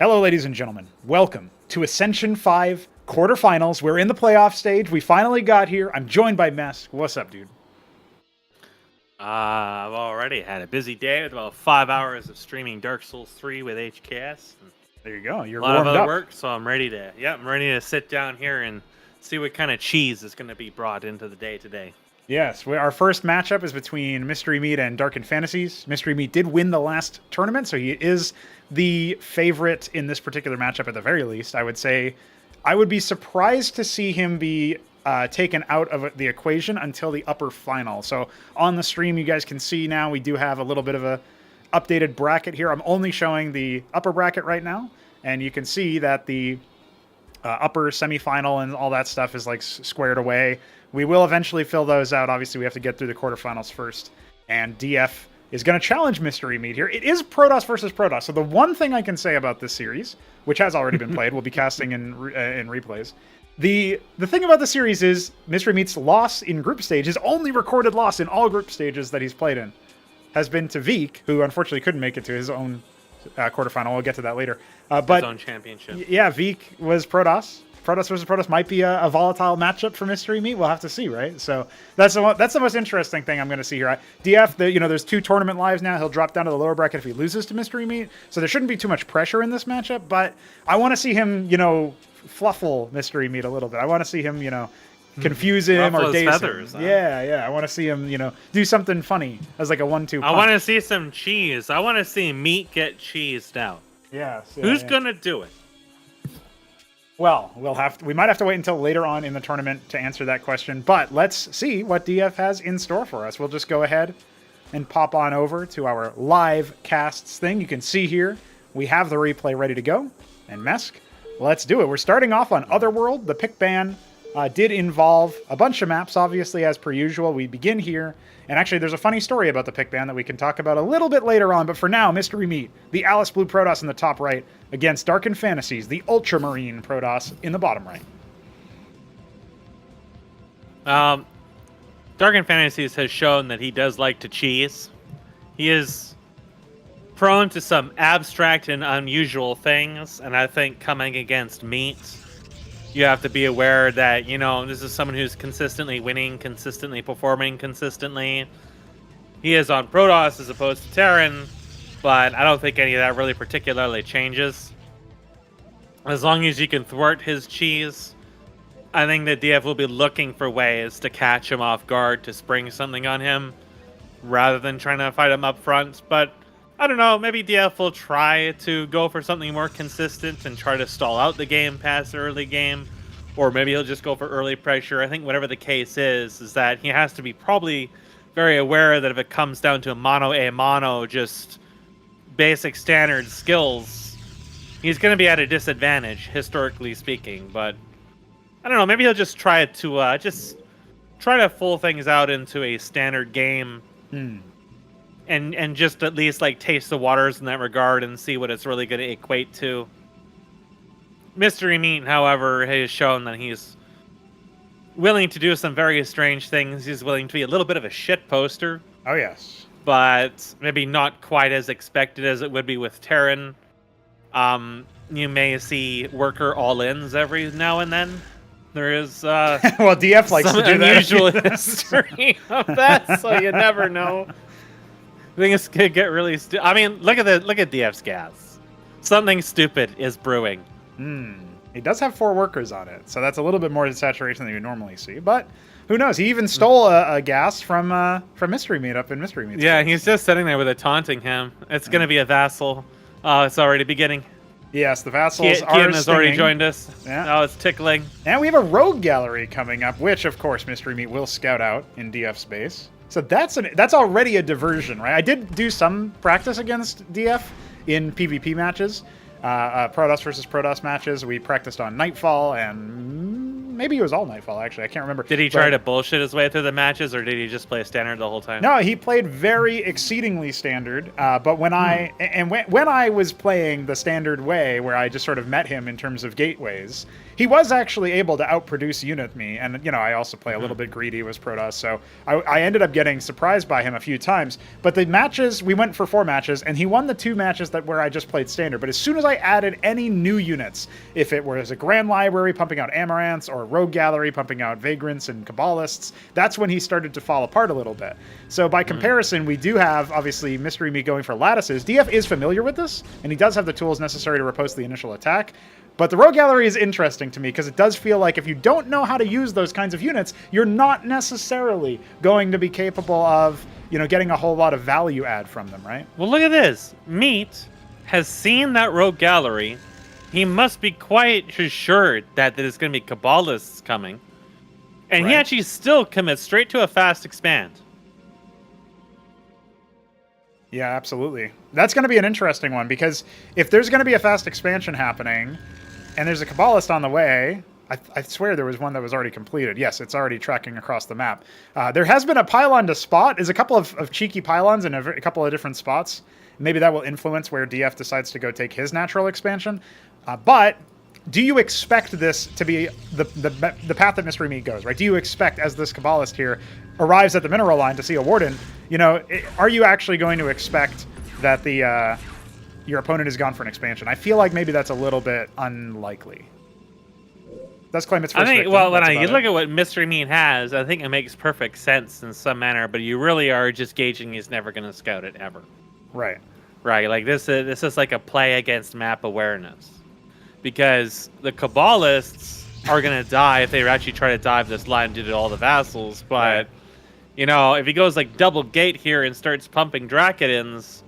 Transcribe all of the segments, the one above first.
Hello, ladies and gentlemen. Welcome to Ascension 5 Quarterfinals. We're in the playoff stage. We finally got here. I'm joined by Mess. What's up, dude? I've already had a busy day with about 5 hours of streaming Dark Souls 3 with HKS. There you go. You're A lot of warmed other up. work, so I'm ready to sit down here and see what kind of cheese is going to be brought into the day today. Yes, our first matchup is between Mystery Meat and DarkenedFantasies. Mystery Meat did win the last tournament, so he is the favorite in this particular matchup at the very least. I would say I would be surprised to see him be taken out of the equation until the upper final. So on the stream, you guys can see now we do have a little bit of a updated bracket here. I'm only showing the upper bracket right now, and you can see that the upper semifinal and all that stuff is like squared away. We will eventually fill those out. Obviously, we have to get through the quarterfinals first. And DF is going to challenge Mystery Meat here. It is Protoss versus Protoss. So the one thing I can say about this series, which has already been played, we'll be casting in replays. The thing about the series is Mystery Meat's loss in group stage, his only recorded loss in all group stages that he's played in, has been to Veek, who unfortunately couldn't make it to his own quarterfinal. We'll get to that later. But his own championship. Yeah, Veek was Protoss. Protoss versus Protoss might be a volatile matchup for Mystery Meat. We'll have to see, right? So that's the most interesting thing I'm going to see here. DF, there's 2 tournament lives now. He'll drop down to the lower bracket if he loses to Mystery Meat. So there shouldn't be too much pressure in this matchup. But I want to see him, fluffle Mystery Meat a little bit. I want to see him, confuse him Ruffle or his daze feathers, him. huh? Yeah. I want to see him, do something funny as like a 1-2 punch. I want to see some cheese. I want to see Meat get cheesed out. Yes. Who's going to do it? Well, we might have to wait until later on in the tournament to answer that question, but let's see what DF has in store for us. We'll just go ahead and pop on over to our live casts thing. You can see here, we have the replay ready to go. And Mesk, let's do it. We're starting off on Otherworld. The pick ban did involve a bunch of maps, obviously, as per usual. We begin here. And actually, there's a funny story about the pick ban that we can talk about a little bit later on. But for now, Mystery Meat, the Alice Blue Protoss in the top right, against DarkenedFantasies, the Ultramarine Protoss in the bottom right. DarkenedFantasies has shown that he does like to cheese. He is prone to some abstract and unusual things, and I think coming against Meat, you have to be aware that, this is someone who's consistently winning, consistently performing, consistently. He is on Protoss as opposed to Terran, but I don't think any of that really particularly changes. As long as you can thwart his cheese, I think that DF will be looking for ways to catch him off guard, to spring something on him, rather than trying to fight him up front. But I don't know, maybe DF will try to go for something more consistent and try to stall out the game past the early game, or maybe he'll just go for early pressure. I think whatever the case is that he has to be probably very aware that if it comes down to mono, just basic standard skills, he's going to be at a disadvantage, historically speaking. But I don't know, maybe he'll just try to full things out into a standard game. And just at least taste the waters in that regard and see what it's really going to equate to. Mystery Meat, however, has shown that he's willing to do some very strange things. He's willing to be a little bit of a shit poster. Oh, yes. But maybe not quite as expected as it would be with Terran. You may see worker all-ins every now and then. There is well, DF likes to do that. Unusual history of that, so you never know. Things could get really stupid. I mean, look at DF's gas. Something stupid is brewing. He does have 4 workers on it, so that's a little bit more saturation than you normally see. But who knows? He even stole a gas from Mystery Meat up in Mystery Meat. Yeah, he's just sitting there with it taunting him. It's going to be a vassal. It's already beginning. Yes, the vassals are Kian has already joined us. Yeah. Oh, it's tickling. And we have a rogue gallery coming up, which, of course, Mystery Meat will scout out in DF space. So that's already a diversion, right? I did do some practice against DF in PvP matches, Protoss versus Protoss matches. We practiced on Nightfall and maybe he was all Nightfall, actually. I can't remember. Did he try to bullshit his way through the matches, or did he just play standard the whole time? No, he played very exceedingly standard. But when when I was playing the standard way, where I just sort of met him in terms of gateways, he was actually able to outproduce unit me. And, you know, I also play a little bit greedy with Protoss, so I ended up getting surprised by him a few times. But the matches, we went for 4 matches, and he won the 2 matches where I just played standard. But as soon as I added any new units, if it was a Grand Library pumping out Amaranths or Rogue Gallery pumping out Vagrants and Kabbalists, that's when he started to fall apart a little bit. So by comparison, we do have, obviously, Mystery Meat going for lattices. DF is familiar with this, and he does have the tools necessary to riposte the initial attack. But the Rogue Gallery is interesting to me because it does feel like if you don't know how to use those kinds of units, you're not necessarily going to be capable of, you know, getting a whole lot of value add from them, right? Well, look at this. Meat has seen that Rogue Gallery. He must be quite assured that there's going to be Kabbalists coming. And he actually still commits straight to a fast expand. Yeah, absolutely. That's going to be an interesting one because if there's going to be a fast expansion happening and there's a Kabbalist on the way, I swear there was one that was already completed. Yes, it's already tracking across the map. There has been a pylon to spot. There's a couple of cheeky pylons in a couple of different spots. Maybe that will influence where DF decides to go take his natural expansion. But do you expect this to be the path that Mystery Meat goes, right? Do you expect, as this Kabbalist here arrives at the mineral line to see a Warden, you know, are you actually going to expect that your opponent has gone for an expansion? I feel like maybe that's a little bit unlikely. Does claim its first victim. Well, when you look at what Mystery Meat has, I think it makes perfect sense in some manner, but you really are just gauging he's never going to scout it ever. Right. Right, like this is like a play against map awareness. Because the Kabbalists are going to die if they actually try to dive this line due to all the vassals. But, you know, if he goes like double gate here and starts pumping Drakedins,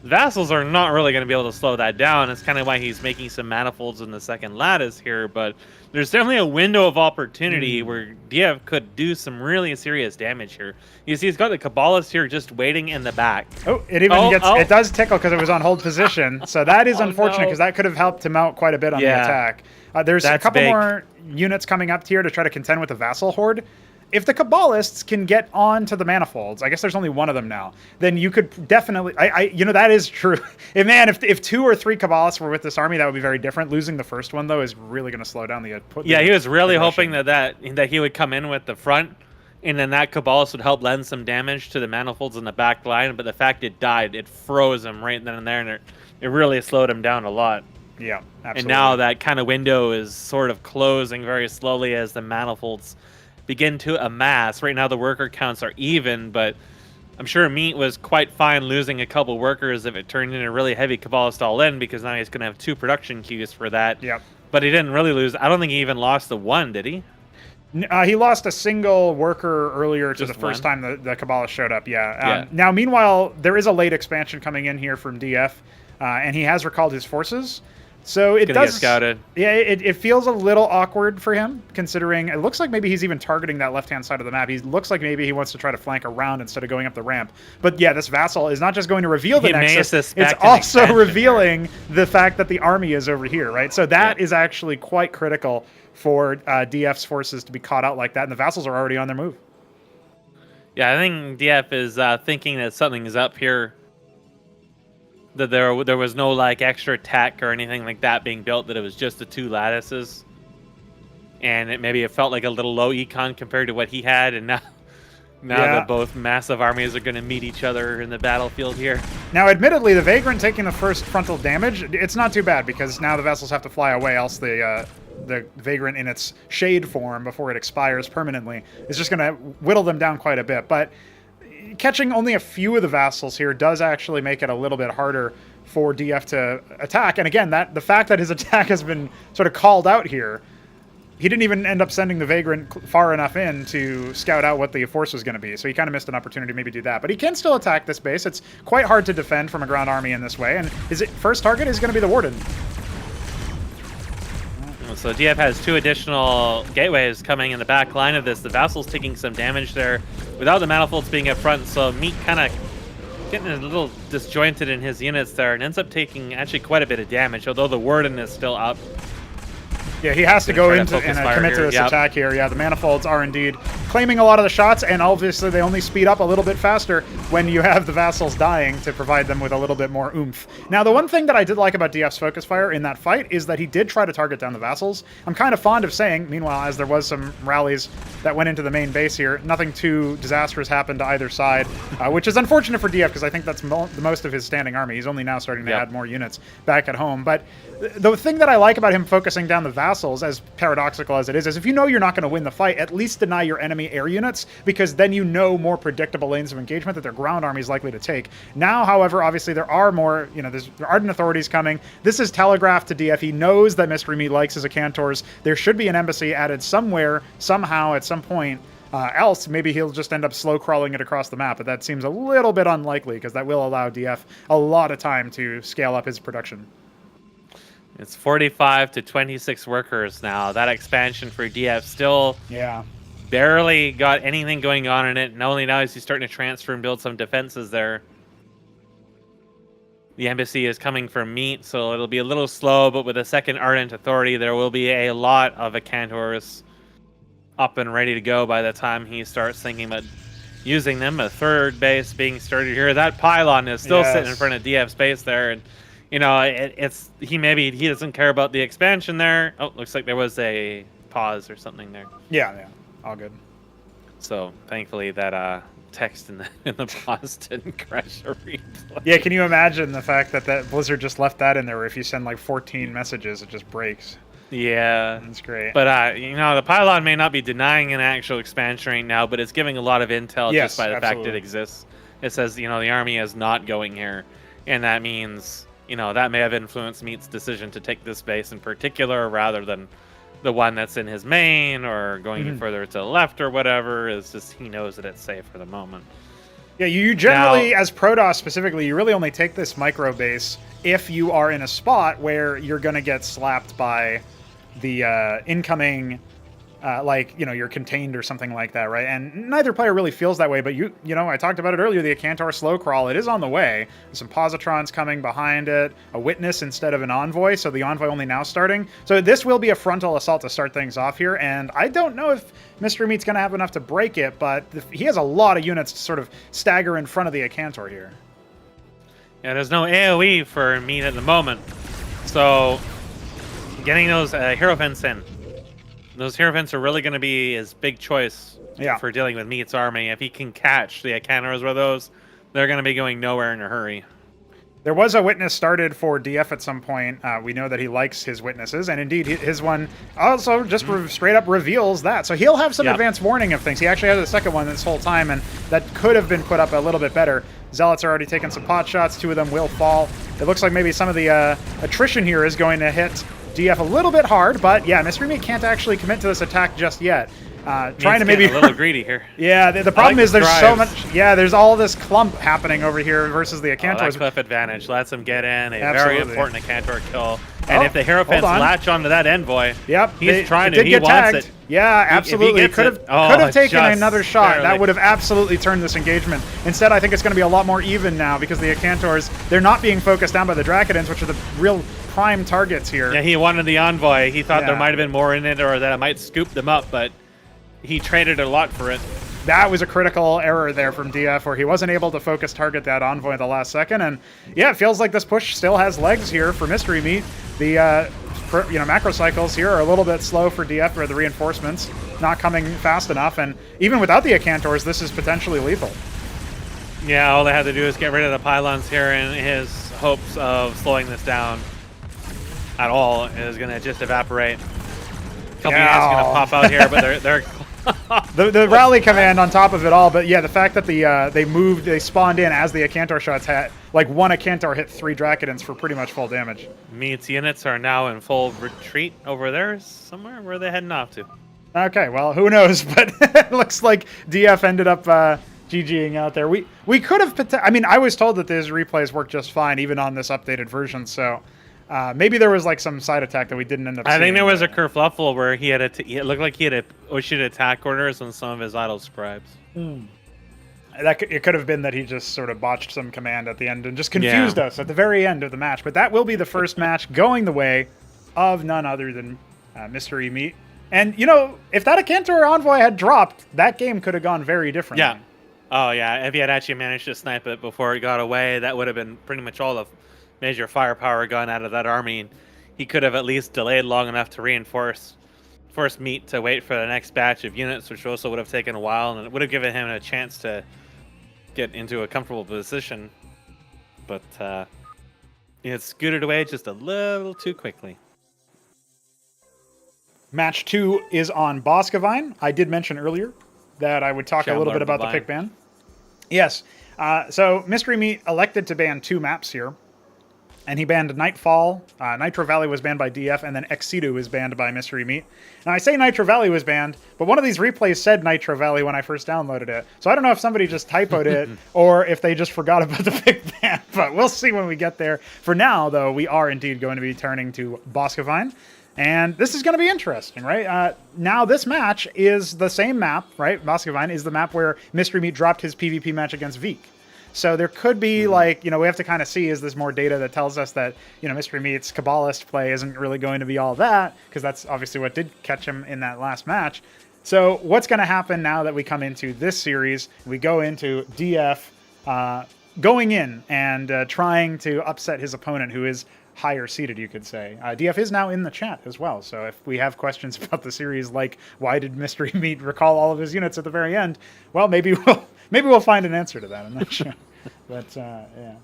vassals are not really going to be able to slow that down. It's kind of why he's making some manifolds in the second lattice here. But there's definitely a window of opportunity where DF could do some really serious damage here. You see, he's got the Kabbalist here just waiting in the back. Oh, it even it does tickle because it was on hold position. So that is unfortunate because that could have helped him out quite a bit on the attack. There's a couple more units coming up here to try to contend with the vassal horde. If the Kabbalists can get onto the manifolds, I guess there's only one of them now, then you could definitely, you know, that is true. And man, if 2 or 3 Kabbalists were with this army, that would be very different. Losing the first one, though, is really going to slow down the he was really hoping that he would come in with the front, and then that Kabbalist would help lend some damage to the manifolds in the back line, but the fact it died, it froze him right then and there, and it really slowed him down a lot. Yeah, absolutely. And now that kind of window is sort of closing very slowly as the manifolds begin to amass. Right now the worker counts are even, but I'm sure Meat was quite fine losing a couple workers if it turned into a really heavy Kabbalist all in, because now he's going to have 2 production queues for that. Yep. But he didn't really lose. I don't think he even lost the 1, did he? He lost a single worker earlier to the first time the Kabbalist showed up, Now, meanwhile, there is a late expansion coming in here from DF, and he has recalled his forces. So it does get scouted. Yeah, it feels a little awkward for him, considering it looks like maybe he's even targeting that left-hand side of the map. He looks like maybe he wants to try to flank around instead of going up the ramp. But yeah, this vassal is not just going to reveal the nexus, it's also revealing the fact that the army is over here, right? So that is actually quite critical for DF's forces to be caught out like that, and the vassals are already on their move. Yeah, I think DF is thinking that something is up here. That there was no like extra tech or anything like that being built, that it was just the 2 lattices. And it felt like a little low econ compared to what he had, and now that both massive armies are going to meet each other in the battlefield here. Now, admittedly, the Vagrant taking the first frontal damage, it's not too bad, because now the vessels have to fly away, else the Vagrant in its shade form before it expires permanently is just going to whittle them down quite a bit. But catching only a few of the vassals here does actually make it a little bit harder for DF to attack. And again, the fact that his attack has been sort of called out here, he didn't even end up sending the Vagrant far enough in to scout out what the force was going to be. So he kind of missed an opportunity to maybe do that. But he can still attack this base. It's quite hard to defend from a ground army in this way. And his first target is going to be the Warden. So DF has 2 additional gateways coming in the back line of this. The vassal's taking some damage there without the manifolds being up front, so Meat kind of getting a little disjointed in his units there and ends up taking actually quite a bit of damage, although the Warden is still up. Yeah, he has to go into and commit to this attack here. Yeah, the Manifolds are indeed claiming a lot of the shots, and obviously they only speed up a little bit faster when you have the Vassals dying to provide them with a little bit more oomph. Now, the one thing that I did like about DF's Focus Fire in that fight is that he did try to target down the Vassals. I'm kind of fond of saying, meanwhile, as there was some rallies that went into the main base here, nothing too disastrous happened to either side, which is unfortunate for DF because I think that's the most of his standing army. He's only now starting to add more units back at home. But the thing that I like about him focusing down the Vassals, as paradoxical as it is if you know you're not going to win the fight, at least deny your enemy air units, because then you know more predictable lanes of engagement that their ground army is likely to take. Now, however, obviously there are more, there's Ardent Authorities coming. This is telegraphed to DF. He knows that Mystery Meat likes his Acantors. There should be an embassy added somewhere, somehow, at some point. Else, maybe he'll just end up slow crawling it across the map, but that seems a little bit unlikely because that will allow DF a lot of time to scale up his production. It's 45 to 26 workers now. That expansion for DF still barely got anything going on in it. And only now is he starting to transfer and build some defenses there. The embassy is coming from Meat, so it'll be a little slow, but with a second Ardent Authority, there will be a lot of Acantors up and ready to go by the time he starts thinking about using them. A third base being started here. That pylon is still sitting in front of DF's base there, and he doesn't care about the expansion there. Oh, looks like there was a pause or something there. Yeah, all good. So thankfully that text in the pause didn't crash a replay. Yeah, can you imagine the fact that Blizzard just left that in there where if you send like 14 messages, it just breaks? Yeah. That's great. But, the pylon may not be denying an actual expansion right now, but it's giving a lot of intel just by the fact it exists. It says, the army is not going here, and that means... that may have influenced Meat's decision to take this base in particular rather than the one that's in his main or going further to the left or whatever. Is just he knows that it's safe for the moment. Yeah, you generally, as Protoss specifically, you really only take this micro base if you are in a spot where you're going to get slapped by the incoming... you're contained or something like that, right? And neither player really feels that way, but I talked about it earlier, the Acantor slow crawl, it is on the way. There's some positrons coming behind it, a witness instead of an envoy, so the envoy only now starting. So this will be a frontal assault to start things off here, and I don't know if Mystery Meat's going to have enough to break it, but he has a lot of units to sort of stagger in front of the Acantor here. Yeah, there's no AoE for Meat at the moment, so getting those Hierophants in. Those Hierophants are really going to be his big choice for dealing with Meat's army. If he can catch the Acantors with those, they're going to be going nowhere in a hurry. There was a witness started for DF at some point. We know that he likes his witnesses, and indeed his one also just straight up reveals that. So he'll have some advance warning of things. He actually has a second one this whole time, and that could have been put up a little bit better. Zealots are already taking some pot shots. 2 of them will fall. It looks like maybe some of the attrition here is going to hit DF a little bit hard, but yeah, Mystery Meat can't actually commit to this attack just yet. Trying to maybe a little greedy here. Yeah, the problem is there's so much. Yeah, there's all this clump happening over here versus the Acantors. That cliff advantage lets him get in a very important Acantor kill. And if the Hierophants latch onto that envoy, he's trying to. He wants it. Yeah, absolutely. Could have taken another shot. Barely. That would have absolutely turned this engagement. Instead, I think it's going to be a lot more even now because the Acantors, they're not being focused down by the Drakenins, which are the real prime targets here. Yeah, he wanted the envoy. He thought there might have been more in it or that it might scoop them up, but he traded a lot for it. That was a critical error there from DF where he wasn't able to focus target that envoy at the last second. And yeah, it feels like this push still has legs here for Mystery Meat. The macro cycles here are a little bit slow for DF, or the reinforcements not coming fast enough. And even without the Acantors, this is potentially lethal. Yeah, all they had to do is get rid of the pylons here, and his hopes of slowing this down at all is going to just evaporate. A couple units going to pop out here, but they're the rally command on top of it all, but yeah, the fact that they spawned in as the Acantor shots had, like one Acantor hit 3 Drakenins for pretty much full damage. Meat's units are now in full retreat over there somewhere. Where are they heading off to? Okay, well, who knows, but it looks like DF ended up GGing out there. We could have, I was told that these replays work just fine, even on this updated version, so maybe there was like some side attack that we didn't end up seeing. I think there was a kerfluffle where he had it looked like he had issued attack orders on some of his idle scribes. It could have been that he just sort of botched some command at the end and just confused us at the very end of the match. But that will be the first match going the way of none other than Mystery Meat. And, you know, if that Akantor Envoy had dropped, that game could have gone very differently. Yeah. Oh, yeah. If he had actually managed to snipe it before it got away, that would have been pretty much all the major firepower gone out of that army. He could have at least delayed long enough to reinforce Meat to wait for the next batch of units, which also would have taken a while, and it would have given him a chance to get into a comfortable position. But it scooted away just a little too quickly. Match 2 is on Boskevine. I did mention earlier that I would talk a little bit about the pick ban. Yes. So Mystery Meat elected to ban 2 maps here. And he banned Nightfall. Nitro Valley was banned by DF, and then Ex Situ was banned by Mystery Meat. Now, I say Nitro Valley was banned, but one of these replays said Nitro Valley when I first downloaded it. So I don't know if somebody just typoed it or if they just forgot about the pick ban, but we'll see when we get there. For now, though, we are indeed going to be turning to Boskevine. And this is going to be interesting, right? Now this match is the same map, right? Boskevine is the map where Mystery Meat dropped his PvP match against Veek. So there could be like, we have to kind of see, is this more data that tells us that, Mystery Meat's Kabbalist play isn't really going to be all that, because that's obviously what did catch him in that last match. So what's going to happen now that we come into this series? We go into DF going in and trying to upset his opponent, who is higher seated, you could say. DF is now in the chat as well, so if we have questions about the series, like why did Mystery Meat recall all of his units at the very end, well, maybe we'll find an answer to that. I'm not sure, but yeah,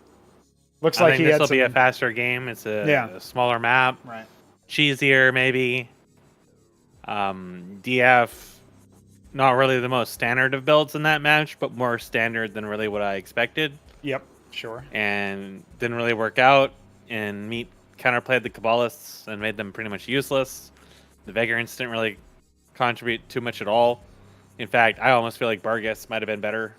looks like this will be a faster game. It's a smaller map, right? Cheesier, maybe. DF, not really the most standard of builds in that match, but more standard than really what I expected. Yep, sure. And didn't really work out. And Meat counterplayed the Kabbalists and made them pretty much useless. The Vagrants didn't really contribute too much at all. In fact, I almost feel like Bargus might have been better.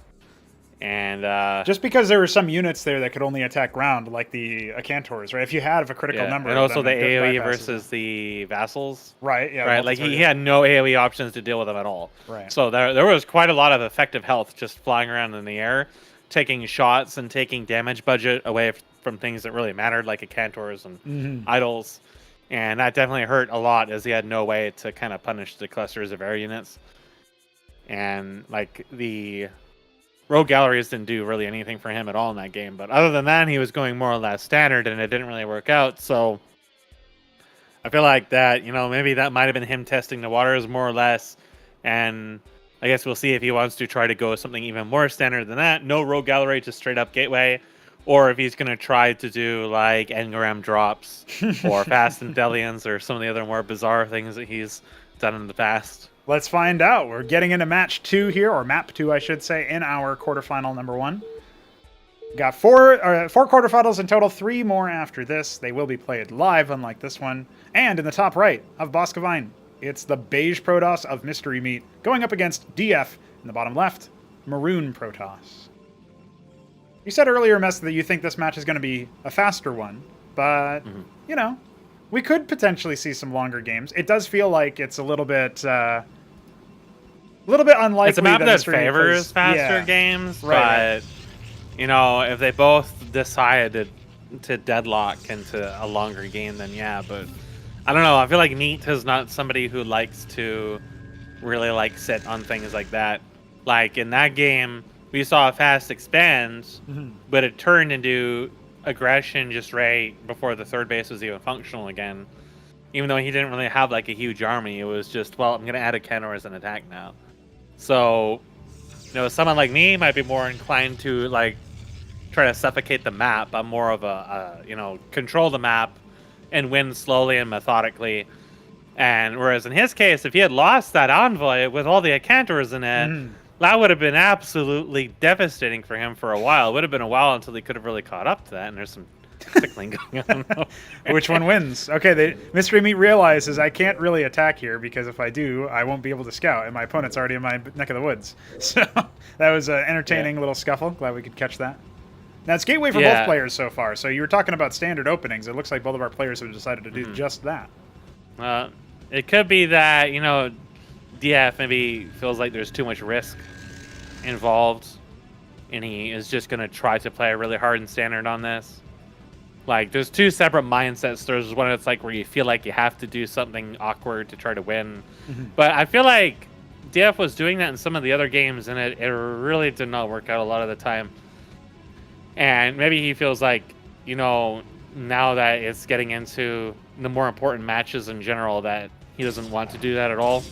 And just because there were some units there that could only attack ground, like the Acantors, right? If you had a critical number, and also the AoE versus the vassals, right? Yeah, right. Like he had no AoE options to deal with them at all. Right. So there was quite a lot of effective health just flying around in the air, taking shots and taking damage budget away from things that really mattered, like Acantors and idols. And that definitely hurt a lot, as he had no way to kind of punish the clusters of air units. And like the Rogue Galleries didn't do really anything for him at all in that game. But other than that, he was going more or less standard, and it didn't really work out. So I feel like that, maybe that might have been him testing the waters more or less. And I guess we'll see if he wants to try to go something even more standard than that. No Rogue Gallery, just straight up Gateway. Or if he's going to try to do like engram drops or fast Intellions or some of the other more bizarre things that he's done in the past. Let's find out. We're getting into match 2 here, or map 2, I should say, in our quarterfinal number 1. Got four quarterfinals in total, 3 more after this. They will be played live, unlike this one. And in the top right of Boskevine, it's the beige Protoss of Mystery Meat going up against DF in the bottom left, maroon Protoss. You said earlier, Mess, that you think this match is going to be a faster one, but, we could potentially see some longer games. It does feel like it's a little bit unlikely. It's a map that favors faster games, right. But, if they both decide to deadlock into a longer game, then yeah, but I don't know. I feel like Meat is not somebody who likes to really, sit on things like that. Like, in that game, we saw a fast expand, but it turned into aggression just right before the third base was even functional again. Even though he didn't really have a huge army, it was just, well, I'm going to add a counter as an attack now. So, someone like me might be more inclined to try to suffocate the map. I'm more of a control the map and win slowly and methodically. And whereas in his case, if he had lost that envoy with all the Acantors in it, that would have been absolutely devastating for him for a while. It would have been a while until he could have really caught up to that, and there's some tickling going on. Which one wins? Okay, Mystery Meat realizes I can't really attack here, because if I do, I won't be able to scout, and my opponent's already in my neck of the woods. So that was an entertaining little scuffle. Glad we could catch that. Now, it's gateway for both players so far, so you were talking about standard openings. It looks like both of our players have decided to do just that. It could be that, DF maybe feels like there's too much risk involved, and he is just going to try to play really hard and standard on this. Like, there's two separate mindsets. There's one that's like where you feel like you have to do something awkward to try to win. But I feel like DF was doing that in some of the other games, and it really did not work out a lot of the time. And maybe he feels like, you know, now that it's getting into the more important matches in general, that he doesn't want to do that at all.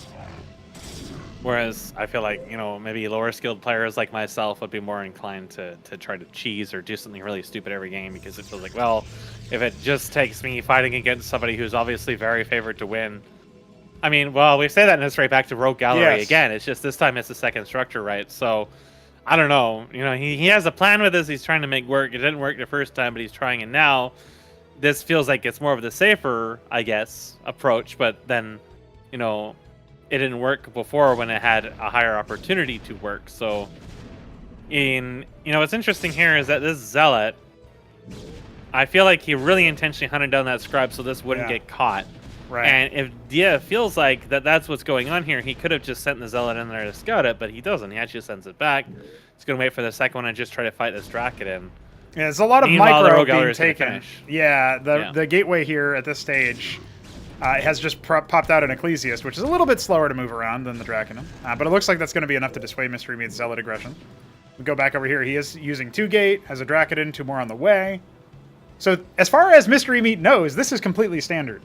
Whereas I feel like, you know, maybe lower skilled players like myself would be more inclined to try to cheese or do something really stupid every game, because it feels like, well, if it just takes me fighting against somebody who's obviously very favored to win. I mean, well, we say that and it's right back to Rogue Gallery again. It's just this time it's the second structure, right? So I don't know. You know, he has a plan with this. He's trying to make work. It didn't work the first time, but he's trying it now. This feels like it's more of the safer, I guess, approach. But then, you know, it didn't work before when it had a higher opportunity to work. So, you know, what's interesting here is that this Zealot, I feel like he really intentionally hunted down that scribe so this wouldn't get caught. Right. And if Dia feels like that's what's going on here, he could have just sent the Zealot in there to scout it, but he doesn't. He actually sends it back. He's going to wait for the second one and just try to fight this Draken. Yeah, there's a lot of Meanwhile, the micro Rogue being Gallery is gonna taken. finish. Yeah, the gateway here at this stage has just popped out an Ecclesiast, which is a little bit slower to move around than the Draken. But it looks like that's going to be enough to dissuade Mystery Meat's Zealot aggression. We go back over here. He is using 2 gate, has a Draken, 2 more on the way. So as far as Mystery Meat knows, this is completely standard.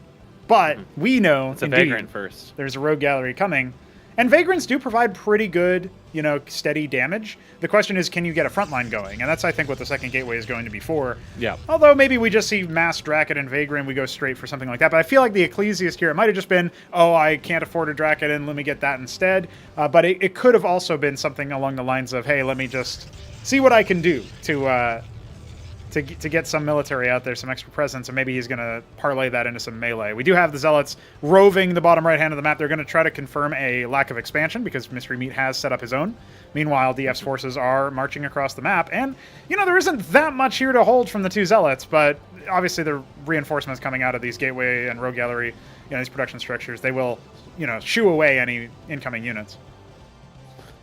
But we know, It's a indeed, Vagrant first. there's a Rogue Gallery coming. And Vagrants do provide pretty good, you know, steady damage. The question is, can you get a frontline going? And that's, I think, what the second gateway is going to be for. Yeah. Although maybe we just see mass Draken and Vagrant, we go straight for something like that. But I feel like the Ecclesiast here, it might have just been, oh, I can't afford a Draken, let me get that instead. But it could have also been something along the lines of, hey, let me just see what I can do to get some military out there, some extra presence, and maybe he's going to parlay that into some melee. We do have the Zealots roving the bottom right hand of the map. They're going to try to confirm a lack of expansion because Mystery Meat has set up his own. Meanwhile, DF's forces are marching across the map, and, you know, there isn't that much here to hold from the 2 Zealots, but obviously the reinforcements coming out of these Gateway and Rogue Gallery, you know, these production structures, they will, you know, shoo away any incoming units.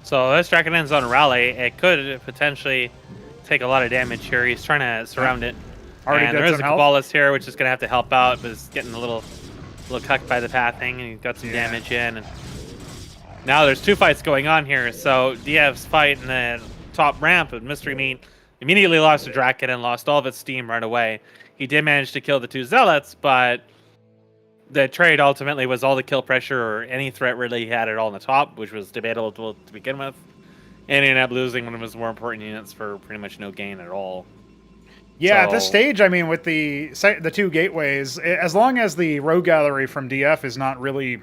So this Draken ends on Rally. It could potentially take a lot of damage here. He's trying to surround it. Already and did there is some a help. Cabalist here, which is going to have to help out, but it's getting a little cucked by the pathing, and he's got some damage in. And now there's 2 fights going on here. So DF's fight in the top ramp with Mystery Meat immediately lost a Draken and lost all of its steam right away. He did manage to kill the 2 Zealots, but the trade ultimately was all the kill pressure or any threat really he had it all on the top, which was debatable to begin with. And he ended up losing one of his more important units for pretty much no gain at all. Yeah, at this stage, I mean, with the 2 gateways, as long as the Rogue Gallery from DF is not really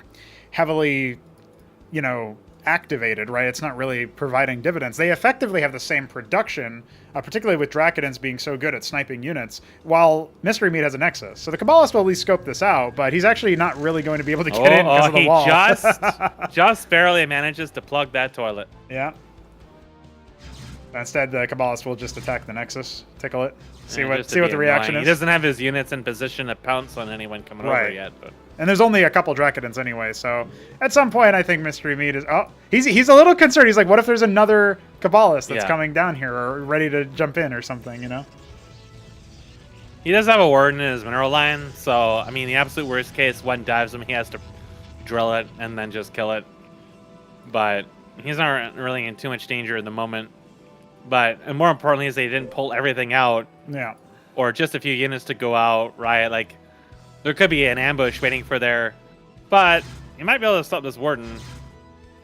heavily, you know, activated, right? It's not really providing dividends. They effectively have the same production, particularly with Drakenins being so good at sniping units, while Mystery Meat has a Nexus. So the Cabalist will at least scope this out, but he's actually not really going to be able to get in because of the wall. He just barely manages to plug that toilet. Yeah. Instead, the Cabalist will just attack the Nexus, tickle it, see what the reaction is. He doesn't have his units in position to pounce on anyone coming over yet. But. And there's only a couple Drakenins anyway, so at some point I think Mystery Meat is... Oh, he's a little concerned. He's like, what if there's another Cabalist that's coming down here or ready to jump in or something, you know? He does have a Warden in his mineral line, so, I mean, the absolute worst case, one dives him, he has to drill it and then just kill it. But he's not really in too much danger at the moment. But, and more importantly, is they didn't pull everything out. Yeah. Or just a few units to go out, right? Like, there could be an ambush waiting for there. But you might be able to stop this Warden.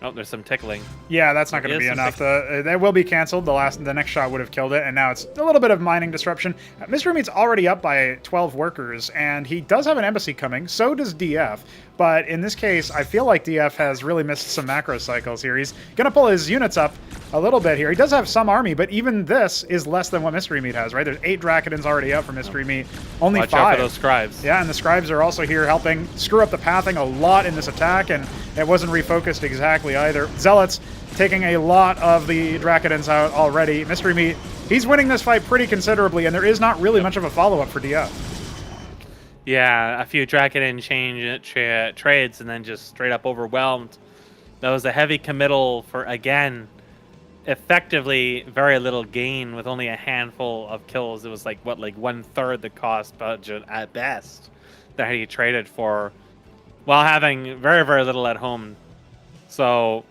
Oh, there's some tickling. Yeah, that's not going to be enough. That will be canceled. The next shot would have killed it, and now it's a little bit of mining disruption. Mystery Meat's already up by 12 workers, and he does have an embassy coming. So does DF. But in this case, I feel like DF has really missed some macro cycles here. He's going to pull his units up a little bit here. He does have some army, but even this is less than what Mystery Meat has, right? There's 8 Drakenins already up for Mystery Meat. Only 5. Watch out for those scribes. Yeah, and the scribes are also here helping screw up the pathing a lot in this attack, and it wasn't refocused exactly either. Zealots taking a lot of the Drakenins out already. Mystery Meat, he's winning this fight pretty considerably, and there is not really much of a follow-up for DF. Yeah, a few Drakenin trades and then just straight up overwhelmed. That was a heavy committal for, again, effectively very little gain with only a handful of kills. It was like what, like 1/3 the cost budget at best that he traded for, while having very, very little at home. So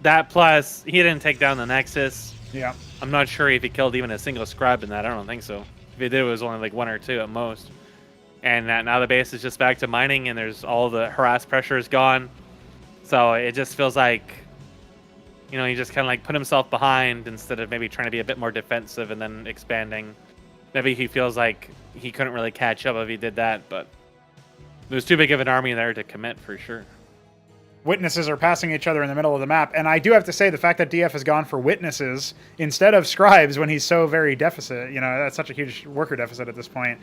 that plus he didn't take down the Nexus. Yeah. I'm not sure if he killed even a single scrub in that. I don't think so. If he did, it was only like 1 or 2 at most. And now the base is just back to mining, and there's all the harass pressure is gone. So it just feels like, you know, he just kind of like put himself behind instead of maybe trying to be a bit more defensive and then expanding. Maybe he feels like he couldn't really catch up if he did that, but there's too big of an army there to commit for sure. Witnesses are passing each other in the middle of the map. And I do have to say, the fact that DF has gone for witnesses instead of scribes when he's so very deficit, you know, that's such a huge worker deficit at this point.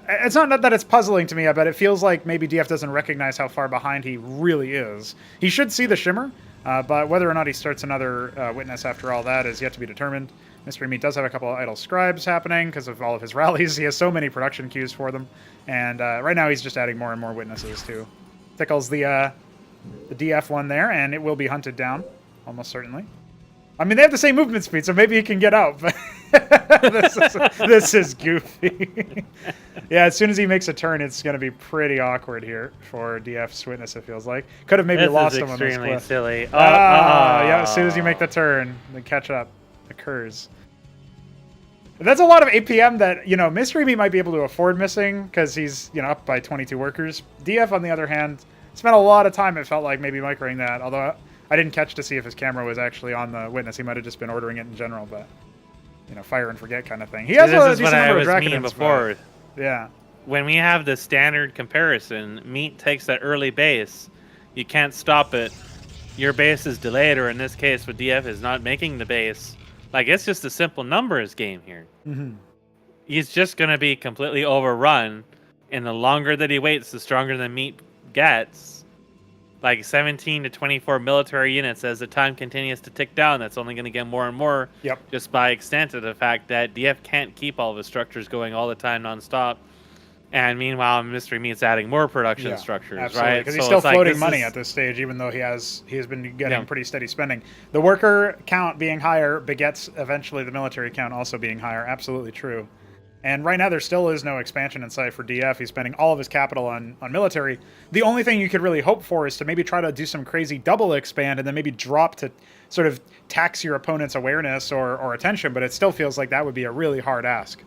It's not that it's puzzling to me, but it feels like maybe DF doesn't recognize how far behind he really is. He should see the shimmer, but whether or not he starts another witness after all that is yet to be determined. Mystery Meat does have a couple of idle scribes happening because of all of his rallies. He has so many production queues for them. And right now he's just adding more and more witnesses too. Tickles the DF one there, and it will be hunted down, almost certainly. I mean, they have the same movement speed, so maybe he can get out, but this is goofy. Yeah, as soon as he makes a turn, it's going to be pretty awkward here for DF's witness, it feels like. Could have maybe lost him on this cliff. Silly. Yeah, as soon as you make the turn, the catch up occurs. That's a lot of APM that, you know, Mystery Meat might be able to afford missing because he's, you know, up by 22 workers. DF, on the other hand, spent a lot of time, it felt like, maybe microing that, although I didn't catch to see if his camera was actually on the witness. He might have just been ordering it in general, but, you know, fire and forget kind of thing. He has a decent number of Drakeneds before. Yeah. When we have the standard comparison, Meat takes that early base. You can't stop it. Your base is delayed, or in this case with DF is not making the base. Like, it's just a simple numbers game here. Mm-hmm. He's just going to be completely overrun, and the longer that he waits, the stronger the Meat gets. Like 17 to 24 military units as the time continues to tick down. That's only going to get more and more. Yep. Just by extent of the fact that DF can't keep all of his structures going all the time nonstop. And meanwhile, Mystery Meat's adding more production structures, absolutely, right? Because he's still floating money at this stage, even though he has been getting pretty steady spending. The worker count being higher begets eventually the military count also being higher. Absolutely true. And right now there still is no expansion in sight for DF. He's spending all of his capital on military. The only thing you could really hope for is to maybe try to do some crazy double expand and then maybe drop to sort of tax your opponent's awareness or attention, but it still feels like that would be a really hard ask.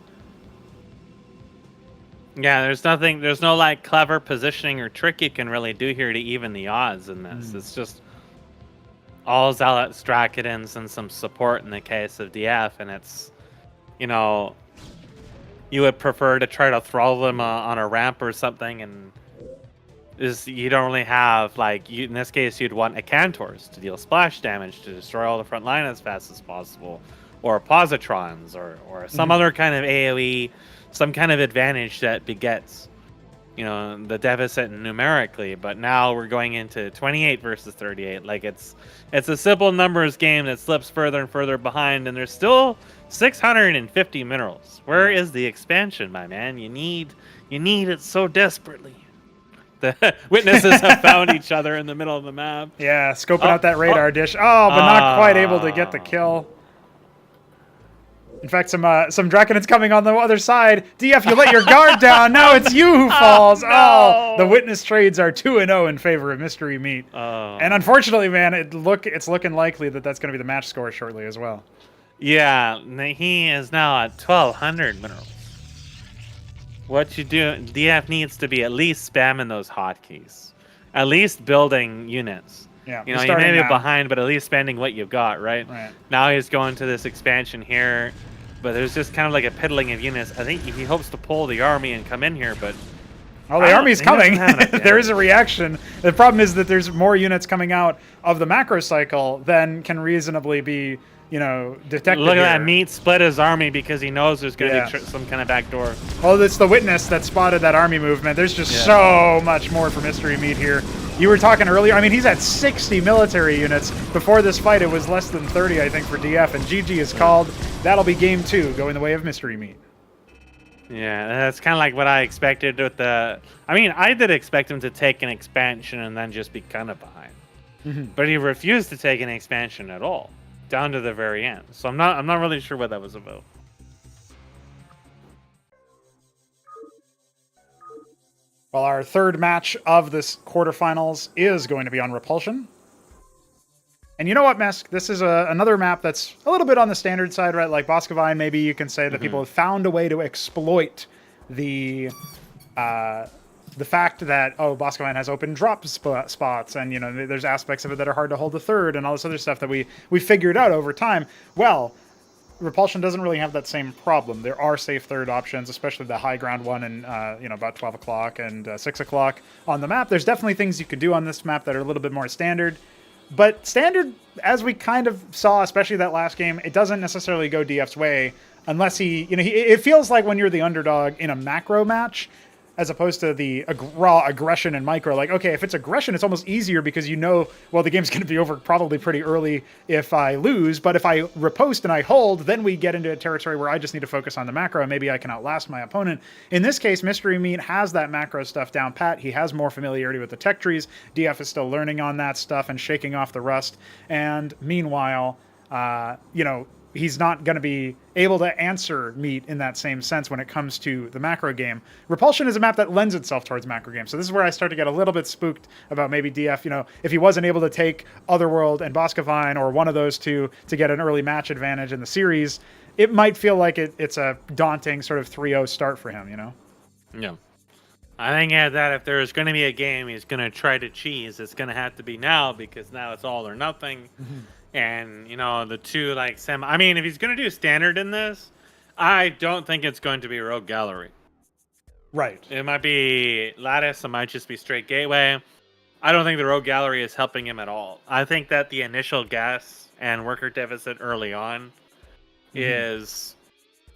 Yeah, there's no like clever positioning or trick you can really do here to even the odds in this. It's just all Zealots, Drakeneds, and some support in the case of DF, and it's, you know, you would prefer to try to throttle them on a ramp or something, and you don't really have, like, in this case, you'd want a Cantors to deal splash damage to destroy all the front line as fast as possible, or Positrons, or some other kind of AoE, some kind of advantage that begets, you know, the deficit numerically. But now we're going into 28 versus 38. Like, it's a simple numbers game that slips further and further behind, and there's still 650 minerals. Where is the expansion, my man? You need it so desperately. The witnesses have found each other in the middle of the map. Yeah, scoping out that radar dish. Oh, but not quite able to get the kill. In fact, some Drakeneds coming on the other side. DF, you let your guard down. Now it's you who falls. No. Oh, the witness trades are 2-0 in favor of Mystery Meat. And unfortunately, man, it's looking likely that that's going to be the match score shortly as well. Yeah, he is now at 1,200 minerals. What you do, DF needs to be at least spamming those hotkeys. At least building units. Yeah, you know, you may be behind, but at least spending what you've got, right? Right. Now he's going to this expansion here, but there's just kind of like a piddling of units. I think he hopes to pull the army and come in here, but... Oh, the army's coming. There is a reaction. The problem is that there's more units coming out of the macro cycle than can reasonably be, you know, detected. Look at that. Meat split his army because he knows there's going to be some kind of backdoor. Oh, it's the witness that spotted that army movement. There's just so much more for Mystery Meat here. You were talking earlier. I mean, he's at 60 military units. Before this fight, it was less than 30, I think, for DF. And GG is called. That'll be game 2, going the way of Mystery Meat. Yeah, that's kind of like what I expected with the... I mean, I did expect him to take an expansion and then just be kind of behind. but he refused to take an expansion at all, down to the very end. So I'm not really sure what that was about. Well, our third match of this quarterfinals is going to be on Repulsion. And you know what, Mesk? This is another map that's a little bit on the standard side, right? Like Boskevine, maybe you can say that people have found a way to exploit the fact that, oh, Boskevine has open drop spots, and, you know, there's aspects of it that are hard to hold the third, and all this other stuff that we figured out over time. Well, Repulsion doesn't really have that same problem. There are safe third options, especially the high ground one and about 12 o'clock and 6 o'clock on the map. There's definitely things you could do on this map that are a little bit more standard. But standard, as we kind of saw, especially that last game, it doesn't necessarily go DF's way unless it feels like when you're the underdog in a macro match, as opposed to the raw aggression and micro. Like, okay, if it's aggression, it's almost easier because well, the game's going to be over probably pretty early if I lose. But if I riposte and I hold, then we get into a territory where I just need to focus on the macro and maybe I can outlast my opponent. In this case, Mystery Meat has that macro stuff down pat. He has more familiarity with the tech trees. DF is still learning on that stuff and shaking off the rust. And meanwhile, he's not going to be able to answer Meat in that same sense when it comes to the macro game. Repulsion is a map that lends itself towards macro game. So this is where I start to get a little bit spooked about maybe DF, if he wasn't able to take Otherworld and Boskevine or one of those two to get an early match advantage in the series, it might feel like it's a daunting sort of 3-0 start for him, Yeah. I think that if there's going to be a game he's going to try to cheese, it's going to have to be now, because now it's all or nothing. And, the two, if he's going to do standard in this, I don't think it's going to be Rogue Gallery. Right. It might be Lattice. It might just be straight Gateway. I don't think the Rogue Gallery is helping him at all. I think that the initial gas and worker deficit early on is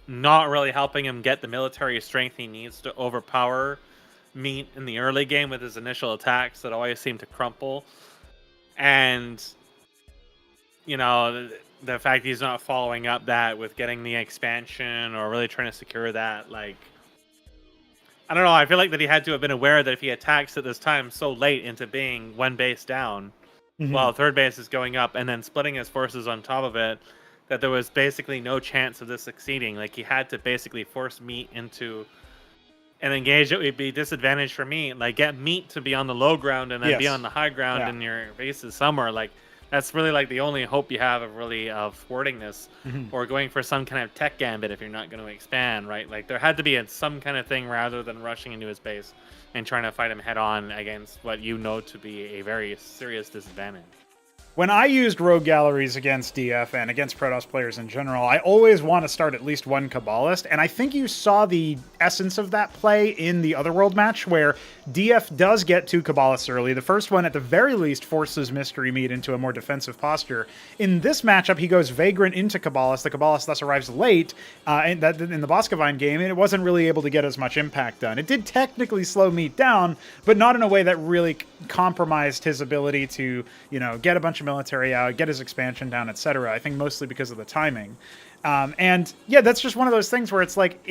not really helping him get the military strength he needs to overpower Meat in the early game with his initial attacks that always seem to crumple. And the fact he's not following up that with getting the expansion or really trying to secure that, I don't know. I feel like that he had to have been aware that if he attacks at this time so late into being one base down, while third base is going up, and then splitting his forces on top of it, that there was basically no chance of this succeeding. Like, he had to basically force Meat into an engage that would be disadvantaged for Meat. Like, get Meat to be on the low ground and then be on the high ground in your bases somewhere. Like, that's really the only hope you have of thwarting this, or going for some kind of tech gambit if you're not going to expand, right? Like, there had to be some kind of thing rather than rushing into his base and trying to fight him head on against what to be a very serious disadvantage. When I used Rogue Galleries against DF and against Protoss players in general, I always want to start at least one Kabbalist, and I think you saw the essence of that play in the Otherworld match, where DF does get two Kabbalists early. The first one, at the very least, forces Mystery Meat into a more defensive posture. In this matchup, he goes Vagrant into Kabbalist. The Kabbalist thus arrives late in the Boskevine game, and it wasn't really able to get as much impact done. It did technically slow Meat down, but not in a way that really compromised his ability to, get a bunch of military out, get his expansion down, etc. I think mostly because of the timing. And yeah, that's just one of those things where it's like,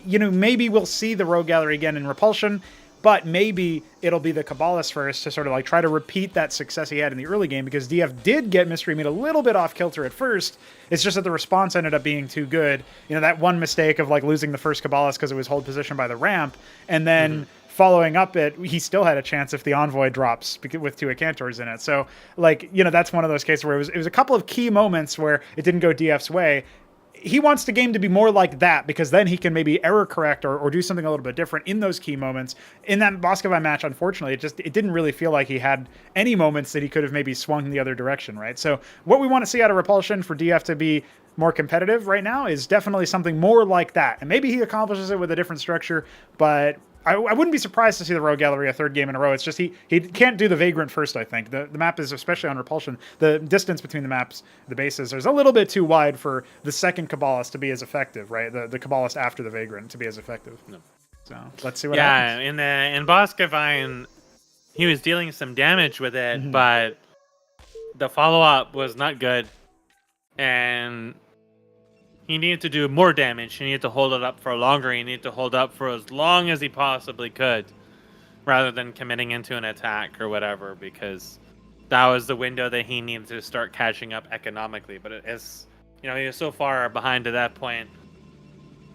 maybe we'll see the Rogue Gallery again in Repulsion, but maybe it'll be the Kabbalist first to sort of try to repeat that success he had in the early game, because DF did get Mystery Meat a little bit off kilter at first. It's just that the response ended up being too good. That one mistake of losing the first Kabbalist because it was hold position by the ramp, and then following up it, he still had a chance if the Envoy drops with two Acantors in it. So, that's one of those cases where it was a couple of key moments where it didn't go DF's way. He wants the game to be more like that, because then he can maybe error correct or do something a little bit different in those key moments. In that Boskevine match, unfortunately, it didn't really feel like he had any moments that he could have maybe swung the other direction, right? So what we want to see out of Repulsion for DF to be more competitive right now is definitely something more like that. And maybe he accomplishes it with a different structure, but I wouldn't be surprised to see the Rogue Gallery a third game in a row. It's just he can't do the Vagrant first, I think. The map is, especially on Repulsion, the distance between the bases is a little bit too wide for the second Kabbalist to be as effective, right? The Kabbalist after the Vagrant to be as effective. No. So let's see what happens. Yeah, in Boskevine, he was dealing some damage with it, but the follow-up was not good. And he needed to do more damage. He needed to hold it up for longer. He needed to hold up for as long as he possibly could, rather than committing into an attack or whatever, because that was the window that he needed to start catching up economically. But it is, he was so far behind to that point.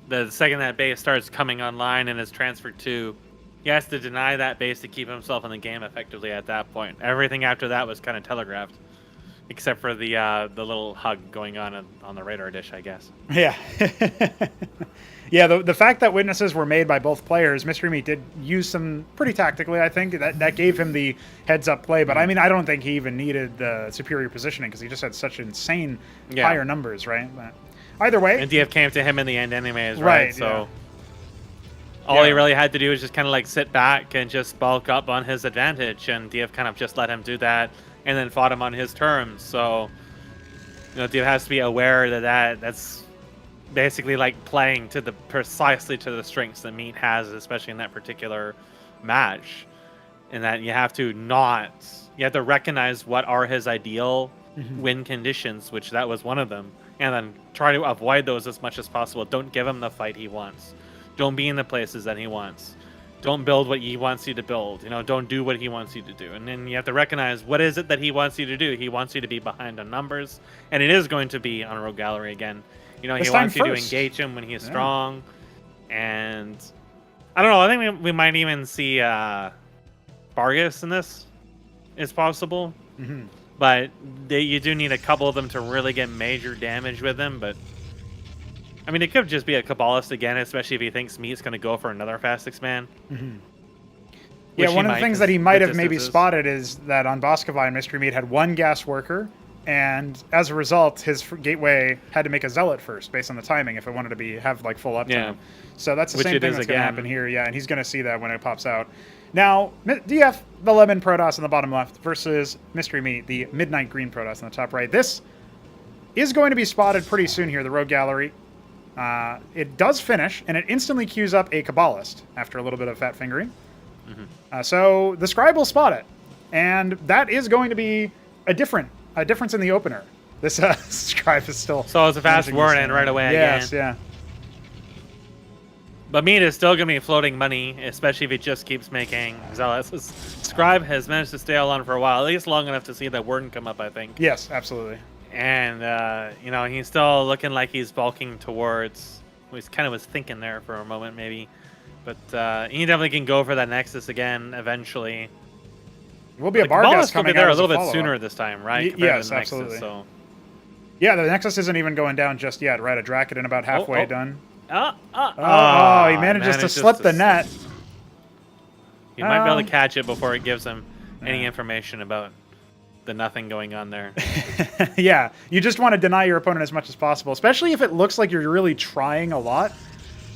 The second that base starts coming online and is transferred to, he has to deny that base to keep himself in the game effectively at that point. Everything after that was kind of telegraphed, except for the little hug going on the radar dish, I guess. Yeah. Yeah, the fact that witnesses were made by both players, Mystery Meat did use some pretty tactically, I think. That gave him the heads-up play. But, I mean, I don't think he even needed the superior positioning because he just had such insane higher numbers, right? But either way. And DF came to him in the end anyways, right? So all he really had to do was just kind of like sit back and just bulk up on his advantage. And DF kind of just let him do that and then fought him on his terms. So, DF has to be aware that's basically like playing precisely to the strengths that Meat has, especially in that particular match, and that you have to recognize what are his ideal win conditions, which that was one of them, and then try to avoid those as much as possible. Don't give him the fight he wants. Don't be in the places that he wants. Don't build what he wants you to build. Don't do what he wants you to do. And then you have to recognize what is it that he wants you to do. He wants you to be behind on numbers, and it is going to be on Rogue Gallery again. He wants you to engage him when he is strong. And I don't know. I think we might even see Vargas in this. It's possible. But you do need a couple of them to really get major damage with him. But I mean, it could just be a Kabbalist again, especially if he thinks Meat's going to go for another fast expand. Yeah, one of the things that he might have maybe spotted is that on Boskevine, Mystery Meat had one gas worker. And as a result, his gateway had to make a zealot first, based on the timing, if it wanted to have like full uptime. Yeah. So that's the same thing that's going to happen here. Yeah, and he's going to see that when it pops out. Now, DF, the lemon Protoss on the bottom left, versus Mystery Meat, the midnight green Protoss on the top right. This is going to be spotted pretty soon here, the Rogue Gallery. It does finish, and it instantly queues up a Kabbalist after a little bit of fat fingering. So the Scribe will spot it, and that is going to be a difference in the opener. This Scribe is still... So it's a fast warning right away again. Yes, yeah. But Meat is still going to be floating money, especially if he just keeps making Zealots. Scribe has managed to stay on for a while, at least long enough to see that Worden come up, I think. Yes, absolutely. And, he's still looking like he's bulking towards... Well, he kind of was thinking there for a moment, maybe. But he definitely can go for that Nexus again, eventually. Will be a Bargas coming there a little bit sooner this time, right? Yes, absolutely. So. Yeah, the Nexus isn't even going down just yet, right? A Draken about halfway done. He manages to slip the net. He might be able to catch it before it gives him any information about the nothing going on there. Yeah, you just want to deny your opponent as much as possible, especially if it looks like you're really trying a lot.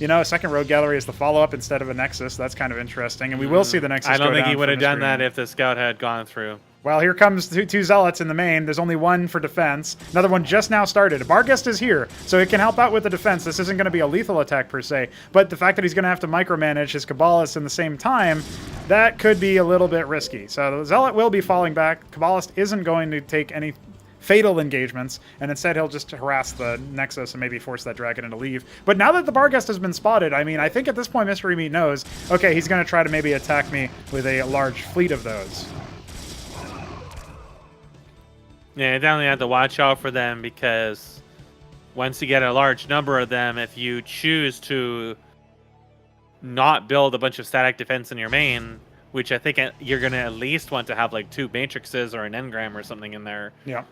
A second Rogue Gallery is the follow-up instead of a Nexus. That's kind of interesting, and we will see the Nexus. I don't think he would have done that if the Scout had gone through. Well, here comes two Zealots in the main. There's only one for defense. Another one just now started. Barguest is here, so it can help out with the defense. This isn't going to be a lethal attack per se, but the fact that he's going to have to micromanage his Kabbalist in the same time, that could be a little bit risky. So the Zealot will be falling back. Kabbalist isn't going to take any fatal engagements, and instead he'll just harass the Nexus and maybe force that Dragon to leave. But now that the Barguest has been spotted, I mean, I think at this point Mystery Meat knows, okay, he's going to try to maybe attack me with a large fleet of those. Yeah, you definitely have to watch out for them, because once you get a large number of them, if you choose to not build a bunch of static defense in your main, which I think you're going to at least want to have like 2 matrices or an engram or something in there. Yeah.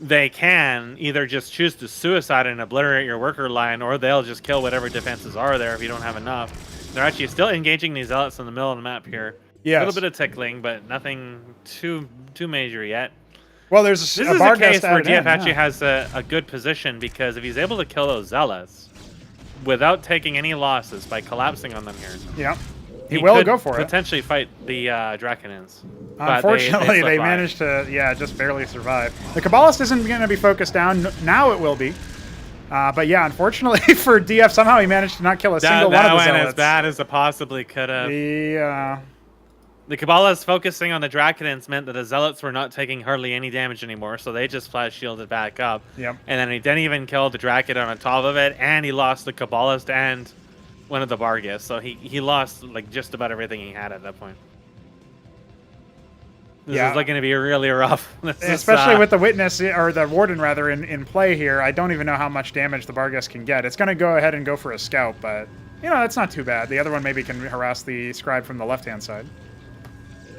They can either just choose to suicide and obliterate your worker line, or they'll just kill whatever defenses are there if you don't have enough. They're actually still engaging these Zealots in the middle of the map here. Yes. A little bit of tickling, but nothing too major yet. Well, this is a case where DF actually has a good position, because if he's able to kill those Zealots without taking any losses by collapsing on them here, yeah, he will go for it. Potentially fight the Drakenins. Unfortunately, they managed to, just barely survive. The Kabbalist isn't going to be focused down. Now it will be. But yeah, unfortunately for DF, somehow he managed to not kill a single one of the Zealots. That went as bad as it possibly could have. The Kabbalist focusing on the Drakenins meant that the Zealots were not taking hardly any damage anymore, so they just flash shielded back up. Yep. And then he didn't even kill the Draken on top of it, and he lost the Kabbalist and one of the Bargas, so he lost like just about everything he had at that point. This is looking to be really rough. Especially with the witness, or the warden rather, in play here. I don't even know how much damage the Bargus can get. It's going to go ahead and go for a scout, but, you know, that's not too bad. The other one maybe can harass the scribe from the left-hand side.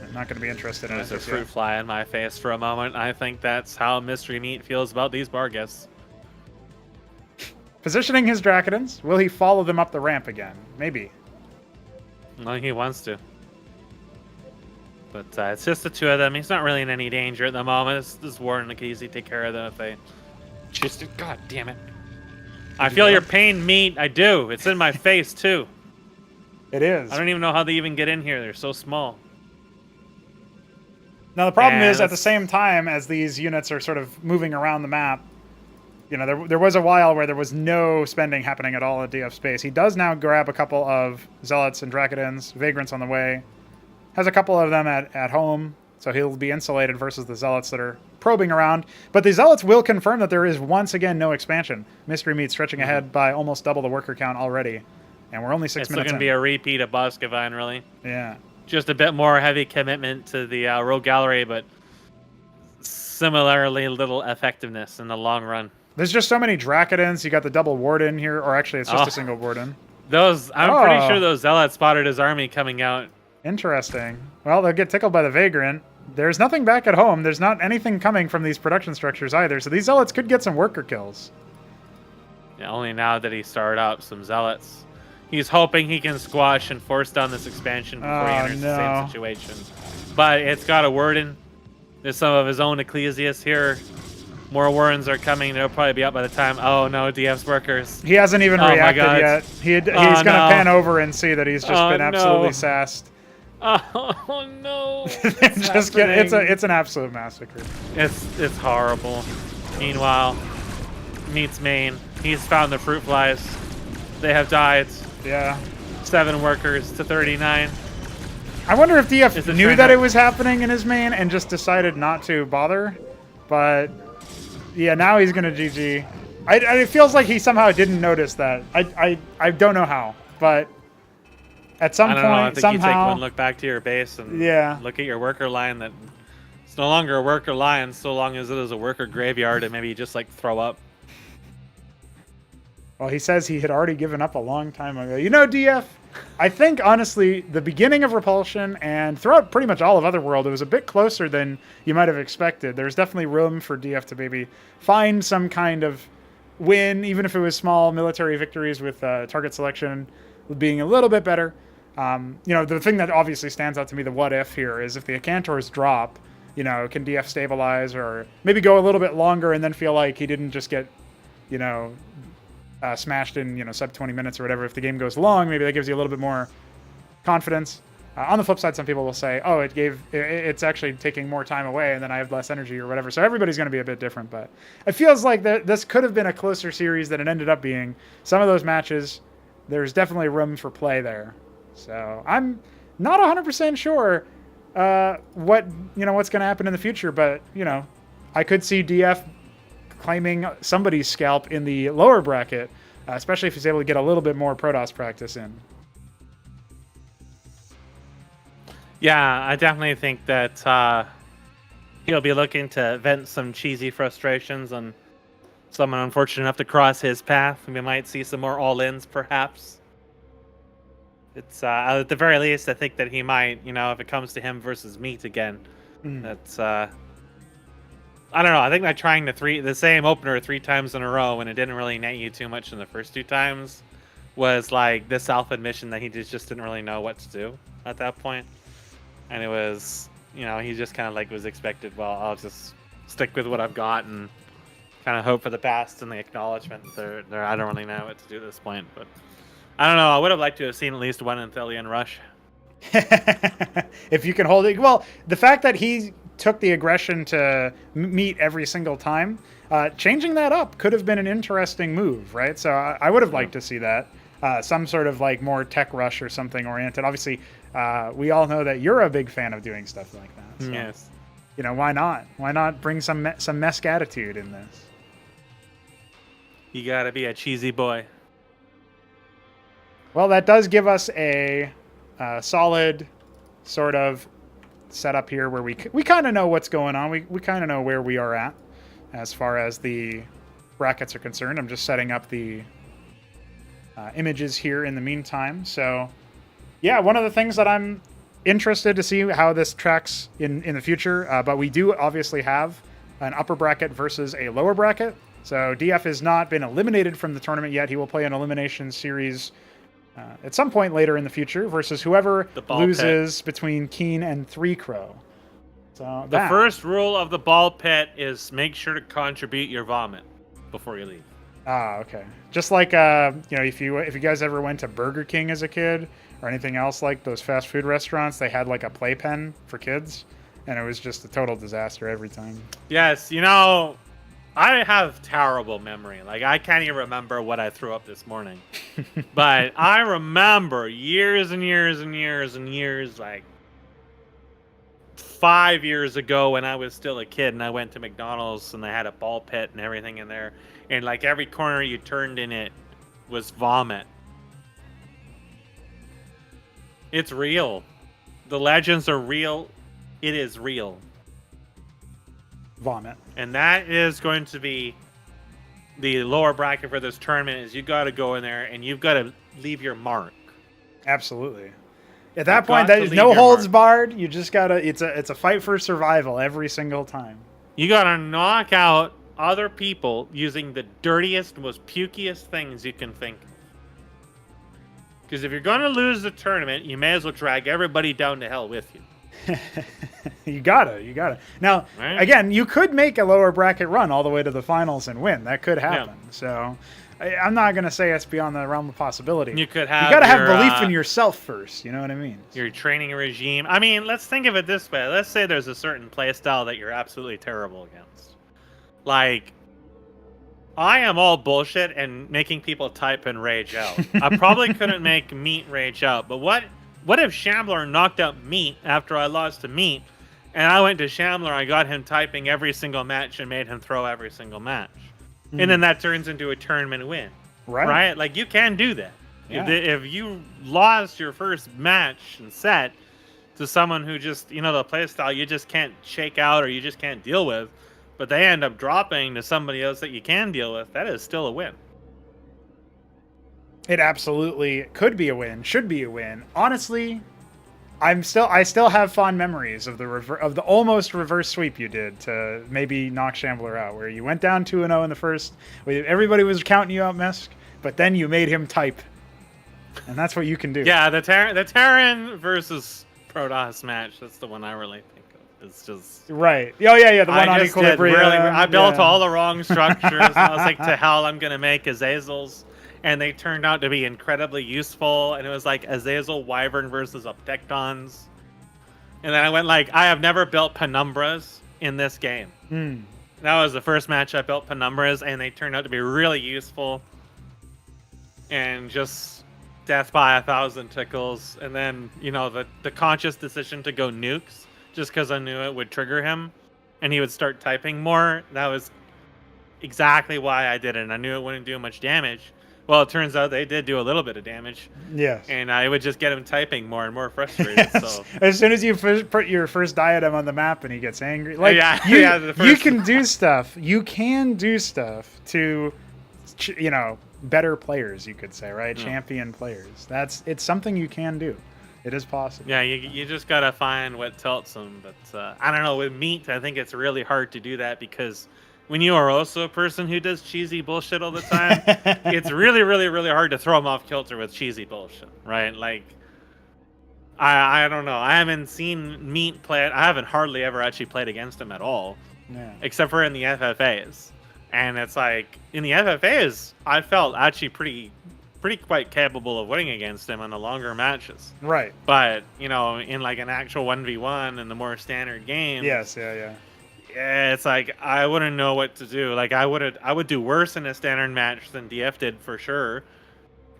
I'm not going to be interested in it. There's a fruit fly in my face for a moment. I think that's how Mystery Meat feels about these Bargus. Positioning his Drakedons. Will he follow them up the ramp again? Maybe. No, he wants to. But it's just the two of them. He's not really in any danger at the moment. This warden can easily take care of them if they just... God damn it. I feel your pain, Meat. I do. It's in my face, too. It is. I don't even know how they even get in here. They're so small. Now, the problem is, at the same time as these units are sort of moving around the map, you know, there was a while where there was no spending happening at all at DF space. He does now grab a couple of Zealots and Drakedons, Vagrants on the way. Has a couple of them at home, so he'll be insulated versus the Zealots that are probing around. But the Zealots will confirm that there is once again no expansion. Mystery Meat stretching ahead by almost double the worker count already. And we're only 6 minutes in. It's going to be a repeat of Boskevine, really. Yeah. Just a bit more heavy commitment to the rogue gallery, but similarly little effectiveness in the long run. There's just so many Drakedons. You got the double warden here, or actually it's just a single warden. I'm pretty sure those Zealots spotted his army coming out. Interesting. Well, they'll get tickled by the Vagrant. There's nothing back at home. There's not anything coming from these production structures either, so these Zealots could get some worker kills. Yeah, only now that he started up some Zealots. He's hoping he can squash and force down this expansion before he enters the same situation. But it's got a warden. There's some of his own Ecclesias here. More wardens are coming. They'll probably be up by the time. Oh, no, DF's workers. He hasn't even reacted yet. He's going to pan over and see that he's just been absolutely sassed. Oh, no. It's an absolute massacre. It's horrible. Meanwhile, Meat's main. He's found the fruit flies. They have died. Yeah. 7 workers to 39. I wonder if DF knew that it was happening in his main and just decided not to bother. But, yeah, now he's going to GG. It feels like he somehow didn't notice that. I don't know how, but at some point, I think somehow... you take one look back to your base and look at your worker line that it's no longer a worker line so long as it is a worker graveyard, and maybe you just, like, throw up. Well, he says he had already given up a long time ago. You know, DF, I think, honestly, the beginning of Repulsion and throughout pretty much all of Otherworld, it was a bit closer than you might have expected. There's definitely room for DF to maybe find some kind of win, even if it was small military victories with target selection being a little bit better. You know, the thing that obviously stands out to me, the what if here, is if the Acantors drop, you know, can DF stabilize or maybe go a little bit longer and then feel like he didn't just get, you know... smashed in, you know, sub 20 minutes or whatever. If the game goes long, maybe that gives you a little bit more confidence. On the flip side, some people will say, oh, it's actually taking more time away and then I have less energy or whatever. So everybody's going to be a bit different, but it feels like this could have been a closer series than it ended up being. Some of those matches, there's definitely room for play there. So I'm not 100% sure what's going to happen in the future, but, you know, I could see DF claiming somebody's scalp in the lower bracket, especially if he's able to get a little bit more Protoss practice in. Yeah, I definitely think that he'll be looking to vent some cheesy frustrations on someone unfortunate enough to cross his path. We might see some more all-ins, perhaps. It's at the very least, I think that he might, you know, if it comes to him versus Meat again, that's... I don't know. I think that trying the same opener 3 times in a row when it didn't really net you too much in the first 2 times was like this self-admission that he just didn't really know what to do at that point. And it was, you know, he just kind of like was expected, well, I'll just stick with what I've got and kind of hope for the best and the acknowledgement. I don't really know what to do at this point, but I don't know. I would have liked to have seen at least one Anthelian rush. If you can hold it. Well, the fact that he took the aggression to Meat every single time, changing that up could have been an interesting move, right? So I would have liked to see that. Some sort of like more tech rush or something oriented. Obviously, we all know that you're a big fan of doing stuff like that. So, yes. You know, why not? Why not bring some Mesk attitude in this? You gotta be a cheesy boy. Well, that does give us a solid sort of setup here where we kind of know what's going on. We kind of know where we are at as far as the brackets are concerned. I'm just setting up the images here in the meantime. So, yeah, one of the things that I'm interested to see how this tracks in the future. But we do obviously have an upper bracket versus a lower bracket. So DF has not been eliminated from the tournament yet. He will play an elimination series at some point later in the future versus whoever loses between Keen and 3 Crow. So the first rule of the ball pit is make sure to contribute your vomit before you leave. Ah, okay. Just like if you guys ever went to Burger King as a kid or anything else like those fast food restaurants, they had like a playpen for kids, and it was just a total disaster every time. Yes, I have terrible memory. Like, I can't even remember what I threw up this morning. But I remember years and years and years and years, like 5 years ago when I was still a kid and I went to McDonald's and they had a ball pit and everything in there. And like every corner you turned in it was vomit. It's real. The legends are real. It is real. Vomit. And that is going to be the lower bracket for this tournament. Is you got to go in there and you've got to leave your mark. Absolutely. At that point, there's no holds barred. You just gotta. It's a fight for survival every single time. You gotta knock out other people using the dirtiest, most pukiest things you can think of. Because if you're gonna lose the tournament, you may as well drag everybody down to hell with you. You gotta. Now, Again, you could make a lower bracket run all the way to the finals and win. That could happen. Yeah. So, I'm not gonna say it's beyond the realm of possibility. You could have. You gotta have belief in yourself first. You know what I mean? Your training regime. I mean, let's think of it this way. Let's say there's a certain play style that you're absolutely terrible against. Like, I am all bullshit and making people type and rage out. I probably couldn't make Meat rage out, but what if Shambler knocked out Meat after I lost to Meat, and I went to Shambler, I got him typing every single match and made him throw every single match. And then that turns into a tournament win. Right? Like, you can do that. Yeah. If you lost your first match and set to someone who just, the play style you just can't shake out or you just can't deal with, but they end up dropping to somebody else that you can deal with, that is still a win. It absolutely could be a win, should be a win. Honestly, I still have fond memories of the almost reverse sweep you did to maybe knock Shambler out, where you went down 2-0 in the first. Everybody was counting you out, Mesk, but then you made him type, and that's what you can do. Yeah, the Terran versus Protoss match. That's the one I really think of. It's just right. Oh yeah, the one on Equilibrium. I built all the wrong structures. And I was like, to hell, I'm gonna make Azazels. And they turned out to be incredibly useful. And it was like Azazel Wyvern versus Obtectons. And then I went like, I have never built Penumbras in this game. That was the first match I built Penumbras, and they turned out to be really useful. And just death by 1,000 tickles. And then, the conscious decision to go nukes, just because I knew it would trigger him. And he would start typing more. That was exactly why I did it. And I knew it wouldn't do much damage. Well, it turns out they did do a little bit of damage. Yes. And I would just get him typing more and more frustrated. So as soon as you put your first diadem on the map and he gets angry, you can do stuff. You can do stuff to, better players, you could say, right? Champion players. It's something you can do. It is possible. Yeah, you just got to find what tilts them. But I don't know. With Meat, I think it's really hard to do that because when you are also a person who does cheesy bullshit all the time, it's really, really, really hard to throw him off kilter with cheesy bullshit, right? Like, I don't know. I haven't seen Meat play it. I haven't hardly ever actually played against him at all, except for in the FFAs. And it's like, in the FFAs, I felt actually pretty quite capable of winning against him on the longer matches. Right. But, in like an actual 1v1 and the more standard games. Yes, yeah. Yeah, it's like I wouldn't know what to do. Like I would do worse in a standard match than DF did for sure,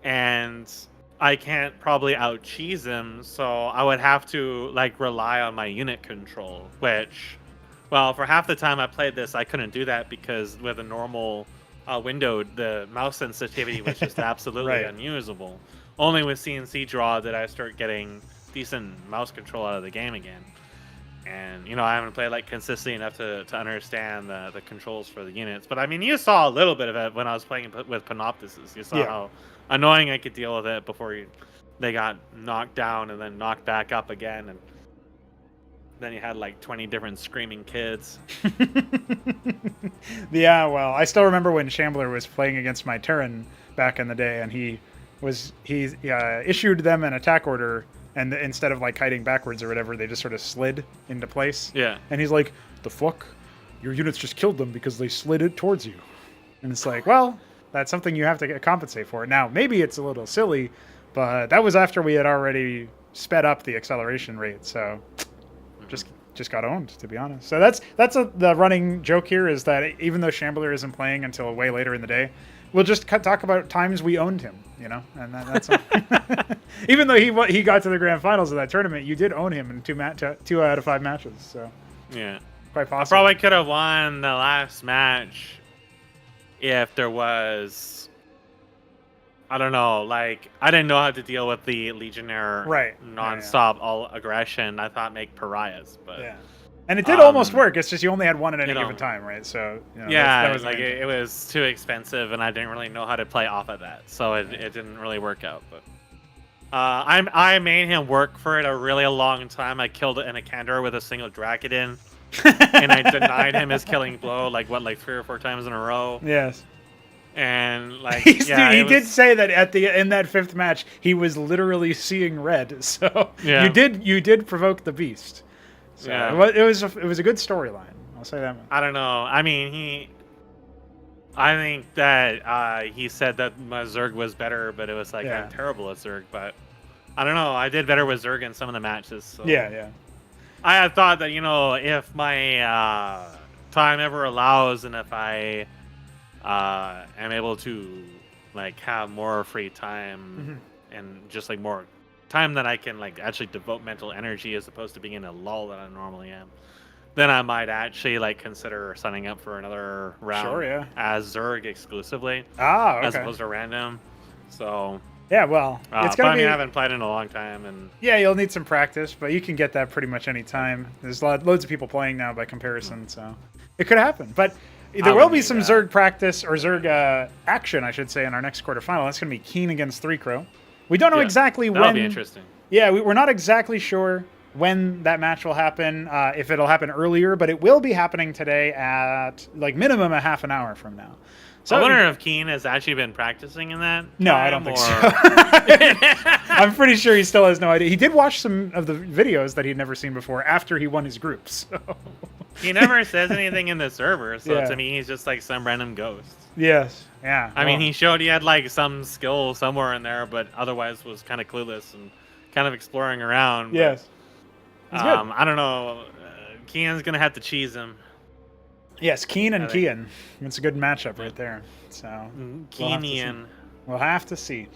and I can't probably out cheese him. So I would have to like rely on my unit control, which, well, for half the time I played this, I couldn't do that because with a normal window, the mouse sensitivity was just absolutely unusable. Only with CNC draw did I start getting decent mouse control out of the game again. And I haven't played like consistently enough to understand the controls for the units. But I mean, you saw a little bit of it when I was playing with Panoptises. You saw Yeah. how annoying I could deal with it before they got knocked down and then knocked back up again, and then you had like 20 different screaming kids. Yeah, well, I still remember when Shambler was playing against my Terran back in the day, and he issued them an attack order, and instead of like kiting backwards or whatever, they just sort of slid into place. Yeah. And he's like, "The fuck? Your units just killed them because they slid it towards you." And it's like, well, that's something you have to compensate for. Now, maybe it's a little silly, but that was after we had already sped up the acceleration rate, so just got owned, to be honest. So that's the running joke here, is that even though Shambler isn't playing until way later in the day, we'll just talk about times we owned him, and that's even though he got to the grand finals of that tournament, you did own him in 2 out of 5 matches. So yeah, quite possible. I probably could have won the last match if there was, I don't know, like, I didn't know how to deal with the Legionnaire nonstop all aggression. I thought make pariahs, but yeah. And it did almost work. It's just you only had one at any given time, right? So that was like it was too expensive, and I didn't really know how to play off of that, so it didn't really work out. But I made him work for it a really long time. I killed it in a Candor with a single Dracodin, and I denied him his killing blow like 3 or 4 times in a row. Yes. And like, he did say that in that 5th match he was literally seeing red. So yeah. you did provoke the beast. So yeah. it was a good storyline. I'll say that much. I don't know. I mean, I think that he said that my Zerg was better, but it was like I'm terrible at Zerg. But I don't know. I did better with Zerg in some of the matches. So. Yeah. I had thought that if my time ever allows, and if I am able to like have more free time and just like more time that I can like actually devote mental energy as opposed to being in a lull that I normally am, then I might actually like consider signing up for another round as Zerg exclusively, as opposed to random. So yeah, well, it's gonna be. I haven't played in a long time, and yeah, you'll need some practice, but you can get that pretty much any time. There's loads of people playing now by comparison, so it could happen. But there will be some Zerg practice, or Zerg action, I should say, in our next quarterfinal. That's going to be Keen against 3Crow. We don't know exactly when. That'll be interesting. Yeah, we're not exactly sure when that match will happen, if it'll happen earlier, but it will be happening today at like minimum a half an hour from now. So I wonder if Keen has actually been practicing in that. No, I don't think so. I'm pretty sure he still has no idea. He did watch some of the videos that he'd never seen before after he won his groups. So. He never says anything in the server, so to me, he's just like some random ghost. Yes, yeah. I mean, he showed he had like some skill somewhere in there, but otherwise was kind of clueless and kind of exploring around. But, yes. He's good. I don't know. Kian's going to have to cheese him. Yes, Keen and Kian. It's a good matchup right there. So Keenian. We'll have to see.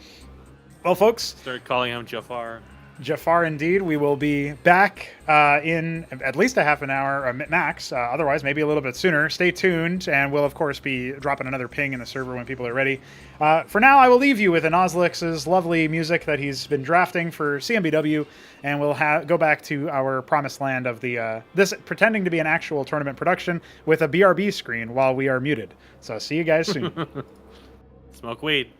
Well, folks. Start calling him Jafar. Jafar, indeed. We will be back in at least a half an hour max. Otherwise, maybe a little bit sooner. Stay tuned, and we'll, of course, be dropping another ping in the server when people are ready. For now, I will leave you with Ozlix's lovely music that he's been drafting for CMBW, and we'll go back to our promised land of this pretending to be an actual tournament production with a BRB screen while we are muted. So see you guys soon. Smoke weed.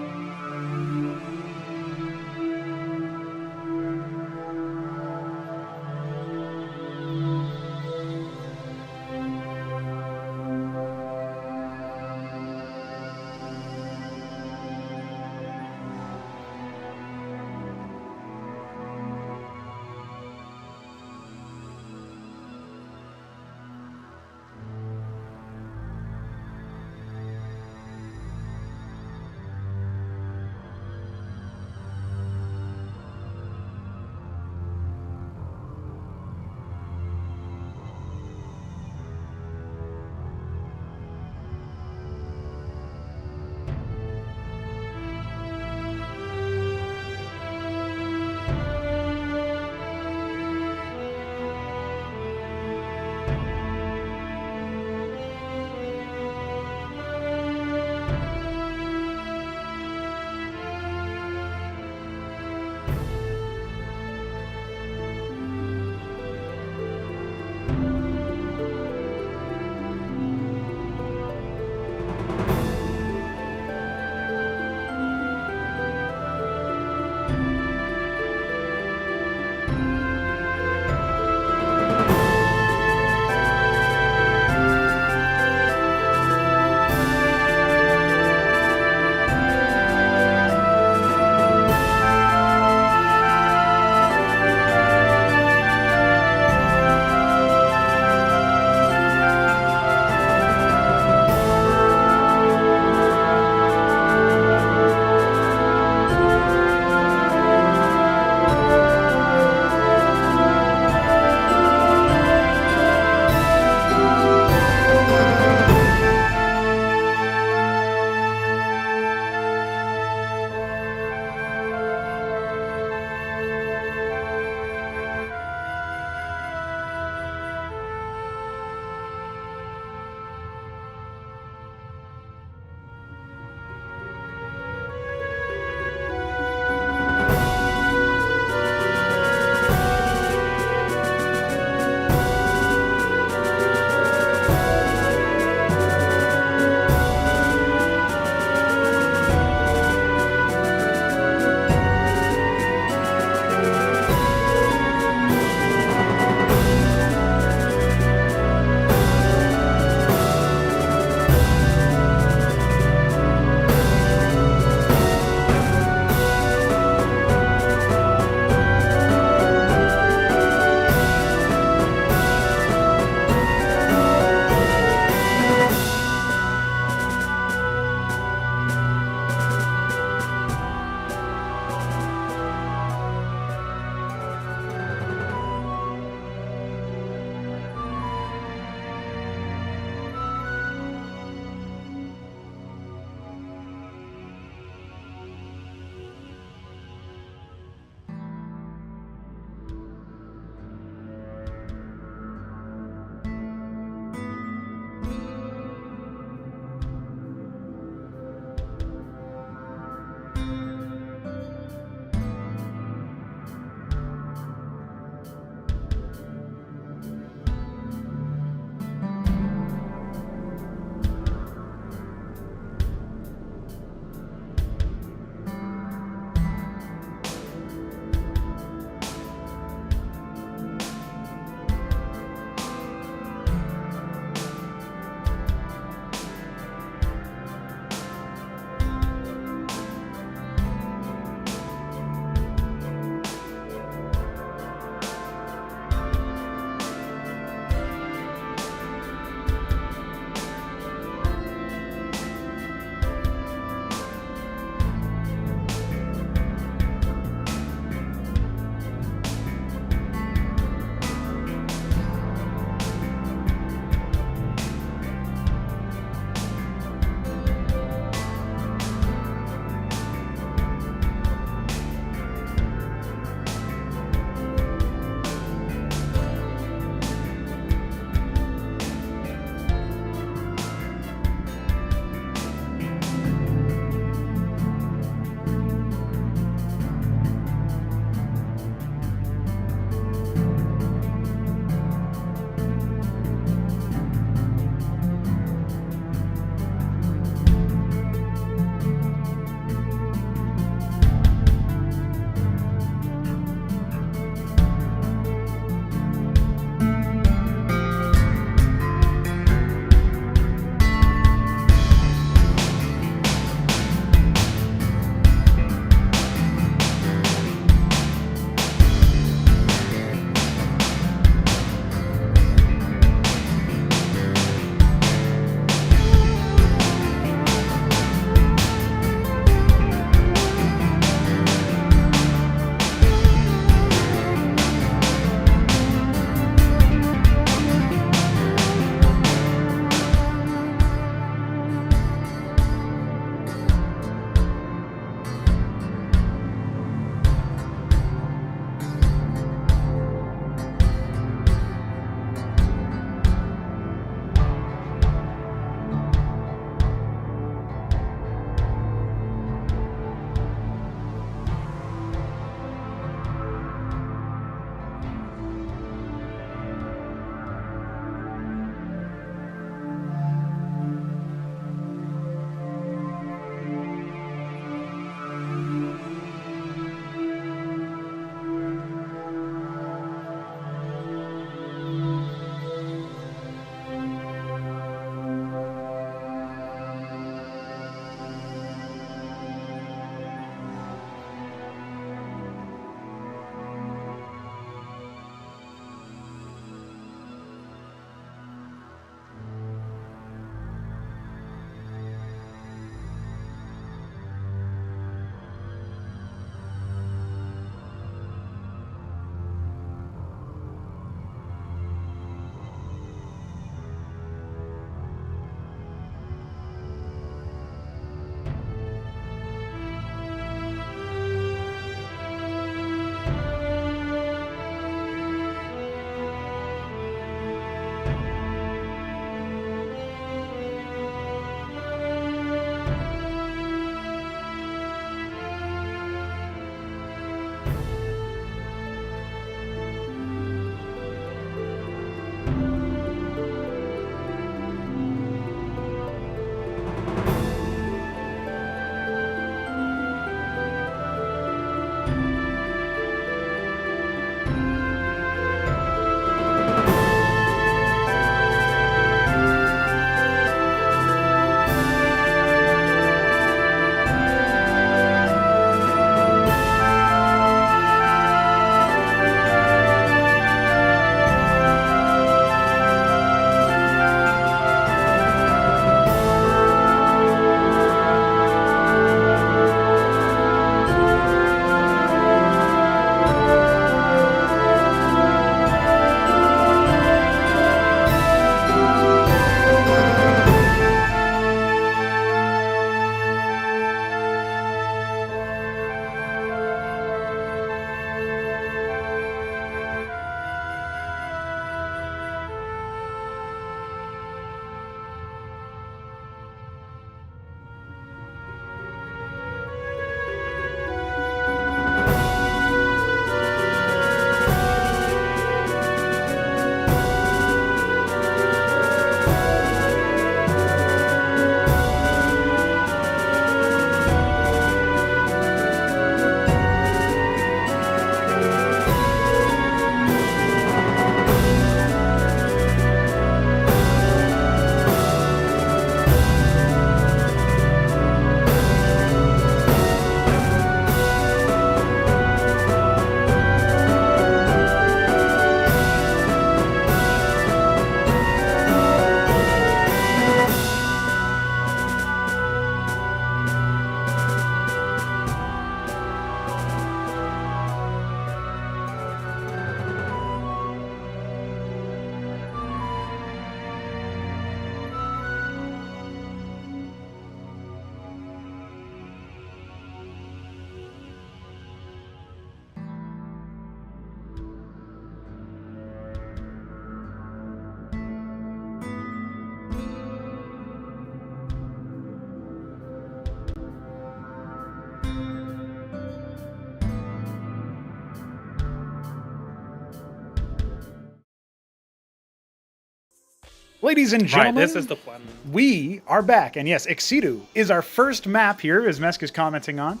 Ladies and gentlemen, Right, this is the one. we are back. And yes, Ex Situ is our first map here, as Mesk is commenting on.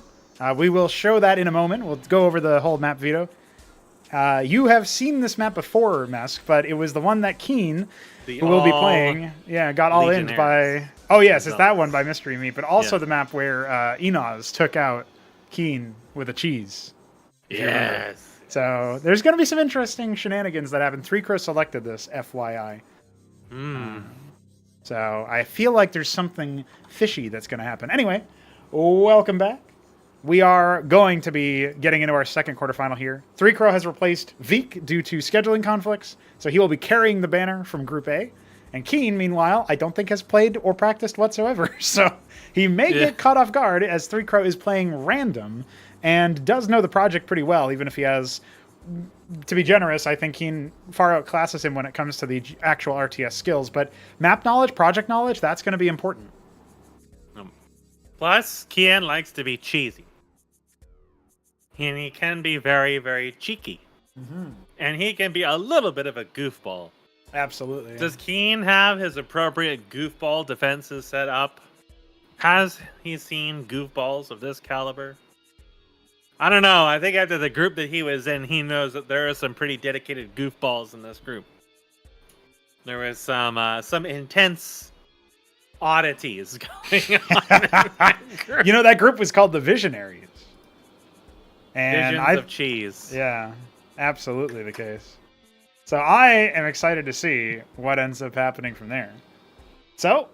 We will show that in a moment. We'll go over the whole map veto. You have seen this map before, Mesk, but it was the one that Keen, who will be playing, got all in by... Oh, yes, it's that one by Mystery Meat, but also the map where Enoz took out Keen with a cheese. Yes. So there's going to be some interesting shenanigans that happen. 3Crow selected this, FYI. So I feel like there's something fishy that's going to happen. Anyway, welcome back. We are going to be getting into our second quarterfinal here. 3Crow has replaced Veek due to scheduling conflicts, so he will be carrying the banner from Group A. And Keen, meanwhile, I don't think has played or practiced whatsoever, so he may get caught off guard as 3Crow is playing random and does know the project pretty well, even if he has... To be generous, I think Keen far outclasses him when it comes to the actual RTS skills, but map knowledge, project knowledge, that's going to be important. Plus, Keen likes to be cheesy. And he can be very, very cheeky. And he can be a little bit of a goofball. Absolutely. Does Keen have his appropriate goofball defenses set up? Has he seen goofballs of this caliber? I don't know. I think after the group that he was in, he knows that there are some pretty dedicated goofballs in this group. There was some intense oddities going on in that group. You know, that group was called the Visionaries. And Visions of cheese. Yeah, absolutely the case. So I am excited to see what ends up happening from there. So,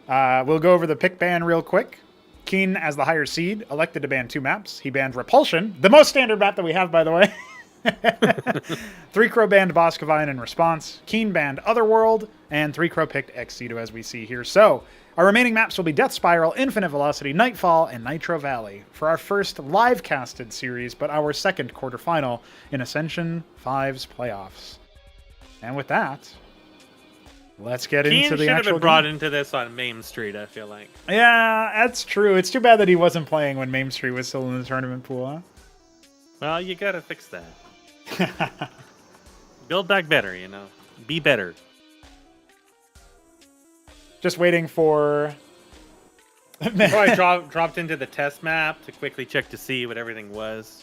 we'll go over the pick ban real quick. Keen, as the higher seed, elected to ban 2 maps. He banned Repulsion, the most standard map that we have, by the way. 3Crow banned Boskevine in response. Keen banned Otherworld, and 3Crow picked Ex Situ, as we see here. So, our remaining maps will be Death Spiral, Infinite Velocity, Nightfall, and Nitro Valley for our first live-casted series, but our second quarterfinal in Ascension 5's playoffs. And with that... let's get into the actual game. Keen should have been brought into this on Main Street, I feel like. Yeah, that's true. It's too bad that he wasn't playing when Main Street was still in the tournament pool, huh? Well, you gotta fix that. Build back better, you know. Be better. Just waiting for... I dropped into the test map to quickly check to see what everything was.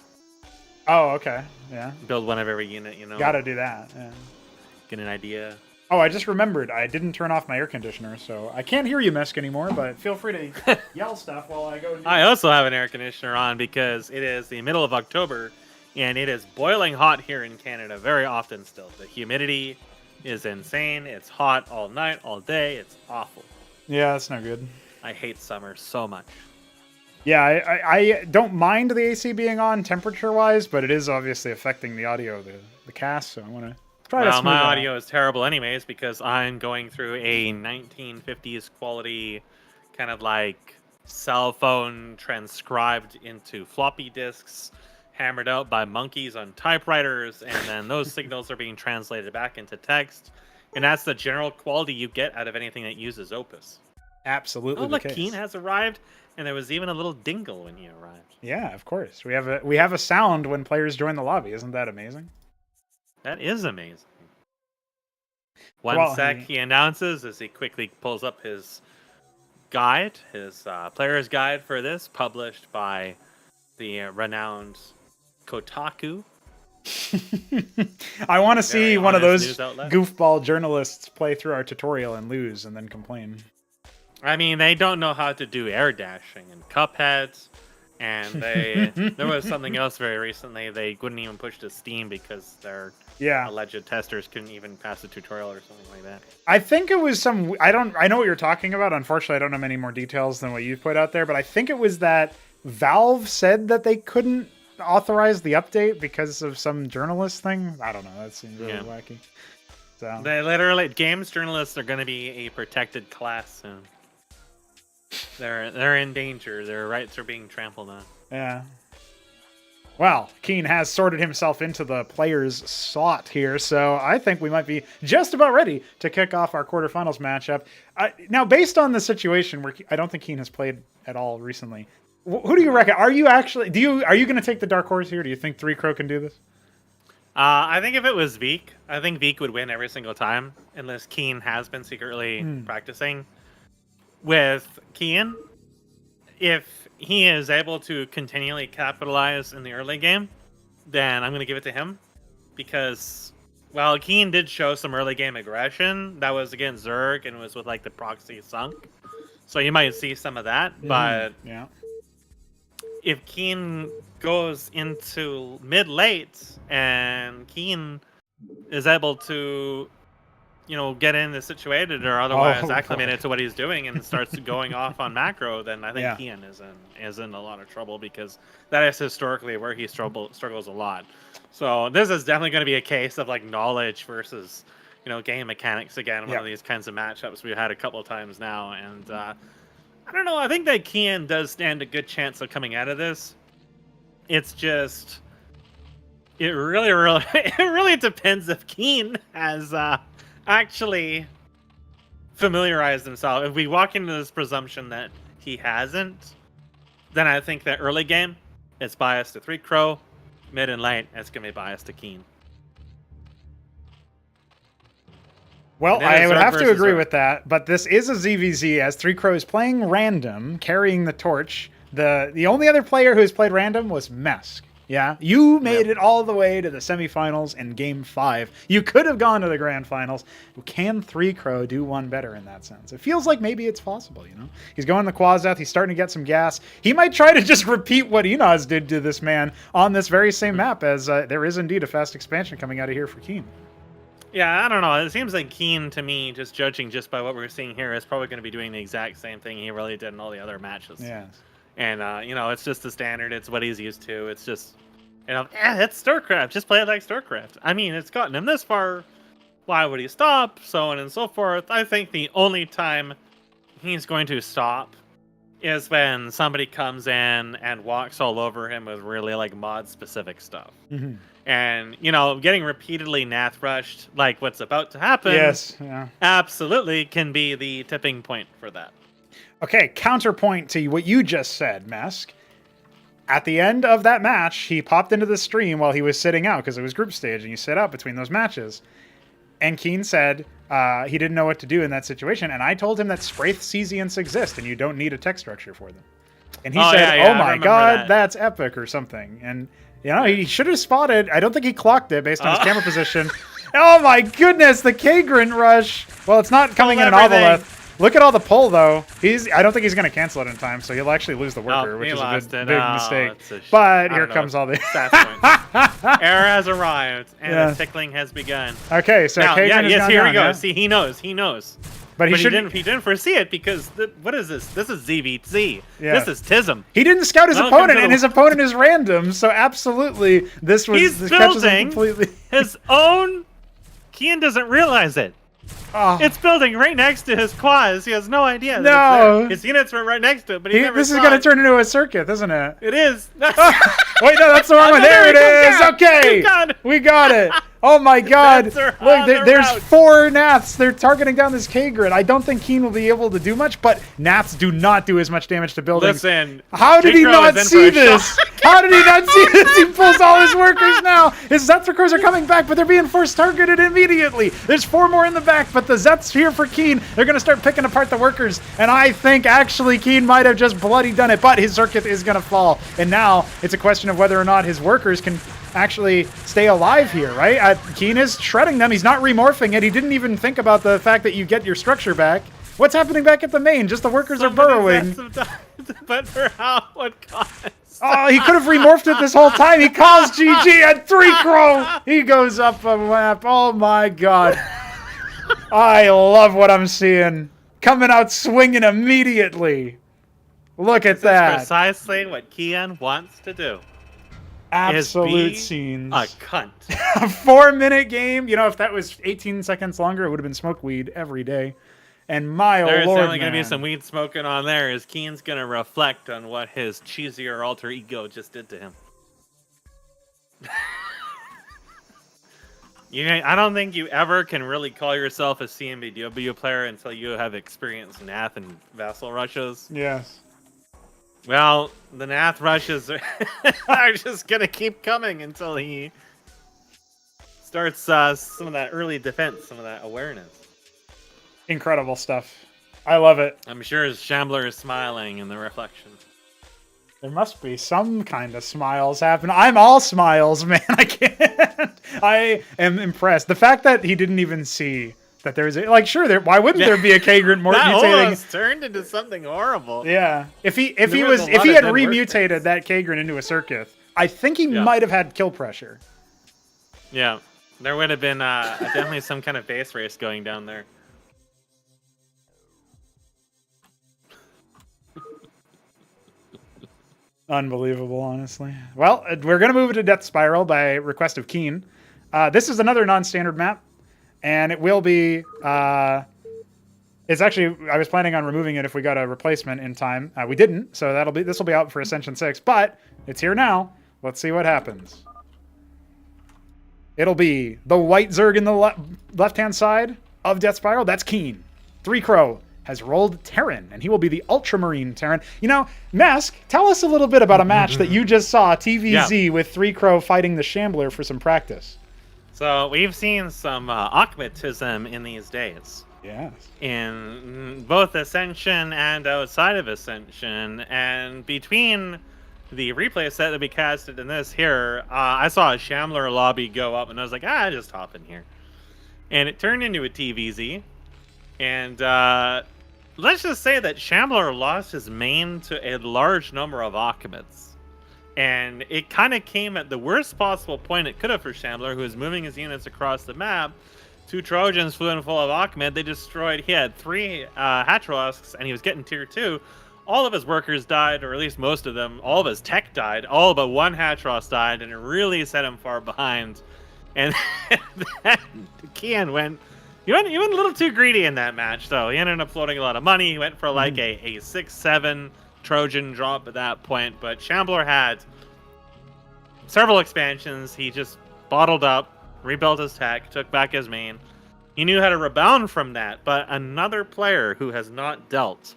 Oh, okay. Yeah. Build one of every unit, you know. Gotta do that, yeah. Get an idea. Oh, I just remembered. I didn't turn off my air conditioner, so I can't hear you, Mesk, anymore, but feel free to yell stuff while I go. I also have an air conditioner on because it is the middle of October, and it is boiling hot here in Canada very often still. The humidity is insane. It's hot all night, all day. It's awful. Yeah, that's no good. I hate summer so much. Yeah, I don't mind the AC being on temperature-wise, but it is obviously affecting the audio of the cast, so I want to... Well, my audio is terrible anyways because I'm going through a 1950s quality kind of like cell phone transcribed into floppy disks, hammered out by monkeys on typewriters, and then those signals are being translated back into text. And that's the general quality you get out of anything that uses Opus. Absolutely. Oh, look, Keen has arrived, and there was even a little dingle when he arrived. Yeah, of course. We have a sound when players join the lobby. Isn't that amazing? That is amazing. One sec, he announces as he quickly pulls up his guide, his player's guide for this, published by the renowned Kotaku. I want to see one of those goofball journalists play through our tutorial and lose and then complain. I mean, they don't know how to do air dashing and Cupheads. And there was something else very recently. They couldn't even push to Steam because their alleged testers couldn't even pass a tutorial or something like that. I think it was some... I know what you're talking about. Unfortunately, I don't know many more details than what you put out there. But I think it was that Valve said that they couldn't authorize the update because of some journalist thing. I don't know. That seems really wacky. So they literally... Games journalists are going to be a protected class soon. They're in danger. Their rights are being trampled on. Yeah. Well, Keen has sorted himself into the player's slot here, so I think we might be just about ready to kick off our quarterfinals matchup. Now, based on the situation where I don't think Keen has played at all recently, who do you reckon? Are you going to take the dark horse here? Do you think 3Crow can do this? I think if it was Veek, I think Veek would win every single time, unless Keen has been secretly practicing. With Keen, if he is able to continually capitalize in the early game, then I'm going to give it to him. Because, well, Keen did show some early game aggression. That was against Zerg and was with like the proxy sunk. So you might see some of that. But yeah, if Keen goes into mid-late and Keen is able to, get in the situated or otherwise acclimated to what he's doing and starts going off on macro, then I think Keen is in a lot of trouble, because that is historically where he struggles a lot. So this is definitely going to be a case of like knowledge versus, game mechanics again. One of these kinds of matchups we've had a couple of times now, and I don't know. I think that Keen does stand a good chance of coming out of this. It's just, it really depends if Keen has actually familiarized himself. If we walk into this presumption that he hasn't, then I think that early game it's biased to 3 Crow, mid and late it's gonna be biased to Keen. Well, I would have to agree with that, but this is a ZVZ as 3 Crows playing random, carrying the torch. The only other player who has played random was Mesk. Yeah, you made it all the way to the semifinals in Game 5. You could have gone to the grand finals. Can 3 Crow do one better in that sense? It feels like maybe it's possible, He's going the Quasath. He's starting to get some gas. He might try to just repeat what Inaz did to this man on this very same map, as there is indeed a fast expansion coming out of here for Keen. Yeah, I don't know. It seems like Keen, to me, just judging just by what we're seeing here, is probably going to be doing the exact same thing he really did in all the other matches. Yeah. And, it's just the standard. It's what he's used to. It's just, it's Starcraft. Just play it like Starcraft. I mean, it's gotten him this far. Why would he stop? So on and so forth. I think the only time he's going to stop is when somebody comes in and walks all over him with really, like, mod-specific stuff. Mm-hmm. And, getting repeatedly nath rushed, like what's about to happen, absolutely can be the tipping point for that. Okay, counterpoint to what you just said, Mesk. At the end of that match, he popped into the stream while he was sitting out, because it was group stage, and you sit out between those matches. And Keen said he didn't know what to do in that situation, and I told him that Spraith Cesients exist, and you don't need a tech structure for them. And he said, oh my god, that's epic, or something. And, he should have spotted. I don't think he clocked it based on his camera position. Oh my goodness, the Kagrant rush. Well, it's not coming in an Ovaleth. Look at all the pull, though. I don't think he's going to cancel it in time, so he'll actually lose the worker, which is a big mistake. But here comes all the... Error has arrived, and the tickling has begun. Okay, so now, Kagrant is here we down, go. Yeah? See, he knows. But he didn't foresee it, because what is this? This is ZVZ. Yeah. This is TISM. He didn't scout his opponent, and his opponent is random, so absolutely this was... He's building completely... his own... Kian doesn't realize it. Oh. It's building right next to his quads. He has no idea. No. His units were right next to it, but he never This is going to turn into a circuit, isn't it? It is. Wait, no, that's the wrong one. There it is. Okay. We got it. Oh my god. Look, there's 4 Naths. They're targeting down this K grid. I don't think Keen will be able to do much, but Naths do not do as much damage to buildings. Listen. How did he not see this? How did he not see this? He pulls all his workers now. His Zethrakors are coming back, but they're being force targeted immediately. There's 4 more in the back, but the Zeth's here for Keen. They're going to start picking apart the workers, and I think actually Keen might have just bloody done it, but his circuit is going to fall. And now it's a question of whether or not his workers can actually stay alive here, right? Keen is shredding them. He's not remorphing it. He didn't even think about the fact that you get your structure back. What's happening back at the main? Just the workers are burrowing. But for how? What cost? Oh, he could have remorphed it this whole time. He calls GG at 3 Crow. He goes up a map. Oh my god. I love what I'm seeing. Coming out swinging immediately. Look at that. This is precisely what Kian wants to do. Absolute scenes. A cunt. A 4-minute game. If that was 18 seconds longer, it would have been smoke weed every day. And my There's lord, only going to be some weed smoking on there, as Keen's going to reflect on what his cheesier alter ego just did to him. I don't think you ever can really call yourself a CMBW player until you have experienced Nath and Vassal rushes. Yes. Well, the Nath rushes are just going to keep coming until he Starts some of that early defense, some of that awareness. Incredible stuff. I love it. I'm sure Shambler is smiling in the reflection. There must be some kind of smiles happen. I'm all smiles, man. I can't. I am impressed. The fact that he didn't even see that there was like, sure, why wouldn't there be a Kagrant that mutating? almost turned into something horrible. Yeah. If he had remutated that Kagrant into a Circuit, I think he might have had kill pressure. Yeah. There would have been definitely some kind of base race going down there. Unbelievable, honestly. Well, we're going to move to Death Spiral by request of Keen. This is another non-standard map, and it will be... it's actually... I was planning on removing it if we got a replacement in time. We didn't, so this will be out for Ascension 6, but it's here now. Let's see what happens. It'll be the white Zerg in the left-hand side of Death Spiral. That's Keen. 3 Crow has rolled Terran, and he will be the Ultramarine Terran. You know, Mask, tell us a little bit about a match that you just saw, TVZ, with 3 Crow fighting the Shambler for some practice. So we've seen some Akhmetism in these days. Yes. In both Ascension and outside of Ascension, and between the replay set that we casted in this here, I saw a Shambler lobby go up, and I was like, just hop in here. And it turned into a TVZ. And let's just say that Shambler lost his main to a large number of Akhmeds. And it kind of came at the worst possible point it could have for Shambler, who was moving his units across the map. 2 Trojans flew in full of Akhmed. They destroyed. He had 3 Hatrosks, and he was getting tier 2. All of his workers died, or at least most of them. All of his tech died. All but 1 Hatros died, and it really set him far behind. And then Kian went... He went a little too greedy in that match, though. He ended up floating a lot of money. He went for like a 6-7 Trojan drop at that point. But Shambler had several expansions. He just bottled up, rebuilt his tech, took back his main. He knew how to rebound from that. But another player who has not dealt,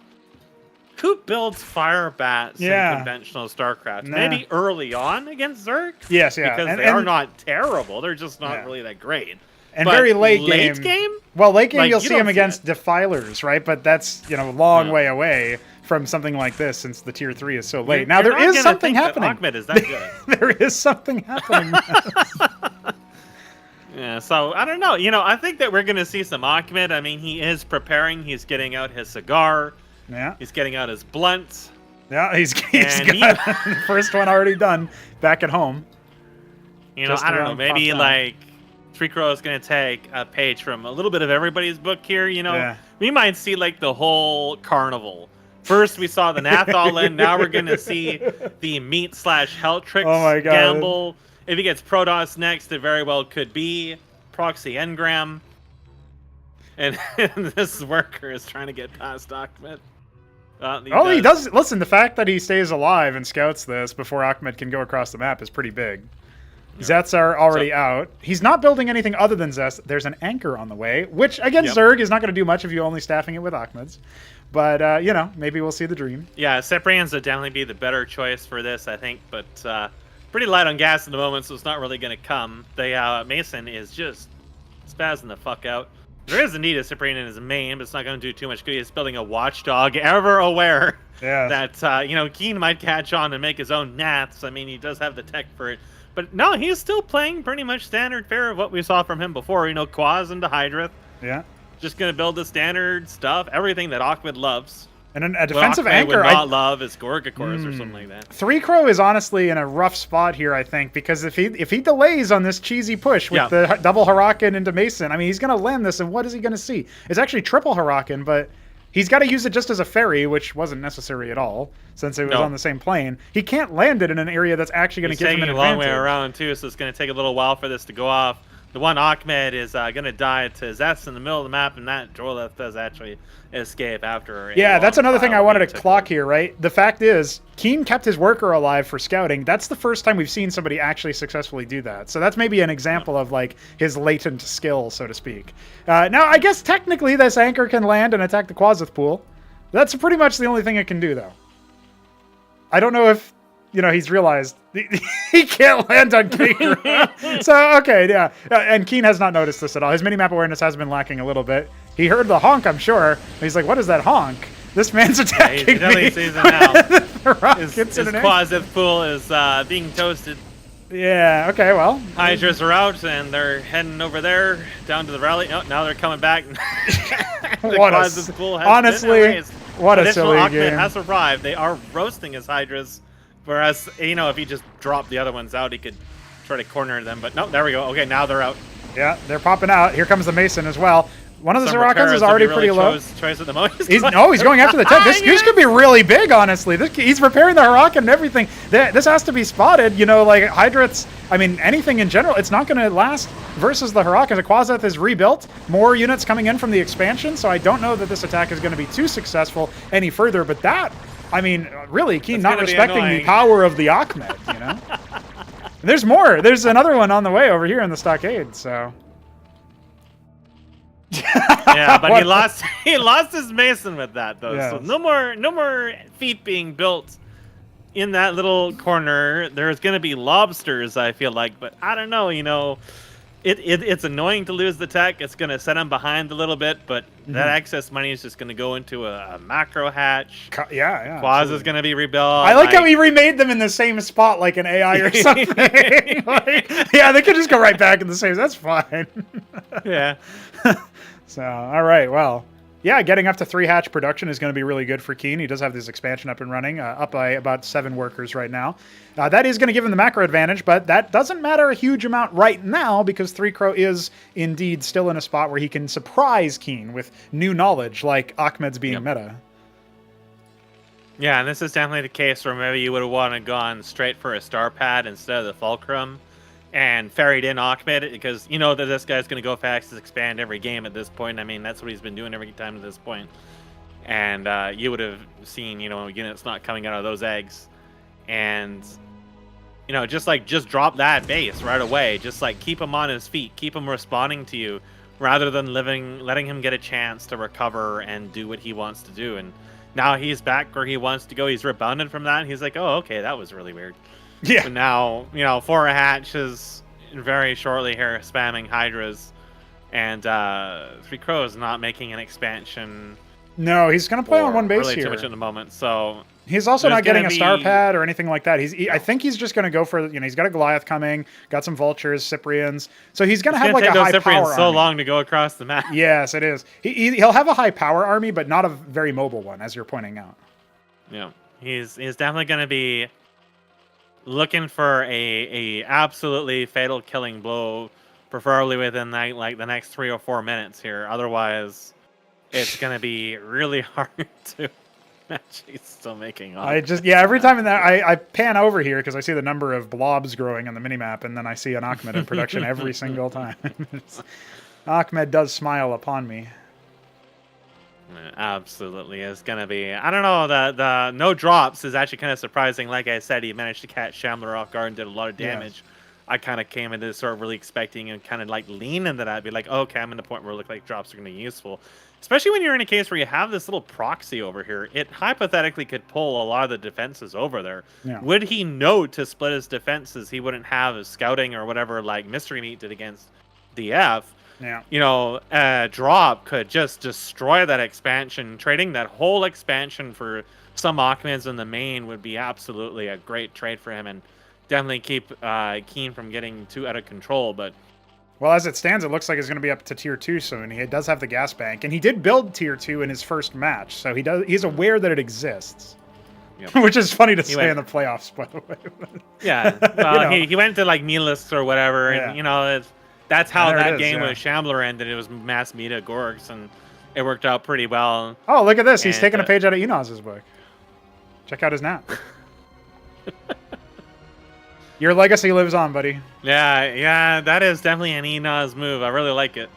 who builds fire bats in conventional StarCraft? Maybe early on against Zerg? Yes, yeah. Because they are not terrible. They're just not really that great. And but very late game. Well, late game, like, you'll see him against Defilers, right? But that's, long way away from something like this, since the tier 3 is so late. Now, there is something happening. Ahmed is that good. There is something happening. Yeah, so, I don't know. I think that we're going to see some Ahmed. I mean, he is preparing. He's getting out his cigar. Yeah. He's getting out his blunt. Yeah, he's got the first one already done back at home. I don't know. Maybe, like... 3 Crow is going to take a page from a little bit of everybody's book here. We might see like the whole carnival. First, we saw the Nathal in. Now we're going to see the Meat/Heltrix gamble. If he gets Protoss next, it very well could be Proxy Engram. And this worker is trying to get past Ahmed. He does. Listen, the fact that he stays alive and scouts this before Ahmed can go across the map is pretty big. Zets are already out. He's not building anything other than Zest. There's an anchor on the way, which, against Zerg, is not going to do much if you only staffing it with Ahmeds. But, maybe we'll see the dream. Yeah, Cyprian's would definitely be the better choice for this, I think. But pretty light on gas at the moment, so it's not really going to come. The Mason is just spazzing the fuck out. There is a need of Cyprian in his main, but it's not going to do too much good. He's building a watchdog, ever aware that, Keen might catch on and make his own Naths. I mean, he does have the tech for it. But no, he's still playing pretty much standard fare of what we saw from him before. Quaz into Hydra. Yeah. Just going to build the standard stuff, everything that Ahmed loves. And a defensive anchor. Would not love is Gorga Course or something like that. 3 Crow is honestly in a rough spot here, I think, because if he delays on this cheesy push with the double Hurakan into Mason, I mean, he's going to land this, and what is he going to see? It's actually triple Hurakan, but he's got to use it just as a ferry, which wasn't necessary at all, since it was on the same plane. He can't land it in an area that's actually going to give him an advantage. He's taking a long way around, too, so it's going to take a little while for this to go off. The one Ahmed is going to die to Zets in the middle of the map, and that Jorleth does actually escape after. Yeah, that's another thing I wanted to clock here, right? The fact is, Keen kept his worker alive for scouting. That's the first time we've seen somebody actually successfully do that. So that's maybe an example of like his latent skill, so to speak. Now, I guess technically this anchor can land and attack the Quasith pool. That's pretty much the only thing it can do, though. I don't know if you know, he's realized he can't land on Keen. So, okay, yeah. And Keen has not noticed this at all. His minimap awareness has been lacking a little bit. He heard the honk, I'm sure. He's like, what is that honk? This man's attacking he definitely me. sees it now. His His Quasith pool is being toasted. Yeah, okay, well. Hydras are out, and they're heading over there, down to the rally. Oh, now they're coming back. Honestly, what a silly Ahmed game. has arrived. They are roasting his Hydras, whereas, you know, if he just dropped the other ones out, he could try to corner them. But no, there we go. Okay, now they're out. Yeah, they're popping out. Here comes the Mason as well. One of the Zorakans is Repairers already if he pretty low. Choice at the moment. He's going after the 10. This could be really big, honestly. He's repairing the Huracan and everything. This has to be spotted. You know, like Hydrats, I mean, anything in general, it's not going to last versus the Huracan. The Quasith is rebuilt. More units coming in from the expansion, so I don't know that this attack is going to be too successful any further. But that, I mean, really, Keen not respecting the power of the Ahmed, you know? There's more. There's another one on the way over here in the stockade, so... Yeah, but he lost his Mason with that though. Yes. So no more feet being built in that little corner. There's gonna be lobsters, I feel like, but I don't know, you know. It's annoying to lose the tech. It's gonna set him behind a little bit, but that excess money is just gonna go into a macro hatch. Yeah. Quaz is gonna be rebuilt. I like how he remade them in the same spot, like an AI or something. Like, yeah, they could just go right back in the same. That's fine. Yeah. So, all right, well, yeah, getting up to 3 hatch production is going to be really good for Keen. He does have this expansion up and running, up by about 7 workers right now. That is going to give him the macro advantage, but that doesn't matter a huge amount right now because 3 Crow is indeed still in a spot where he can surprise Keen with new knowledge, like Ahmed's being meta. Yeah, and this is definitely the case where maybe you would have wanted gone straight for a star pad instead of the fulcrum and ferried in Ahmed, because you know that this guy's going to go fast to expand every game at this point. I mean, that's what he's been doing every time at this point. And you would have seen, you know, units not coming out of those eggs. And, you know, just drop that base right away. Just like keep him on his feet, keep him responding to you, rather than letting him get a chance to recover and do what he wants to do. And now he's back where he wants to go. He's rebounded from that. And he's like, oh, okay, that was really weird. Yeah. So now, you know, 4 hatches very shortly here, spamming Hydras, and 3 Crows not making an expansion. No, he's going to play on one base really here. Too much at the moment, so he's also not getting a star pad or anything like that. I think he's just going to go for, you know, he's got a Goliath coming, got some Vultures, Cyprians, so he's going to have like a high power so army. long to go across the map. Yes, it is. He'll have a high power army, but not a very mobile one, as you're pointing out. Yeah, he's definitely going to be looking for a absolutely fatal killing blow, preferably within like the next 3 or 4 minutes here. Otherwise, it's gonna be really hard to match. He's still making off. Every time in that I pan over here because I see the number of blobs growing on the minimap, and then I see an Ahmed in production every single time. Ahmed does smile upon me. Absolutely, it's gonna be. I don't know. The no drops is actually kind of surprising. Like I said, he managed to catch Shambler off guard and did a lot of damage. Yes. I kind of came into this sort of really expecting and kind of like lean into that. Be like, oh, okay, I'm in the point where it look like drops are gonna be useful, especially when you're in a case where you have this little proxy over here. It hypothetically could pull a lot of the defenses over there. Yeah. Would he know to split his defenses? He wouldn't have his scouting or whatever like Mystery Meat did against DF. Yeah. You know, a drop could just destroy that expansion. Trading that whole expansion for some Ahmeds in the main would be absolutely a great trade for him, and definitely keep Keen from getting too out of control. But well, as it stands, it looks like he's going to be up to tier 2 soon. He does have the gas bank, and he did build tier 2 in his first match, so he's aware that it exists. Yep. Which is funny to say in the playoffs, by the way. Yeah, well, you know. he went to like Nelis or whatever, and you know. That's how that game with Shambler ended. It was mass meta Gorgs, and it worked out pretty well. Oh, look at this. He's taking a page out of Enoz's book. Check out his nap. Your legacy lives on, buddy. Yeah, that is definitely an Enoz move. I really like it.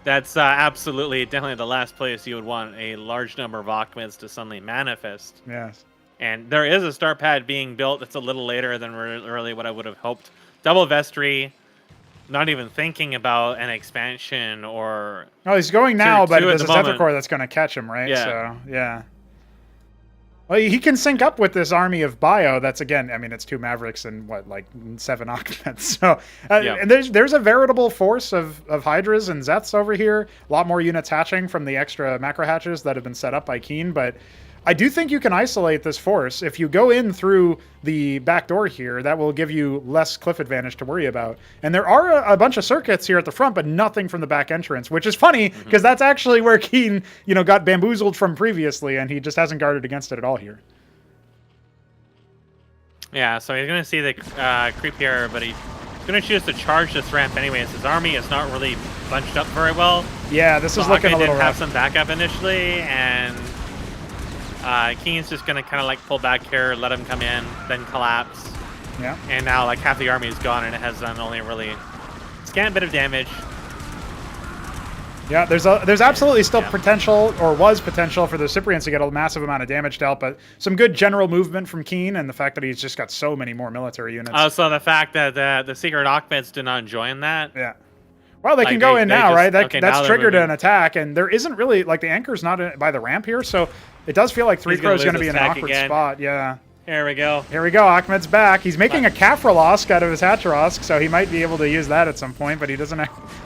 That's absolutely, definitely the last place you would want a large number of Ahmeds to suddenly manifest. Yes. And there is a star pad being built. It's a little later than really what I would have hoped. Double Vestry. Not even thinking about an expansion or... Oh, he's going now, but there's a Zephyr Core that's going to catch him, right? Yeah. So, yeah. Well, he can sync up with this army of bio. That's again, I mean, it's 2 Mavericks and what, like 7 Achmeds. So, and there's a veritable force of Hydras and Zeths over here. A lot more units hatching from the extra macro hatches that have been set up by Keen. But I do think you can isolate this force if you go in through the back door here. That will give you less cliff advantage to worry about. And there are a bunch of circuits here at the front, but nothing from the back entrance, which is funny because that's actually where Keen, got bamboozled from previously, and he just hasn't guarded against it at all here. Yeah, so he's gonna see the creep here, but he's gonna choose to charge this ramp anyways. His army is not really bunched up very well. Yeah, this is looking a little rough. rough. Have some backup initially, and Keen's just gonna kind of like pull back here, let him come in, then collapse. Yeah. And now like half the army is gone, and it has done only a really scant bit of damage. Yeah, there's absolutely still potential, or was potential, for the Cyprians to get a massive amount of damage dealt, but some good general movement from Keen, and the fact that he's just got so many more military units. Also, the fact that the Secret Achmeds did not join that. Yeah. Well, they can go in now, right? That's triggered an attack, and there isn't really, like, the anchor's not by the ramp here, so it does feel like 3 Crow's going to be in an awkward spot. Yeah. Here we go. Here we go. Achmed's back. He's making a Kafralosk out of his Hacharosk, so he might be able to use that at some point, but he doesn't.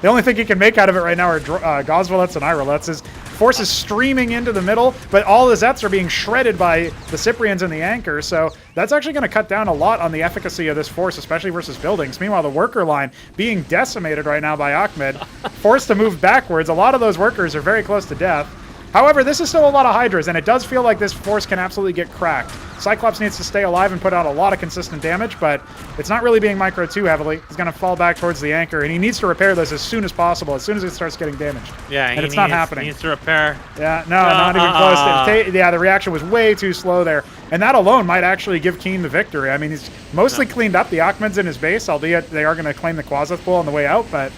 The only thing he can make out of it right now are Gosvalets and Irolets. His force is streaming into the middle, but all the Zets are being shredded by the Cyprians and the Anchor, so that's actually going to cut down a lot on the efficacy of this force, especially versus buildings. Meanwhile, the worker line being decimated right now by Achmed, forced to move backwards. A lot of those workers are very close to death. However, this is still a lot of Hydras, and it does feel like this force can absolutely get cracked. Cyclops needs to stay alive and put out a lot of consistent damage, but it's not really being micro too heavily. He's going to fall back towards the Anchor, and he needs to repair this as soon as possible, as soon as it starts getting damaged. Yeah, and it's not happening. He needs to repair. Yeah, no, not even close. Yeah, the reaction was way too slow there, and that alone might actually give Keen the victory. I mean, he's mostly cleaned up the Achmeds in his base, albeit they are going to claim the Quasith Pool on the way out, but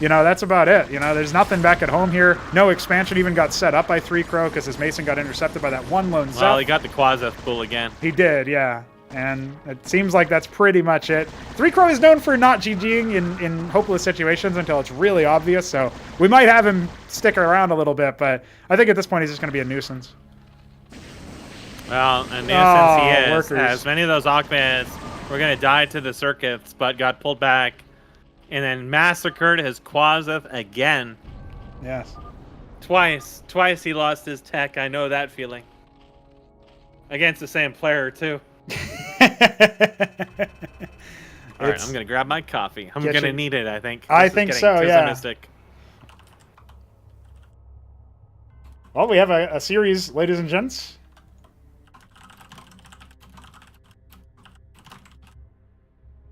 that's about it. There's nothing back at home here. No expansion even got set up by 3 Crow because his Mason got intercepted by that one lone Zeth. Well, he got the Quasith Pool again. He did, yeah. And it seems like that's pretty much it. 3 Crow is known for not GGing in hopeless situations until it's really obvious, so we might have him stick around a little bit, but I think at this point he's just going to be a nuisance. Well, a nuisance he is, workers. as many of those Achmeds were going to die to the circuits, but got pulled back. And then massacred his Quasith again. Yes. Twice he lost his tech. I know that feeling. Against the same player, too. Alright, I'm going to grab my coffee. I'm going to need it, I think. I think so, yeah. Well, we have a series, ladies and gents.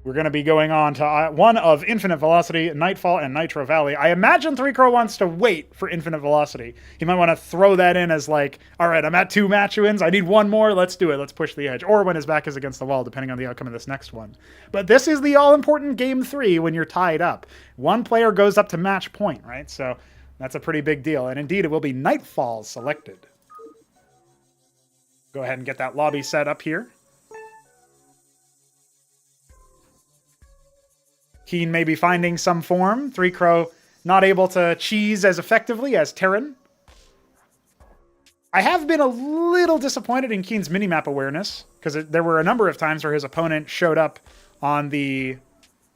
We're going to be going on to one of Infinite Velocity, Nightfall, and Nitro Valley. I imagine 3 Crow wants to wait for Infinite Velocity. He might want to throw that in as like, all right, I'm at 2 match wins. I need 1 more. Let's do it. Let's push the edge. Or when his back is against the wall, depending on the outcome of this next one. But this is the all-important Game 3 when you're tied up. One player goes up to match point, right? So that's a pretty big deal. And indeed, it will be Nightfall selected. Go ahead and get that lobby set up here. Keen may be finding some form. 3 Crow not able to cheese as effectively as Terran. I have been a little disappointed in Keen's minimap awareness, because there were a number of times where his opponent showed up on the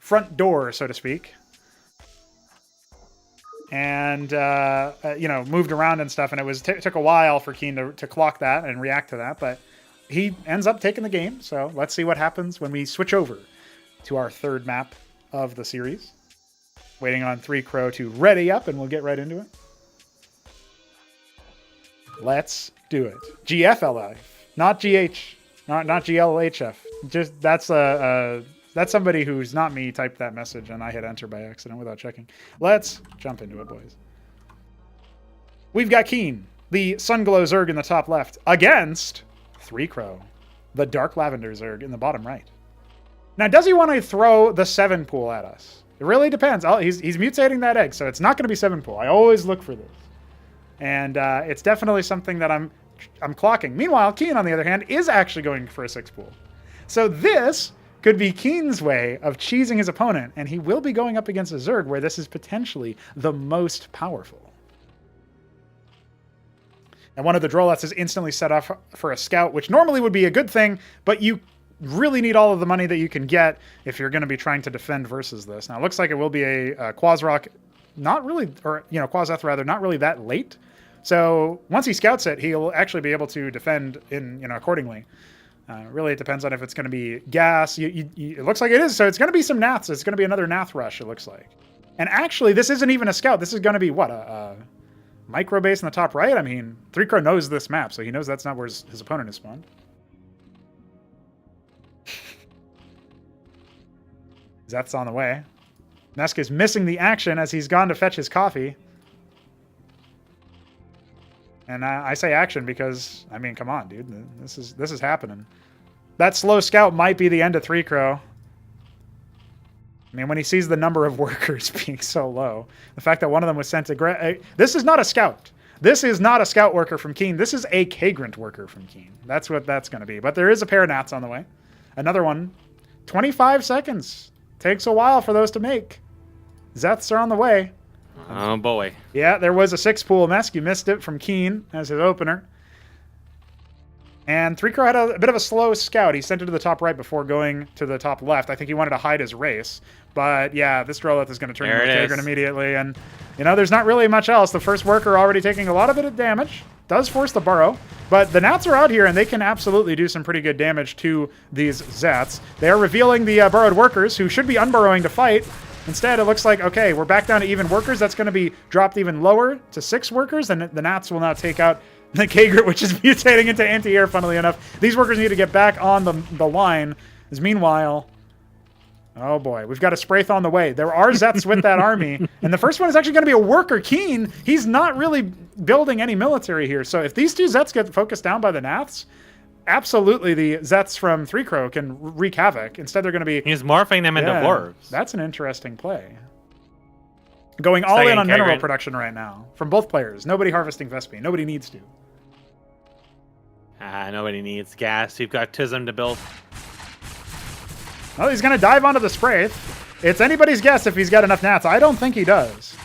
front door, so to speak, and moved around and stuff, and it was took a while for Keen to clock that and react to that, but he ends up taking the game, so let's see what happens when we switch over to our third map of the series. Waiting on 3 Crow to ready up, and we'll get right into it. Let's do it. GFLF, not GH, not GLHF. Just that's somebody who's not me typed that message, and I hit enter by accident without checking. Let's jump into it, boys. We've got Keen, the Sunglow Zerg in the top left, against 3 Crow, the Dark Lavender Zerg in the bottom right. Now, does he want to throw the 7 pool at us? It really depends. He's mutating that egg, so it's not going to be 7 pool. I always look for this. And it's definitely something that I'm clocking. Meanwhile, Keen, on the other hand, is actually going for a 6 pool. So this could be Keen's way of cheesing his opponent, and he will be going up against a Zerg where this is potentially the most powerful. And one of the Drolets is instantly set off for a scout, which normally would be a good thing, but you really need all of the money that you can get if you're going to be trying to defend versus this. Now, it looks like it will be a Quasrock, not really, or, Quaseth rather, not really that late. So once he scouts it, he'll actually be able to defend accordingly. Really, it depends on if it's going to be gas. It looks like it is, so it's going to be some Naths. It's going to be another Nath rush, it looks like. And actually, this isn't even a scout. This is going to be, what, a micro base in the top right? I mean, 3Crow knows this map, so he knows that's not where his opponent is spawned. Zeth's on the way. Nesk is missing the action as he's gone to fetch his coffee. And I say action because, I mean, come on, dude. This is happening. That slow scout might be the end of 3Crow. I mean, when he sees the number of workers being so low, the fact that one of them was sent to... This is not a scout. This is not a scout worker from Keen. This is a Kagrant worker from Keen. That's what that's going to be. But there is a pair of Nats on the way. Another one. 25 seconds. Takes a while for those to make. Zeths are on the way. Oh, boy. Yeah, there was a 6-pool Mesk. You missed it from Keen as his opener. And 3Crow had a bit of a slow scout. He sent it to the top right before going to the top left. I think he wanted to hide his race. But yeah, this Droleth is going to turn into a Kagrant immediately. And, there's not really much else. The first worker already taking a lot of bit of damage. Does force the burrow. But the Nats are out here, and they can absolutely do some pretty good damage to these Zets. They are revealing the burrowed workers, who should be unburrowing to fight. Instead, it looks like, okay, we're back down to even workers. That's going to be dropped even lower to 6 workers. And the Nats will now take out the Kagrant, which is mutating into anti-air, funnily enough. These workers need to get back on the line. As meanwhile, oh boy, we've got a Spraith on the way. There are Zets with that army. And the first one is actually going to be a worker. Keen, he's not really building any military here. So if these two Zets get focused down by the Naths, absolutely the Zets from 3Crow can wreak havoc. Instead, they're going to be... He's morphing them into dwarves. That's an interesting play. Going all in on mineral production right now from both players. Nobody harvesting Vespene. Nobody needs to. Nobody needs gas. You've got Tism to build. Well, he's going to dive onto the Spraith. It's anybody's guess if he's got enough Nats. I don't think he does.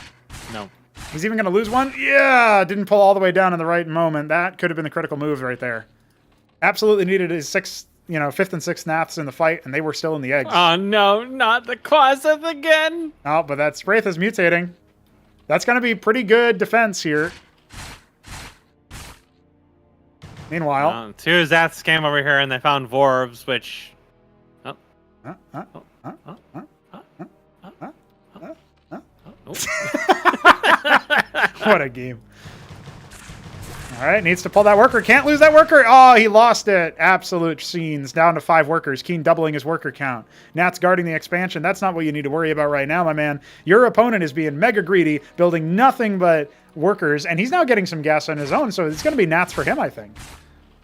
No. He's even going to lose one. Yeah, didn't pull all the way down in the right moment. That could have been the critical move right there. Absolutely needed his 5th and 6th Naths in the fight, and they were still in the eggs. Oh, no, not the Quaseth again. Oh, but that Spraith is mutating. That's going to be pretty good defense here. Meanwhile... 2 Zats came over here, and they found Vorvs, which... What a game. All right, needs to pull that worker. Can't lose that worker. Oh, he lost it. Absolute scenes. Down to 5 workers. Keen doubling his worker count. Nats guarding the expansion. That's not what you need to worry about right now, my man. Your opponent is being mega greedy, building nothing but workers, and he's now getting some gas on his own, so it's going to be Nats for him, I think.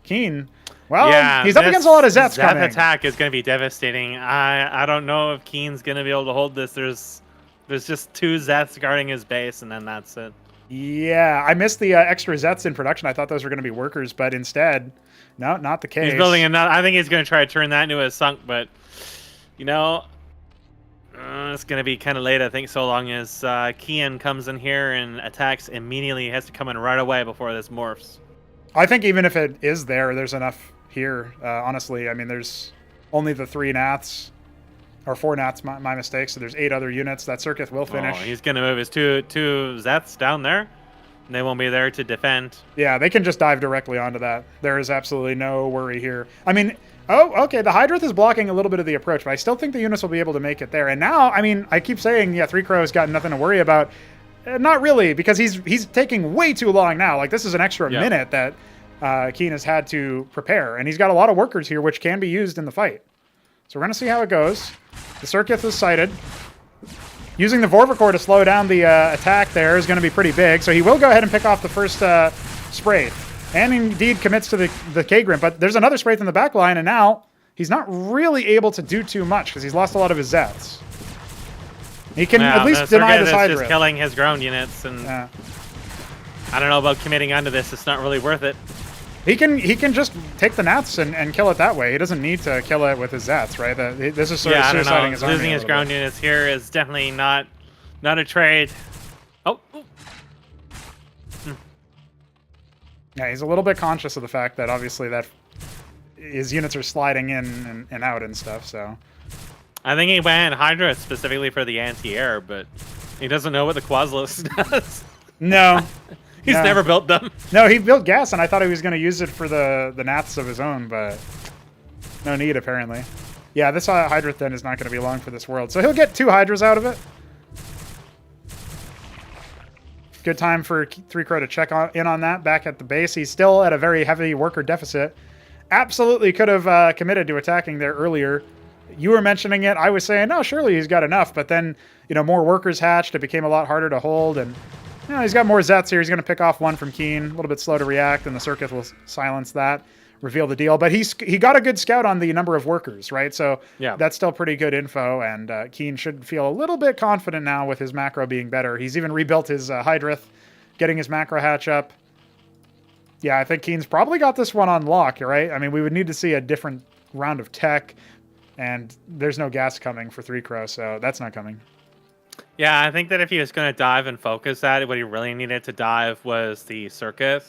Keen... Well, yeah, he's up against a lot of Zets coming. Zeth attack is going to be devastating. I don't know if Keen's going to be able to hold this. There's just 2 Zets guarding his base, and then that's it. Yeah, I missed the extra Zets in production. I thought those were going to be workers, but instead, no, not the case. He's building another. I think he's going to try to turn that into a sunk, but, it's going to be kind of late, I think, so long as Kian comes in here and attacks immediately. He has to come in right away before this morphs. I think even if it is there's enough here, honestly. I mean, there's only the 3 Naths, or 4 Nats, my mistake, so there's 8 other units. That Circuit will finish. Oh, he's going to move his two Zets down there, and they won't be there to defend. Yeah, they can just dive directly onto that. There is absolutely no worry here. I mean, okay, the Hydrith is blocking a little bit of the approach, but I still think the units will be able to make it there. And now, I mean, I keep saying, 3Crow's got nothing to worry about. Not really, because he's taking way too long now. Like, this is an extra minute that Keen has had to prepare, and he's got a lot of workers here which can be used in the fight. So we're going to see how it goes. The Circuit is sighted. Using the Vorvacor to slow down the attack there is going to be pretty big, so he will go ahead and pick off the first Spraith, and indeed commits to the Kagrant, but there's another Spraith in the back line, and now he's not really able to do too much because he's lost a lot of his Zets. He can at least deny this Hydra. Just killing his ground units, and I don't know about committing onto this. It's not really worth it. He can just take the Nats and kill it that way. He doesn't need to kill it with his Zets, right? This is sort of suiciding his army. Losing his ground units here is definitely not a trade. Oh. Yeah, he's a little bit conscious of the fact that obviously that his units are sliding in and out and stuff, so. I think he went Hydra specifically for the anti-air, but he doesn't know what the Quaslos does. No. He's never built them. No, he built gas, and I thought he was going to use it for the Naths of his own, but no need, apparently. Yeah, this Hydra then is not going to be long for this world, so he'll get 2 Hydras out of it. Good time for 3Crow to check in on that back at the base. He's still at a very heavy worker deficit. Absolutely could have committed to attacking there earlier. You were mentioning it. I was saying, no, surely he's got enough. But then, more workers hatched. It became a lot harder to hold. And he's got more Zets here. He's going to pick off 1 from Keen. A little bit slow to react, and the Circuit will silence that, reveal the deal. But he got a good scout on the number of workers, right? So yeah, that's still pretty good info. And Keen should feel a little bit confident now with his macro being better. He's even rebuilt his Hydrith, getting his macro hatch up. Yeah, I think Keen's probably got this one on lock, right? I mean, we would need to see a different round of tech, and there's no gas coming for 3Crow, so that's not coming. Yeah, I think that if he was going to dive and focus at it, what he really needed to dive was the Circuit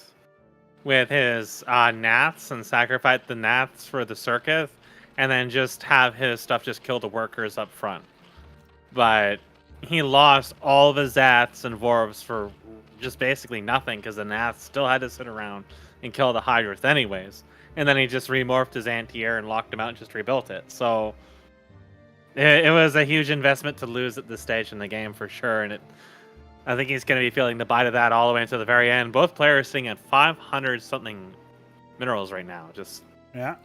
with his Naths and sacrifice the Naths for the Circuit, and then just have his stuff just kill the workers up front. But he lost all of his Zats and Vorvs for just basically nothing, because the Nath still had to sit around and kill the Hydrith anyways. And then he just remorphed his anti-air and locked him out and just rebuilt it. So it was a huge investment to lose at this stage in the game for sure. And I think he's going to be feeling the bite of that all the way until the very end. Both players sitting at 500 something minerals right now. Just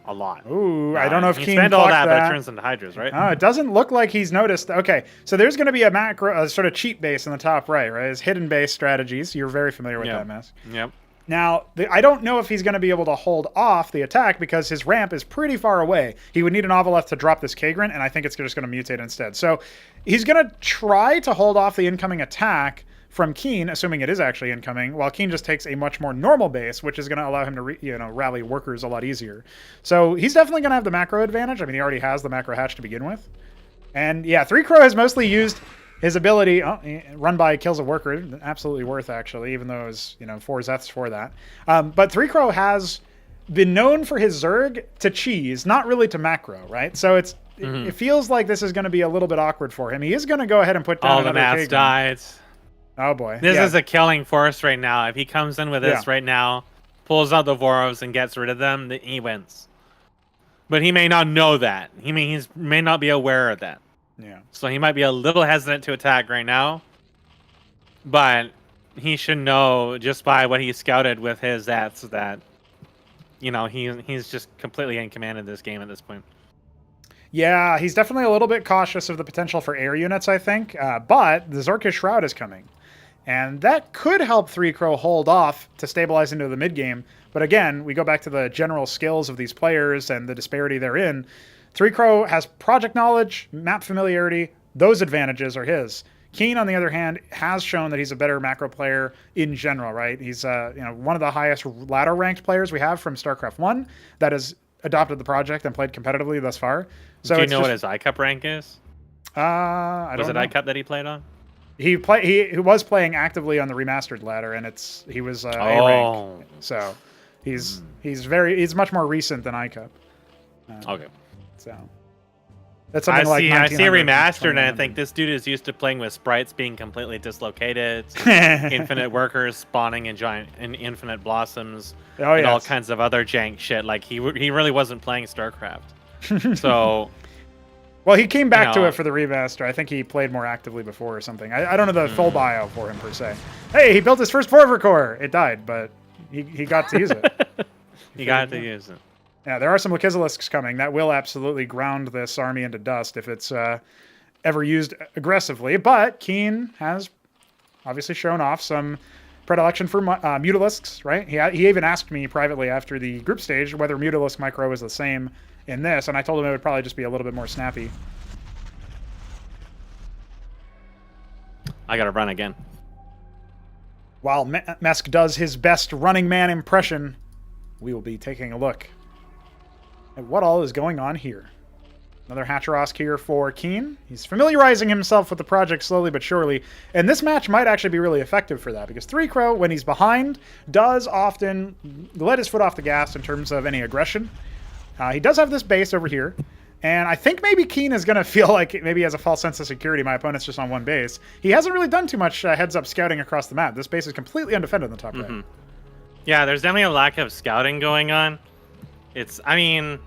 a lot. Ooh, I don't know if Keen spend all that, but it turns into Hydras, right? Oh, it doesn't look like he's noticed. Okay, so there's going to be a macro, a sort of cheat base in the top right, right? His hidden base strategies. You're very familiar with that, Mask. Yep. Now, I don't know if he's going to be able to hold off the attack because his ramp is pretty far away. He would need an Ovaleth to drop this Kagran, and I think it's just going to mutate instead. So he's going to try to hold off the incoming attack from Keen, assuming it is actually incoming, while Keen just takes a much more normal base, which is going to allow him to rally workers a lot easier. So he's definitely going to have the macro advantage. I mean, he already has the macro hatch to begin with. And yeah, 3Crow has mostly used his ability, run by kills a worker, absolutely worth actually, even though it was 4 Zeths for that. But 3Crow has been known for his Zerg to cheese, not really to macro, right? So it feels like this is going to be a little bit awkward for him. He is going to go ahead and put down all the Nats died. Oh boy. This is a killing force right now. If he comes in with this right now, pulls out the Vorovs and gets rid of them, he wins. But he may not know that. He may not be aware of that. Yeah. So he might be a little hesitant to attack right now. But he should know just by what he scouted with his Zats that he's just completely in command of this game at this point. Yeah, he's definitely a little bit cautious of the potential for air units, I think. But the Zorkish Shroud is coming. And that could help 3Crow hold off to stabilize into the mid-game. But again, we go back to the general skills of these players and the disparity therein. 3Crow has project knowledge, map familiarity. Those advantages are his. Keen, on the other hand, has shown that he's a better macro player in general, right? He's one of the highest ladder-ranked players we have from StarCraft 1 that has adopted the project and played competitively thus far. So do you know what his ICUP rank is? I don't know. Was it ICUP that he played on? He was playing actively on the remastered ladder, and he was A rank. So he's much more recent than ICUP. Okay. So that's something I see remastered, and I think this dude is used to playing with sprites being completely dislocated, infinite workers spawning in infinite blossoms, and all kinds of other jank shit. Like he really wasn't playing StarCraft. So. Well, he came back to it for the remaster. I think he played more actively before or something. I don't know the full bio for him, per se. Hey, he built his first Forver core. It died, but he got to use it. He got to use it. Yeah, there are some Lakizilisks coming. That will absolutely ground this army into dust if it's ever used aggressively. But Keen has obviously shown off some predilection for Mutalisks, right? He even asked me privately after the group stage whether Mutalisk micro is the same in this, and I told him it would probably just be a little bit more snappy. I gotta run again. While Mesk does his best running man impression, we will be taking a look at what all is going on here. Another Hatcherosk here for Keen. He's familiarizing himself with the project slowly but surely, and this match might actually be really effective for that, because 3Crow, when he's behind, does often let his foot off the gas in terms of any aggression. He does have this base over here, and I think maybe Keen is going to feel like maybe he has a false sense of security. My opponent's just on one base. He hasn't really done too much heads-up scouting across the map. This base is completely undefended in the top right. Yeah, there's definitely a lack of scouting going on. I mean,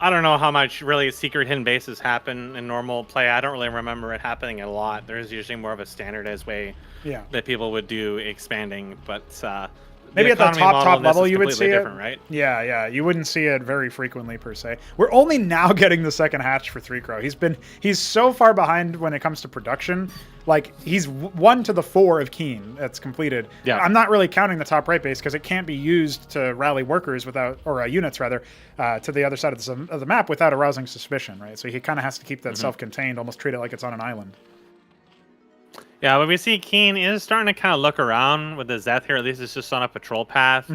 I don't know how much really secret hidden bases happen in normal play. I don't really remember it happening a lot. There's usually more of a standardized way that people would do expanding, but maybe at the top level you would see it, right? Yeah, you wouldn't see it very frequently per se. We're only now getting the second hatch for 3Crow. He's so far behind when it comes to production. Like, he's 1 to the 4 of Keen that's completed. Yeah. I'm not really counting the top right base because it can't be used to rally workers without, or units rather, to the other side of the map without arousing suspicion, right? So he kind of has to keep that self-contained, almost treat it like it's on an island. Yeah, but we see Keen is starting to kind of look around with the Zeth here. At least it's just on a patrol path.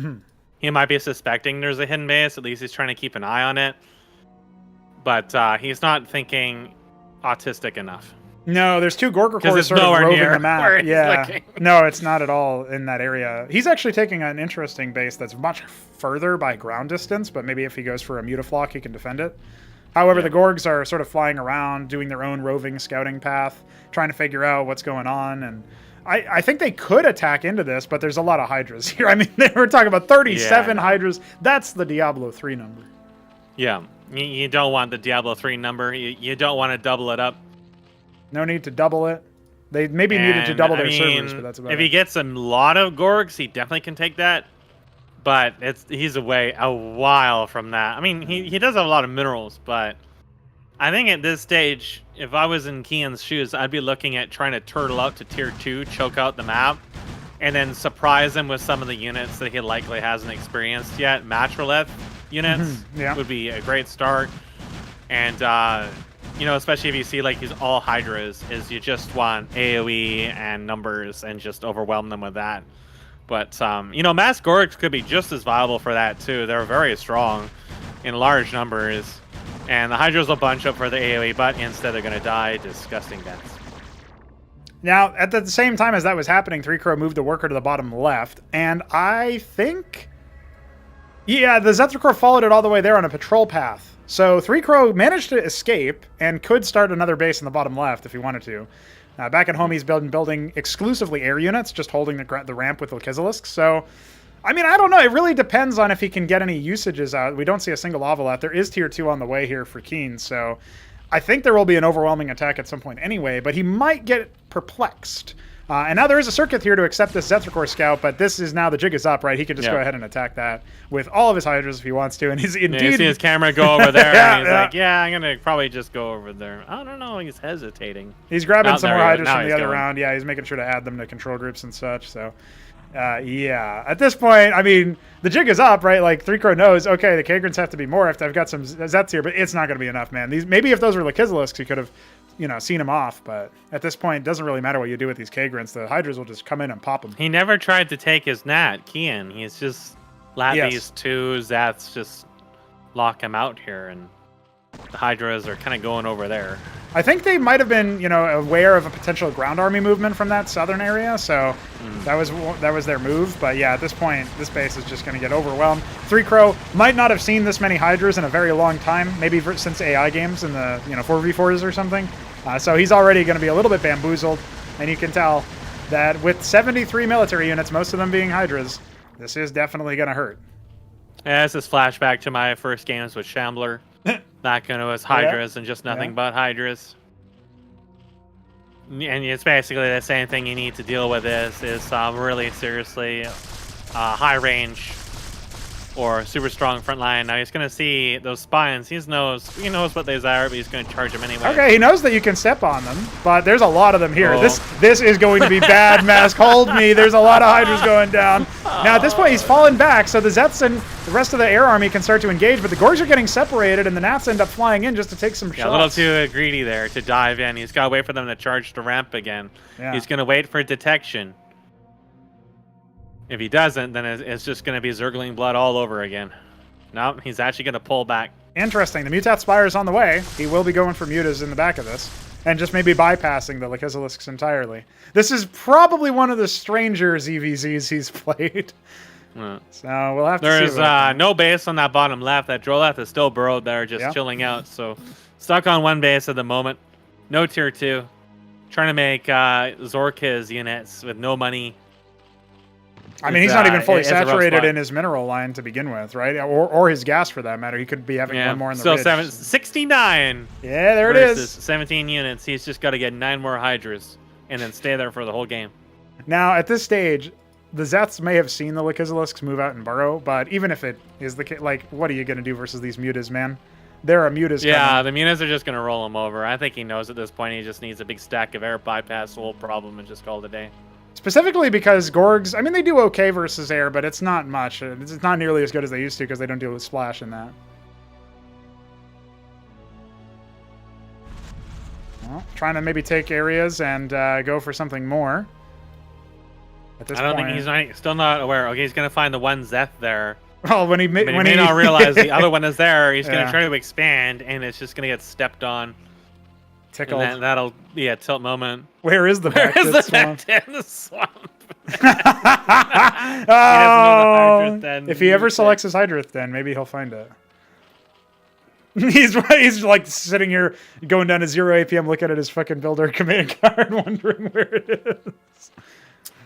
He might be suspecting there's a hidden base. At least he's trying to keep an eye on it. But he's not thinking autistic enough. No, there's 2 Gorgorcors sort of roving the map. Yeah, no, it's not at all in that area. He's actually taking an interesting base that's much further by ground distance, but maybe if he goes for a Mutaflock, he can defend it. However, the Gorgs are sort of flying around, doing their own roving scouting path, trying to figure out what's going on. And I think they could attack into this, but there's a lot of Hydras here. I mean, we're talking about 37 Hydras. That's the Diablo 3 number. Yeah, you don't want the Diablo 3 number. You don't want to double it up. No need to double it. They maybe needed to double their servers, but that's about it. If he gets a lot of Gorgs, he definitely can take that. But he's away a while from that. I mean, he does have a lot of minerals, but I think at this stage, if I was in Keen's shoes, I'd be looking at trying to turtle out to tier 2, choke out the map, and then surprise him with some of the units that he likely hasn't experienced yet. Matchrolith units would be a great start. And, you know, especially if you see like he's all Hydras, is you just want AoE and numbers and just overwhelm them with that. But, you know, Mass Gorgs could be just as viable for that, too. They're very strong in large numbers. And the Hydras will bunch up for the AoE, but instead they're going to die disgusting deaths. Now, at the same time as that was happening, 3Crow moved the worker to the bottom left. And I think... yeah, the Zethrakor followed it all the way there on a patrol path. So 3Crow managed to escape and could start another base in the bottom left if he wanted to. Back at home, he's building exclusively air units, just holding the ramp with Lechizalisks. So, I mean, I don't know. It really depends on if he can get any usages out. We don't see a single Oveleth. There is tier 2 on the way here for Keen, so I think there will be an overwhelming attack at some point anyway, but he might get perplexed. And now there is a circuit here to accept this Zethrakor scout, but this is now the jig is up, right? He can just go ahead and attack that with all of his Hydras if he wants to. And he's indeed... you see his camera go over there, and he's like, yeah, I'm going to probably just go over there. I don't know. He's hesitating. He's grabbing some more Hydras from the other round. Yeah, he's making sure to add them to control groups and such, so... yeah, at this point, I mean, the jig is up, right? Like, 3Crow knows, okay, the Kagrins have to be more. I've got some Zets here, but it's not going to be enough, man. Maybe if those were Lechizalisks, he could have, you know, seen him off, but at this point, it doesn't really matter what you do with these Kagrins. The Hydras will just come in and pop them. He never tried to take his Nat, Kian. He's just let these 2 Zets just lock him out here, and the Hydras are kind of going over there. I think they might have been, you know, aware of a potential ground army movement from that southern area, so that was their move. But yeah, at this point, this base is just going to get overwhelmed. 3Crow might not have seen this many Hydras in a very long time, maybe since AI games in the 4v4s or something. So he's already going to be a little bit bamboozled, and you can tell that with 73 military units, most of them being Hydras, this is definitely going to hurt. Yeah, this is flashback to my first games with Shambler. Back when it was Hydras and just nothing but Hydras. And it's basically the same thing you need to deal with is really seriously high range or super strong front line. Now he's going to see those spines. He knows what they are, but he's going to charge them anyway. Okay, he knows that you can step on them, but there's a lot of them here. This is going to be bad, Mask. Hold me. There's a lot of Hydras going down. Now, at this point, he's fallen back, so the Zets and the rest of the air army can start to engage, but the Gorgs are getting separated, and the Nats end up flying in just to take some shots. A little too greedy there to dive in. He's got to wait for them to charge the ramp again. Yeah. He's going to wait for detection. If he doesn't, then it's just going to be Zergling blood all over again. No, he's actually going to pull back. Interesting. The Mutat Spire is on the way. He will be going for Mutas in the back of this. And just maybe bypassing the Lycosilisks entirely. This is probably one of the stranger ZVZs he's played. So we'll have to see. There's no base on that bottom left. That Droleth is still burrowed there, just chilling out. So stuck on one base at the moment. No tier 2. Trying to make Zork's units with no money. I mean, he's not even fully saturated in his mineral line to begin with, right? Or his gas, for that matter. He could be having one more in the ridge. 69. Yeah, there it is. 17 units. He's just got to get 9 more Hydras and then stay there for the whole game. Now, at this stage, the Zeths may have seen the Lycosilisks move out and burrow, but even if it is the case, like, what are you going to do versus these Mutas, man? There are Mutas coming. The Mutas are just going to roll him over. I think he knows at this point he just needs a big stack of air, bypass the whole problem, and just call it a day. Specifically because Gorgs, I mean, they do okay versus air, but it's not much. It's not nearly as good as they used to because they don't do a splash in that. Well, trying to maybe take areas and go for something more. At this point, I don't think he's still not aware. Okay, he's going to find the one Zeth there. Well, when he may not realize the other one is there, he's going to try to expand, and it's just going to get stepped on. Tickled. And that'll be a tilt moment. Where is the swamp? In the swamp. Oh, if he ever selects his Hydrith, then maybe he'll find it. He's like sitting here going down to 0 APM looking at his fucking builder command card wondering where it is.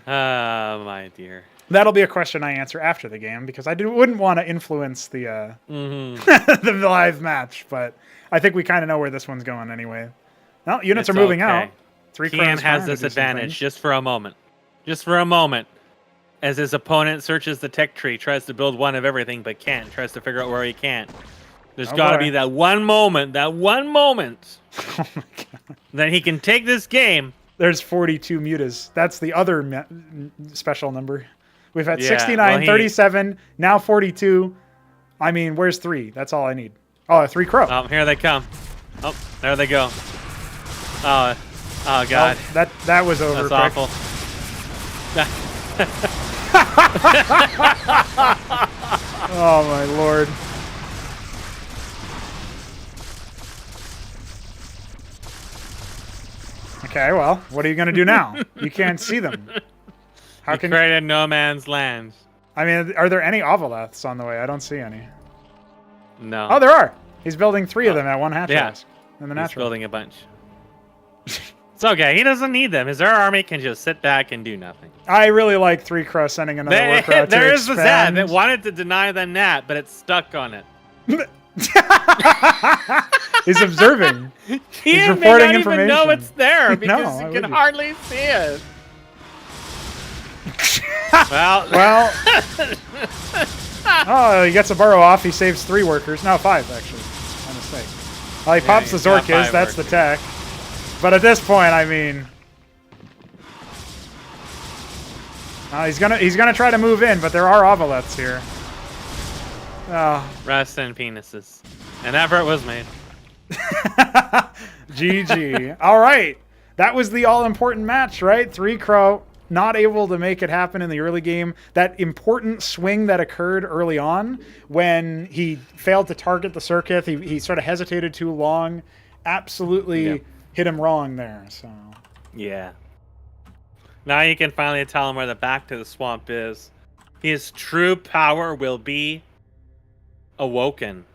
Oh, my dear. That'll be a question I answer after the game because I wouldn't want to influence the the live match, but I think we kind of know where this one's going anyway. Well, units are moving out. Kian has this advantage just for a moment. Just for a moment. As his opponent searches the tech tree, tries to build one of everything, but can't. Tries to figure out where he can't. There's got to be that one moment. Oh my God. That he can take this game. There's 42 Mutas. That's the other special number. We've had 69, 37, now 42. I mean, where's 3? That's all I need. Oh, 3 Crow. Oh, here they come. Oh, there they go. Oh God. Oh, that was over. That's quick. awful. Oh my lord. Okay, well, what are you going to do now? You can't see them. How can you create no man's land? I mean, are there any Ovaleths on the way? I don't see any. No. Oh, there are. He's building 3 of them at one hatch. Yeah. In the He's building a bunch. It's okay. He doesn't need them. His army can just sit back and do nothing. I really like 3 Crow sending another worker out There to is the Zad that wanted to deny the Nat, but it's stuck on it. He's observing. He's reporting information. Even know it's there because you can hardly see it. well. Oh, he gets a burrow off. He saves 3 workers. No, 5 actually. My mistake. Well, he pops the Zorkis. That's the tech. But at this point, I mean, he's gonna try to move in, but there are Ovaleths here. Oh. Rest in penises. An effort was made. GG. All right. That was the all-important match, right? 3 Crow, not able to make it happen in the early game. That important swing that occurred early on when he failed to target the circuit. He sort of hesitated too long. Absolutely hit him wrong there. So yeah. Now you can finally tell him where the back to the swamp is. His true power will be awoken.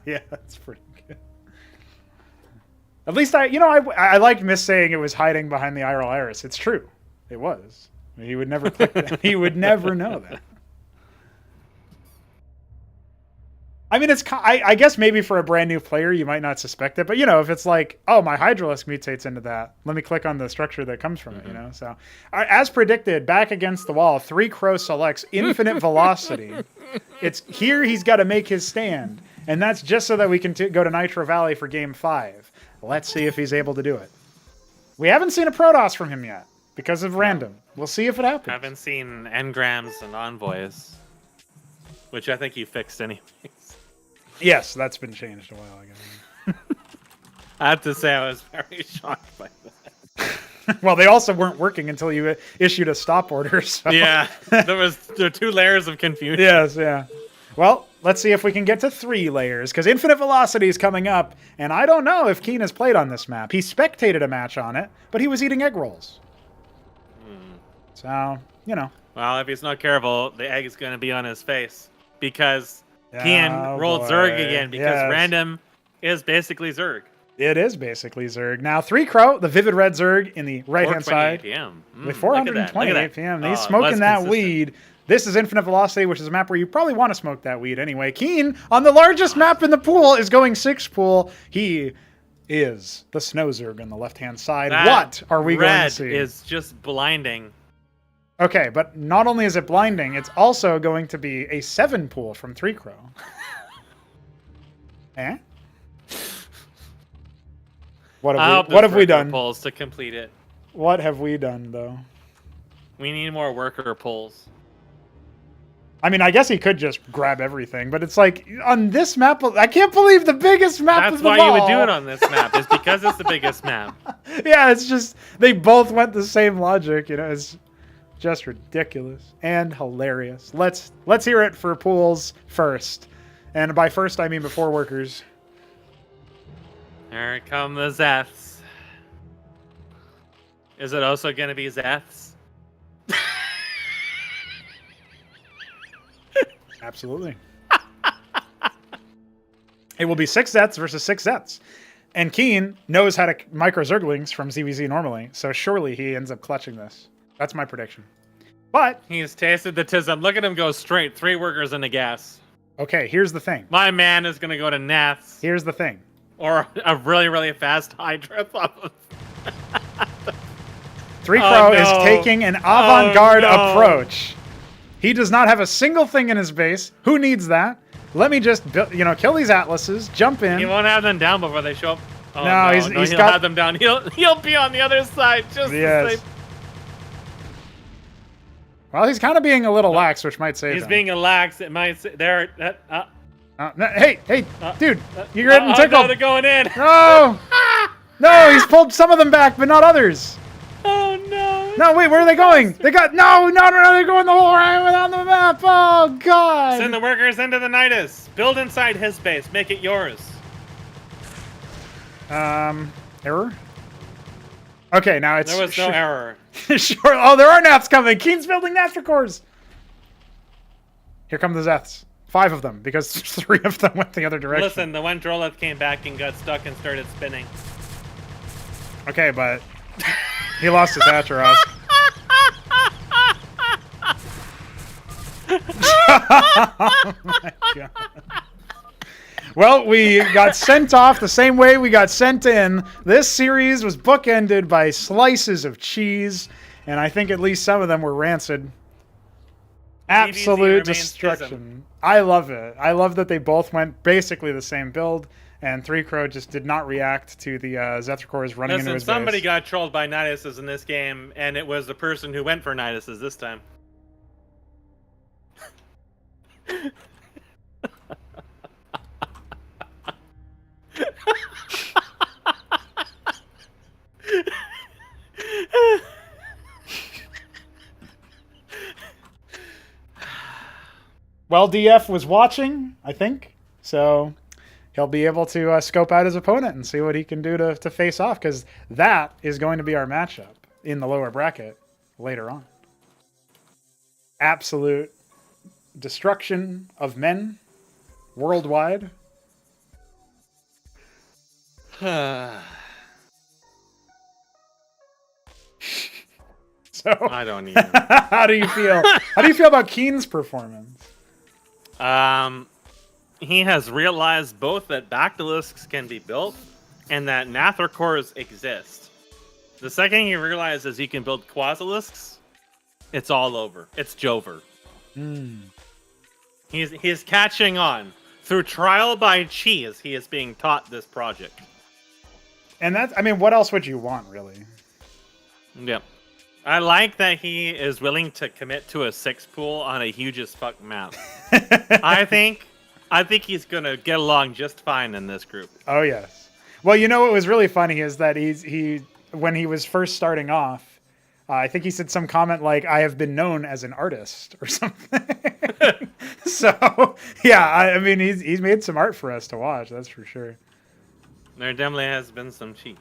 Yeah, that's pretty good. At least I like saying it was hiding behind the Iral Iris. It's true. It was. I mean, he would never click that. He would never know that. I mean, I guess maybe for a brand new player, you might not suspect it. But, if it's like, oh, my Hydralisk mutates into that, let me click on the structure that comes from it, So, as predicted, back against the wall, 3 Crow selects infinite velocity. It's here he's got to make his stand. And that's just so that we can go to Nitro Valley for Game 5. Let's see if he's able to do it. We haven't seen a Protoss from him yet because of random. We'll see if it happens. I haven't seen engrams and envoys, which I think you fixed anyways. Yes, that's been changed a while ago. I have to say I was very shocked by that. Well, they also weren't working until you issued a stop order. So. Yeah, there were 2 layers of confusion. Yes, yeah. Well, let's see if we can get to 3 layers, because Infinite Velocity is coming up, and I don't know if Keen has played on this map. He spectated a match on it, but he was eating egg rolls. So, you know. Well, if he's not careful, the egg is going to be on his face, because Keen rolled Zerg again, because random is basically Zerg. It is basically Zerg. Now, 3 Crow, the Vivid Red Zerg in the right-hand side. PM. With 428 PM. He's smoking that weed. This is Infinite Velocity, which is a map where you probably want to smoke that weed anyway. Keen, on the largest map in the pool, is going 6 pool. He is the Snow Zerg on the left-hand side. What are we going to see? Red is just blinding. Okay, but not only is it blinding, it's also going to be a 7 pool from 3 Crow. Eh? What have we done? Pulls to complete it. What have we done, though? We need more worker pulls. I mean, I guess he could just grab everything, but it's like, on this map, I can't believe the biggest map of them all. That's why you would do it on this map, is because it's the biggest map. Yeah, it's just, they both went the same logic, you know, it's just ridiculous and hilarious. Let's hear it for pools first. And by first, I mean before workers. Here come the Zeths. Is it also going to be Zeths? Absolutely. It will be 6 Zets versus 6 Zets. And Keen knows how to micro Zerglings from ZVZ normally, so surely he ends up clutching this. That's my prediction. But he's tasted the tism. Look at him go straight. 3 workers in a gas. Okay, here's the thing. My man is going to go to Naths. Here's the thing. Or a really, really fast Hydra. 3 Crow is taking an avant-garde approach. He does not have a single thing in his base. Who needs that? Let me just, kill these Atlases, jump in. He won't have them down before they show up. Oh, no, he's he'll got have them down. He'll be on the other side. Yes. Well, he's kind of being a little lax, which might save him. He's being lax. It might say there. Hey, dude, you're getting tickled. No, they're going in. No, no, he's pulled some of them back, but not others. Oh no! No, wait, where are they going? They got no, they're going the whole way on the map. Oh god! Send the workers into the Nidus. Build inside his base. Make it yours. Error. Okay, now it's there was no error. Sure. Oh, there are Naths coming. Keen's building Nathicores. Here come the Zeths. 5 of them, because 3 of them went the other direction. Listen, the one Droleth came back and got stuck and started spinning. Okay, but he lost his Acheroth. Oh my god. Well, we got sent off the same way we got sent in. This series was bookended by slices of cheese, and I think at least some of them were rancid. Absolute destruction. I love it. I love that they both went basically the same build, and 3 Crow just did not react to the Zethicores running into his base. Somebody got trolled by Niduses in this game, and it was the person who went for Niduses this time. Well, DF was watching, I think, so he'll be able to scope out his opponent and see what he can do to face off, because that is going to be our matchup in the lower bracket later on. Absolute destruction of men worldwide. So I don't even. How do you feel? How do you feel about Keen's performance? He has realized both that Bactylisks can be built and that Nathricores exist. The second he realizes he can build Quasilisks, it's all over. It's Jover. He's catching on. Through trial by cheese, he is being taught this project. And that's, I mean, what else would you want, really? Yep. I like that he is willing to commit to a 6 pool on a huge as fuck map. I think I think he's gonna get along just fine in this group. Oh yes. Well, you know what was really funny is that he when he was first starting off, I think he said some comment like, "I have been known as an artist" or something. So yeah, I mean he's made some art for us to watch. That's for sure. There definitely has been some cheese.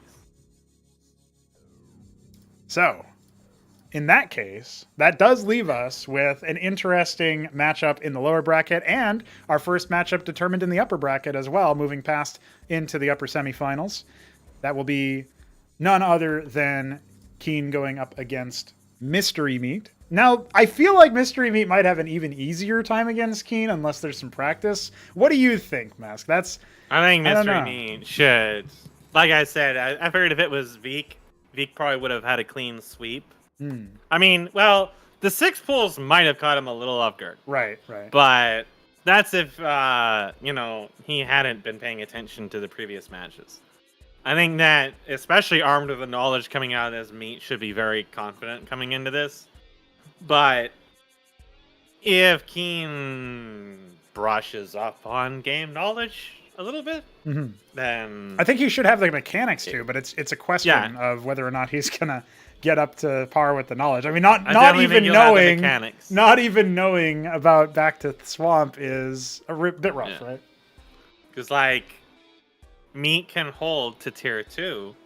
So, in that case, that does leave us with an interesting matchup in the lower bracket and our first matchup determined in the upper bracket as well, moving past into the upper semifinals. That will be none other than Keen going up against Mystery Meat. Now, I feel like Mystery Meat might have an even easier time against Keen unless there's some practice. What do you think, Mask? I think Mystery Meat should. Like I said, I figured if it was Veek probably would have had a clean sweep. I mean, well, the 6 pulls might have caught him a little off guard. Right. But that's if, he hadn't been paying attention to the previous matches. I think that, especially armed with the knowledge coming out as Meat, should be very confident coming into this. But if Keen brushes up on game knowledge a little bit, then I think he should have the mechanics too, but it's a question of whether or not he's gonna get up to par with the knowledge. I mean, not even knowing about Back to the Swamp is a bit rough, right? Because like Meat can hold to tier 2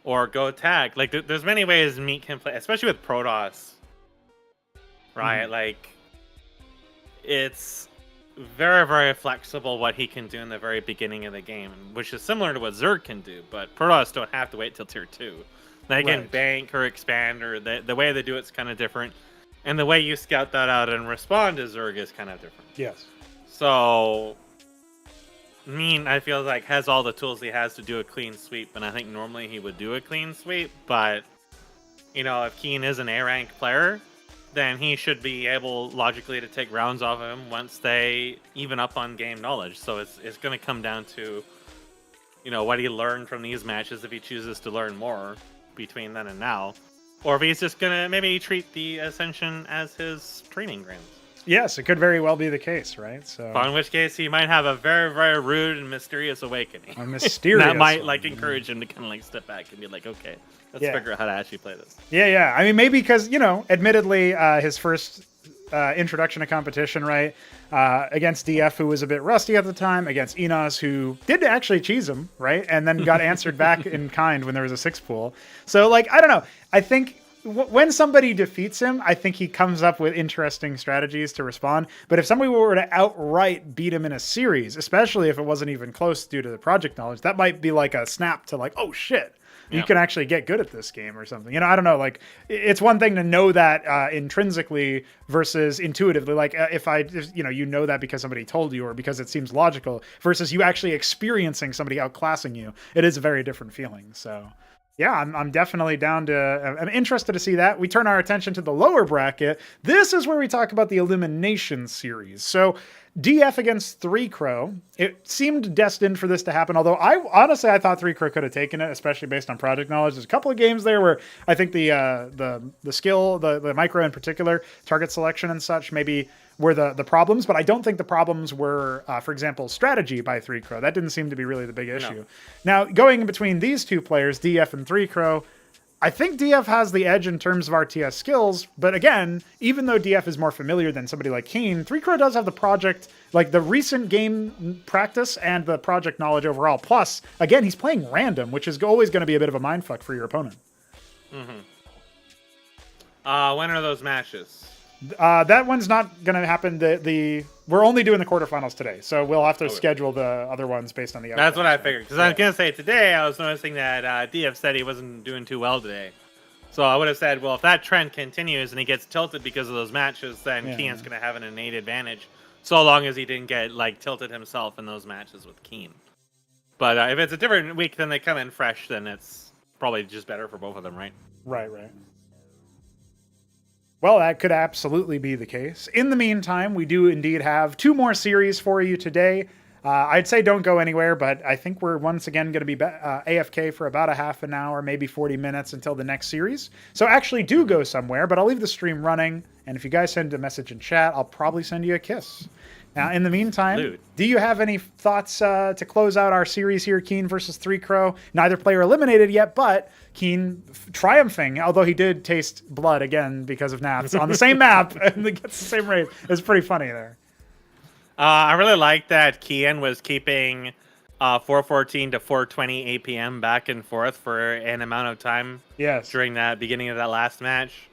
or go tag. Like there's many ways Meat can play, especially with Protoss. Right? Like it's very, very flexible what he can do in the very beginning of the game, which is similar to what Zerg can do, but Protoss don't have to wait till tier 2. They can bank or expand, or the way they do it's kind of different. And the way you scout that out and respond to Zerg is kind of different. Yes. So, I feel like has all the tools he has to do a clean sweep, and I think normally he would do a clean sweep, but, if Keen is an A-rank player, then he should be able logically to take rounds off of him once they even up on game knowledge. So it's going to come down to, what he learned from these matches if he chooses to learn more between then and now. Or if he's just going to maybe treat the Ascension as his training grounds. Yes, it could very well be the case, right? So, in which case he might have a very, very rude and mysterious awakening. A mysterious that might encourage him to kind of step back and be like, okay, let's figure out how to actually play this. Yeah. I mean, maybe because, admittedly, his first introduction to competition, right, against DF, who was a bit rusty at the time, against Enos, who did actually cheese him, right, and then got answered back in kind when there was a 6 pool. So, I don't know. I think when somebody defeats him, I think he comes up with interesting strategies to respond. But if somebody were to outright beat him in a series, especially if it wasn't even close due to the project knowledge, that might be like a snap to oh shit, you can actually get good at this game or something. I don't know. It's one thing to know that intrinsically versus intuitively. If you know that because somebody told you or because it seems logical versus you actually experiencing somebody outclassing you. It is a very different feeling. So. Yeah, I'm definitely down to... I'm interested to see that. We turn our attention to the lower bracket. This is where we talk about the Elimination Series. So, DF against 3 Crow. It seemed destined for this to happen, although I thought 3 Crow could have taken it, especially based on project knowledge. There's a couple of games there where I think the skill, the micro in particular, target selection and such, maybe were the problems, but I don't think the problems were, for example, strategy by 3 Crow. That didn't seem to be really the big issue. Now, going between these two players, DF and 3 Crow, I think DF has the edge in terms of RTS skills, but again, even though DF is more familiar than somebody like Keen, 3 Crow does have the project, the recent game practice and the project knowledge overall. Plus, again, he's playing random, which is always going to be a bit of a mindfuck for your opponent. When are those matches? That one's not going to happen. We're only doing the quarterfinals today, so we'll have to schedule the other ones based on the outcomes. That's what I figured. Because I was going to say, today I was noticing that DF said he wasn't doing too well today. So I would have said, well, if that trend continues and he gets tilted because of those matches, then Keen's going to have an innate advantage, so long as he didn't get tilted himself in those matches with Keen. But if it's a different week, then they come in fresh, then it's probably just better for both of them, right? Right. Well, that could absolutely be the case. In the meantime, we do indeed have 2 more series for you today. I'd say don't go anywhere, but I think we're once again going to be AFK for about a half an hour, maybe 40 minutes until the next series. So actually do go somewhere, but I'll leave the stream running. And if you guys send a message in chat, I'll probably send you a kiss. Now, in the meantime, Lude. do you have any thoughts to close out our series here? Keen versus 3 Crow. Neither player eliminated yet, but Keen triumphing, although he did taste blood again because of naps on the same map and gets the same rate. It's pretty funny there. I really like that Kian was keeping 414 to 420 APM back and forth for an amount of time. Yes. During that beginning of that last match.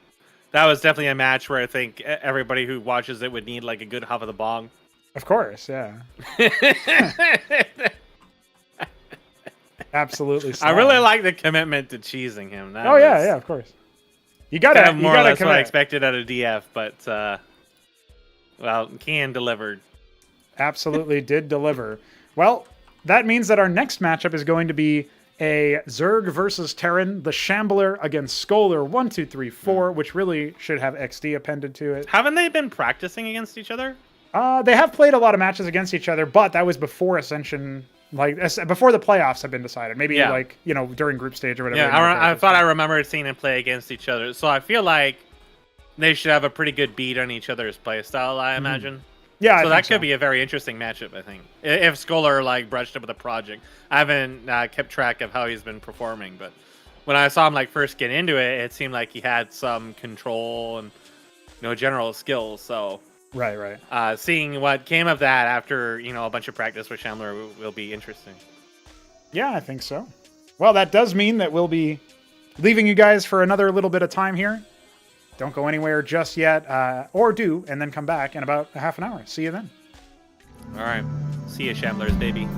That was definitely a match where I think everybody who watches it would need like a good huff of the bong. Of course, yeah. Absolutely. I really like the commitment to cheesing him. That yeah, of course. You gotta kind of more or less commit. what I expected out of DF, but well, Kian delivered. Absolutely did deliver. Well, that means that our next matchup is going to be a Zerg versus Terran, the Shambler against Scholar 1, 2, 3, 4, which really should have XD appended to it. Haven't they been practicing against each other? They have played a lot of matches against each other, but that was before Ascension, like before the playoffs have been decided. Maybe like, you know, during group stage or whatever. Yeah, I thought I remembered seeing them play against each other. So I feel like they should have a pretty good beat on each other's playstyle, I imagine. Yeah, so that could be a very interesting matchup, I think. If Scholar like brushed up with the project, I haven't kept track of how he's been performing, but when I saw him like first get into it, it seemed like he had some control and general skills. So right. Seeing what came of that after a bunch of practice with Shambler will be interesting. Yeah, I think so. Well, that does mean that we'll be leaving you guys for another little bit of time here. Don't go anywhere just yet, or do, and then come back in about a half an hour. See you then. All right. See you, Shamblers, baby.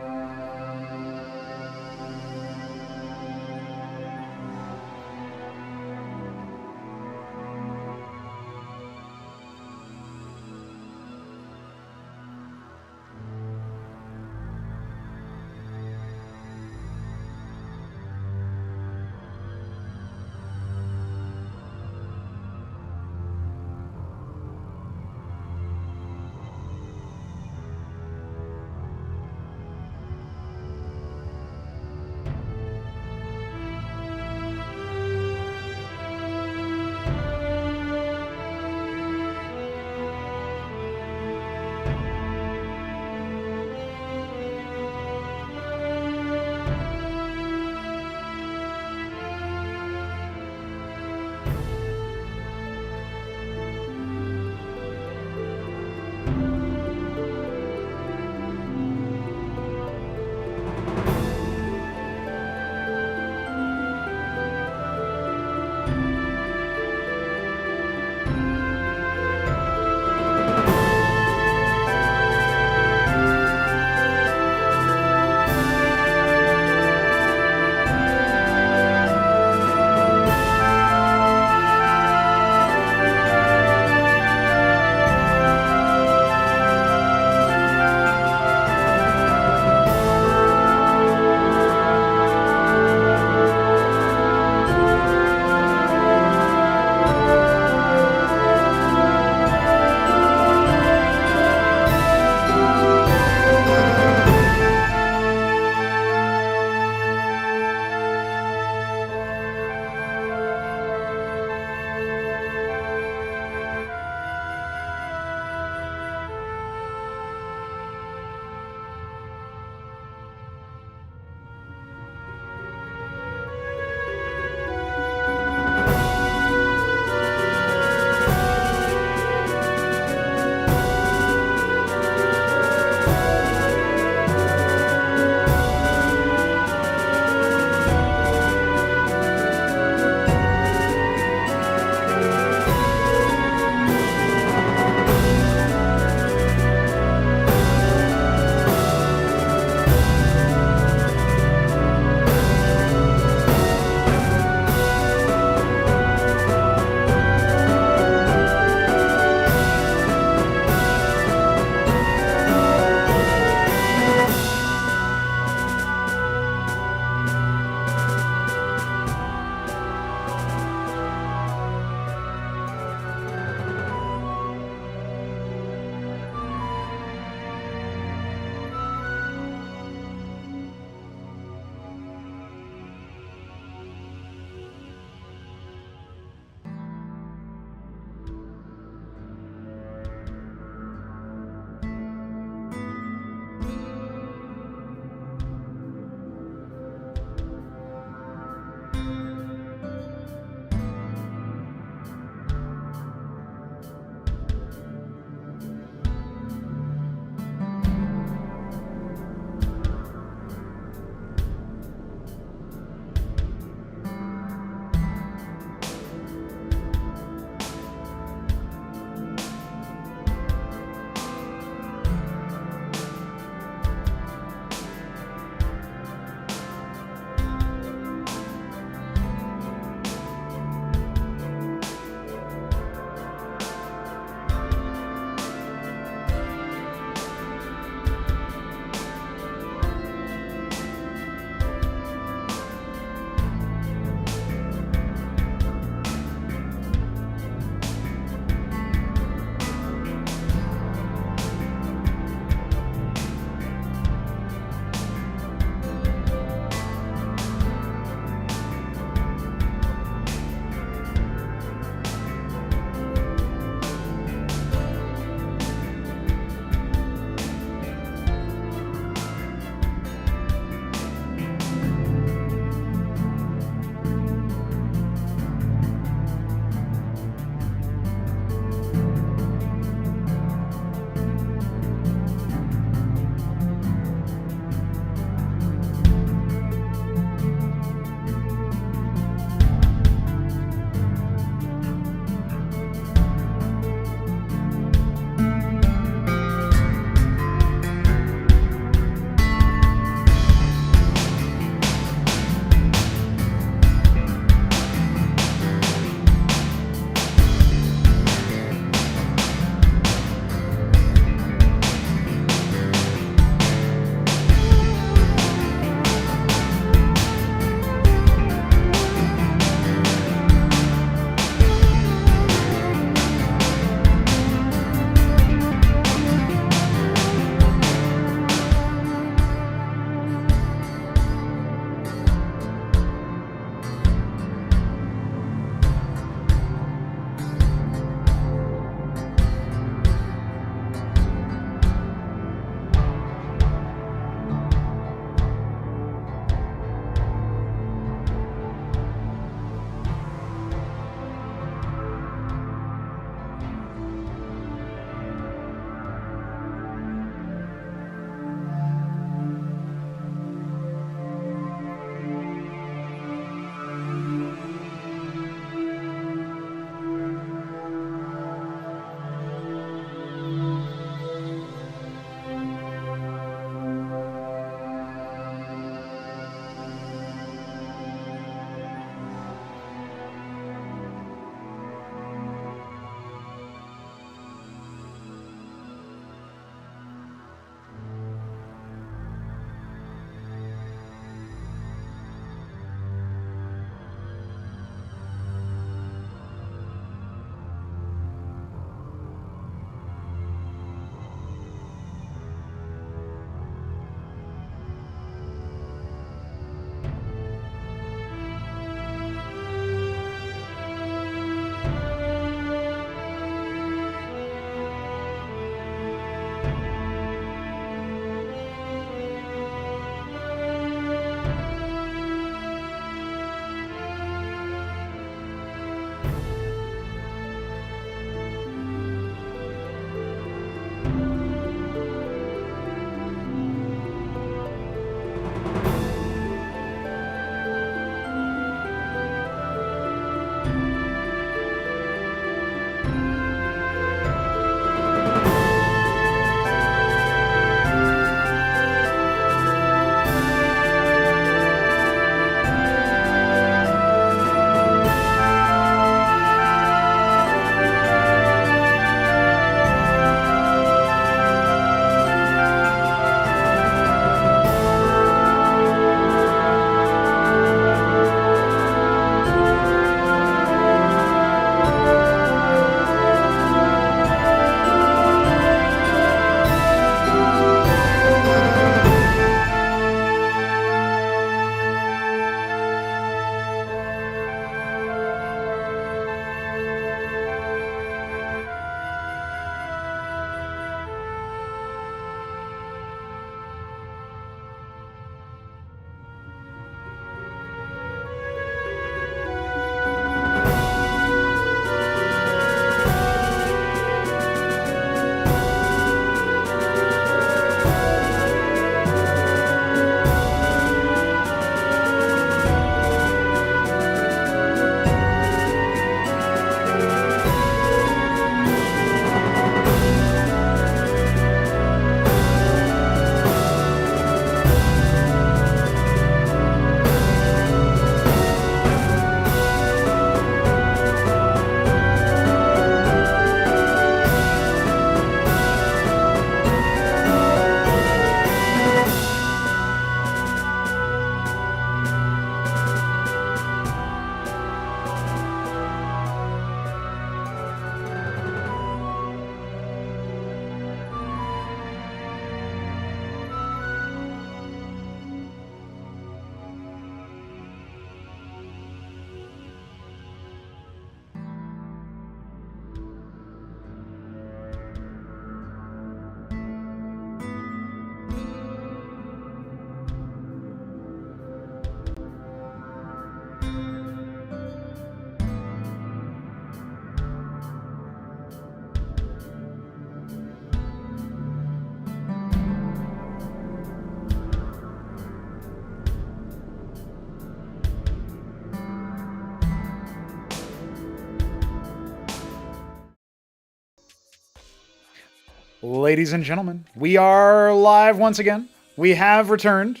Ladies and gentlemen, we are live once again. We have returned,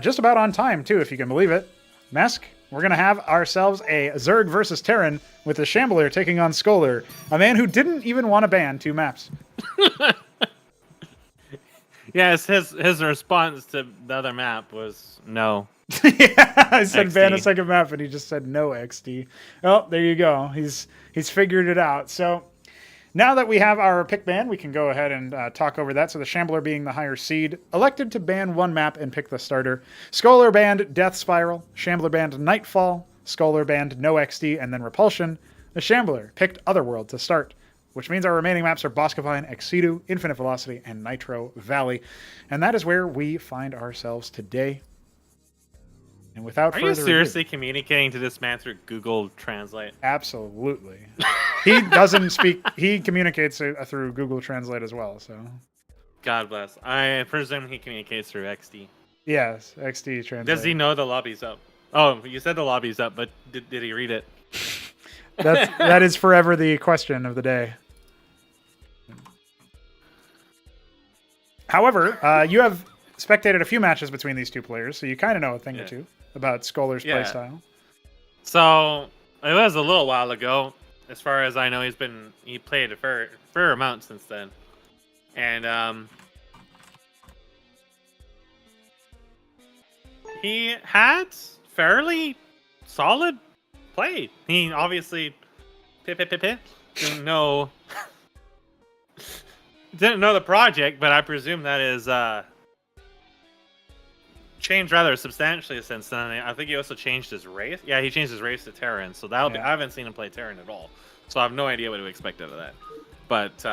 just about on time too, if you can believe it. Mesk, we're going to have ourselves a Zerg versus Terran with the Shambler taking on Scholar, a man who didn't even want to ban 2 maps. Yes, his response to the other map was no. Yeah, I said XD. ban a second map, and he just said no XD. Oh, there you go. He's figured it out. So now that we have our pick ban, we can go ahead and talk over that. So the Shambler, being the higher seed, elected to ban 1 map and pick the starter. Scholar banned Death Spiral. Shambler banned Nightfall. Scholar banned No XD and then Repulsion. The Shambler picked Otherworld to start, which means our remaining maps are Boskevine, Ex Situ, Infinite Velocity, and Nitro Valley. And that is where we find ourselves today. And without further Are you ado, seriously communicating to this man through Google Translate? absolutely. He doesn't speak. He communicates through Google Translate as well. So God bless. I presume he communicates through XD. yes, XD Translate. Does he know the lobby's up? Oh, you said the lobby's up, but did he read it? That is forever the question of the day. However, you have spectated a few matches between these 2 players, so you kind of know a thing or two about Scholar's playstyle. So it was a little while ago. As far as I know, he played a fair amount since then, and he had fairly solid play. He obviously didn't know the project, but I presume that is changed rather substantially since then. I think he also changed his race. Yeah, he changed his race to Terran, so I haven't seen him play Terran at all, so I have no idea what to expect out of that. But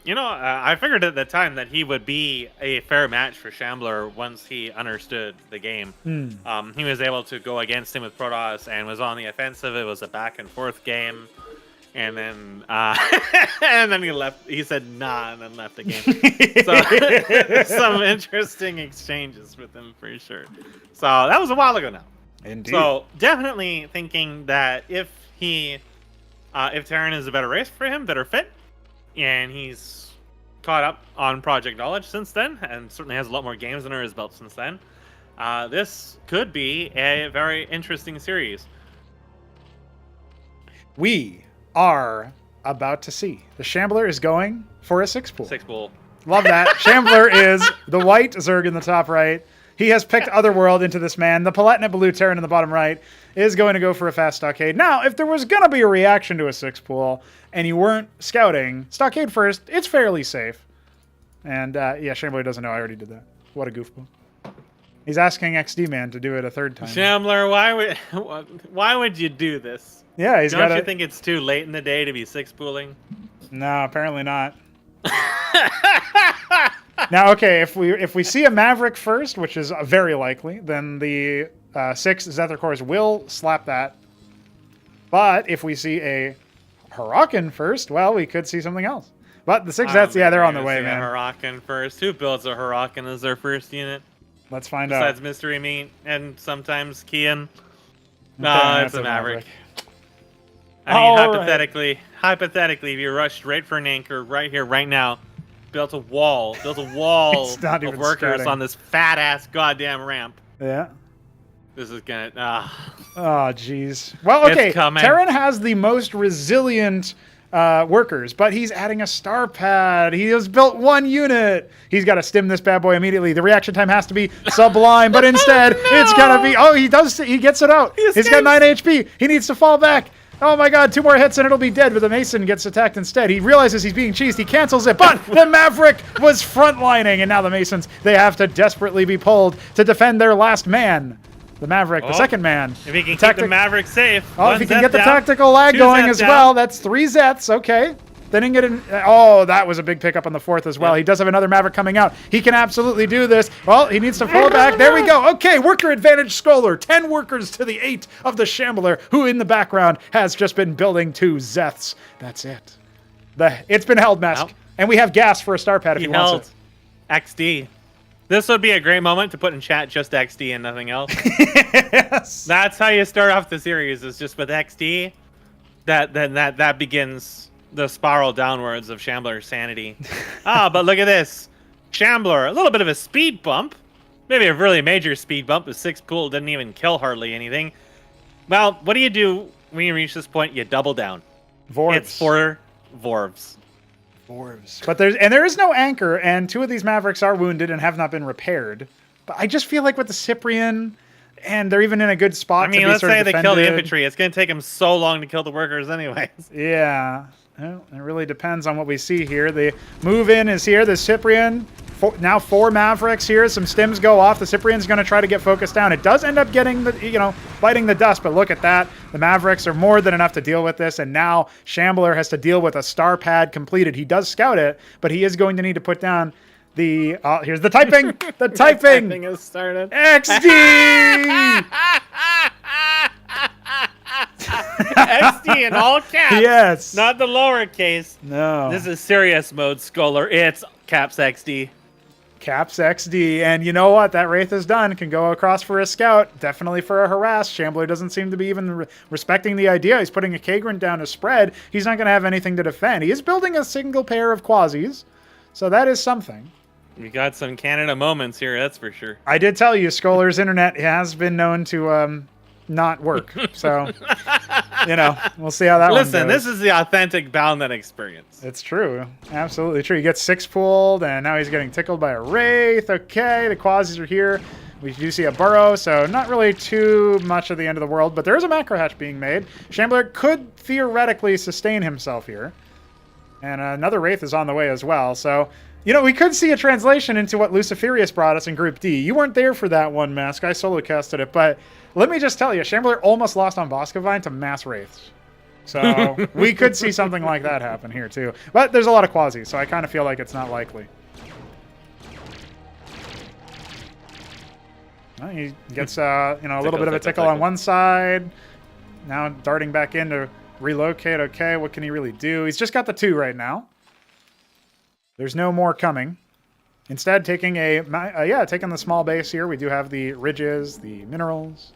I figured at the time that he would be a fair match for Shambler once he understood the game. He was able to go against him with Protoss and was on the offensive. It was a back and forth game. And then and then he left. He said nah, and then left the game. So some interesting exchanges with him for sure. So that was a while ago now. Indeed. So definitely thinking that if Terran is a better race for him, better fit, and he's caught up on project knowledge since then, and certainly has a lot more games under his belt since then, this could be a very interesting series. We are about to see. The Shambler is going for a 6-pool. 6-pool. Love that. Shambler is the white Zerg in the top right. He has picked Otherworld into this man. The Palatinate Blue Terran in the bottom right is going to go for a fast Stockade. Now, if there was going to be a reaction to a 6-pool and you weren't scouting, Stockade first, it's fairly safe. And yeah, Shambler doesn't know I already did that. What a goofball. He's asking XD Man to do it a 3rd time. Shambler, why would you do this? Yeah, he's got Don't you think it's too late in the day to be 6-pooling? No, apparently not. Now, okay, if we see a Maverick first, which is very likely, then the 6 Zethar cores will slap that. But if we see a Huracan first, well, we could see something else. But the 6 Zeths, yeah, they're on the way, man. Huracan first. Who builds a Huracan as their first unit? Let's find out. Besides Mystery Meat and sometimes Kian. No, Okay, it's that's a Maverick. All I mean, right. hypothetically, if you rushed right for an anchor right here, right now, built a wall It's not of even workers scouting. on this fat-ass goddamn ramp. Yeah. This is gonna... Oh, jeez. Well, okay, It's coming. Terran has the most resilient workers, but he's adding a star pad. He has built 1 unit. He's got to stim this bad boy immediately. The reaction time has to be sublime, but instead it's gonna be. Oh, he gets it out. He's got 9 HP. He needs to fall back. Oh my god, 2 more hits and it'll be dead, but the Mason gets attacked instead. He realizes he's being cheesed. He cancels it, but the Maverick was frontlining, and now the Masons, they have to desperately be pulled to defend their last man. The Maverick, the second man. If he can keep the Maverick safe. Oh, if he can get the tactical lag going as well, that's 3 Zeths. Okay. Then he can get in. Oh, that was a big pickup on the 4th as well. He does have another Maverick coming out. He can absolutely do this. Well, he needs to fall back. There we go. Okay, worker advantage Scholar. 10 workers to the 8 of the Shambler, who in the background has just been building 2 Zeths. That's it. It's been held, Mesk. Nope. And we have gas for a star pad if he wants it. XD. This would be a great moment to put in chat just XD and nothing else. Yes. That's how you start off the series, is just with XD. That begins the spiral downwards of Shambler's sanity. But look at this. Shambler, a little bit of a speed bump. Maybe a really major speed bump. The 6 pool didn't even kill hardly anything. Well, what do you do when you reach this point? You double down. Vorvs. It's 4 Vorvs. But there is no anchor, and 2 of these Mavericks are wounded and have not been repaired. But I just feel like with the Cyprian, and they're even in a good spot. I mean, to be let's sort of say they defended. kill the infantry. It's going to take them so long to kill the workers anyways. Yeah. Well, it really depends on what we see here. The move in is here. The Cyprian, now 4 Mavericks here. Some stims go off. The Cyprian's going to try to get focused down. It does end up getting the, biting the dust, but look at that. The Mavericks are more than enough to deal with this, and now Shambler has to deal with a star pad completed. He does scout it, but he is going to need to put down the, here's the typing. The typing. Typing has started. XD! XD in all caps. Yes. Not the lowercase. No. This is serious mode, Scholar. It's caps XD. Caps XD, and you know what? That Wraith is done. Can go across for a scout. Definitely for a harass. Shambler doesn't seem to be even respecting the idea. He's putting a Kagran down to spread. He's not going to have anything to defend. He is building a single pair of Quasis, so that is something. We got some Canada moments here, that's for sure. I did tell you, Scholar's internet has been known to not work. So, we'll see how that one goes. Listen, this is the authentic Battle.net experience. It's true. Absolutely true. He gets 6 pulled, and now he's getting tickled by a Wraith. Okay, the Quasis are here. We do see a Burrow, so not really too much of the end of the world, but there is a macro hatch being made. Shambler could theoretically sustain himself here. And another Wraith is on the way as well, so... we could see a translation into what Luciferius brought us in Group D. You weren't there for that one, Mask. I solo casted it, but let me just tell you, Shambler almost lost on Boskevine to Mass Wraiths. So we could see something like that happen here, too. But there's a lot of Quasis, so I kind of feel like it's not likely. Well, he gets, a little bit of a tickle on one side. Now darting back in to relocate. Okay, what can he really do? He's just got the 2 right now. There's no more coming. Instead, taking taking the small base here. We do have the ridges, the minerals.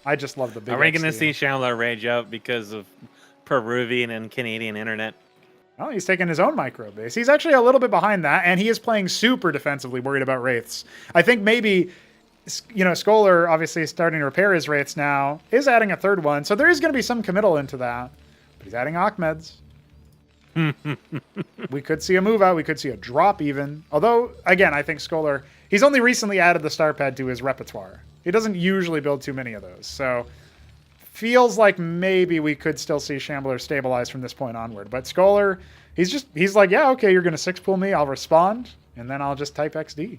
I just love the big. Are we going to see Shambler rage out because of Peruvian and Canadian internet? Oh, he's taking his own micro base. He's actually a little bit behind that, and he is playing super defensively, worried about Wraiths. I think maybe, Scholar obviously starting to repair his Wraiths now, is adding a 3rd one, so there is going to be some committal into that. But he's adding Achmeds. We could see a move out. We could see a drop even. Although, again, I think Scholar, he's only recently added the star pad to his repertoire. He doesn't usually build too many of those. So feels like maybe we could still see Shambler stabilize from this point onward. But Scholar, he's like, yeah, okay, you're going to 6 pull me. I'll respond. And then I'll just type XD.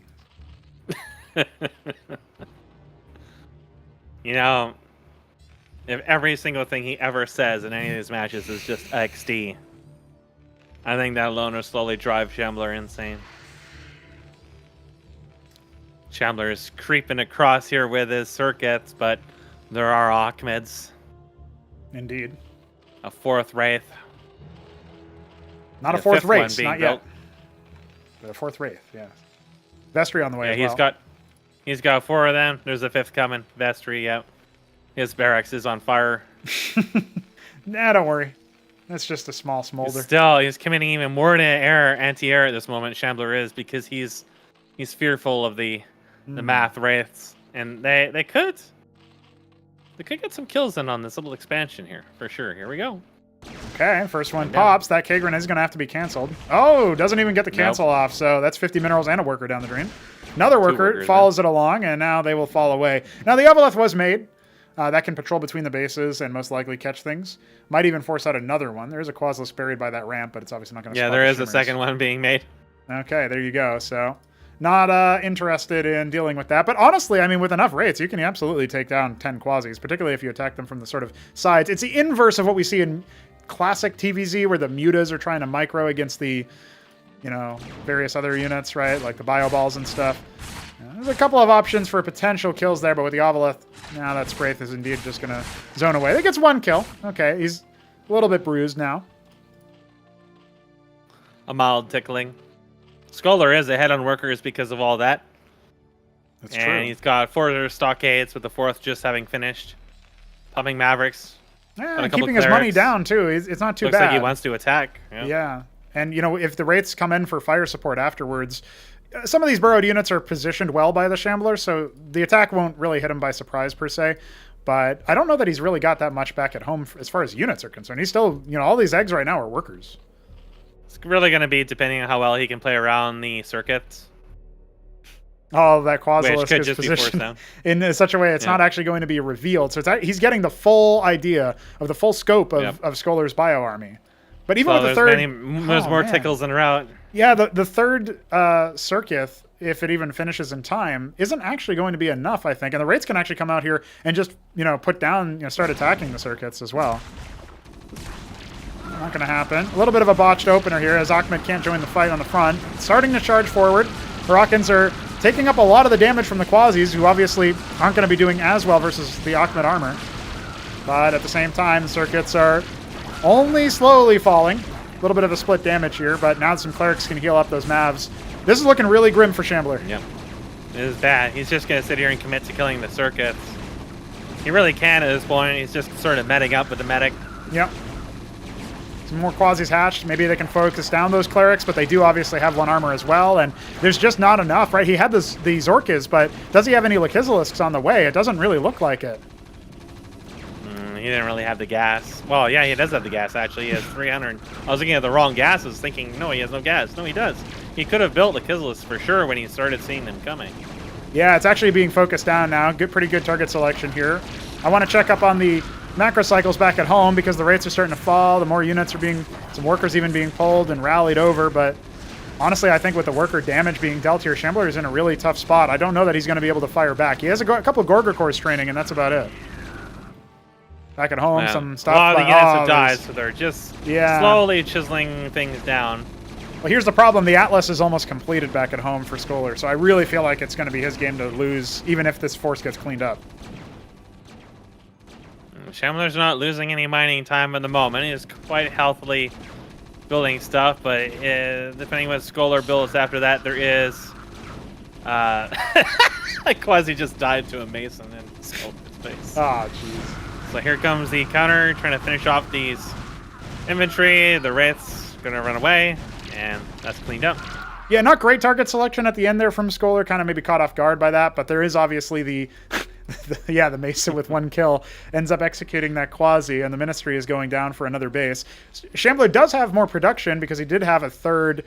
If every single thing he ever says in any of these matches is just XD, I think that alone will slowly drive Shambler insane. Shambler is creeping across here with his circuits, but there are Achmeds. Indeed. A 4th Wraith. Not a 4th Wraith, not yet. But a 4th Wraith, yeah. Vestry on the way as well. He's got 4 of them. There's a 5th coming. Vestry, yeah. His barracks is on fire. Nah, don't worry. That's just a small smolder. Still, he's committing even more to anti-air at this moment, Shambler is, because he's fearful of the math Wraiths. And they could get some kills in on this little expansion here, for sure. Here we go. Okay, first one pops. That Kagran is going to have to be canceled. Oh, doesn't even get the cancel off, so that's 50 minerals and a worker down the drain. Another worker follows it along, and now they will fall away. Now, the Obeleth was made. That can patrol between the bases and most likely catch things. Might even force out another one. There is a Quasilus buried by that ramp, but it's obviously not going to spot there the is a second one being made. Okay, there you go. So, not interested in dealing with that. But honestly, I mean, with enough Wraiths, you can absolutely take down 10 Quasis, particularly if you attack them from the sort of sides. It's the inverse of what we see in classic TVZ, where the Mutas are trying to micro against the, various other units, right? Like the Bio Balls and stuff. There's a couple of options for potential kills there, but with the Obeleth, now that Spraith is indeed just going to zone away. It gets 1 kill. Okay, he's a little bit bruised now. A mild tickling. Scholar is ahead on workers because of all that. That's true. And he's got 4 stockades with the 4th just having finished. Pumping Mavericks. Yeah, keeping his money down too. It's not too bad. Looks like he wants to attack. Yeah. And, you know, if the Wraiths come in for fire support afterwards, some of these burrowed units are positioned well by the Shambler, so the attack won't really hit him by surprise per se. But I don't know that he's really got that much back at home as far as units are concerned. He's still, you know, all these eggs right now are workers. It's really going to be depending on how well he can play around the circuits. Oh, that Quasilisk is positioned in such a way it's not actually going to be revealed. So he's getting the full idea of the full scope of Scholar's bio army. But even with the third... There's more tickles en route. Yeah, the third Circuit, if it even finishes in time, isn't actually going to be enough, I think. And the Wraiths can actually come out here and just, you know, put down, you know, start attacking the Circuits as well. Not going to happen. A little bit of a botched opener here as Ahmed can't join the fight on the front. Starting to charge forward. Hurakkans are taking up a lot of the damage from the Quasis, who obviously aren't going to be doing as well versus the Ahmed armor. But at the same time, the Circuits are only slowly falling. A little bit of a split damage here, but now some Clerics can heal up those Mavs. This is looking really grim for Shambler. Yep. It is bad. He's just going to sit here and commit to killing the Circuits. He really can at this point. He's just sort of meting up with the medic. Yep. Some more Quasis hatched. Maybe they can focus down those Clerics, but they do obviously have one armor as well, and there's just not enough, right? He had the Zorkas, but does he have any Lakizilisks on the way? It doesn't really look like it. He didn't really have the gas. Well, yeah, he does have the gas, actually. He has 300. I was looking at the wrong gases, thinking, no, he has no gas. No, he does. He could have built Lakizilis for sure when he started seeing them coming. Yeah, it's actually being focused down now. Pretty good target selection here. I want to check up on the macro cycles back at home because the rates are starting to fall. The more units are being, some workers even being pulled and rallied over. But honestly, I think with the worker damage being dealt here, Shambler is in a really tough spot. I don't know that he's going to be able to fire back. He has a couple of Gorger cores training, and that's about it. Back at home, some stuff. A lot of the units have died, so they're just slowly chiseling things down. Well, here's the problem. The Atlas is almost completed back at home for Scholar, so I really feel like it's going to be his game to lose, even if this force gets cleaned up. Shambler's not losing any mining time at the moment. He's quite healthily building stuff, but depending what Scholar builds after that, there is... Quasi just died to a Mason in Scholar's face. Oh, jeez. So here comes the counter, trying to finish off these infantry. The Wraiths going to run away, and that's cleaned up. Yeah, not great target selection at the end there from Scholar. Kind of maybe caught off guard by that, but there is obviously the Mason with one kill ends up executing that Quasi, and the Ministry is going down for another base. Shambler does have more production because he did have a third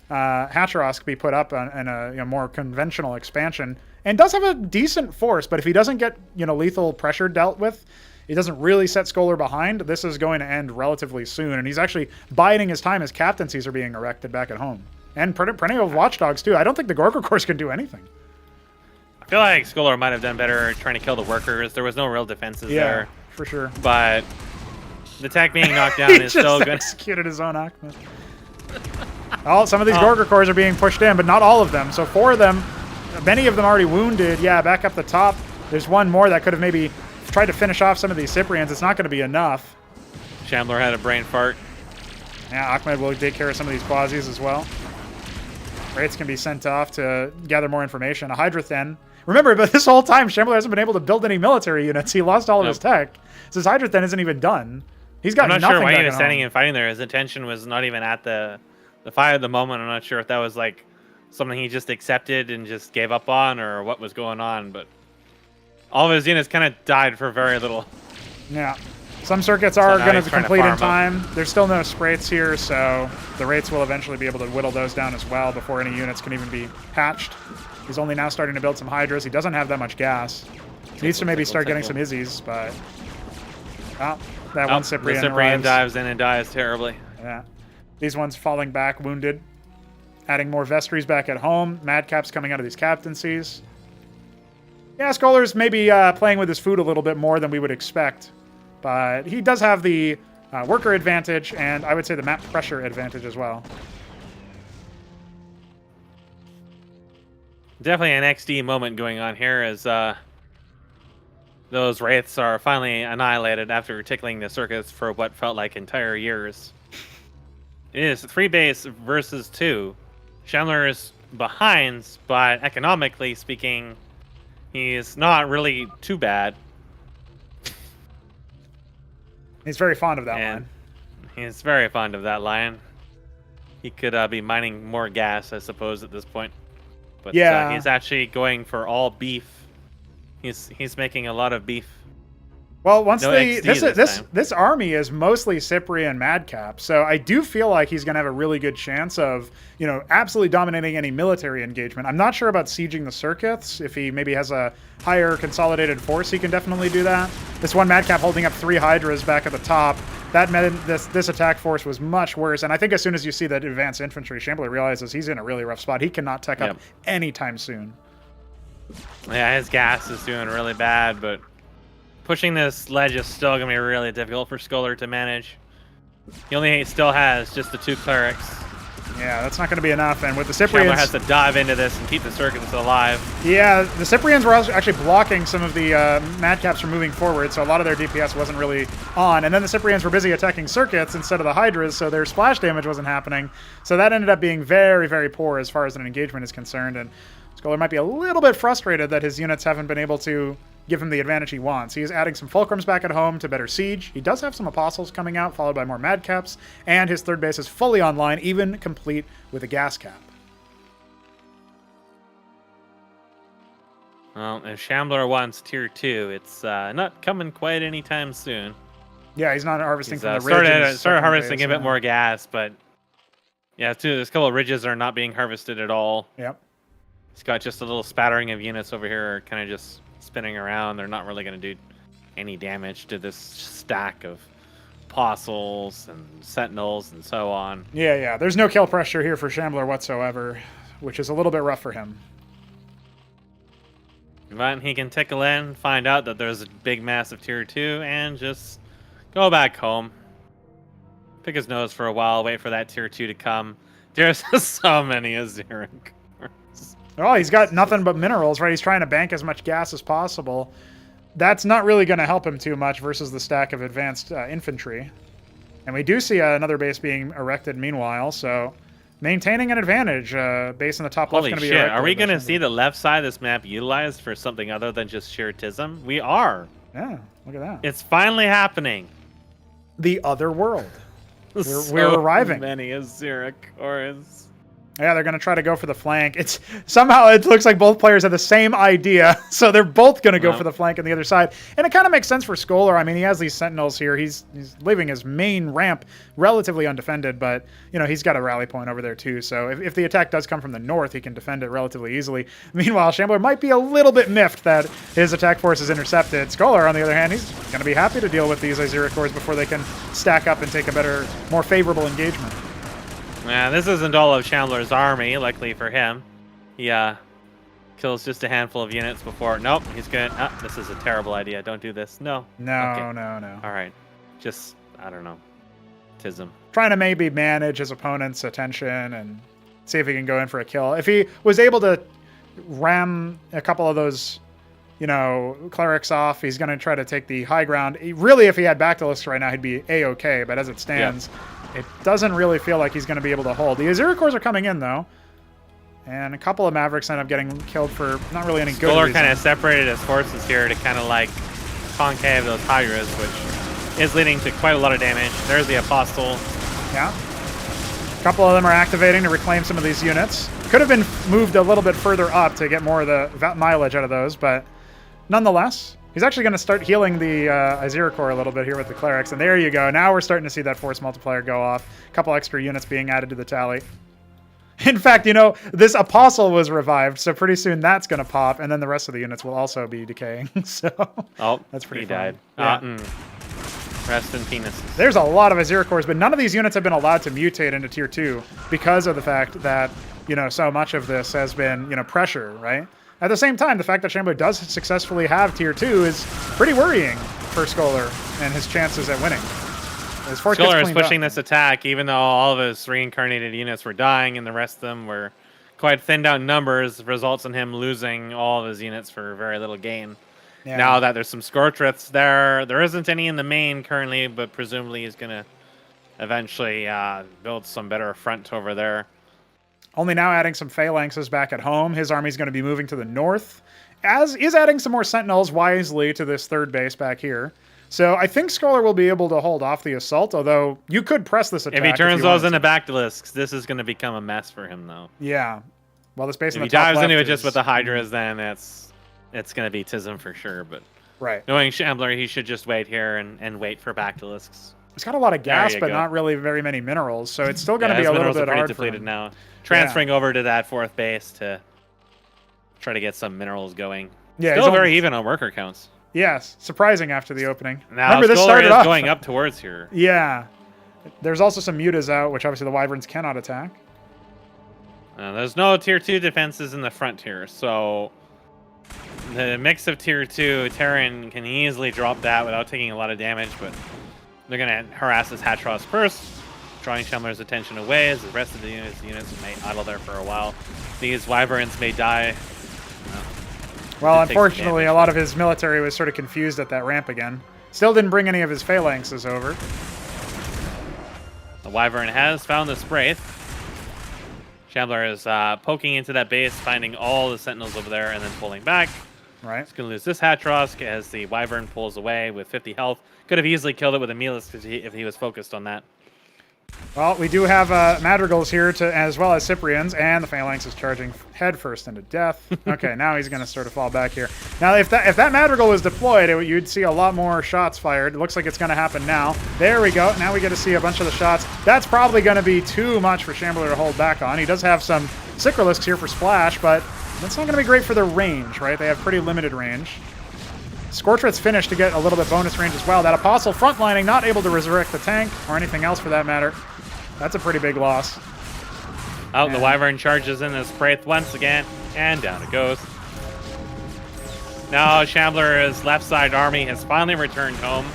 Hatcherosk be put up in a more conventional expansion, and does have a decent force, but if he doesn't get lethal pressure dealt with, he doesn't really set Scholar behind, this is going to end relatively soon, and he's actually biding his time as captaincies are being erected back at home. And plenty of Watchdogs, too. I don't think the Gorker Corps can do anything. I feel like Scholar might have done better trying to kill the workers. There was no real defenses there. Yeah, for sure. But the tech being knocked down is still good. He just executed his own Ahmed. Some of these Gorker Corps are being pushed in, but not all of them. So 4 of them, many of them already wounded. Yeah, back up the top. There's one more that could have maybe tried to finish off some of these Cyprians. It's not going to be enough. Shambler had a brain fart. Yeah, Ahmed will take care of some of these Quasis as well. Wraiths can be sent off to gather more information. A Hydrathen. Remember, but this whole time, Shambler hasn't been able to build any military units. He lost all of his tech. So his Hydrathen isn't even done. He's got nothing. I'm not sure why he was standing and fighting there. His attention was not even at the fight at the moment. I'm not sure if that was like something he just accepted and just gave up on or what was going on, but all of his units kind of died for very little. Yeah. Some circuits are going to complete in time. There's still no Spraits here, so the Wraiths will eventually be able to whittle those down as well before any units can even be hatched. He's only now starting to build some Hydras. He doesn't have that much gas. He needs to maybe start getting some Izzies, but... that one Cyprian The Cyprian dives in and dies terribly. Yeah. These ones falling back, wounded. Adding more Vestries back at home. Madcaps coming out of these captaincies. Yeah, Scholar's maybe playing with his food a little bit more than we would expect. But he does have the worker advantage, and I would say the map pressure advantage as well. Definitely an XD moment going on here as those Wraiths are finally annihilated after tickling the circuits for what felt like entire years. It is 3 base versus 2. Shambler is behind, but economically speaking, he's not really too bad. He's very fond of that And line. he's very fond of that line. He could be mining more gas, I suppose, at this point. But Yeah. he's actually going for all beef. He's making a lot of beef. Well, once No they XD this army is mostly Cyprian Madcap, so I do feel like he's going to have a really good chance of, absolutely dominating any military engagement. I'm not sure about sieging the circuits. If he maybe has a higher consolidated force, he can definitely do that. This one Madcap holding up 3 Hydras back at the top. That meant this attack force was much worse, and I think as soon as you see that advanced infantry, Shambler realizes he's in a really rough spot. He cannot tech up anytime soon. Yeah, his gas is doing really bad, but pushing this ledge is still going to be really difficult for Scholar to manage. He still has just the 2 clerics. Yeah, that's not going to be enough. And with the Shambler Cyprians, has to dive into this and keep the circuits alive. yeah, the Cyprians were also actually blocking some of the Madcaps from moving forward, so a lot of their DPS wasn't really on. And then the Cyprians were busy attacking circuits instead of the Hydras, so their splash damage wasn't happening. So that ended up being very, very poor as far as an engagement is concerned. And Scholar might be a little bit frustrated that his units haven't been able to give him the advantage he wants. He is adding some Fulcrums back at home to better siege. He does have some Apostles coming out, followed by more Madcaps, and his third base is fully online, even complete with a gas cap. Well, if Shambler wants tier 2, it's not coming quite anytime soon. Yeah, he's not harvesting from the ridge. Started harvesting a bit more gas, but yeah, there's a couple of ridges that are not being harvested at all. Yep. He's got just a little spattering of units over here, kind of just spinning around. They're not really going to do any damage to this stack of apostles and sentinels and so on. Yeah. There's no kill pressure here for Shambler whatsoever, which is a little bit rough for him. But he can tickle in, find out that there's a big massive tier 2, and just go back home. Pick his nose for a while, wait for that tier 2 to come. There's so many Azeric. Oh, he's got nothing but minerals, right? He's trying to bank as much gas as possible. That's not really going to help him too much versus the stack of advanced infantry. And we do see another base being erected meanwhile, so maintaining an advantage. Base in the top left Holy going to be shit, erected. are we going to see the left side of this map utilized for something other than just sheer tism? We are. Yeah, look at that. It's finally happening. The Otherworld. We're arriving. Many Azeric cores. Yeah, they're going to try to go for the flank. Somehow it looks like both players have the same idea, so they're both going to go for the flank on the other side. And it kind of makes sense for Scholar. I mean, he has these Sentinels here. He's leaving his main ramp relatively undefended, but he's got a rally point over there too. So if the attack does come from the north, he can defend it relatively easily. Meanwhile, Shambler might be a little bit miffed that his attack force is intercepted. Scholar, on the other hand, he's going to be happy to deal with these Azeric cores before they can stack up and take a better, more favorable engagement. Yeah, this isn't all of Shambler's army, luckily for him. He kills just a handful of units before. Nope, he's going to... this is a terrible idea. Don't do this. No. No. All right. Just, I don't know. Tism. Trying to maybe manage his opponent's attention and see if he can go in for a kill. If he was able to ram a couple of those, clerics off, he's going to try to take the high ground. Really, if he had Bactylus right now, he'd be A-okay, but as it stands... Yeah. It doesn't really feel like he's going to be able to hold. The Azeric cores are coming in, though. And a couple of Mavericks end up getting killed for not really any good reason. kind of separated his forces here to kind of like concave those Hydras, which is leading to quite a lot of damage. There's the Apostle. Yeah. A couple of them are activating to reclaim some of these units. Could have been moved a little bit further up to get more of the mileage out of those, but nonetheless... He's actually going to start healing the Azeric core a little bit here with the clerics, and there you go. Now we're starting to see that force multiplier go off. A couple extra units being added to the tally. In fact, this Apostle was revived, so pretty soon that's going to pop, and then the rest of the units will also be decaying. So that's pretty fun. He died. Rest in penises. There's a lot of Azeric cores, but none of these units have been allowed to mutate into tier 2 because of the fact that, so much of this has been, pressure, right? At the same time, the fact that Shambler does successfully have tier 2 is pretty worrying for Scholar and his chances at winning. Scholar is pushing this attack, even though all of his reincarnated units were dying and the rest of them were quite thinned out in numbers, results in him losing all of his units for very little gain. Yeah. Now that there's some Scorchriths there isn't any in the main currently, but presumably he's going to eventually build some better front over there. Only now adding some Phalanxes back at home. His army's going to be moving to the north, as is adding some more Sentinels wisely to this third base back here. So I think Scholar will be able to hold off the assault, although you could press this attack. If he turns those into Bactylisks, this is going to become a mess for him, though. Yeah. Well, the space if in the top dives left into it is, just with the Hydras, then it's going to be Tism for sure. But knowing Shambler, he should just wait here and wait for Bactylisks. He's got a lot of gas, but not really very many minerals, so it's still going to be a little bit hard depleted for him. now. Transferring over to that 4th base to try to get some minerals going. Yeah, still very even on worker counts. Yes, surprising after the opening. Now, remember, this started off going up towards here. Yeah. There's also some mutas out, which obviously the Wyverns cannot attack. There's no tier 2 defenses in the front here, so the mix of tier 2, Terran can easily drop that without taking a lot of damage, but they're going to harass this Hatchros first, drawing Shambler's attention away as the rest of the units may idle there for a while. These Wyverns may die. Well, unfortunately, a lot of his military was sort of confused at that ramp again. Still didn't bring any of his phalanxes over. The Wyvern has found the Spraith. Shambler is poking into that base, finding all the Sentinels over there, and then pulling back. Right. He's going to lose this Hatrosk as the Wyvern pulls away with 50 health. Could have easily killed it with a Melis if he was focused on that. Well, we do have Madrigals here, as well as Cyprians, and the Phalanx is charging headfirst into death. Okay, now he's going to sort of fall back here. Now, if that Madrigal was deployed, you'd see a lot more shots fired. It looks like it's going to happen now. There we go. Now we get to see a bunch of the shots. That's probably going to be too much for Shambler to hold back on. He does have some Sycralisks here for splash, but that's not going to be great for their range, right? They have pretty limited range. Scorchret's finished to get a little bit bonus range as well. That Apostle frontlining, not able to resurrect the tank, or anything else for that matter. That's a pretty big loss. Oh, the Wyvern charges in his Spraith once again, and down it goes. Now Shambler's left side army has finally returned home.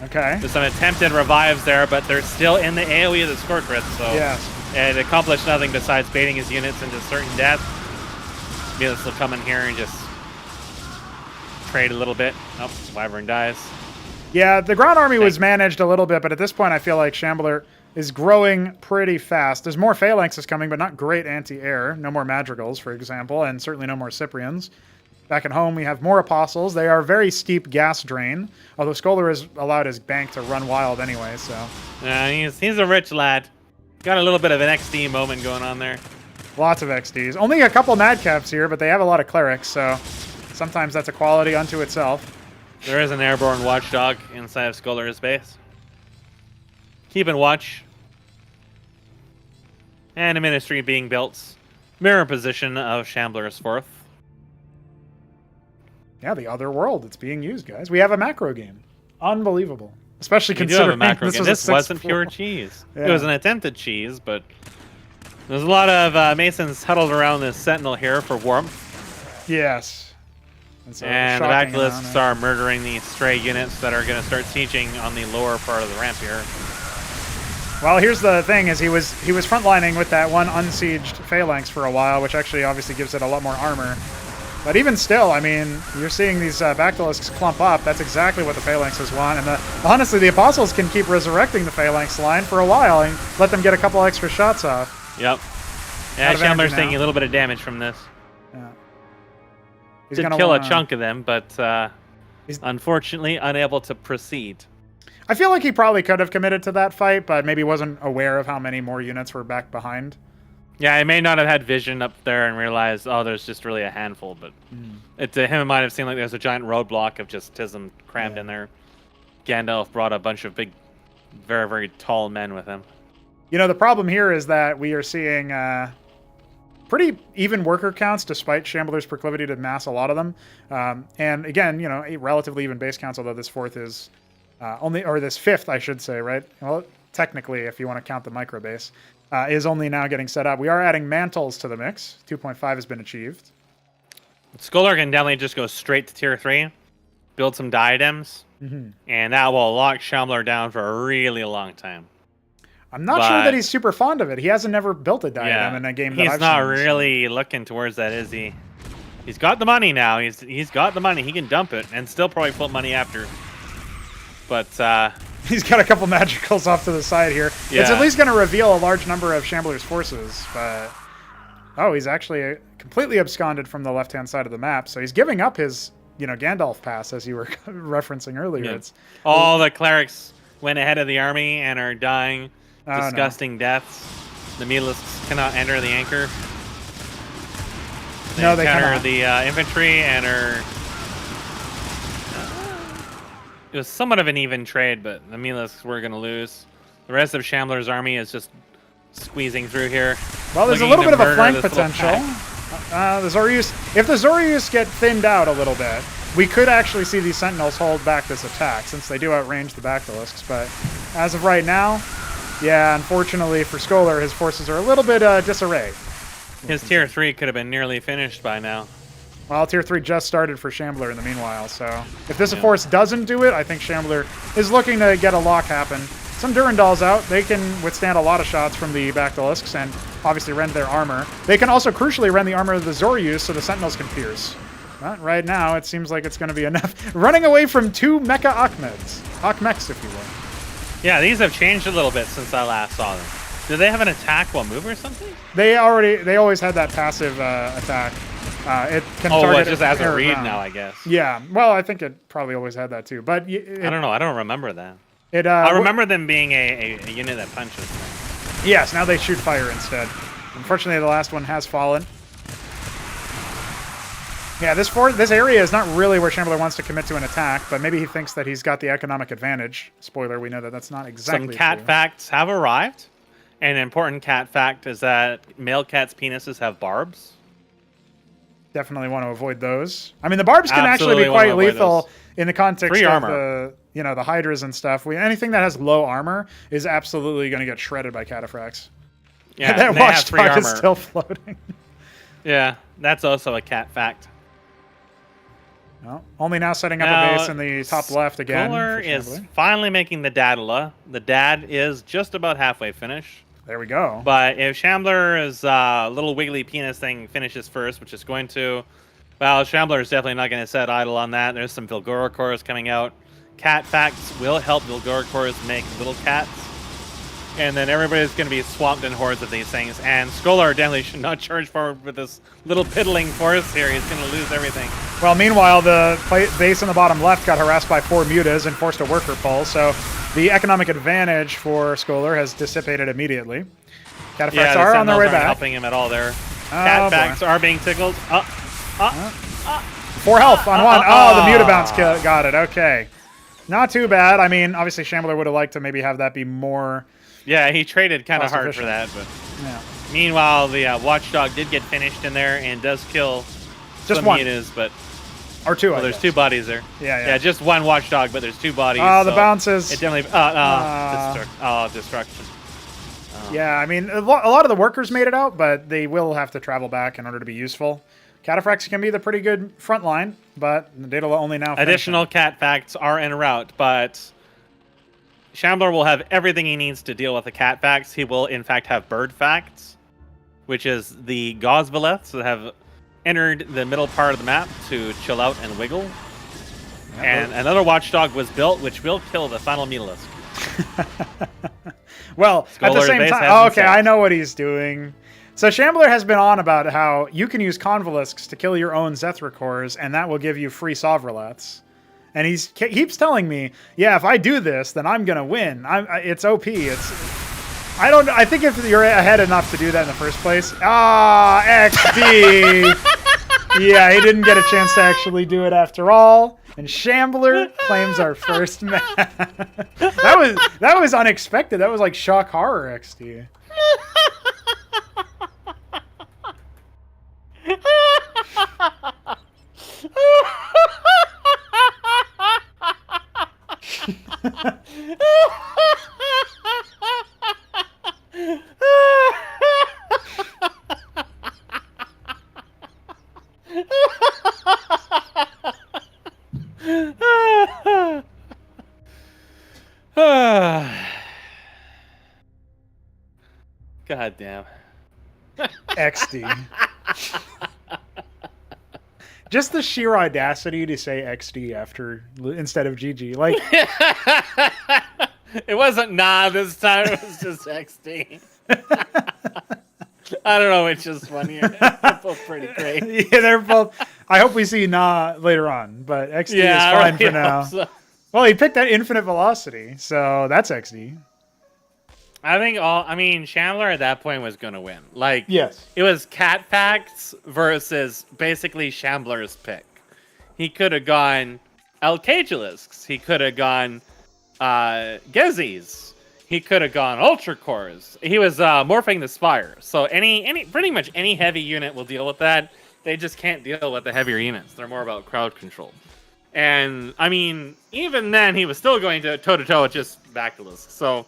Okay. There's some attempted revives there, but they're still in the AoE of the Scorchret, so it accomplished nothing besides baiting his units into certain death. Melis will come in here and just trade a little bit. Oh, Wyvern dies. Yeah, the ground army was managed a little bit, but at this point I feel like Shambler is growing pretty fast. There's more Phalanxes coming, but not great anti-air. No more Madrigals, for example, and certainly no more Cyprians. Back at home, we have more Apostles. They are very steep gas drain, although Scholar has allowed his bank to run wild anyway, so... he's a rich lad. Got a little bit of an XD moment going on there. Lots of XDs. Only a couple Madcaps here, but they have a lot of Clerics, so sometimes that's a quality unto itself. There is an airborne watchdog inside of Scholar's base. Keeping watch. And a ministry being built. Mirror position of Shambler's 4th. Yeah, the Otherworld. It's being used, guys. We have a macro game. Unbelievable. Especially considering this wasn't pure cheese. Yeah. It was an attempted cheese, but there's a lot of Masons huddled around this Sentinel here for warmth. Yes. And the Bactylisks are murdering the stray units that are going to start sieging on the lower part of the ramp here. Well, here's the thing: is he was frontlining with that one unsieged Phalanx for a while, which actually obviously gives it a lot more armor. But even still, I mean, you're seeing these Bactylisks clump up. That's exactly what the Phalanxes want. And honestly, the Apostles can keep resurrecting the Phalanx line for a while and let them get a couple extra shots off. Yep. Yeah, Shambler's taking a little bit of damage from this. Yeah. Did kill a chunk of them, but unfortunately unable to proceed. I feel like he probably could have committed to that fight, but maybe wasn't aware of how many more units were back behind. Yeah, he may not have had vision up there and realized, oh, there's just really a handful, but to him it might have seemed like there's a giant roadblock of just Tism crammed in there. Gandalf brought a bunch of big, very, very tall men with him. You know, the problem here is that we are seeing pretty even worker counts, despite Shambler's proclivity to mass a lot of them. And again, you know, a relatively even base counts, although this 4th is this 5th, I should say, right? Well, technically, if you want to count the micro base, is only now getting set up. We are adding mantles to the mix. 2.5 has been achieved. Scholar can definitely just go straight to tier 3, build some diadems, and that will lock Shambler down for a really long time. I'm not sure that he's super fond of it. He hasn't never built a diadem in a game that I've seen. He's not really looking towards that, is he? He's got the money now. He's got the money. He can dump it and still probably flip money after. But he's got a couple magicals off to the side here. Yeah. It's at least going to reveal a large number of Shambler's forces. But he's actually completely absconded from the left-hand side of the map. So he's giving up his Gandalf pass, as you were referencing earlier. Yeah. It's All the clerics went ahead of the army and are dying disgusting deaths. The Mutalisks cannot enter the anchor. They no, they counter cannot. the infantry and are... It was somewhat of an even trade, but the Mutalisks were going to lose. The rest of Shambler's army is just squeezing through here. Well, there's a looking little to bit of a murder flank this little potential. pack. The Zoryus, if the Zoryus get thinned out a little bit, we could actually see these Sentinels hold back this attack, since they do outrange the Basilisks. But as of right now, yeah, unfortunately for Scholar, his forces are a little bit disarray. His tier 3 could have been nearly finished by now. Well, tier 3 just started for Shambler in the meanwhile, so if this force doesn't do it, I think Shambler is looking to get a lock happen. Some Durandals out. They can withstand a lot of shots from the Basilisks and obviously rend their armor. They can also crucially rend the armor of the Zoryus so the Sentinels can pierce. But right now, it seems like it's going to be enough. Running away from 2 Mecha Achmeks, if you will. Yeah, these have changed a little bit since I last saw them. Do they have an attack while move or something? They always had that passive attack. It can target well, just as a air read ground. now, I guess. Yeah, well, I think it probably always had that too. But I don't know. I don't remember that. I remember them being a unit that punches. Yes, now they shoot fire instead. Unfortunately, the last one has fallen. Yeah, this area is not really where Shambler wants to commit to an attack, but maybe he thinks that he's got the economic advantage. Spoiler, we know that that's not exactly Some cat true. facts have arrived. An important cat fact is that male cats' penises have barbs. Definitely want to avoid those. I mean, the barbs can Absolutely actually be wanna quite avoid lethal those. in the context Free of armor. the hydras and stuff. Anything that has low armor is absolutely going to get shredded by cataphracts. Yeah, that they have free watchdog is armor. still floating. Yeah, that's also a cat fact. Well, only now setting up Now, a base in the top left again. Scholar for is Shambler. finally making the Dadala. The Dad is just about halfway finished. There we go. But if Shambler's little wiggly penis thing finishes first, which is going to, well, Shambler is definitely not going to set idle on that. There's some Vilgoricores coming out. Cat facts will help Vilgoricores make little cats. And then everybody's going to be swamped in hordes of these things. And Scholar definitely should not charge forward with this little piddling force here. He's going to lose everything. Well, meanwhile, the base in the bottom left got harassed by 4 mutas and forced a worker pull, so the economic advantage for Scholar has dissipated immediately. Cataphracts are on their way back. Helping him at all there. Cat facts are being tickled. 4 health on one. Oh, the mutabounce got it. Okay. Not too bad. I mean, obviously, Shambler would have liked to maybe have that be more... Yeah, he traded kind of cost hard for efficient. that, but Yeah. meanwhile, the Watchdog did get finished in there and does kill Just some one. mutas, but Or 2, well, I there's guess. 2 bodies there. Yeah. Just one Watchdog, but there's 2 bodies. Oh, the so bounces. It definitely. Destruction. Yeah, I mean, a lot of the workers made it out, but they will have to travel back in order to be useful. Cataphracts can be the pretty good front line, but the data will only now finish Additional cat facts are en route, but Shambler will have everything he needs to deal with the cat facts. He will, in fact, have bird facts, which is the Gosvaleths that have entered the middle part of the map to chill out and wiggle. Yeah, and another Watchdog was built, which will kill the final Mutalisk. Well, at the Scholar's same base time, has oh, been okay, set. I know what he's doing. So Shambler has been on about how you can use Convalisks to kill your own Zethrakors, and that will give you free Sovralets. And he keeps telling me, yeah, if I do this, then I'm gonna win. It's OP. I think if you're ahead enough to do that in the first place. Ah, XD. Yeah, he didn't get a chance to actually do it after all. And Shambler claims our first match. that was unexpected. That was like shock horror XD. God damn. XD. Just the sheer audacity to say XD instead of GG. Like, It wasn't nah this time, it was just XD. I don't know which is funnier. They're both pretty great. Yeah, they're both. I hope we see Na later on, but XD is fine for now. So. Well, he picked that infinite velocity, so that's XD. I mean, Shambler at that point was going to win. Like, yes, it was Cat Facts versus basically Shambler's pick. He could have gone Alcagelisks. He could have gone Gezzies. He could have gone Ultra Cores. He was morphing the Spire. So pretty much any heavy unit will deal with that. They just can't deal with the heavier units. They're more about crowd control. And I mean, even then, he was still going to toe-to-toe with just Bacillus. So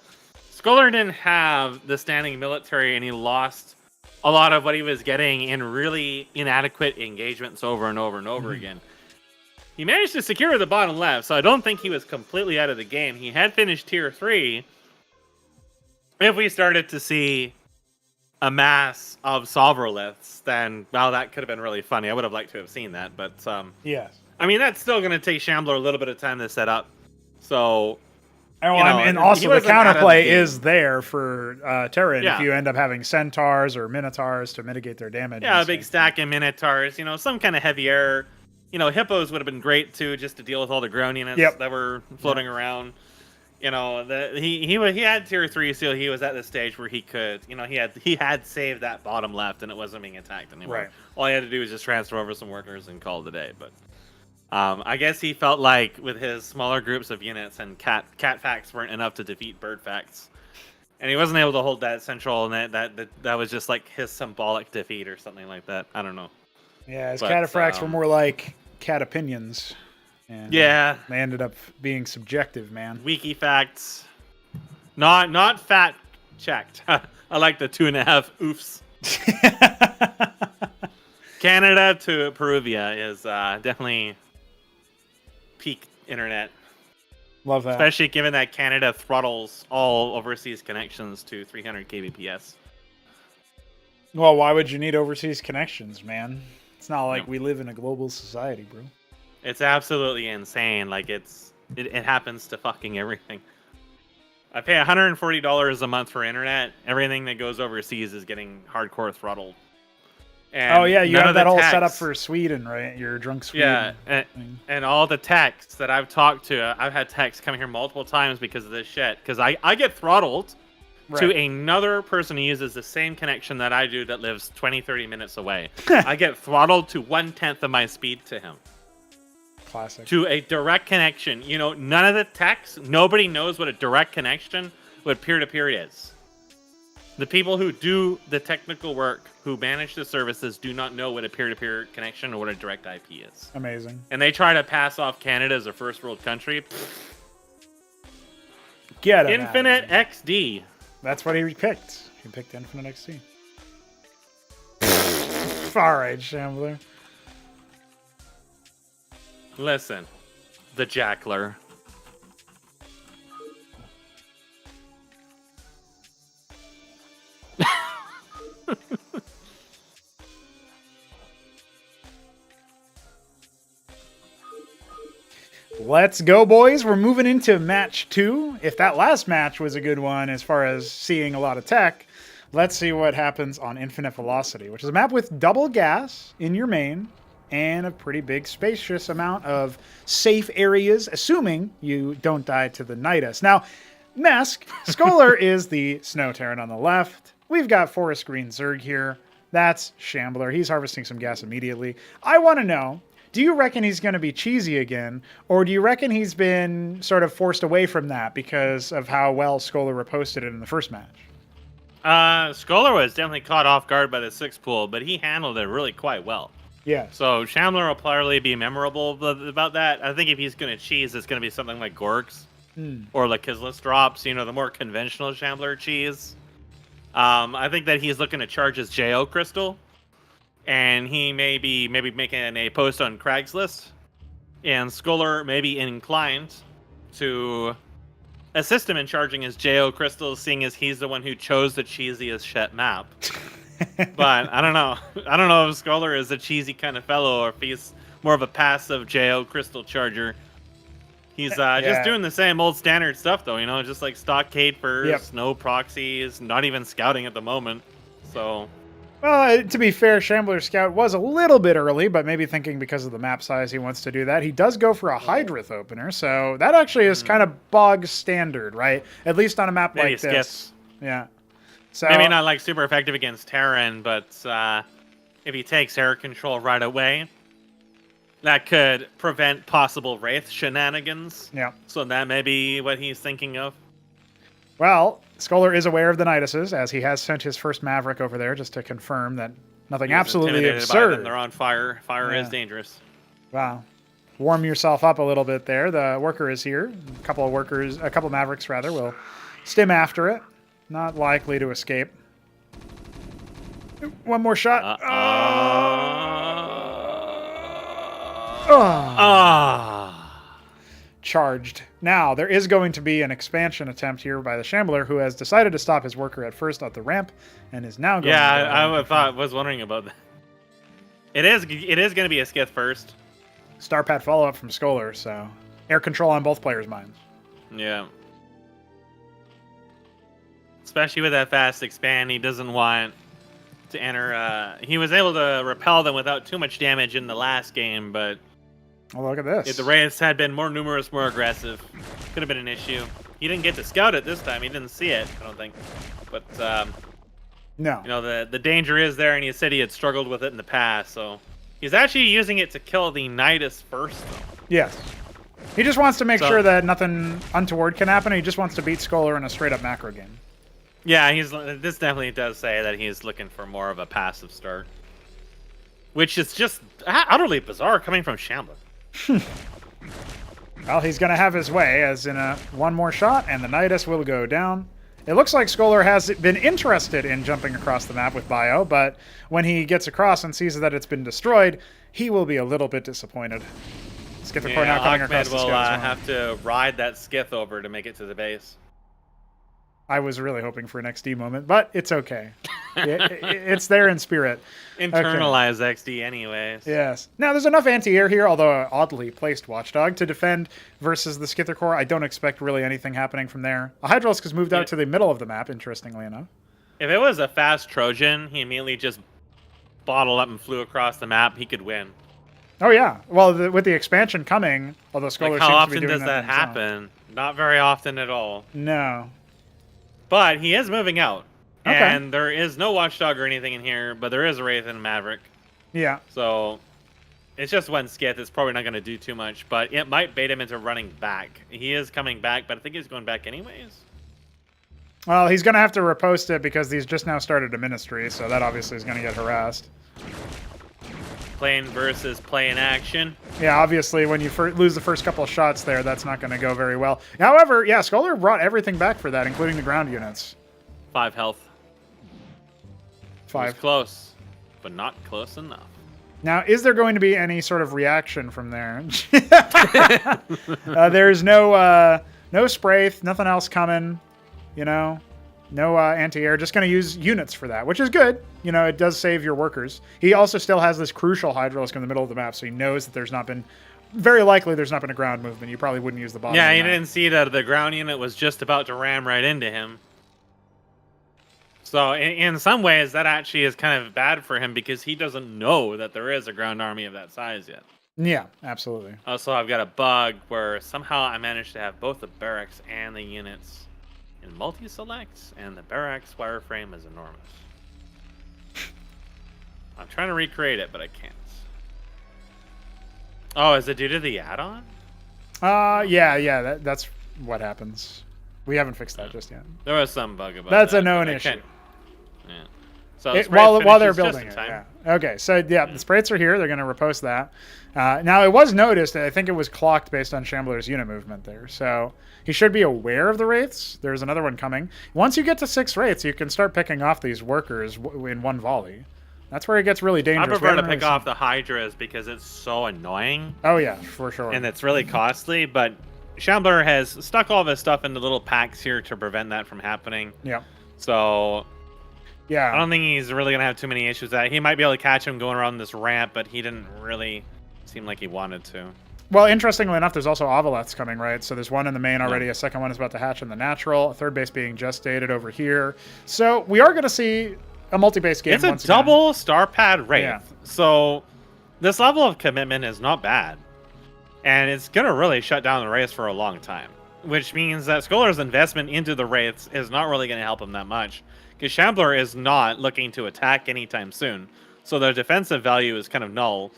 Scholar didn't have the standing military, and he lost a lot of what he was getting in really inadequate engagements over and over and over again. He managed to secure the bottom left, so I don't think he was completely out of the game. He had finished tier 3. If we started to see a mass of Solverliths, then, well, that could have been really funny. I would have liked to have seen that, but yes. I mean, that's still going to take Shambler a little bit of time to set up. So, and also the counterplay is there for Terran if you end up having Centaurs or Minotaurs to mitigate their damage. Yeah, a big stack of Minotaurs, some kind of heavy air. Hippos would have been great, too, just to deal with all the ground units that were floating around. He had tier 3, so he was at the stage where he could, he had saved that bottom left and it wasn't being attacked anymore. Right. All he had to do was just transfer over some workers and call it a day. But I guess he felt like with his smaller groups of units and cat facts weren't enough to defeat bird facts, and he wasn't able to hold that central, and that was just like his symbolic defeat or something like that. I don't know. Yeah, his cataphracts were more like cat opinions. And they ended up being subjective, man. Wiki facts, not fat checked. I like the 2.5 oofs. Canada to Peruvia is definitely peak internet. Love that, especially given that Canada throttles all overseas connections to 300 kbps. Well, why would you need overseas connections, man? It's not like we live in a global society, bro. It's absolutely insane. Like it happens to fucking everything. I pay $140 a month for internet. Everything that goes overseas is getting hardcore throttled. And you have that whole setup for Sweden, right? Your drunk Sweden. Yeah, and all the techs that I've talked to, I've had techs come here multiple times because of this shit. Because I get throttled to another person who uses the same connection that I do that lives 20, 30 minutes away. I get throttled to 1/10 of my speed to him. Classic. To a direct connection. None of the techs, nobody knows what a direct connection, what peer-to-peer is. The people who do the technical work, who manage the services, do not know what a peer-to-peer connection or what a direct IP is. Amazing. And they try to pass off Canada as a first world country. Get it. Infinite XD. That's what he picked. He picked Infinite XD. All right, Shambler. Listen, the Jackler. Let's go, boys. We're moving into match 2. If that last match was a good one as far as seeing a lot of tech, let's see what happens on Infinite Velocity, which is a map with double gas in your main and a pretty big spacious amount of safe areas, assuming you don't die to the Nidus. Now, Mesk, Scholar is the Snow Terran on the left. We've got Forest Green Zerg here. That's Shambler. He's harvesting some gas immediately. I want to know, do you reckon he's going to be cheesy again, or do you reckon he's been sort of forced away from that because of how well Scholar reposted it in the first match? Scholar was definitely caught off guard by the 6 pool, but he handled it really quite well. Yeah. So Shambler will probably be memorable about that. I think if he's going to cheese, it's going to be something like Gorgs or like Kislis drops, the more conventional Shambler cheese. I think that he's looking to charge his JO crystal, and he may be making a post on Craigslist, and Scholar may be inclined to assist him in charging his JO crystals, seeing as he's the one who chose the cheesiest shit map. But I don't know. I don't know if Scholar is a cheesy kind of fellow or if he's more of a passive JO crystal charger. He's just doing the same old standard stuff, though, just like stockade first, no proxies, not even scouting at the moment. So Well, to be fair, Shambler's Scout was a little bit early, but maybe thinking because of the map size he wants to do that. He does go for a Hydrith opener, so that actually is kind of bog standard, right? At least on a map Maybe like this. skips. Yeah. So Maybe not like super effective against Terran, but if he takes air control right away, that could prevent possible Wraith shenanigans. Yeah. So that may be what he's thinking of. Well, Scholar is aware of the Niduses, as he has sent his first Maverick over there just to confirm that nothing He's absolutely intimidated by absurd. them. They're on fire. Fire is dangerous. Wow. Warm yourself up a little bit there. The worker is here. A couple of Mavericks rather, will stim after it. Not likely to escape. One more shot. Charged. Now, there is going to be an expansion attempt here by the Shambler, who has decided to stop his worker at first at the ramp, and is now going I was wondering about that. It is going to be a skith first. Starpat follow-up from Scholar, so air control on both players' minds. Yeah. Especially with that fast expand, he doesn't want to enter. He was able to repel them without too much damage in the last game, but Oh, look at this. if the Wraiths had been more numerous, more aggressive, could have been an issue. He didn't get to scout it this time. He didn't see it, I don't think. But No. you know, the danger is there, and he said he had struggled with it in the past, so he's actually using it to kill the Nidus first, though. Yes. He just wants to make sure that nothing untoward can happen. He just wants to beat Scholar in a straight-up macro game. Yeah, this definitely does say that he's looking for more of a passive start, which is just utterly bizarre coming from Shambler. Well, he's going to have his way, as in one more shot, and the Nidus will go down. It looks like Scholar has been interested in jumping across the map with Bio, but when he gets across and sees that it's been destroyed, he will be a little bit disappointed. Skithercore now coming across the will scout as well. have to ride that skith over to make it to the base. I was really hoping for an XD moment, but it's okay. It's there in spirit. Internalize XD anyways. Yes. Now, there's enough anti-air here, although an oddly placed Watchdog, to defend versus the Skithercore. I don't expect really anything happening from there. A Hydralisk has moved out to the middle of the map, interestingly enough. If it was a fast Trojan, he immediately just bottled up and flew across the map, he could win. Oh, yeah. Well, with the expansion coming, although Scholar how seems to be often doing does that happen? Not very often at all. No. But he is moving out. Okay. And there is no Watchdog or anything in here, but there is a Wraith and a Maverick. Yeah. So it's just one skith. It's probably not going to do too much, but it might bait him into running back. He is coming back, but I think he's going back anyways. Well, he's going to have to repost it because he's just now started a ministry, so that obviously is going to get harassed. Playing versus playing action. Yeah, obviously, when you lose the first couple of shots there, that's not going to go very well. However, yeah, Scholar brought everything back for that, including the ground units. 5 health. 5. It was close, but not close enough. Now, is there going to be any sort of reaction from there? There's no Spraith, nothing else coming, you know? No anti-air, just going to use units for that, which is good. You know, it does save your workers. He also still has this crucial Hydralisk in the middle of the map, so he knows that there's not been, very likely there's not been a ground movement. You probably wouldn't use the bottom. Yeah, he didn't see that the ground unit was just about to ram right into him. So in some ways, that actually is kind of bad for him because he doesn't know that there is a ground army of that size yet. Yeah, absolutely. Also, I've got a bug where somehow I managed to have both the barracks and the units in multi-selects, and the barracks wireframe is enormous. I'm trying to recreate it, but I can't. Oh, is it due to the add-on? Yeah, that's what happens. We haven't fixed that just yet. There was some bug about That's that. a known issue. Yeah. So while they're building it. Yeah. Okay, so yeah, the Spraits are here. They're going to repost that. Now, it was noticed, I think it was clocked based on Shambler's unit movement there. So he should be aware of the Wraiths. There's another one coming. Once you get to 6 Wraiths, you can start picking off these workers in one volley. That's where it gets really dangerous. I prefer to pick off the Hydras because it's so annoying. Oh, yeah, for sure. And it's really costly, but Shambler has stuck all of his stuff into little packs here to prevent that from happening. Yeah. So yeah, I don't think he's really going to have too many issues with that. He might be able to catch him going around this ramp, but he didn't really seem like he wanted to. Well, interestingly enough, there's also Ovileths coming, right? So there's one in the main already. A second one is about to hatch in the natural. A third base being just dated over here. So we are going to see a multi-base game. It's a once again. double star pad Wraith. Yeah. So this level of commitment is not bad. And it's going to really shut down the Wraiths for a long time. Which means that Scholar's investment into the Wraiths is not really going to help him that much. Because Shambler is not looking to attack anytime soon. So their defensive value is kind of null.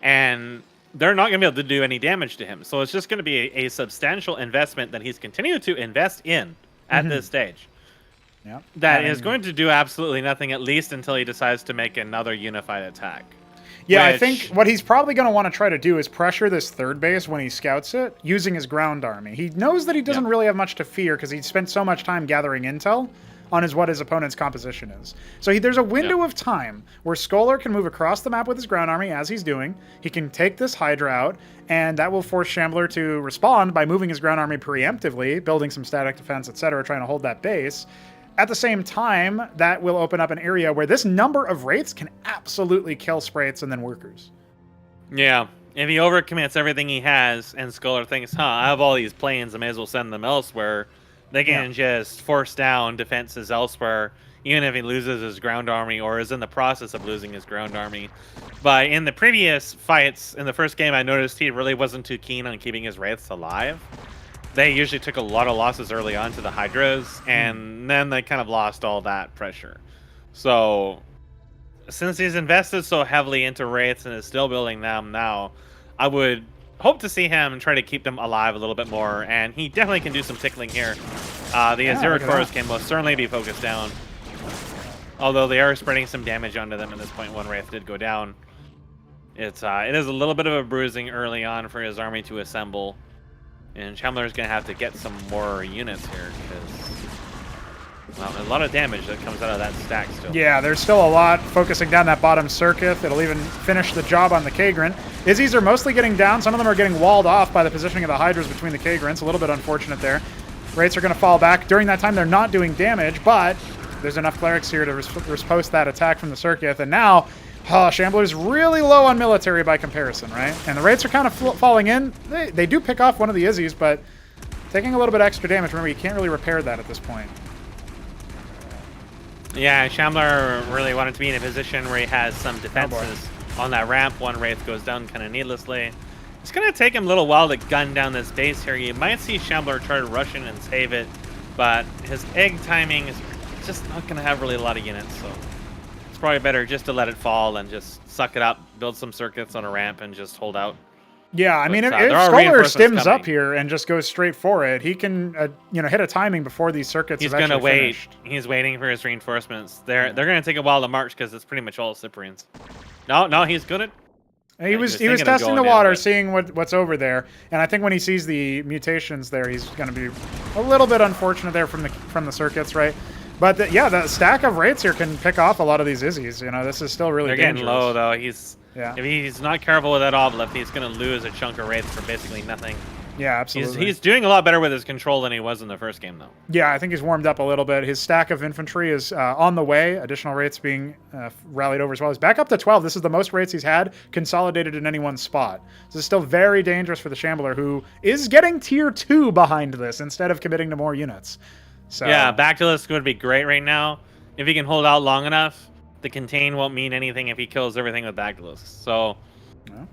And they're not going to be able to do any damage to him. So it's just going to be a substantial investment that he's continued to invest in at this stage. Yeah. That is going to do absolutely nothing, at least until he decides to make another unified attack. Yeah, I think what he's probably going to want to try to do is pressure this third base when he scouts it using his ground army. He knows that he doesn't really have much to fear because he spent so much time gathering intel on what his opponent's composition is. So there's a window of time where Scholar can move across the map with his ground army as he's doing. He can take this Hydra out, and that will force Shambler to respond by moving his ground army preemptively, building some static defense, etc., trying to hold that base. At the same time, that will open up an area where this number of Wraiths can absolutely kill Sprates and then Workers. Yeah. If he overcommits everything he has, and Scholar thinks, I have all these planes, I may as well send them elsewhere, they can just force down defenses elsewhere, even if he loses his ground army or is in the process of losing his ground army. But in the previous fights, in the first game, I noticed he really wasn't too keen on keeping his Wraiths alive. They usually took a lot of losses early on to the Hydras, and then they kind of lost all that pressure. So, since he's invested so heavily into Wraiths and is still building them now, I would hope to see him try to keep them alive a little bit more, and he definitely can do some tickling here. The Azura cores can most certainly be focused down, although they are spreading some damage onto them at this point. One Wraith did go down. It is a little bit of a bruising early on for his army to assemble. And Shambler is going to have to get some more units here because, well, a lot of damage that comes out of that stack still. Yeah, there's still a lot focusing down that bottom circuit. It'll even finish the job on the Kagran. Izzies are mostly getting down. Some of them are getting walled off by the positioning of the Hydras between the Kagrans. A little bit unfortunate there. Wraiths are going to fall back. During that time, they're not doing damage, but there's enough Clerics here to riposte that attack from the circuit. And now, Shambler's really low on military by comparison, right? And the Wraiths are kind of falling in. They do pick off one of the Izzies, but taking a little bit extra damage. Remember, you can't really repair that at this point. Yeah, Shambler really wanted to be in a position where he has some defenses on that ramp. One Wraith goes down kind of needlessly. It's going to take him a little while to gun down this base here. You might see Shambler try to rush in and save it, but his egg timing is just not going to have really a lot of units, so it's probably better just to let it fall and just suck it up, build some circuits on a ramp, and just hold out. Yeah, I mean, if Scholar stims up here and just goes straight for it, he can, hit a timing before these circuits. He's going to wait. He's waiting for his reinforcements. They're going to take a while to march because it's pretty much all Cyprians. No, he's good at. He was testing the water, seeing what's over there, and I think when he sees the mutations there, he's going to be a little bit unfortunate there from the circuits, right? But the stack of Wraiths here can pick off a lot of these Izzies. This is still really dangerous. They're getting low though. If he's not careful with that Obelisk, he's going to lose a chunk of Wraiths for basically nothing. Yeah, absolutely. He's doing a lot better with his control than he was in the first game, though. Yeah, I think he's warmed up a little bit. His stack of infantry is on the way. Additional Wraiths being rallied over as well. He's back up to 12. This is the most Wraiths he's had consolidated in any one spot. This is still very dangerous for the Shambler, who is getting tier 2 behind this instead of committing to more units. So yeah, Bactylus would be great right now. If he can hold out long enough, the contain won't mean anything if he kills everything with Bactylus. So...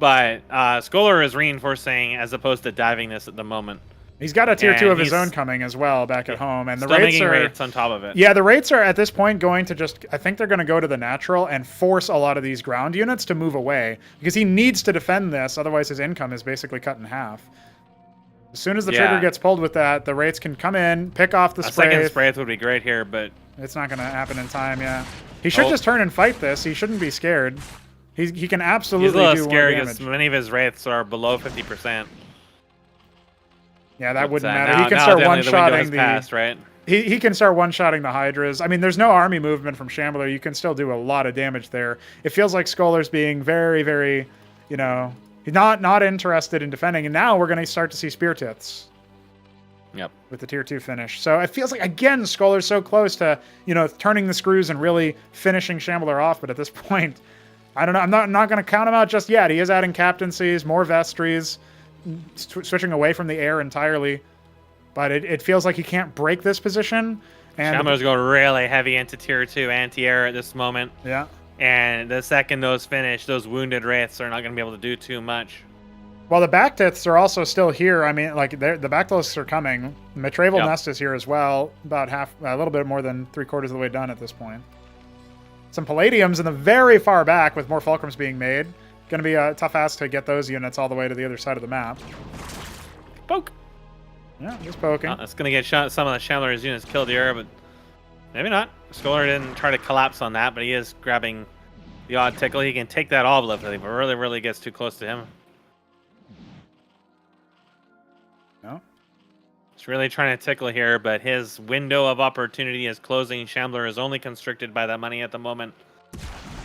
But Scholar is reinforcing as opposed to diving this at the moment. He's got a tier 2 of his own coming as well back at home, and the Wraiths on top of it. Yeah, the Wraiths are at this point going to I think they're going to go to the natural and force a lot of these ground units to move away because he needs to defend this, otherwise his income is basically cut in half. As soon as the trigger gets pulled with that, the Wraiths can come in, pick off the Spraith. A second Spraith would be great here, but it's not going to happen in time. Yeah, he should just turn and fight this. He shouldn't be scared. He can absolutely do more damage. He's a little scary because many of his Wraiths are below 50%. Yeah, that wouldn't matter. He can start one-shotting right? He can start one-shotting the Hydras. I mean, there's no army movement from Shambler. You can still do a lot of damage there. It feels like Scholar's being very, very, he's not interested in defending. And now we're going to start to see Spear Tiths. Yep. With the tier 2 finish. So it feels like, again, Scholar's so close to, turning the screws and really finishing Shambler off. But at this point... I don't know. I'm not going to count him out just yet. He is adding captaincies, more vestries, switching away from the air entirely. But it feels like he can't break this position. And Shambler's going really heavy into tier 2 anti-air at this moment. yeah. And the second those finish, those wounded wraiths are not going to be able to do too much. Well, the backdeaths are also still here. I mean, like the backdeaths are coming. Matraval Nest is here as well. About a little bit more than 3/4 of the way done at this point. Some Palladiums in the very far back with more Fulcrums being made. Going to be a tough ask to get those units all the way to the other side of the map. Poke. Yeah, just poking. That's going to get some of the Shambler's units killed here, but maybe not. Scholar didn't try to collapse on that, but he is grabbing the odd tickle. He can take that obelisk if it really gets too close to him. No. He's really trying to tickle here, but his window of opportunity is closing. Shambler is only constricted by that money at the moment.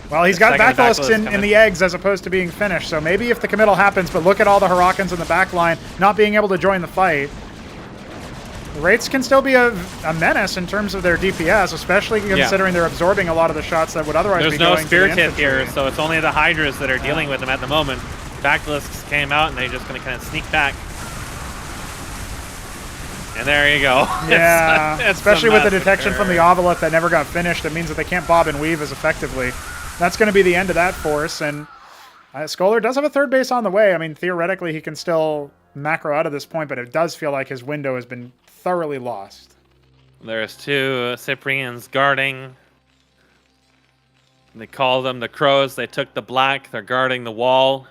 Well, he's got Basilisks in the eggs as opposed to being finished, so maybe if the committal happens, but look at all the Hurricanes in the back line not being able to join the fight. The Wraiths can still be a menace in terms of their DPS, especially considering they're absorbing a lot of the shots that would otherwise be going to the There's no Spirit infantry. here, so it's only the Hydras that are dealing with them at the moment. Basilisks came out, and they're just going to kind of sneak back. And there you go. Yeah, especially with the detection from the Obelisk that never got finished. It means that they can't bob and weave as effectively. That's going to be the end of that force, and Scholar does have a third base on the way. I mean, theoretically, he can still macro out of this point, but it does feel like his window has been thoroughly lost. There's two Cyprians guarding. They call them the Crows. They took the black. They're guarding the wall.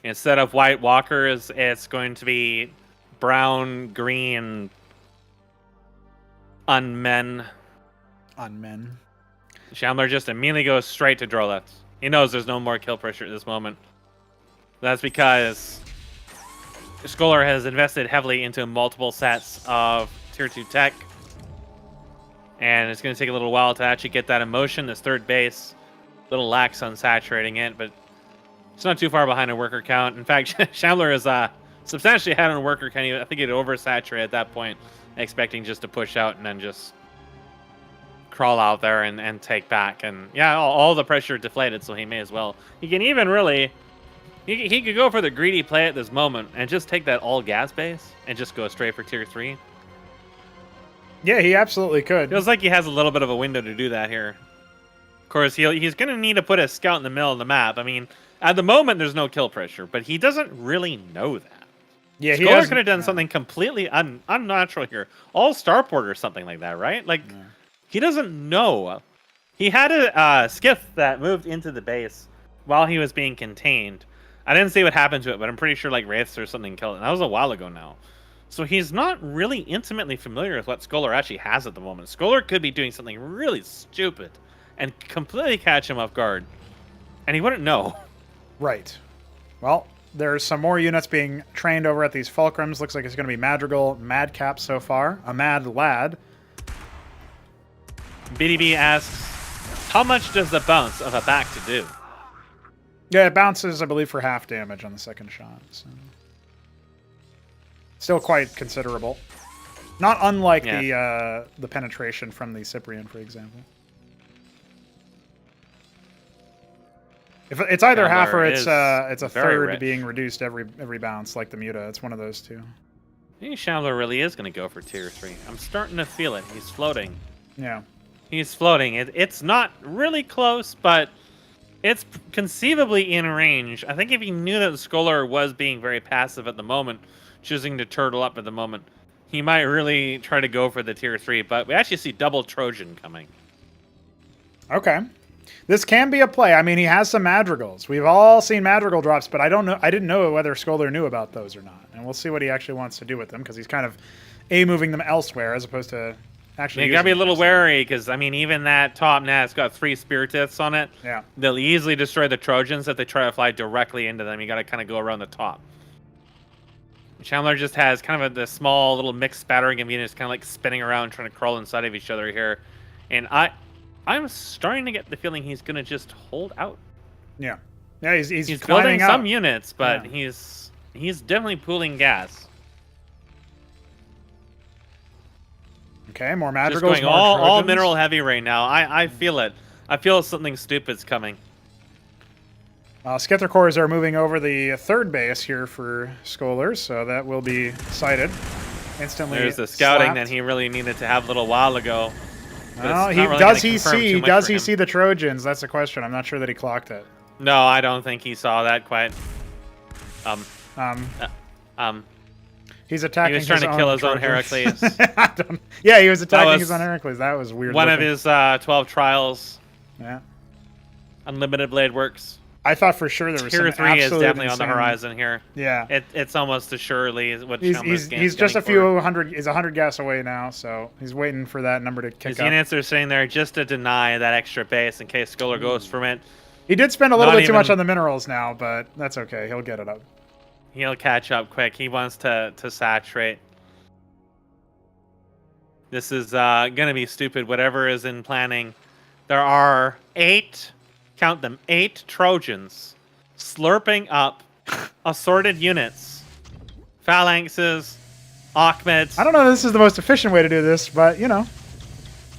Instead of white walkers, it's going to be brown, green, unmen. Unmen. Shambler just immediately goes straight to Drolets. He knows there's no more kill pressure at this moment. That's because Scholar has invested heavily into multiple sets of tier 2 tech. And it's going to take a little while to actually get that emotion. This third base, a little lax on saturating it, but it's not too far behind a worker count. In fact, Shambler is substantially ahead on worker count. I think he'd oversaturate at that point, expecting just to push out and then just crawl out there and take back. And yeah, all the pressure deflated, so he may as well. He can even really... He could go for the greedy play at this moment and just take that all gas base and just go straight for tier 3. Yeah, he absolutely could. Feels like he has a little bit of a window to do that here. Of course, he's going to need to put a scout in the middle of the map. I mean, at the moment, there's no kill pressure, but he doesn't really know that. Yeah, Scholar could have done something completely unnatural here. All starport or something like that, right? Like, he doesn't know. He had a skiff that moved into the base while he was being contained. I didn't see what happened to it, but I'm pretty sure like wraiths or something killed it. That was a while ago now. So he's not really intimately familiar with what Scholar actually has at the moment. Scholar could be doing something really stupid and completely catch him off guard. And he wouldn't know. Right. Well, there's some more units being trained over at these Fulcrums. Looks like it's going to be Madrigal, Madcap so far. A Mad Lad. BDB asks, how much does the bounce of a back to do? Yeah, it bounces, I believe, for half damage on the second shot. So. Still quite considerable. Not unlike the penetration from the Cyprian, for example. If it's either Shambler half or it's a third rich. being reduced every bounce, like the Muta. It's one of those two. I think Shambler really is going to go for tier 3. I'm starting to feel it. He's floating. Yeah. He's floating. It's not really close, but it's conceivably in range. I think if he knew that the Scholar was being very passive at the moment, choosing to turtle up at the moment, he might really try to go for the tier 3, but we actually see double Trojan coming. Okay. This can be a play. I mean, he has some Madrigals. We've all seen Madrigal drops, but I didn't know whether Scholar knew about those or not. And we'll see what he actually wants to do with them, because he's kind of moving them elsewhere as opposed to actually You gotta be a little wary, because I mean, even that top net's got 3 Spiritiths on it. Yeah. They'll easily destroy the Trojans if they try to fly directly into them. You gotta kind of go around the top. Shambler just has kind of the small little mixed spattering of units kind of like spinning around trying to crawl inside of each other here. And I'm starting to get the feeling he's going to just hold out. Yeah. Yeah, he's building out. some units, but he's definitely pooling gas. Okay, more Madrigals. Just going all mineral heavy right now. I feel it. I feel something stupid's coming. Skither Cores are moving over the third base here for Scholars, so that will be sighted. instantly. There's the scouting slapped. that he really needed to have a little while ago. Well, does he see the Trojans? That's the question. I'm not sure that he clocked it. No, I don't think he saw that quite. He's attacking. He was trying to kill his own Heracles. Yeah, he was attacking his own Heracles. That was weird. One of his 12 trials. Yeah. Unlimited blade works. I thought for sure there was Tier 3 is definitely insane... on the horizon here. Yeah. It's almost assuredly what he's just a few hundred. He's 100 gas away now, so he's waiting for that number to kick his up. His units are sitting there just to deny that extra base in case Scholar goes from it. He did spend a little bit too much on the minerals now, but that's okay. He'll get it up. He'll catch up quick. He wants to saturate. This is going to be stupid, whatever is in planning. There are 8, count them, 8 Trojans slurping up assorted units. Phalanxes, Achmeds. I don't know if this is the most efficient way to do this, but, you know.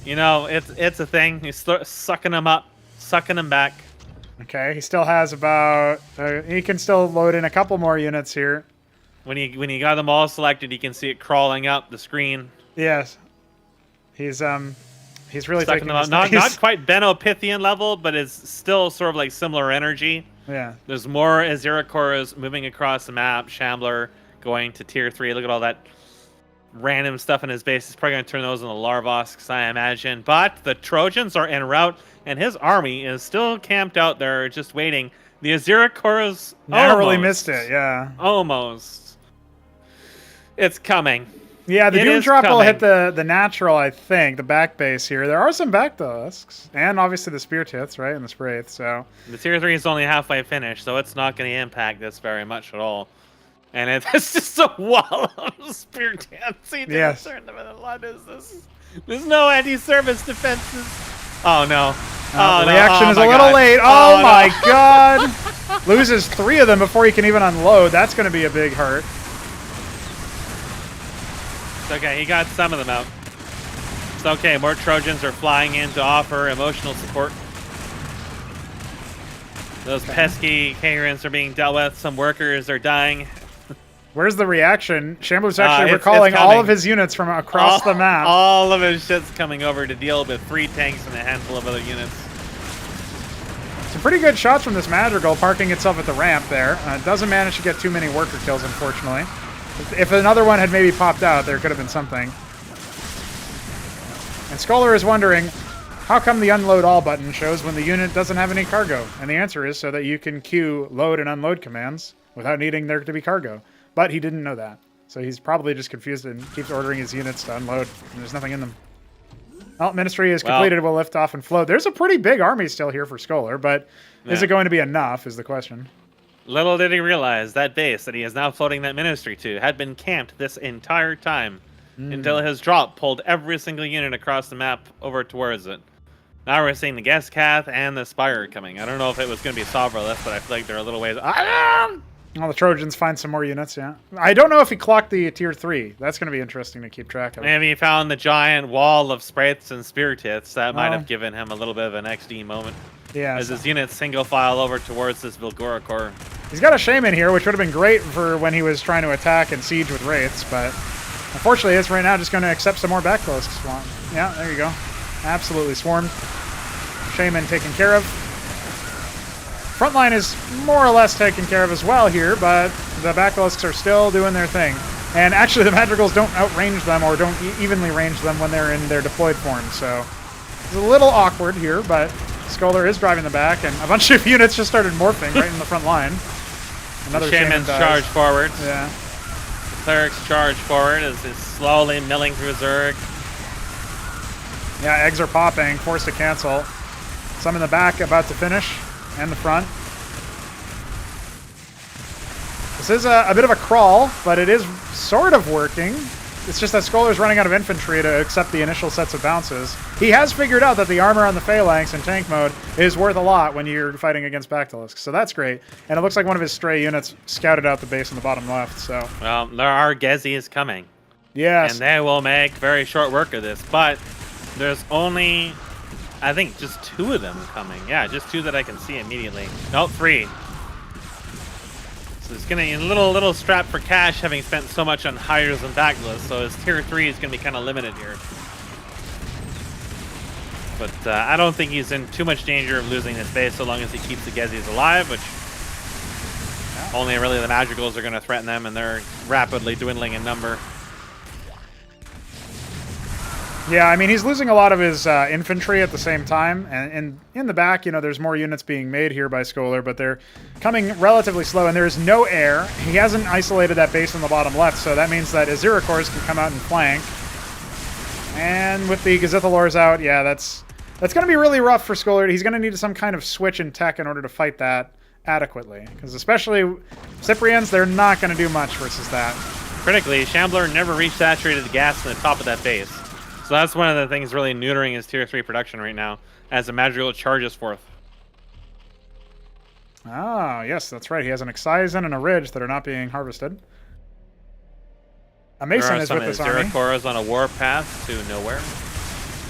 You know, it's a thing. He's sucking them up, sucking them back. Okay, he still has about... he can still load in a couple more units here. When he got them all selected, you can see it crawling up the screen. Yes. He's really sucking them up. Not quite Benopithian level, but it's still sort of like similar energy. Yeah. There's more Azirakoras moving across the map. Shambler going to tier 3. Look at all that random stuff in his base. He's probably going to turn those into Larvosks, I imagine. But the Trojans are en route, and his army is still camped out there just waiting. The Azirakoras narrowly missed it, yeah. Almost. It's coming. Yeah, the Doom Drop will hit the natural, I think, the back base here. There are some back Tusks, and obviously the Spear Tits, right, and the Spraith, so... The tier 3 is only halfway finished, so it's not going to impact this very much at all. And it's just a wall of Spear Tits. Yes. What is this? There's no anti-service defenses. Oh, no. The reaction is a little late. Oh, my God. Loses 3 of them before he can even unload. That's going to be a big hurt. It's okay. He got some of them out. It's okay. More Trojans are flying in to offer emotional support. Those pesky Kairans are being dealt with. Some workers are dying. Where's the reaction? Shambler's actually recalling all of his units from across the map. All of his shit's coming over to deal with 3 tanks and a handful of other units. Some pretty good shots from this Madrigal, parking itself at the ramp there. It doesn't manage to get too many worker kills, unfortunately. If another one had maybe popped out, there could have been something. And Scholar is wondering, how come the unload all button shows when the unit doesn't have any cargo? And the answer is so that you can queue load and unload commands without needing there to be cargo. But he didn't know that. So he's probably just confused and keeps ordering his units to unload. And there's nothing in them. Well, Ministry is completed. We'll lift off and float. There's a pretty big army still here for Scholar, but is it going to be enough is the question. Little did he realize that base that he is now floating that Ministry to had been camped this entire time until his drop pulled every single unit across the map over towards it. Now we're seeing the Guest Cath and the Spire coming. I don't know if it was going to be Sovereign, but I feel like they're a little ways... Well, the Trojans find some more units, yeah. I don't know if he clocked the tier 3. That's going to be interesting to keep track of. Maybe he found the giant wall of Spraiths and Spear Tits. That might have given him a little bit of an XD moment. Yeah. As his units single file over towards this Vilgorikor. He's got a Shaman here, which would have been great for when he was trying to attack and siege with Wraiths, but unfortunately it's right now just going to accept some more backclosks. Yeah, there you go. Absolutely swarmed. Shaman taken care of. Frontline is more or less taken care of as well here, but the Basilisks are still doing their thing. And actually the Madrigals don't outrange them or don't evenly range them when they're in their deployed form, so it's a little awkward here, but Scholar is driving the back, and a bunch of units just started morphing right in the front line. Another Shaman's charge forward. Yeah. The Cleric's charge forward is slowly milling through Zerg. Yeah, eggs are popping, forced to cancel. Some in the back about to finish. And the front. This is a bit of a crawl, but it is sort of working. It's just that Scholar's running out of infantry to accept the initial sets of bounces. He has figured out that the armor on the Phalanx in tank mode is worth a lot when you're fighting against Basilisks, so that's great. And it looks like one of his stray units scouted out the base in the bottom left, so... Well, there are Gezies coming. Yes. And they will make very short work of this, but there's only... I think just 2 of them coming. Yeah, just 2 that I can see immediately. Nope, 3. This is getting a little strapped for cash, having spent so much on hires and backlists. So his tier 3 is going to be kind of limited here. But I don't think he's in too much danger of losing this base so long as he keeps the Gezzies alive, which only really the Magicals are going to threaten them, and they're rapidly dwindling in number. Yeah, I mean, he's losing a lot of his infantry at the same time, and in the back, you know, there's more units being made here by Scholar, but they're coming relatively slow, and there's no air. He hasn't isolated that base on the bottom left, so that means that Aziricors can come out and flank. And with the Gazithalors out, yeah, that's going to be really rough for Scholar. He's going to need some kind of switch in tech in order to fight that adequately, because especially Cyprians, they're not going to do much versus that. Critically, Shambler never reached saturated gas in the top of that base. So that's one of the things really neutering his tier 3 production right now, as the Magical charges forth. Ah, yes, that's right. He has an Excision and a Ridge that are not being harvested. A Mason is with this army. Zerikoros on a warpath to nowhere.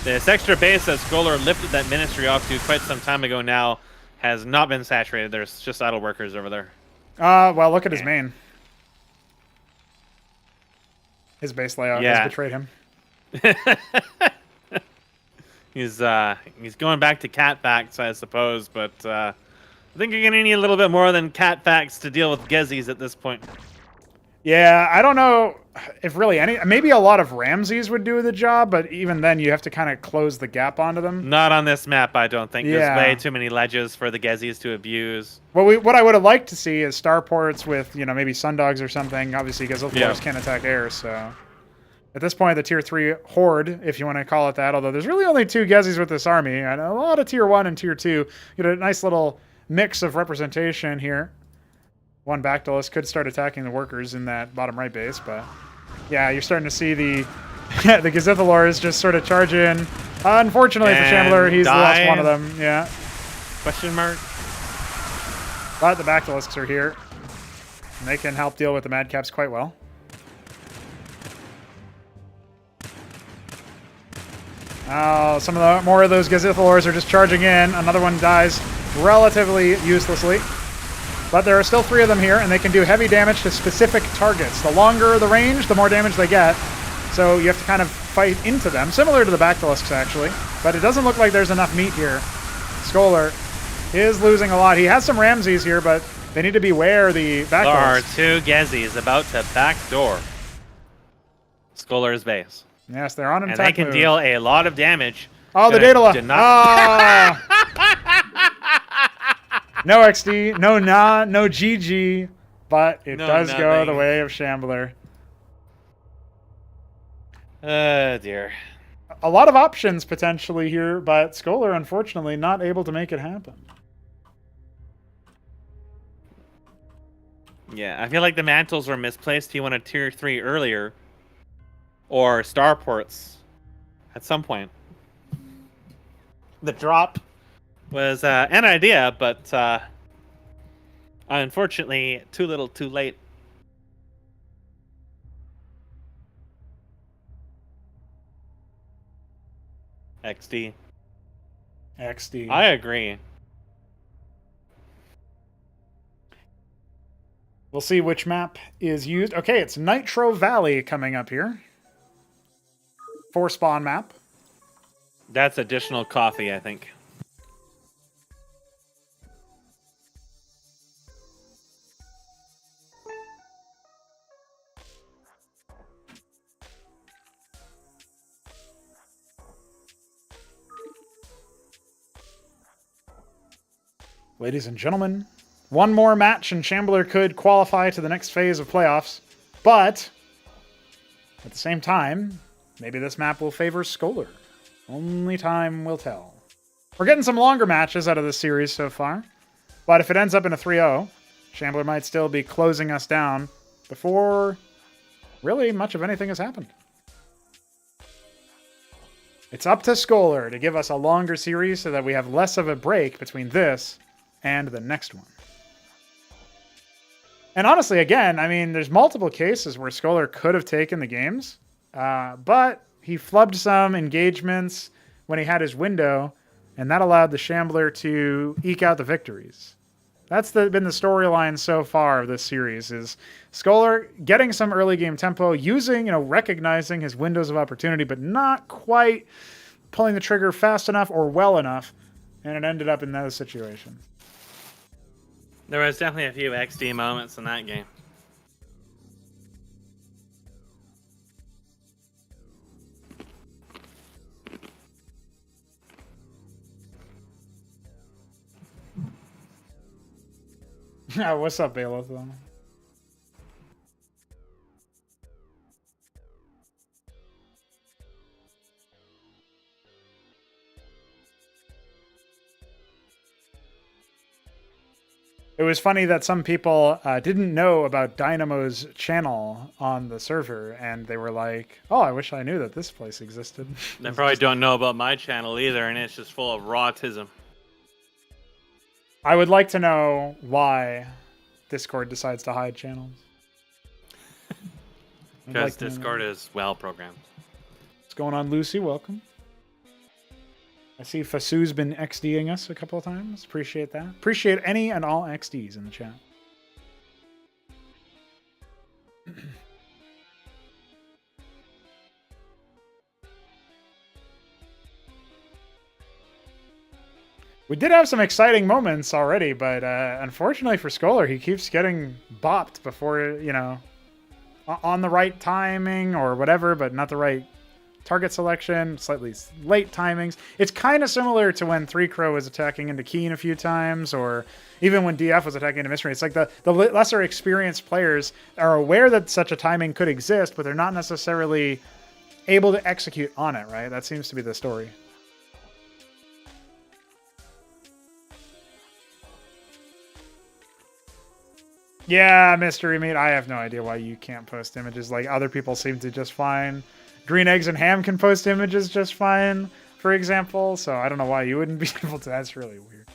This extra base that Scholar lifted that ministry off to quite some time ago now has not been saturated. There's just idle workers over there. Well, look at his main. His base layout has betrayed him. He's going back to cat facts, I suppose, but I think you're gonna need a little bit more than cat facts to deal with Gezzies at this point. Yeah, I don't know if really maybe a lot of Ramses would do the job, but even then you have to kind of close the gap onto them. Not on this map, I don't think. There's way too many ledges for the Gezzies to abuse. Well, what I would have liked to see is starports with, you know, maybe Sundogs or something. Obviously, Gazilthors can't attack air, so at this point, the tier 3 horde, if you want to call it that, although there's really only 2 Gezzies with this army, and a lot of tier 1 and tier 2. You get a nice little mix of representation here. One Bactylus could start attacking the workers in that bottom right base, but yeah, you're starting to see the the Gazithalors just sort of charge in. Unfortunately for Shambler, he's lost one of them. Yeah. Question mark. But the Bactylusks are here, and they can help deal with the Madcaps quite well. Some of the more of those Gazithalors are just charging in. Another one dies relatively uselessly. But there are still 3 of them here, and they can do heavy damage to specific targets. The longer the range, the more damage they get. So you have to kind of fight into them, similar to the Bactylusks, actually. But it doesn't look like there's enough meat here. Scholar is losing a lot. He has some Ramses here, but they need to beware the Bactylusks. There are 2 Gezzies about to backdoor Scholar's base. Yes, they're on an attack and they can deal a lot of damage. Oh, the Daedala. No XD, no no GG, but it does go the way of Shambler. Oh, dear. A lot of options potentially here, but Scholar, unfortunately, not able to make it happen. Yeah, I feel like the mantles were misplaced. He wanted tier 3 earlier. Or starports at some point. The drop was an idea, but unfortunately, too little, too late. XD. XD. I agree. We'll see which map is used. Okay, it's Nitro Valley coming up here. 4 spawn map. That's additional coffee, I think. Ladies and gentlemen, one more match and Shambler could qualify to the next phase of playoffs. But at the same time, maybe this map will favor Scholar. Only time will tell. We're getting some longer matches out of this series so far. But if it ends up in a 3-0, Shambler might still be closing us down before really much of anything has happened. It's up to Scholar to give us a longer series so that we have less of a break between this and the next one. And honestly, again, I mean, there's multiple cases where Scholar could have taken the games. But he flubbed some engagements when he had his window, and that allowed the Shambler to eke out the victories. That's been the storyline so far of this series is Scholar getting some early game tempo, using, recognizing his windows of opportunity, but not quite pulling the trigger fast enough or well enough, and it ended up in those situations. There was definitely a few XD moments in that game. What's up, Bailiff? It was funny that some people didn't know about Dynamo's channel on the server, and they were like, "Oh, I wish I knew that this place existed." They probably don't know about my channel either, and it's just full of raw-tism. I would like to know why Discord decides to hide channels. Because Discord is well programmed. What's going on, Lucy? Welcome. I see Fasu's been XDing us a couple of times. Appreciate that. Appreciate any and all XDs in the chat. We did have some exciting moments already, but unfortunately for Scholar, he keeps getting bopped before, on the right timing or whatever, but not the right target selection, slightly late timings. It's kind of similar to when 3Crow was attacking into Keen a few times, or even when DF was attacking into Mystery. It's like the lesser experienced players are aware that such a timing could exist, but they're not necessarily able to execute on it, right? That seems to be the story. Yeah, Mystery Meat, I have no idea why you can't post images. Like, other people seem to just fine. Green Eggs and Ham can post images just fine, for example. So I don't know why you wouldn't be able to. That's really weird.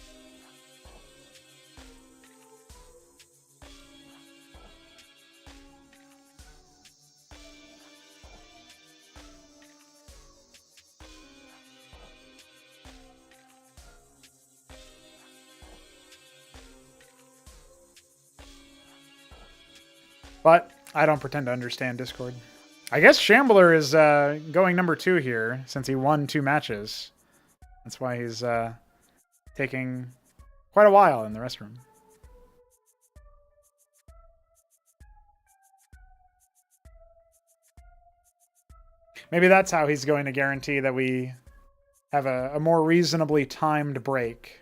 But I don't pretend to understand Discord. I guess Shambler is going number 2 here since he won 2 matches. That's why he's taking quite a while in the restroom. Maybe that's how he's going to guarantee that we have a more reasonably timed break.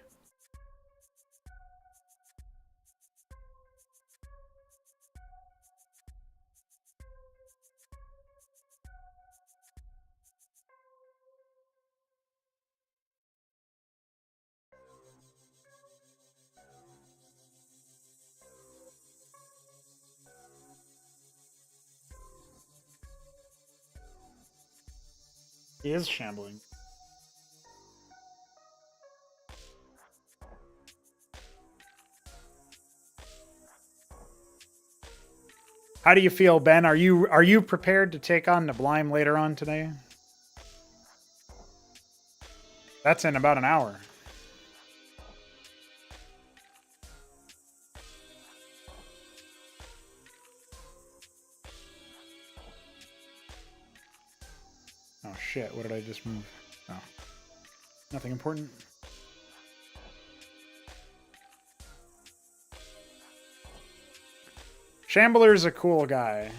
He is shambling. How do you feel, Ben? Are you prepared to take on Neblime later on today? That's in about an hour. Oh shit, what did I just move? Oh. Nothing important. Shambler's a cool guy.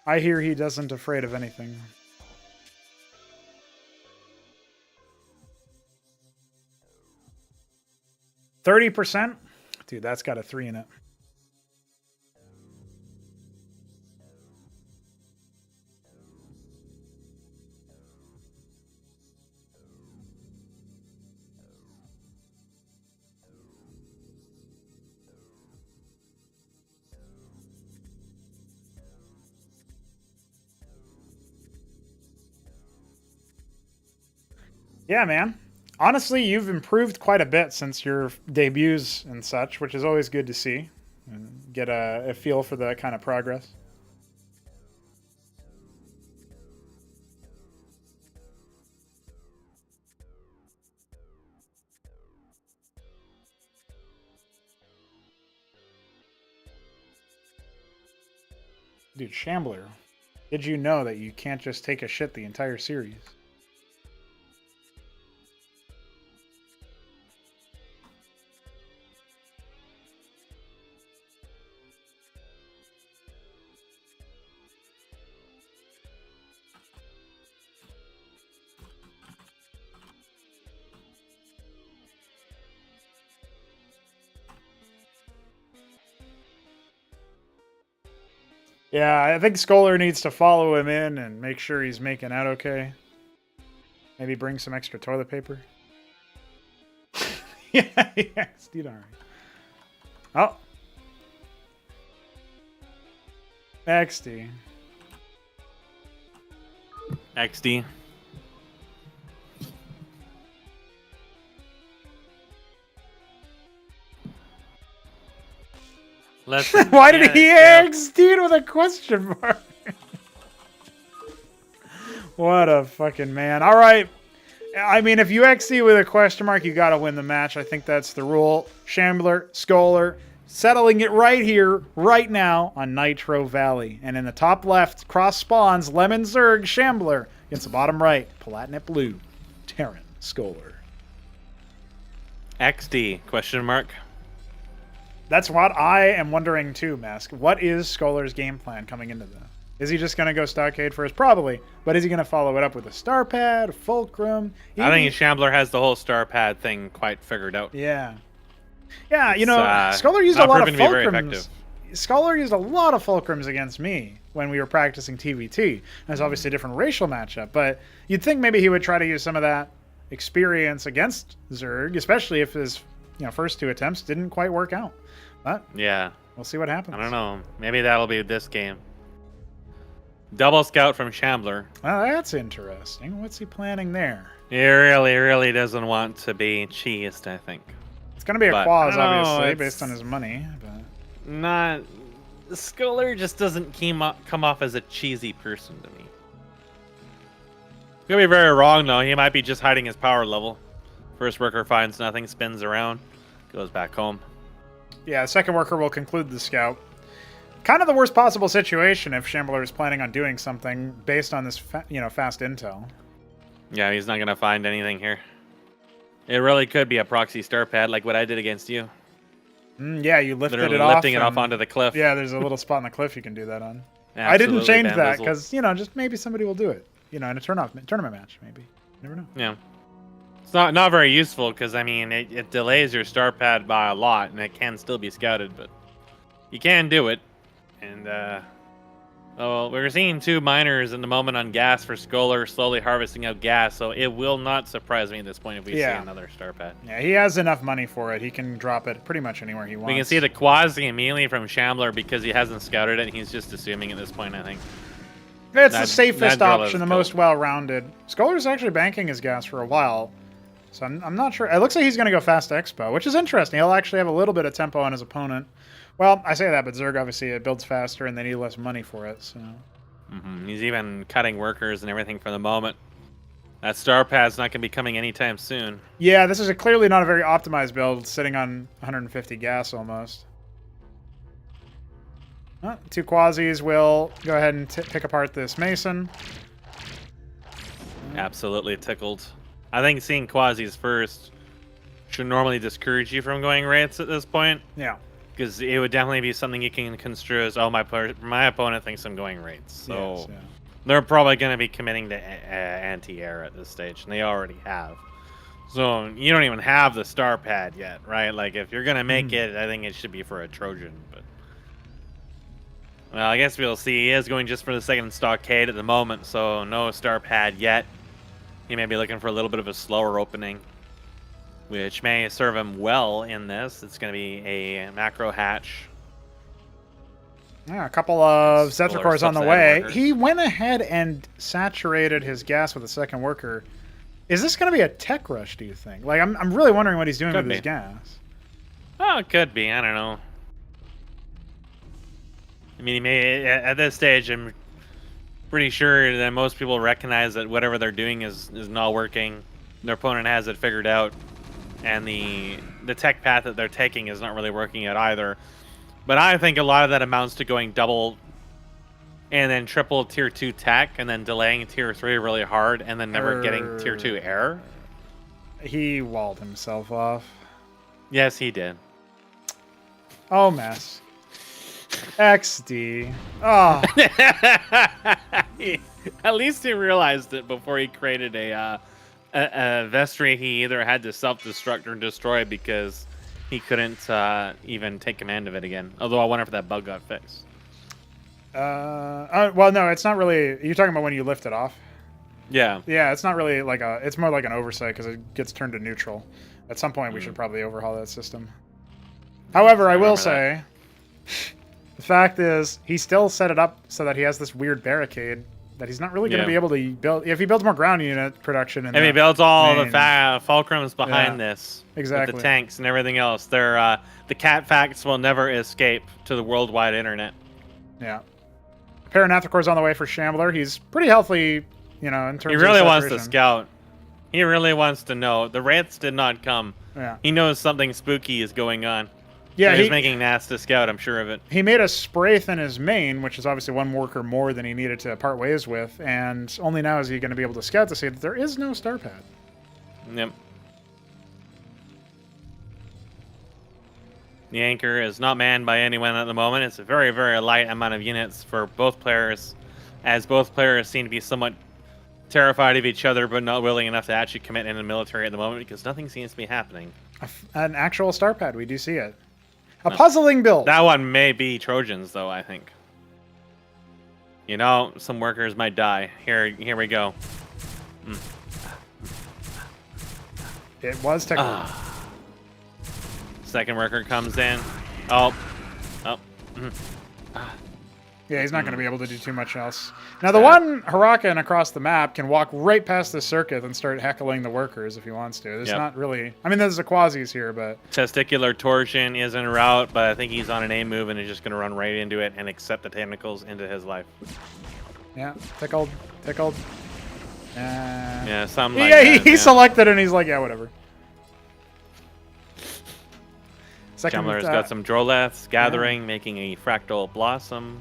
I hear he doesn't afraid of anything. %? Dude, that's got a 3 in it. Yeah, man. Honestly, you've improved quite a bit since your debuts and such, which is always good to see. And get a feel for that kind of progress. Dude, Shambler, did you know that you can't just take a shit the entire series? Yeah, I think Scholar needs to follow him in and make sure he's making out okay. Maybe bring some extra toilet paper. Yeah, yes, dude, all right. Oh. XD. XD. Why did he XD with a question mark? What a fucking man. All right. I mean, if you XD with a question mark, you got to win the match. I think that's the rule. Shambler, Scholar, settling it right here, right now on Nitro Valley. And in the top left, cross spawns, Lemon Zerg, Shambler. Against the bottom right, Palatinate Blue, Terran, Scholar. XD, question mark. That's what I am wondering too, Mask. What is Scholar's game plan coming into this? Is he just going to go Stockade first? Probably. But is he going to follow it up with a Star Pad, a Fulcrum? I think Shambler has the whole Star Pad thing quite figured out. Yeah. Yeah, you know, Scholar used a lot of Fulcrums. Scholar used a lot of Fulcrums against me when we were practicing TVT. That's obviously a different racial matchup, but you'd think maybe he would try to use some of that experience against Zerg, especially if his first 2 attempts didn't quite work out. But yeah, we'll see what happens. I don't know. Maybe that'll be this game. Double scout from Shambler. Well, that's interesting. What's he planning there? He really doesn't want to be cheesed, I think. It's going to be a Quaz, obviously, based on his money. But not... Scholar just doesn't come off as a cheesy person to me. He'll be very wrong, though. He might be just hiding his power level. First worker finds nothing, spins around, goes back home. Yeah, the second worker will conclude the scout. Kind of the worst possible situation if Shambler is planning on doing something based on this, fast intel. Yeah, he's not going to find anything here. It really could be a proxy star pad like what I did against you. Yeah, you lifted Literally it off. Lifting it off onto the cliff. Yeah, there's a little spot on the cliff you can do that on. Absolutely I didn't change that bamboozled. because, just maybe somebody will do it. In a tournament match, maybe. You never know. Yeah. It's not very useful because, I mean, it delays your star pad by a lot, and it can still be scouted, but you can do it. And, well, we're seeing 2 miners in the moment on gas for Scholar, slowly harvesting out gas, so it will not surprise me at this point if we see another star pad. Yeah, he has enough money for it. He can drop it pretty much anywhere he wants. We can see the quasi immediately from Shambler because he hasn't scouted it, and he's just assuming at this point, I think. It's the safest option, the most well-rounded. Scholar's actually banking his gas for a while. So I'm not sure. It looks like he's going to go fast expo, which is interesting. He'll actually have a little bit of tempo on his opponent. Well, I say that, but Zerg obviously it builds faster and they need less money for it. So he's even cutting workers and everything for the moment. That star pad's not going to be coming anytime soon. Yeah, this is clearly not a very optimized build, sitting on 150 gas almost. 2 quasis will go ahead and pick apart this Mason. Absolutely tickled. I think seeing quasis first should normally discourage you from going wraiths at this point. Yeah. Because it would definitely be something you can construe as, oh, my opponent thinks I'm going wraiths. So yes, they're probably going to be committing to anti-air at this stage, and they already have. So you don't even have the star pad yet, right? Like, if you're going to make it, I think it should be for a Trojan. But well, I guess we'll see. He is going just for the second stockade at the moment, so no star pad yet. He may be looking for a little bit of a slower opening, which may serve him well in this. It's going to be a macro hatch. Yeah, a couple of Zetracors on the way. Workers. He went ahead and saturated his gas with a second worker. Is this going to be a tech rush, do you think? Like, I'm really wondering what he's doing with his gas. Oh, it could be. I don't know. I mean, he may, at this stage, I'm pretty sure that most people recognize that whatever they're doing is not working. Their opponent has it figured out, and the tech path that they're taking is not really working out either. But I think a lot of that amounts to going double and then triple tier 2 tech, and then delaying tier 3 really hard, and then never getting tier 2 air. He walled himself off. Yes, he did. Oh, mess. XD. Oh. At least he realized it before he created a vestry he either had to self-destruct or destroy because he couldn't even take command of it again. Although I wonder if that bug got fixed. Well, no, it's not really. You're talking about when you lift it off? Yeah. Yeah, it's not really like a. It's more like an oversight because it gets turned to neutral. At some point, we should probably overhaul that system. However, I will say, the fact is, he still set it up so that he has this weird barricade that he's not really going to be able to build. If he builds more ground unit production, and he builds all the fulcrums behind this, exactly, with the tanks and everything else. The cat facts will never escape to the worldwide internet. Yeah. Paranathocor's on the way for Shambler. He's pretty healthy, you know, in terms of he really wants to scout. He really wants to know. The Wraiths did not come. Yeah. He knows something spooky is going on. Yeah, so he's making Nats to scout, I'm sure of it. He made a Spraith in his main, which is obviously one worker more than he needed to part ways with, and only now is he going to be able to scout to see that there is no star pad. Yep. The anchor is not manned by anyone at the moment. It's a very, very light amount of units for both players, as both players seem to be somewhat terrified of each other, but not willing enough to actually commit in the military at the moment because nothing seems to be happening. An actual star pad, we do see it. A puzzling build. That one may be Trojans, though, I think. You know, some workers might die. Here we go. It was technical. Second worker comes in. Oh. Yeah, he's not going to be able to do too much else. Now, the one Huracan across the map can walk right past the circuit and start heckling the workers if he wants to. There's not really... I mean, there's the Quasis here, but... Testicular Torsion is en route, but I think he's on an A move and is just going to run right into it and accept the tentacles into his life. Yeah, tickled. Yeah, something like that. He selected and he's like, yeah, whatever. Shambler's got some Droleths gathering, making a Fractal Blossom.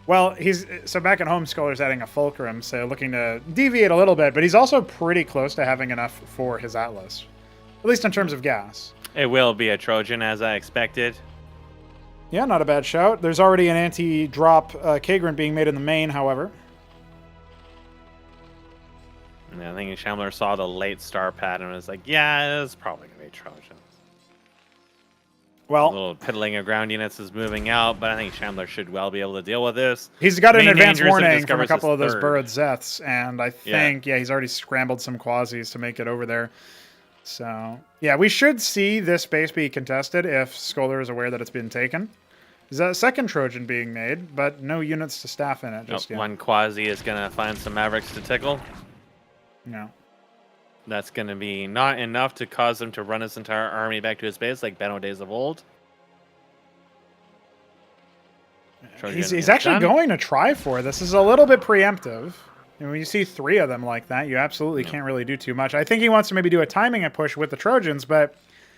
Well, so back at home, Scholar's adding a Fulcrum, so looking to deviate a little bit, but he's also pretty close to having enough for his Atlas, at least in terms of gas. It will be a Trojan, as I expected. Yeah, not a bad shout. There's already an anti-drop Kagran being made in the main, however. And I think Shambler saw the late star pad and was like, yeah, it's probably going to be Trojan. Well, a little piddling of ground units is moving out, but I think Shambler should well be able to deal with this. He's got an advance warning from a couple of those Burrowed Zeths, and I think, he's already scrambled some Quasis to make it over there. So, yeah, we should see this base be contested if Scholar is aware that it's been taken. There's a second Trojan being made, but no units to staff in it just yet. One Quasi is going to find some Mavericks to tickle. No. That's going to be not enough to cause him to run his entire army back to his base like Benno days of old. He's actually going to try for this. This is a little bit preemptive. And when you see 3 of them like that, you absolutely can't really do too much. I think he wants to maybe do a timing and push with the Trojans, but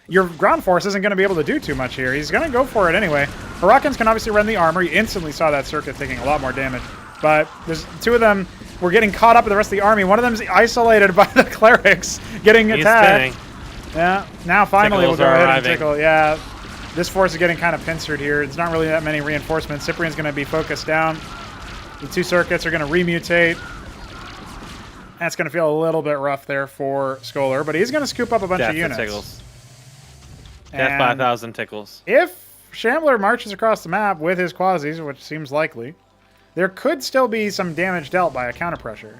your ground force isn't going to be able to do too much here. He's going to go for it anyway. Hurricanes can obviously run the armor. You instantly saw that circuit taking a lot more damage. But there's 2 of them. We're getting caught up with the rest of the army. One of them's isolated by the clerics getting attacked. Yeah, now finally we'll go ahead and tickle. Yeah, this force is getting kind of pincered here. It's not really that many reinforcements. Cyprian's going to be focused down. The 2 circuits are going to remutate. That's going to feel a little bit rough there for Scholar, but he's going to scoop up a bunch of units. Tickles. Death by 1,000 tickles. If Shambler marches across the map with his Quasis, which seems likely, there could still be some damage dealt by a counterpressure.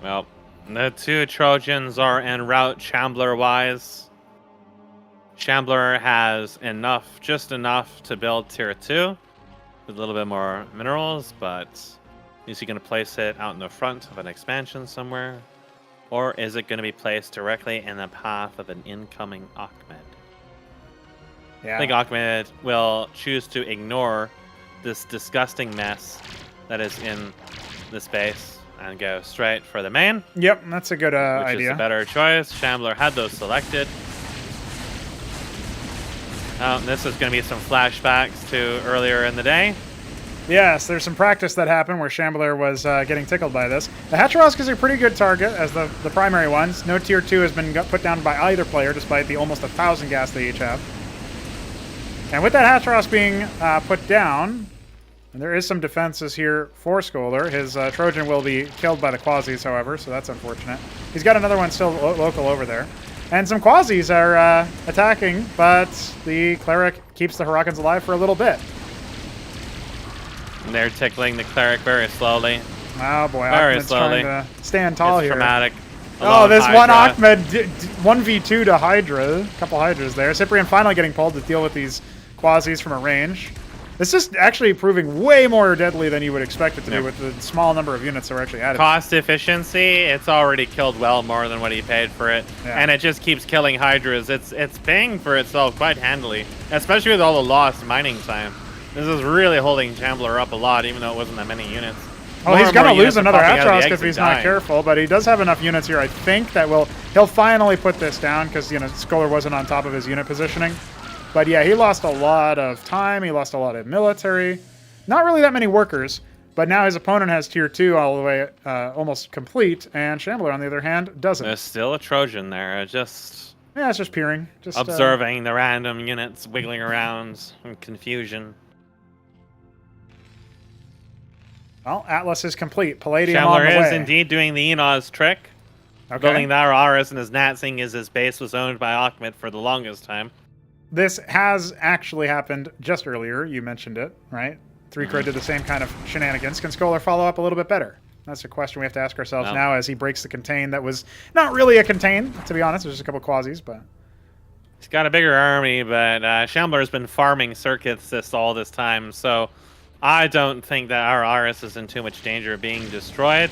Well, the 2 Trojans are en route Shambler-wise. Shambler has enough, just enough to build tier 2 with a little bit more minerals, but is he going to place it out in the front of an expansion somewhere? Or is it going to be placed directly in the path of an incoming Ahmed? Yeah. I think Ahmed will choose to ignore this disgusting mess that is in the space and go straight for the main. Yep, that's a good idea. Which is a better choice. Shambler had those selected. This is going to be some flashbacks to earlier in the day. Yes, there's some practice that happened where Shambler was getting tickled by this. The Hatrosk is a pretty good target as the primary ones. No tier 2 has been put down by either player despite the almost 1,000 gas they each have. And with that Hatrosk being put down, and there is some defenses here for Scholar. His Trojan will be killed by the Quasis, however, so that's unfortunate. He's got another one still local over there. And some Quasis are attacking, but the Cleric keeps the Hurakans alive for a little bit. And they're tickling the Cleric very slowly. Oh boy, Very Ahmed's slowly. trying to stand tall It's here. dramatic. Oh, this Hydra. one Ahmed 1v2 to Hydra. A couple Hydras there. Cyprian finally getting pulled to deal with these Quasis from a range. This is actually proving way more deadly than you would expect it to be with the small number of units that were actually added. Cost efficiency, it's already killed well more than what he paid for it. Yeah. And it just keeps killing Hydras. It's paying for itself quite handily, especially with all the lost mining time. This is really holding Shambler up a lot, even though it wasn't that many units. Oh, he's going to lose another Atrosk if if he's not careful, but he does have enough units here, I think, that he'll finally put this down because, you know, Scholar wasn't on top of his unit positioning. But yeah, he lost a lot of time. He lost a lot of military. Not really that many workers, but now his opponent has tier 2 all the way almost complete, and Shambler, on the other hand, doesn't. There's still a Trojan there, just Yeah, it's just peering. Just observing the random units wiggling around in confusion. Well, Atlas is complete. Palladium Shambler on the way. is indeed doing the Enos trick. Okay. Building the Araris and his Natsing as his base was owned by Ahmed for the longest time. This has actually happened just earlier. You mentioned it, right? 3-Cred did the same kind of shenanigans. Can Scholar follow up a little bit better? That's a question we have to ask ourselves now as he breaks the contain that was not really a contain, to be honest. There's just a couple Quasis, but... He's got a bigger army, but Shambler's been farming circuits all this time, so I don't think that our Araris is in too much danger of being destroyed.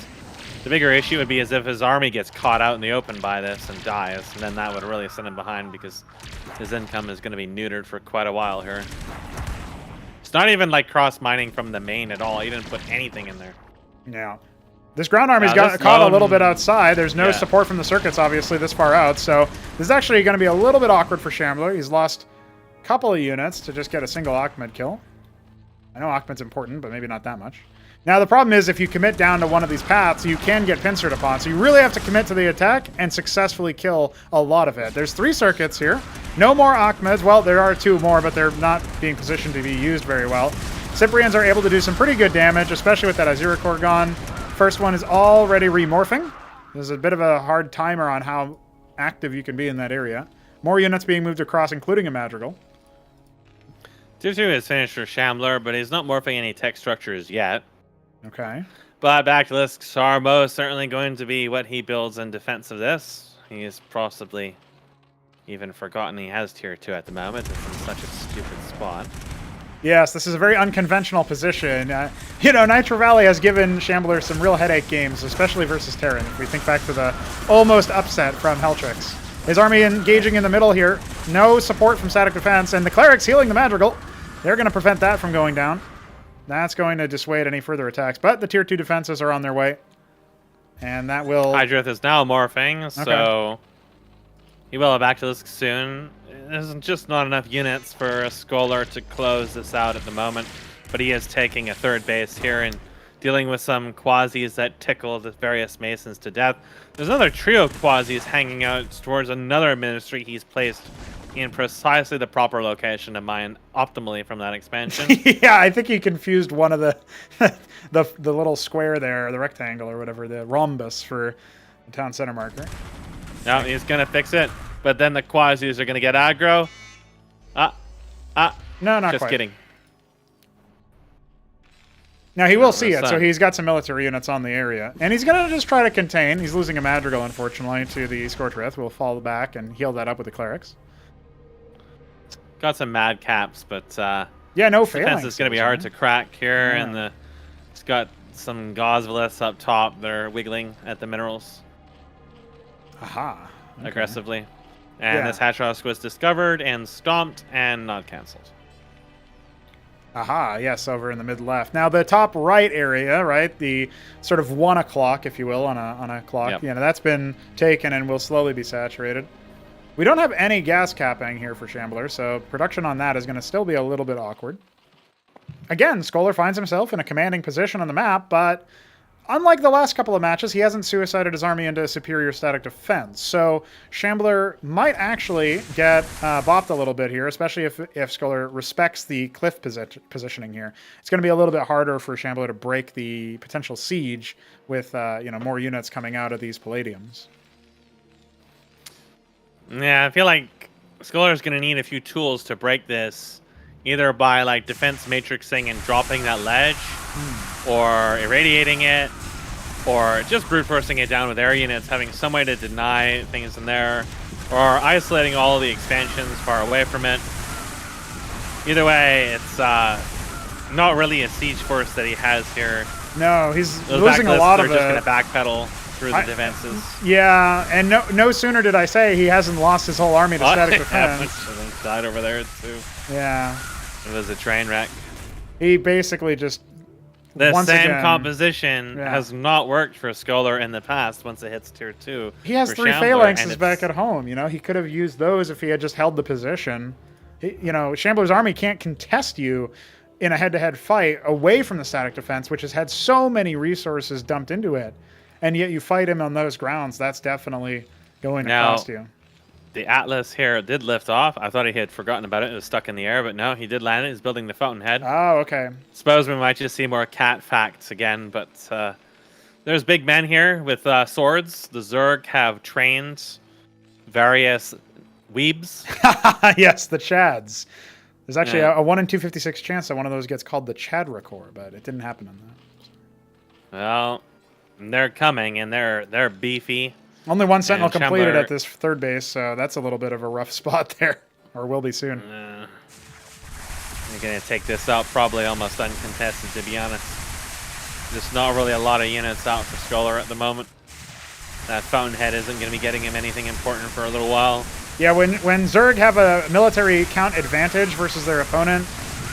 The bigger issue would be as if his army gets caught out in the open by this and dies, and then that would really send him behind because his income is going to be neutered for quite a while here. It's not even like cross-mining from the main at all. He didn't put anything in there. Yeah. This ground army's got caught a little bit outside. There's no support from the circuits, obviously, this far out, so this is actually going to be a little bit awkward for Shambler. He's lost a couple of units to just get a single Ahmed kill. I know Ahmed's important, but maybe not that much. Now, the problem is if you commit down to one of these paths, you can get pincered upon. So you really have to commit to the attack and successfully kill a lot of it. There's 3 circuits here. No more Ahmeds. Well, there are 2 more, but they're not being positioned to be used very well. Cyprians are able to do some pretty good damage, especially with that Aziracore gone. First one is already remorphing. There's a bit of a hard timer on how active you can be in that area. More units being moved across, including a Madrigal. Tier 2 is finished for Shambler, but he's not morphing any tech structures yet. Okay. But back to this, Sarmo is certainly going to be what he builds in defense of this. He has possibly even forgotten he has tier 2 at the moment. It's in such a stupid spot. Yes, this is a very unconventional position. You know, Nitro Valley has given Shambler some real headache games, especially versus Terran. If we think back to the almost upset from Heltrix. His army engaging in the middle here. No support from static defense, and the Clerics healing the Madrigal. They're going to prevent that from going down. That's going to dissuade any further attacks, but the tier 2 defenses are on their way. And that will... Hydrith is now morphing, so he will have Bactilisk soon. There's just not enough units for a Scholar to close this out at the moment, but he is taking a 3rd base here and dealing with some Quasis that tickle the various Masons to death. There's another trio of Quasis hanging out towards another ministry he's placed in precisely the proper location to mine optimally from that expansion. Yeah, I think he confused one of the the little square there, the rectangle or whatever, the rhombus for the town center marker. No, he's going to fix it, but then the Quasis are going to get aggro. No, not just quite. kidding. Now, he will see it, so he's got some military units on the area. And he's going to just try to contain. He's losing a Madrigal, unfortunately, to the Scorchrith. We'll fall back and heal that up with the Clerics. Got some mad caps, but yeah, no failings. Defense is going to be hard to crack here, and it's got some Gosvaliths up top. They're wiggling at the minerals. Aha. Okay. Aggressively. And this Hatrosk was discovered and stomped and not cancelled. Aha, yes, over in the mid-left. Now, the top right area, right, the sort of 1 o'clock, if you will, on a clock, you know, that's been taken and will slowly be saturated. We don't have any gas capping here for Shambler, so production on that is going to still be a little bit awkward. again, Scholar finds himself in a commanding position on the map, but unlike the last couple of matches, he hasn't suicided his army into superior static defense. So Shambler might actually get bopped a little bit here, especially if Scholar respects the cliff positioning here. It's going to be a little bit harder for Shambler to break the potential siege with more units coming out of these Palladiums. Yeah, I feel like Scholar's going to need a few tools to break this, either by like defense matrixing and dropping that ledge, or irradiating it, or just brute forcing it down with air units, having some way to deny things in there, or isolating all the expansions far away from it. Either way, it's not really a siege force that he has here. No, he's losing a lot of it. They're just going to backpedal through the defenses. Yeah, and no sooner did I say he hasn't lost his whole army to static defense. Died over there too. Yeah. It was a train wreck. He basically just the once same again, composition has not worked for Scholar in the past once it hits tier 2. He has 3 phalanxes back at home. He could have used those if he had just held the position. Shambler's army can't contest you in a head-to-head fight away from the static defense, which has had so many resources dumped into it, and yet you fight him on those grounds. That's definitely going to cost you. The Atlas here did lift off. I thought he had forgotten about it. It was stuck in the air, but no, he did land it. He's building the Fountainhead. Oh, okay. Suppose we might just see more cat facts again, but there's big men here with swords. The Zerg have trained various weebs. Yes, the Chads. There's actually a 1 in 256 chance that one of those gets called the Chadrakor, but it didn't happen on that. Well, they're coming, and they're beefy. Only 1 sentinel completed at this third base, so that's a little bit of a rough spot there, or will be soon. You're going to take this out probably almost uncontested, to be honest. Just not really a lot of units out for Scholar at the moment. That Fountainhead isn't going to be getting him anything important for a little while. Yeah, when Zerg have a military count advantage versus their opponent,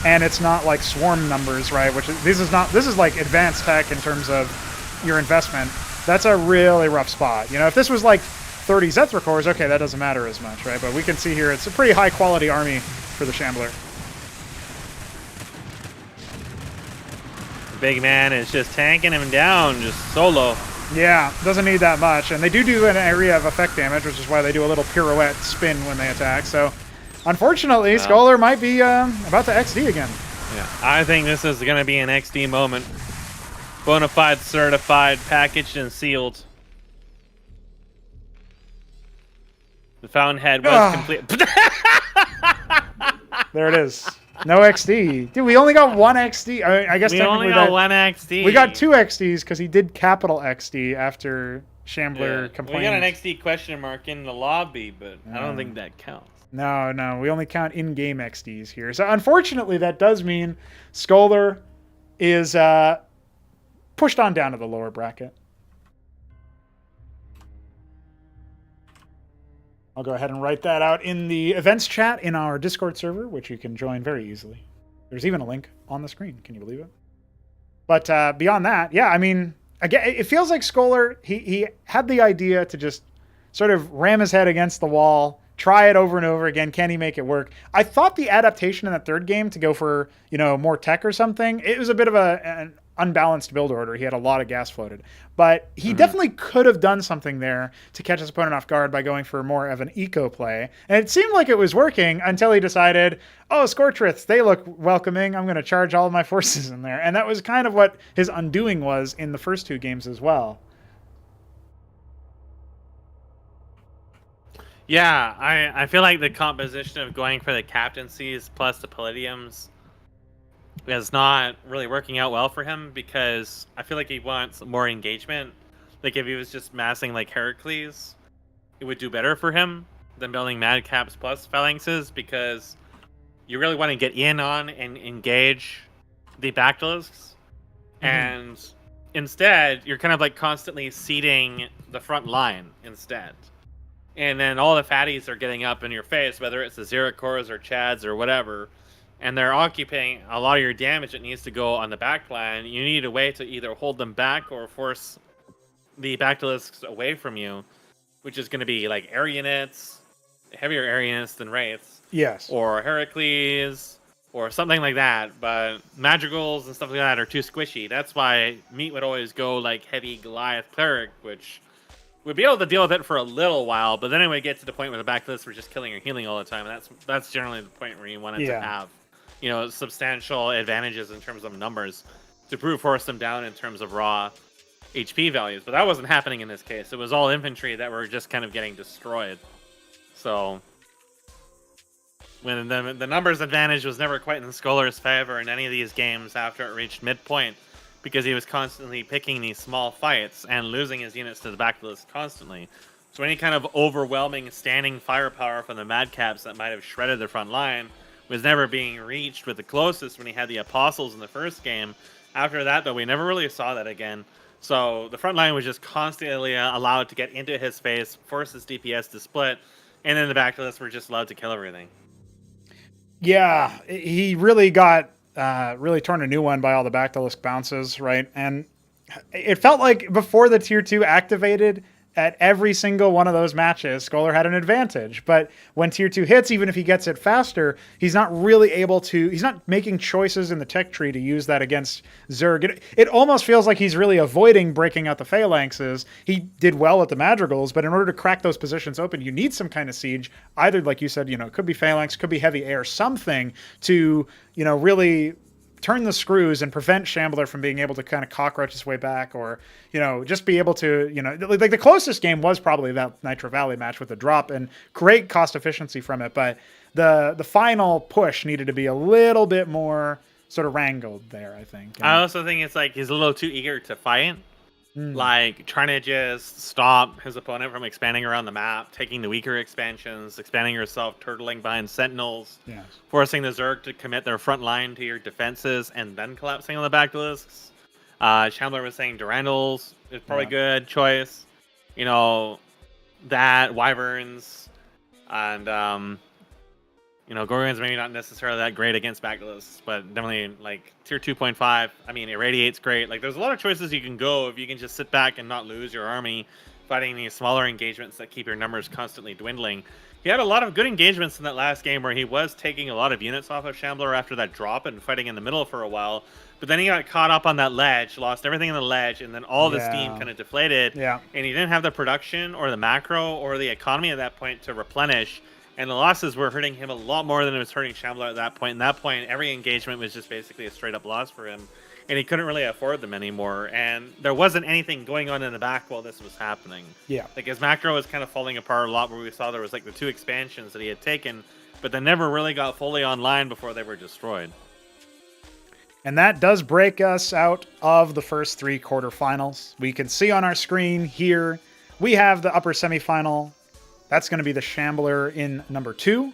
and it's not like swarm numbers, right? This is like advanced tech in terms of your investment. That's a really rough spot. If this was like 30 Zethrakors, okay, that doesn't matter as much, right? But we can see here it's a pretty high quality army for the Shambler. The big man is just tanking him down, just solo. Yeah, doesn't need that much. And they do an area of effect damage, which is why they do a little pirouette spin when they attack. So, unfortunately, Scholar might be about to XD again. Yeah, I think this is going to be an XD moment. Bonafide, certified, packaged, and sealed. The Fountainhead was complete. There it is. No XD. Dude, we only got 1 XD. I guess we technically only got 1 XD. We got 2 XDs because he did capital XD after Shambler complained. We got an XD question mark in the lobby, but I don't think that counts. No. We only count in-game XDs here. So unfortunately, that does mean Scholar is pushed on down to the lower bracket. I'll go ahead and write that out in the events chat in our Discord server, which you can join very easily. There's even a link on the screen. Can you believe it? But beyond that, yeah, I mean, again, it feels like Scholar, he had the idea to just sort of ram his head against the wall, try it over and over again. Can he make it work? I thought the adaptation in the third game to go for, more tech or something, it was a bit of an unbalanced build order. He had a lot of gas floated, but he definitely could have done something there to catch his opponent off guard by going for more of an eco play. And it seemed like it was working until he decided, oh, Scortriths, they look welcoming. I'm going to charge all of my forces in there. And that was kind of what his undoing was in the first 2 games as well. Yeah, I feel like the composition of going for the captaincies plus the Palladiums is not really working out well for him, because I feel like he wants more engagement. Like if he was just massing like Heracles, it would do better for him than building Madcaps plus phalanxes, because you really want to get in on and engage the Bactylisks. And instead, you're kind of like constantly seeding the front line instead. And then all the fatties are getting up in your face, whether it's the Zeracors or Chads or whatever, and they're occupying a lot of your damage that needs to go on the back plan. You need a way to either hold them back or force the Bactylisks away from you, which is going to be like air units, heavier air units than Wraiths. Yes. Or Heracles, or something like that. But Madrigals and stuff like that are too squishy. That's why Meat would always go like heavy Goliath Cleric, which would be able to deal with it for a little while, but then it would get to the point where the backlist were just killing or healing all the time. And that's generally the point where you want it to have, substantial advantages in terms of numbers to brute force them down in terms of raw HP values. But that wasn't happening in this case. It was all infantry that were just kind of getting destroyed. So when the numbers advantage was never quite in Scholar's favor in any of these games after it reached midpoint, because he was constantly picking these small fights and losing his units to the backlist constantly. So any kind of overwhelming standing firepower from the Madcaps that might have shredded the front line was never being reached with the closest when he had the Apostles in the first game. After that, though, we never really saw that again. So the front line was just constantly allowed to get into his face, force his DPS to split, and then the backlist were just allowed to kill everything. Yeah, he really got really torn a new one by all the backlist bounces, right? And it felt like before the tier 2 activated, at every single one of those matches, Scholar had an advantage. But when tier 2 hits, even if he gets it faster, he's not really able to, he's not making choices in the tech tree to use that against Zerg. It almost feels like he's really avoiding breaking out the Phalanxes. He did well at the Madrigals, but in order to crack those positions open, you need some kind of siege. Either, like you said, it could be Phalanx, could be heavy air, something to, really turn the screws and prevent Shambler from being able to kind of cockroach his way back, or, just be able to, like the closest game was probably that Nitro Valley match with the drop and great cost efficiency from it. But the final push needed to be a little bit more sort of wrangled there, I think. I also think it's like he's a little too eager to fight. Like trying to just stop his opponent from expanding around the map, taking the weaker expansions, expanding yourself, turtling behind sentinels, forcing the Zerg to commit their front line to your defenses, and then collapsing on the backlisks. Shambler was saying Durandals is probably a good choice. That Wyverns and Gorgon's maybe not necessarily that great against backlists, but definitely like tier 2.5. I mean, Irradiate's great. Like, there's a lot of choices you can go if you can just sit back and not lose your army fighting these smaller engagements that keep your numbers constantly dwindling. He had a lot of good engagements in that last game where he was taking a lot of units off of Shambler after that drop and fighting in the middle for a while. But then he got caught up on that ledge, lost everything in the ledge, and then all the steam kind of deflated. And he didn't have the production or the macro or the economy at that point to replenish. And the losses were hurting him a lot more than it was hurting Shambler at that point. And that point, every engagement was just basically a straight-up loss for him. And he couldn't really afford them anymore. And there wasn't anything going on in the back while this was happening. Like, his macro was kind of falling apart a lot, where we saw there was, like, the 2 expansions that he had taken, but they never really got fully online before they were destroyed. And that does break us out of the first 3 quarterfinals. We can see on our screen here, we have the upper semifinal. That's going to be the Shambler in number 2.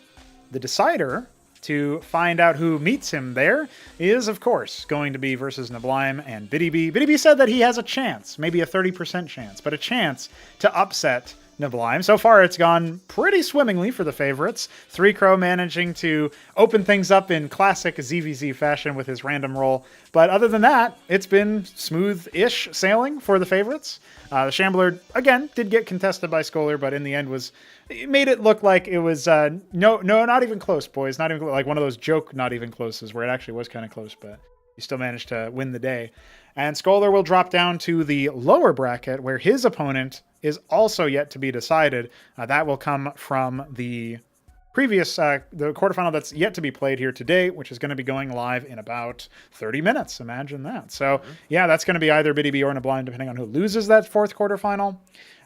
The decider to find out who meets him there is, of course, going to be versus Neblime and Biddy. Biddy said that he has a chance, maybe a 30% chance, but a chance to upset Neblime. So far, it's gone pretty swimmingly for the favorites. 3Crow managing to open things up in classic ZVZ fashion with his random roll. But other than that, it's been smooth-ish sailing for the favorites. The Shambler, again, did get contested by Scholar, but in the end it made it look like it was, no, not even close, boys. Not even like one of those joke not even closes where it actually was kind of close, but he still managed to win the day. And Scholar will drop down to the lower bracket where his opponent is also yet to be decided. That will come from the previous, the quarterfinal that's yet to be played here today, which is going to be going live in about 30 minutes. Imagine that. So yeah, that's going to be either Biddy or Neblime, depending on who loses that 4th quarterfinal.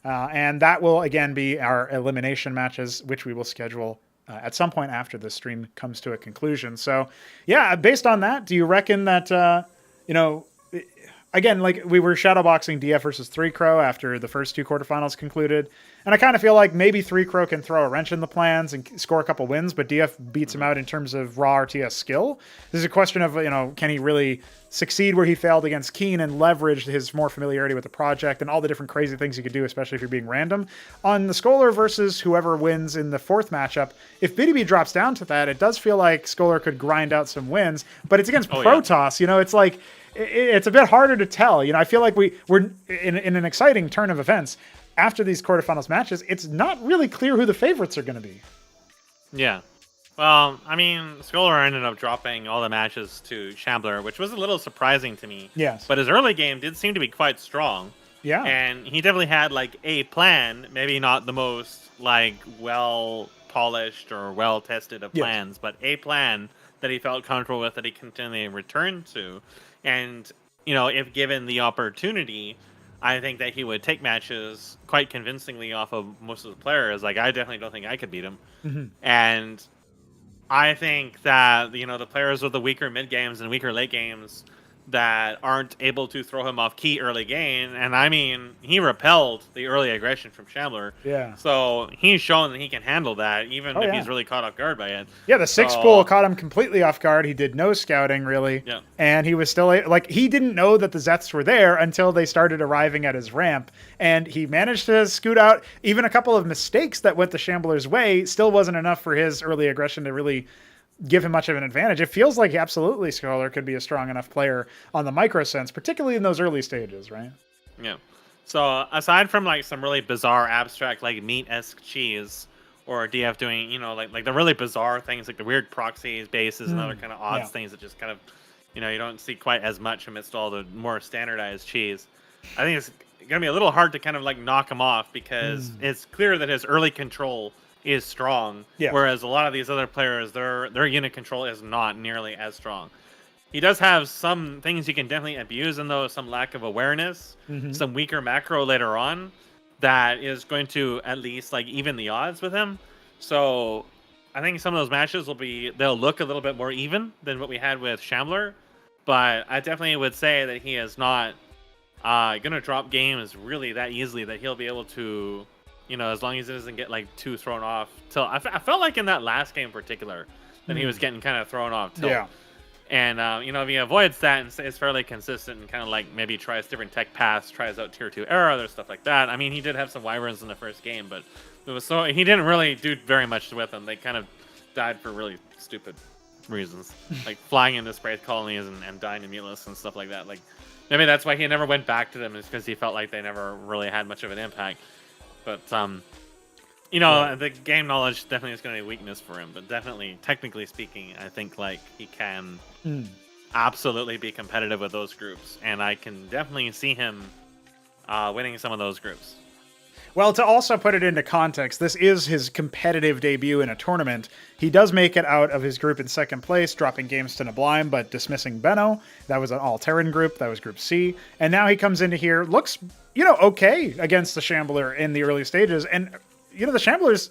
And that will again be our elimination matches, which we will schedule at some point after the stream comes to a conclusion. So yeah, based on that, do you reckon that, again, like we were shadowboxing DF versus 3Crow after the first 2 quarterfinals concluded. And I kind of feel like maybe 3Crow can throw a wrench in the plans and score a couple wins, but DF beats him out in terms of raw RTS skill. This is a question of, can he really succeed where he failed against Keen and leverage his more familiarity with the project and all the different crazy things you could do, especially if you're being random. On the Scholar versus whoever wins in the 4th matchup, if Biddy drops down to that, it does feel like Scholar could grind out some wins, but it's against Protoss. It's like, it's a bit harder to tell. I feel like we're in an exciting turn of events. After these quarterfinals matches, it's not really clear who the favorites are going to be. Yeah. Well, I mean, Scholar ended up dropping all the matches to Shambler, which was a little surprising to me. Yes. But his early game did seem to be quite strong. Yeah. And he definitely had like a plan, maybe not the most like well polished or well tested of plans, but a plan that he felt comfortable with that he continually returned to. And, you know, if given the opportunity, I think that he would take matches quite convincingly off of most of the players. Like, I definitely don't think I could beat him. And I think that, you know, the players with the weaker mid games and weaker late games that aren't able to throw him off key early game, and I mean, he repelled the early aggression from Shambler. Yeah. So he's shown that he can handle that, even if he's really caught off guard by it. Yeah, the 6 pool caught him completely off guard. He did no scouting, really. Yeah. And he was still, like, he didn't know that the Zeths were there until they started arriving at his ramp. And he managed to scoot out. Even a couple of mistakes that went the Shambler's way still wasn't enough for his early aggression to really give him much of an advantage. It feels like absolutely Scholar could be a strong enough player on the micro sense, particularly in those early stages, right? Yeah. So aside from like some really bizarre abstract like meat-esque cheese or DF doing, you know, like the really bizarre things like the weird proxies, bases, and other kind of odds things that just kind of, you know, you don't see quite as much amidst all the more standardized cheese. I think it's going to be a little hard to kind of like knock him off because it's clear that his early control is strong, whereas a lot of these other players, their unit control is not nearly as strong. He does have some things you can definitely abuse, and though some lack of awareness, some weaker macro later on, that is going to at least like even the odds with him. So I think some of those matches they'll look a little bit more even than what we had with Shambler, but I definitely would say that he is not going to drop games really that easily, that he'll be able to, you know, as long as he doesn't get like too thrown off. I felt like in that last game in particular that he was getting kind of thrown off. Yeah. And, you know, if he avoids that and stays fairly consistent and kind of like maybe tries different tech paths, tries out tier 2 era, other stuff like that. I mean, he did have some wyverns in the first game, but he didn't really do very much with them. They kind of died for really stupid reasons, like flying into spray colonies and dying to mutilus and stuff like that. Like, maybe that's why he never went back to them, is because he felt like they never really had much of an impact. But, you know, the game knowledge definitely is going to be a weakness for him. But definitely, technically speaking, I think like he can absolutely be competitive with those groups. And I can definitely see him winning some of those groups. Well, to also put it into context, this is his competitive debut in a tournament. He does make it out of his group in second place, dropping games to Neblime, but dismissing Benno. That was an all-Terran group. That was Group C. And now he comes into here, looks, you know, okay against the Shambler in the early stages. And, you know, the Shambler's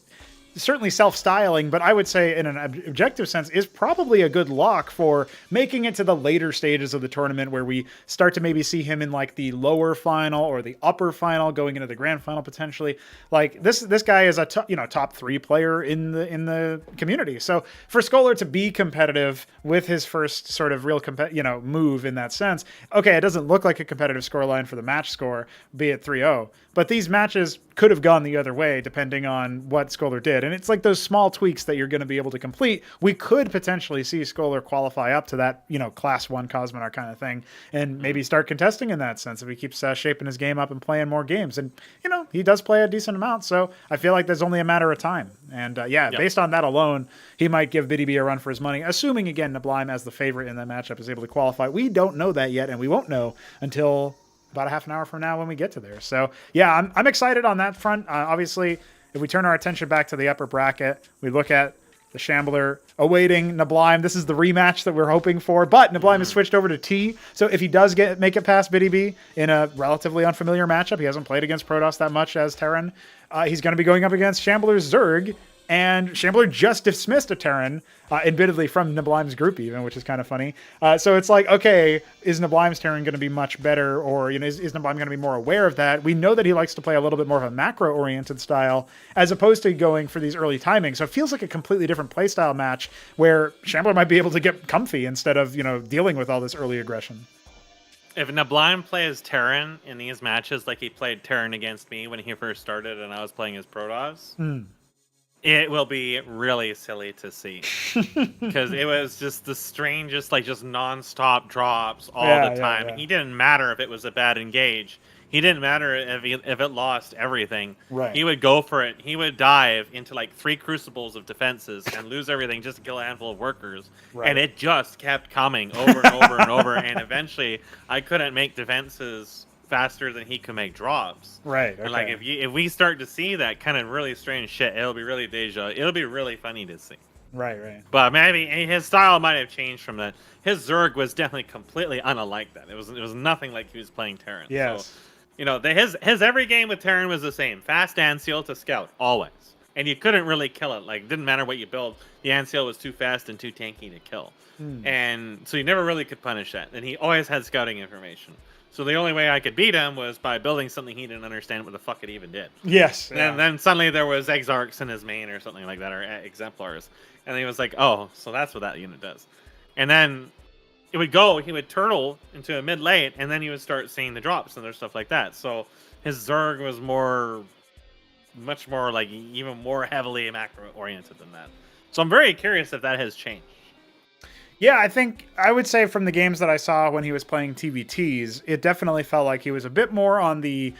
certainly self-styling, but I would say in an objective sense is probably a good lock for making it to the later stages of the tournament, where we start to maybe see him in like the lower final or the upper final, going into the grand final potentially. Like this guy is a top 3 player in the community. So for Scholar to be competitive with his first sort of real move in that sense, okay, it doesn't look like a competitive scoreline for the match score, be it 3-0, but these matches could have gone the other way depending on what Scholar did. And it's like those small tweaks that you're going to be able to complete. We could potentially see Scholar qualify up to that, you know, class 1 Cosmonaut kind of thing, and maybe start contesting in that sense if he keeps shaping his game up and playing more games. And, you know, he does play a decent amount, so I feel like there's only a matter of time. And based on that alone, he might give Biddy B a run for his money, assuming, again, Neblime as the favorite in that matchup is able to qualify. We don't know that yet, and we won't know until about a half an hour from now when we get to there. So, yeah, I'm excited on that front. Obviously, if we turn our attention back to the upper bracket, we look at the Shambler awaiting Neblime. This is the rematch that we're hoping for, but Neblime has switched over to T. So if he does make it past Biddy B in a relatively unfamiliar matchup, he hasn't played against Protoss that much as Terran, he's going to be going up against Shambler's Zerg. And Shambler just dismissed a Terran, admittedly from Neblime's group even, which is kind of funny. So it's like, okay, is Neblime's Terran going to be much better? Or, you know, is Neblime going to be more aware of that? We know that he likes to play a little bit more of a macro-oriented style, as opposed to going for these early timings. So it feels like a completely different playstyle match where Shambler might be able to get comfy instead of, you know, dealing with all this early aggression. If Neblime plays Terran in these matches like he played Terran against me when he first started and I was playing as Protoss, it will be really silly to see, because it was just the strangest, like just non-stop drops all the time. He didn't matter if it was a bad engage. He didn't matter if it lost everything. Right. He would go for it. He would dive into like 3 crucibles of defenses and lose everything just to kill a handful of workers. Right. And it just kept coming over and over and over. And eventually, I couldn't make defenses faster than he could make drops. Right. Okay. And like if we start to see that kind of really strange shit, it'll be really deja. It'll be really funny to see. Right. Right. But maybe his style might have changed from that. His Zerg was definitely completely unlike that. It was nothing like he was playing Terran. Yes. So, his every game with Terran was the same. Fast Anseal to scout, always. And you couldn't really kill it. Like, didn't matter what you build. The Anseal was too fast and too tanky to kill. And so you never really could punish that. And he always had scouting information. So the only way I could beat him was by building something he didn't understand what the fuck it even did. Yes. And then suddenly there was Exarchs in his main or something like that, or Exemplars. And he was like, oh, so that's what that unit does. And then he would turtle into a mid-late, and then he would start seeing the drops and there's stuff like that. So his Zerg was much more like even more heavily macro-oriented than that. So I'm very curious if that has changed. Yeah, I think I would say from the games that I saw when he was playing TVTs, it definitely felt like he was a bit more on the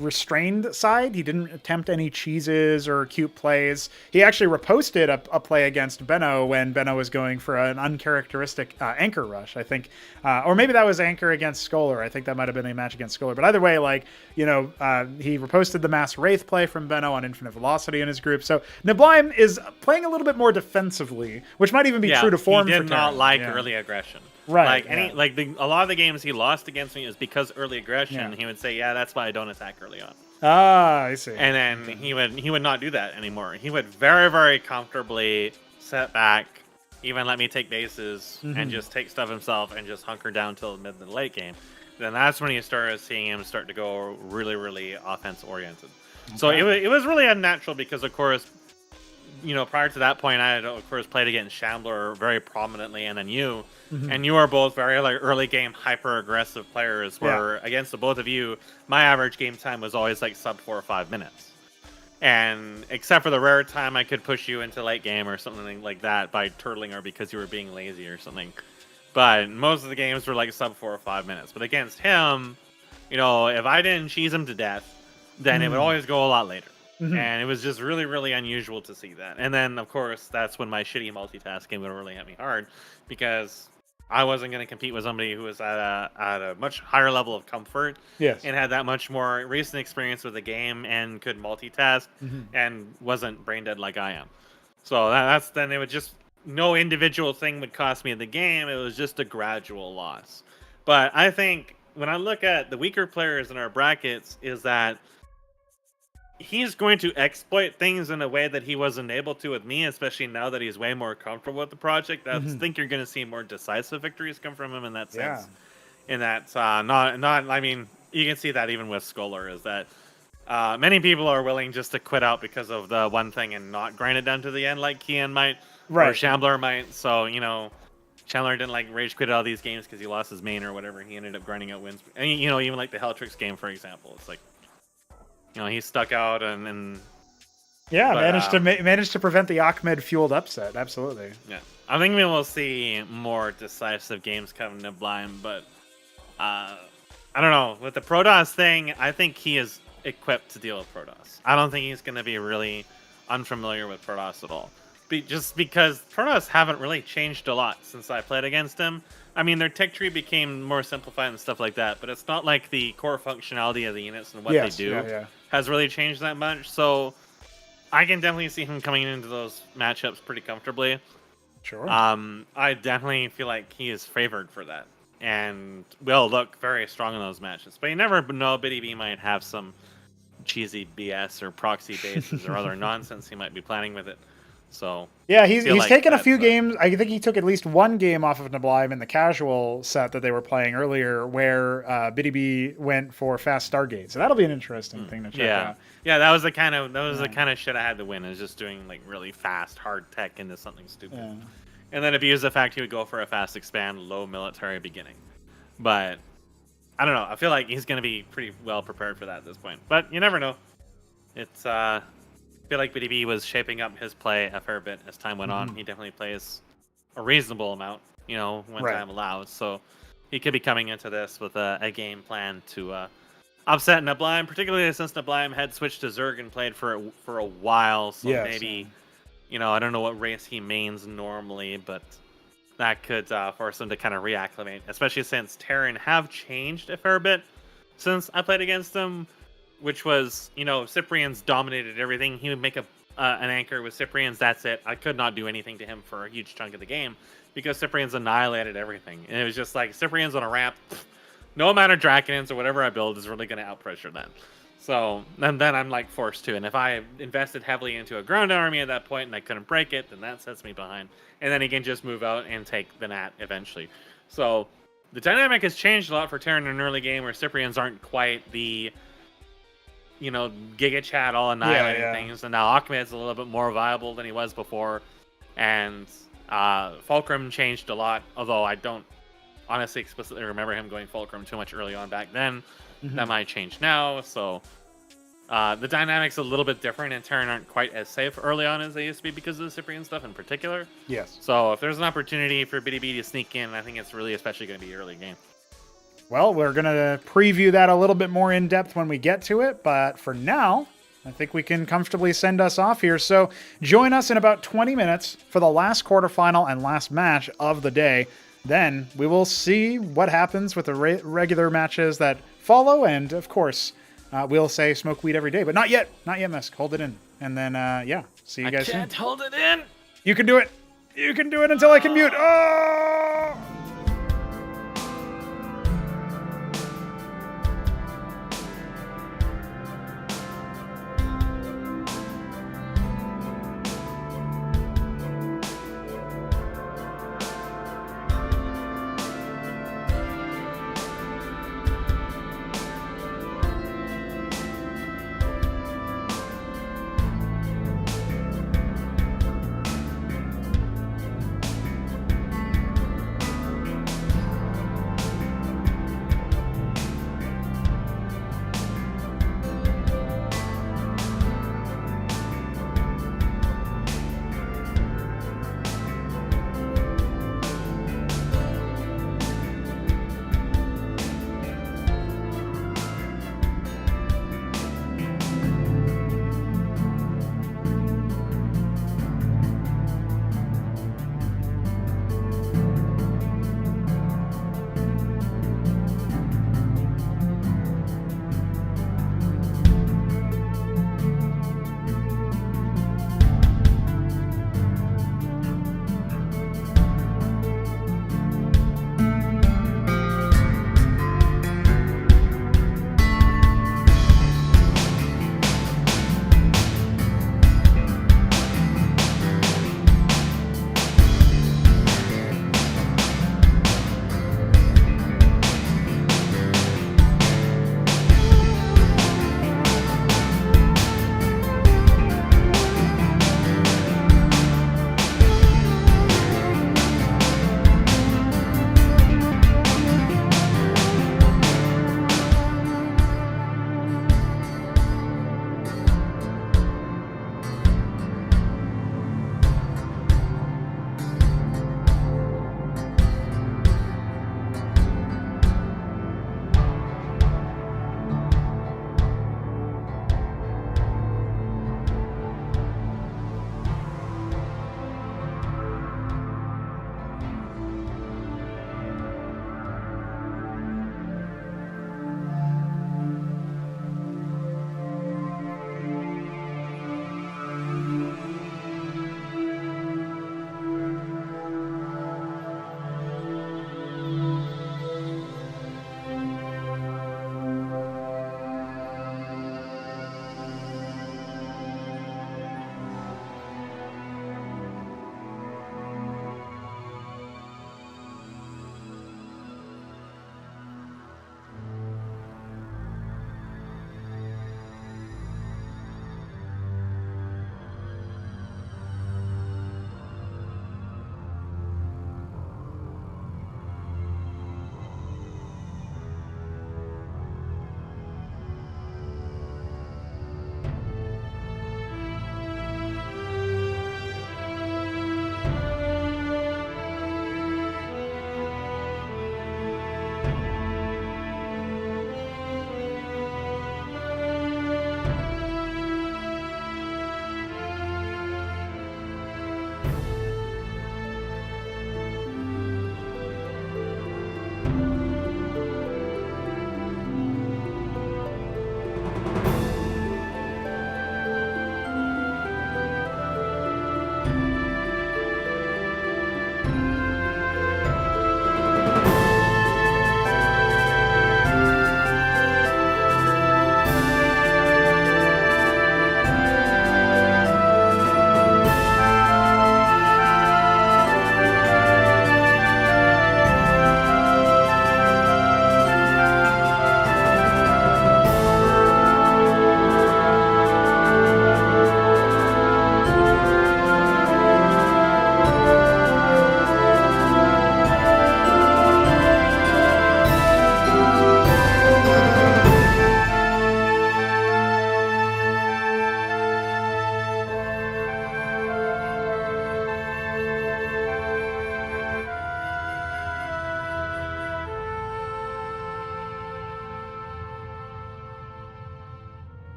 restrained side. He didn't attempt any cheeses or cute plays. He actually reposted a play against Benno when Benno was going for an uncharacteristic anchor rush, I think. Or maybe that was anchor against Scholar. I think that might have been a match against Scholar. But either way, he reposted the Mass Wraith play from Benno on Infinite Velocity in his group. So Neblime is playing a little bit more defensively, which might even be true to form. He did for not Terran. like early aggression. Right. A lot of the games he lost against me is because early aggression. Yeah. He would say, "Yeah, that's why I don't attack early on." Ah, I see. And then he would not do that anymore. He would very, very comfortably set back, even let me take bases and just take stuff himself and just hunker down till mid and late game. Then that's when you started seeing him start to go really, really offense oriented. Okay. So it was really unnatural because, of course, prior to that point, I had, of course, played against Shambler very prominently, and then you. And you are both very early game hyper aggressive players. Where against the both of you, my average game time was always like sub 4 or 5 minutes. And except for the rare time I could push you into late game or something like that by turtling or because you were being lazy or something. But most of the games were like sub 4 or 5 minutes. But against him, if I didn't cheese him to death, then it would always go a lot later. And it was just really, really unusual to see that. And then, of course, that's when my shitty multitasking would really hit me hard because I wasn't going to compete with somebody who was at a much higher level of comfort and had that much more recent experience with the game and could multitask and wasn't brain dead like I am. So then it would just, no individual thing would cost me in the game. It was just a gradual loss. But I think when I look at the weaker players in our brackets is that he's going to exploit things in a way that he wasn't able to with me, especially now that he's way more comfortable with the project. I think you're going to see more decisive victories come from him in that sense. In that, I mean, you can see that even with Scholar, is that many people are willing just to quit out because of the one thing and not grind it down to the end like Kian might, or Shambler might. So, Shambler didn't rage quit all these games because he lost his main or whatever. He ended up grinding out wins. And, even like the Helltrix game, for example, it's like, he stuck out and managed to prevent the Ahmed fueled upset. Absolutely. Yeah, I think we will see more decisive games come to Neblime, but I don't know with the Protoss thing. I think he is equipped to deal with Protoss. I don't think he's going to be really unfamiliar with Protoss at all. Just because Protoss haven't really changed a lot since I played against him. I mean, their tech tree became more simplified and stuff like that, but it's not like the core functionality of the units and what they do has really changed that much. So I can definitely see him coming into those matchups pretty comfortably. Sure. I definitely feel like he is favored for that and will look very strong in those matches. But you never know, Biddy B might have some cheesy BS or proxy bases or other nonsense he might be planning with it. So yeah, he's taken a few games. I think he took at least one game off of Neblime in the casual set that they were playing earlier, where Biddy B went for fast Stargate. So that'll be an interesting thing to check out. Yeah, that was the kind of shit I had to win, is just doing really fast hard tech into something stupid. Yeah. And then if you use the fact he would go for a fast expand, low military beginning. But I don't know. I feel like he's going to be pretty well prepared for that at this point. But you never know. It's I feel like BDB was shaping up his play a fair bit as time went on. He definitely plays a reasonable amount, when time allows. So he could be coming into this with a game plan to upset Neblime, particularly since Neblime had switched to Zerg and played for a while. So Yes. maybe, I don't know what race he mains normally, but that could force him to kind of reacclimate, especially since Terran have changed a fair bit since I played against him, which was, Cyprian's dominated everything. He would make an anchor with Cyprian's, that's it. I could not do anything to him for a huge chunk of the game because Cyprian's annihilated everything. And it was just like, Cyprian's on a ramp, no amount of Drakenins or whatever I build is really going to outpressure them. So then I'm like forced to. And if I invested heavily into a ground army at that point and I couldn't break it, then that sets me behind. And then he can just move out and take the Nat eventually. So the dynamic has changed a lot for Terran in an early game where Cyprians aren't quite the, Giga Chat all annihilating things. And now Achmed's a little bit more viable than he was before. And Fulcrum changed a lot, although I don't honestly explicitly remember him going Fulcrum too much early on back then. That might change now. So the dynamics a little bit different, and Terran aren't quite as safe early on as they used to be because of the Cyprian stuff in particular. Yes. So if there's an opportunity for BDB to sneak in, I think it's really especially going to be early game. Well, we're going to preview that a little bit more in depth when we get to it, but for now, I think we can comfortably send us off here. So join us in about 20 minutes for the last quarterfinal and last match of the day. Then we will see what happens with the regular matches that follow, and of course, we'll say smoke weed every day, but not yet, Musk. Hold it in, and then see you guys soon. I can't hold it in. You can do it. You can do it until I can mute. Oh!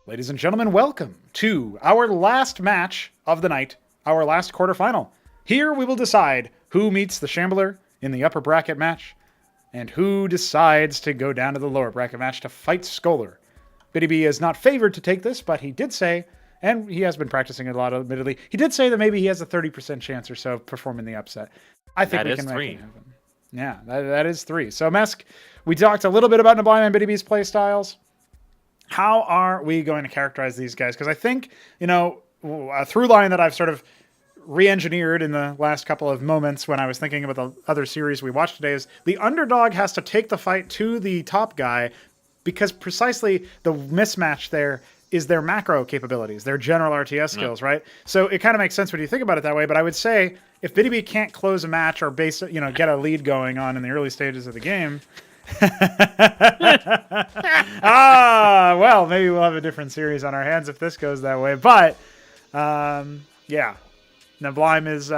Ladies and gentlemen, welcome to our last match of the night, our last quarterfinal. Here we will decide who meets the Shambler in the upper bracket match, and who decides to go down to the lower bracket match to fight Scholar. BDB is not favored to take this, but he did say, and he has been practicing a lot, admittedly, he did say that maybe he has a 30% chance or so of performing the upset. I think we can make it happen. Yeah, that is 3. So, Mesk, we talked a little bit about neblime and BDB's play styles. How are we going to characterize these guys? Because I think, a through line that I've sort of re-engineered in the last couple of moments when I was thinking about the other series we watched today is the underdog has to take the fight to the top guy because precisely the mismatch there is their macro capabilities, their general RTS skills, right? So it kind of makes sense when you think about it that way. But I would say if BDB can't close a match or get a lead going on in the early stages of the game, well, maybe we'll have a different series on our hands if this goes that way. But yeah, neblime is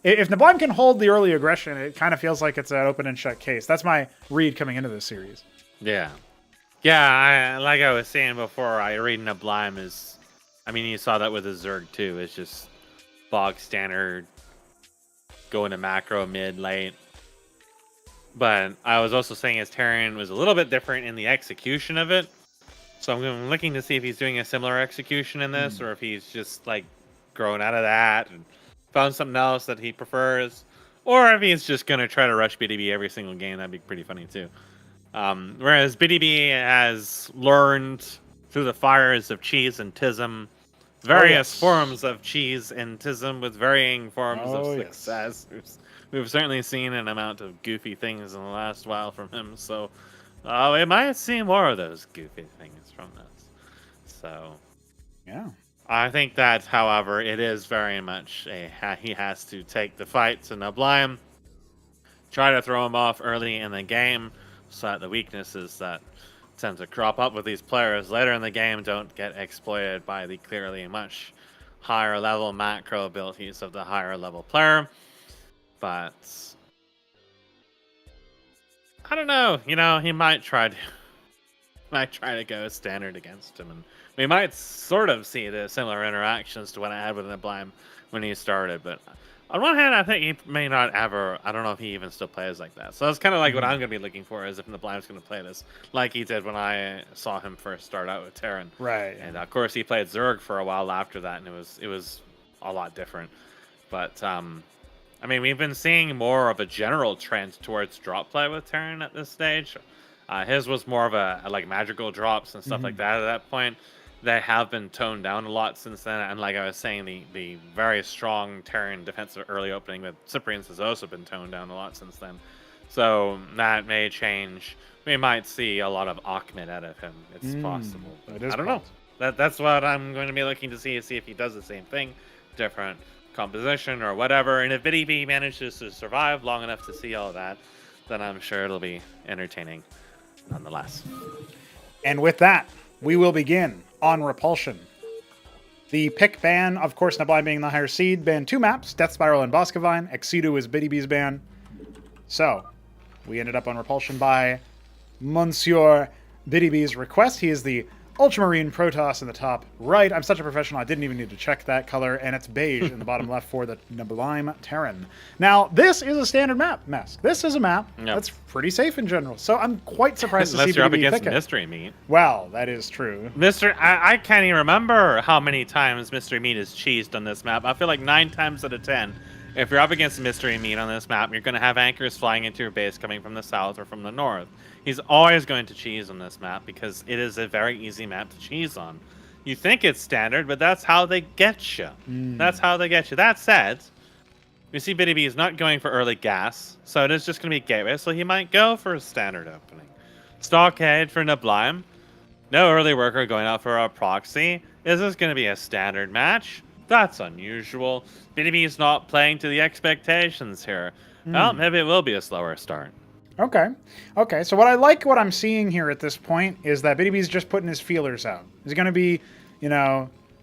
if neblime can hold the early aggression, it kind of feels like it's an open and shut case. That's my read coming into this series. Yeah, like I was saying before, I read neblime is, you saw that with the Zerg too. It's just bog standard, going to macro mid late. But I was also saying his Terran was a little bit different in the execution of it. So I'm looking to see if he's doing a similar execution in this, or if he's just like grown out of that and found something else that he prefers, or if he's just going to try to rush BDB every single game. That'd be pretty funny too. Whereas BDB has learned through the fires of cheese and tism, various forms of cheese and tism with varying forms of success. We've certainly seen an amount of goofy things in the last while from him, so we might see more of those goofy things from this. So, yeah. I think that, however, it is very much he has to take the fight to neblime, try to throw him off early in the game, so that the weaknesses that tend to crop up with these players later in the game don't get exploited by the clearly much higher level macro abilities of the higher level player. But I don't know, he might try to go standard against him, and we might sort of see the similar interactions to what I had with neblime when he started. But on one hand, I think he may not ever. I don't know if he even still plays like that. So that's kind of like what I'm going to be looking for, is if neblime's going to play this like he did when I saw him first start out with Terran. Right. And of course, he played Zerg for a while after that, and it was a lot different. But we've been seeing more of a general trend towards drop play with Terran at this stage. His was more of a like magical drops and stuff like that at that point. They have been toned down a lot since then, and like I was saying, the very strong Terran defensive early opening with Cyprians has also been toned down a lot since then. So that may change. We might see a lot of Ahmed out of him. It's possible. But I don't know. That's what I'm going to be looking to see if he does the same thing, different composition or whatever. And if BDB manages to survive long enough to see all that, then I'm sure it'll be entertaining nonetheless. And with that, we will begin on Repulsion. The pick ban, of course, neblime being the higher seed, banned 2 maps, Death Spiral and Boskevine. Ex Situ is BDB's ban. So, we ended up on Repulsion by Monsieur BDB's request. He is the Ultramarine Protoss in the top right. I'm such a professional, I didn't even need to check that color, and it's beige in the bottom left for the neblime Terran. Now, this is a standard map, Mesk. This is a map that's pretty safe in general, so I'm quite surprised to see Unless you're BDB up against pick it. Mystery Meat. Well, that is true. I can't even remember how many times Mystery Meat is cheesed on this map. I feel like 9 times out of 10, if you're up against Mystery Meat on this map, you're going to have anchors flying into your base coming from the south or from the north. He's always going to cheese on this map because it is a very easy map to cheese on. You think it's standard, but that's how they get you. That's how they get you. That said, you see BDB is not going for early gas, so it is just going to be gateway, so he might go for a standard opening. Stockade for neblime. No early worker going out for a proxy. Is this going to be a standard match? That's unusual. BDB is not playing to the expectations here. Well, maybe it will be a slower start. Okay. So what I'm seeing here at this point is that BDB's just putting his feelers out. He's going to be,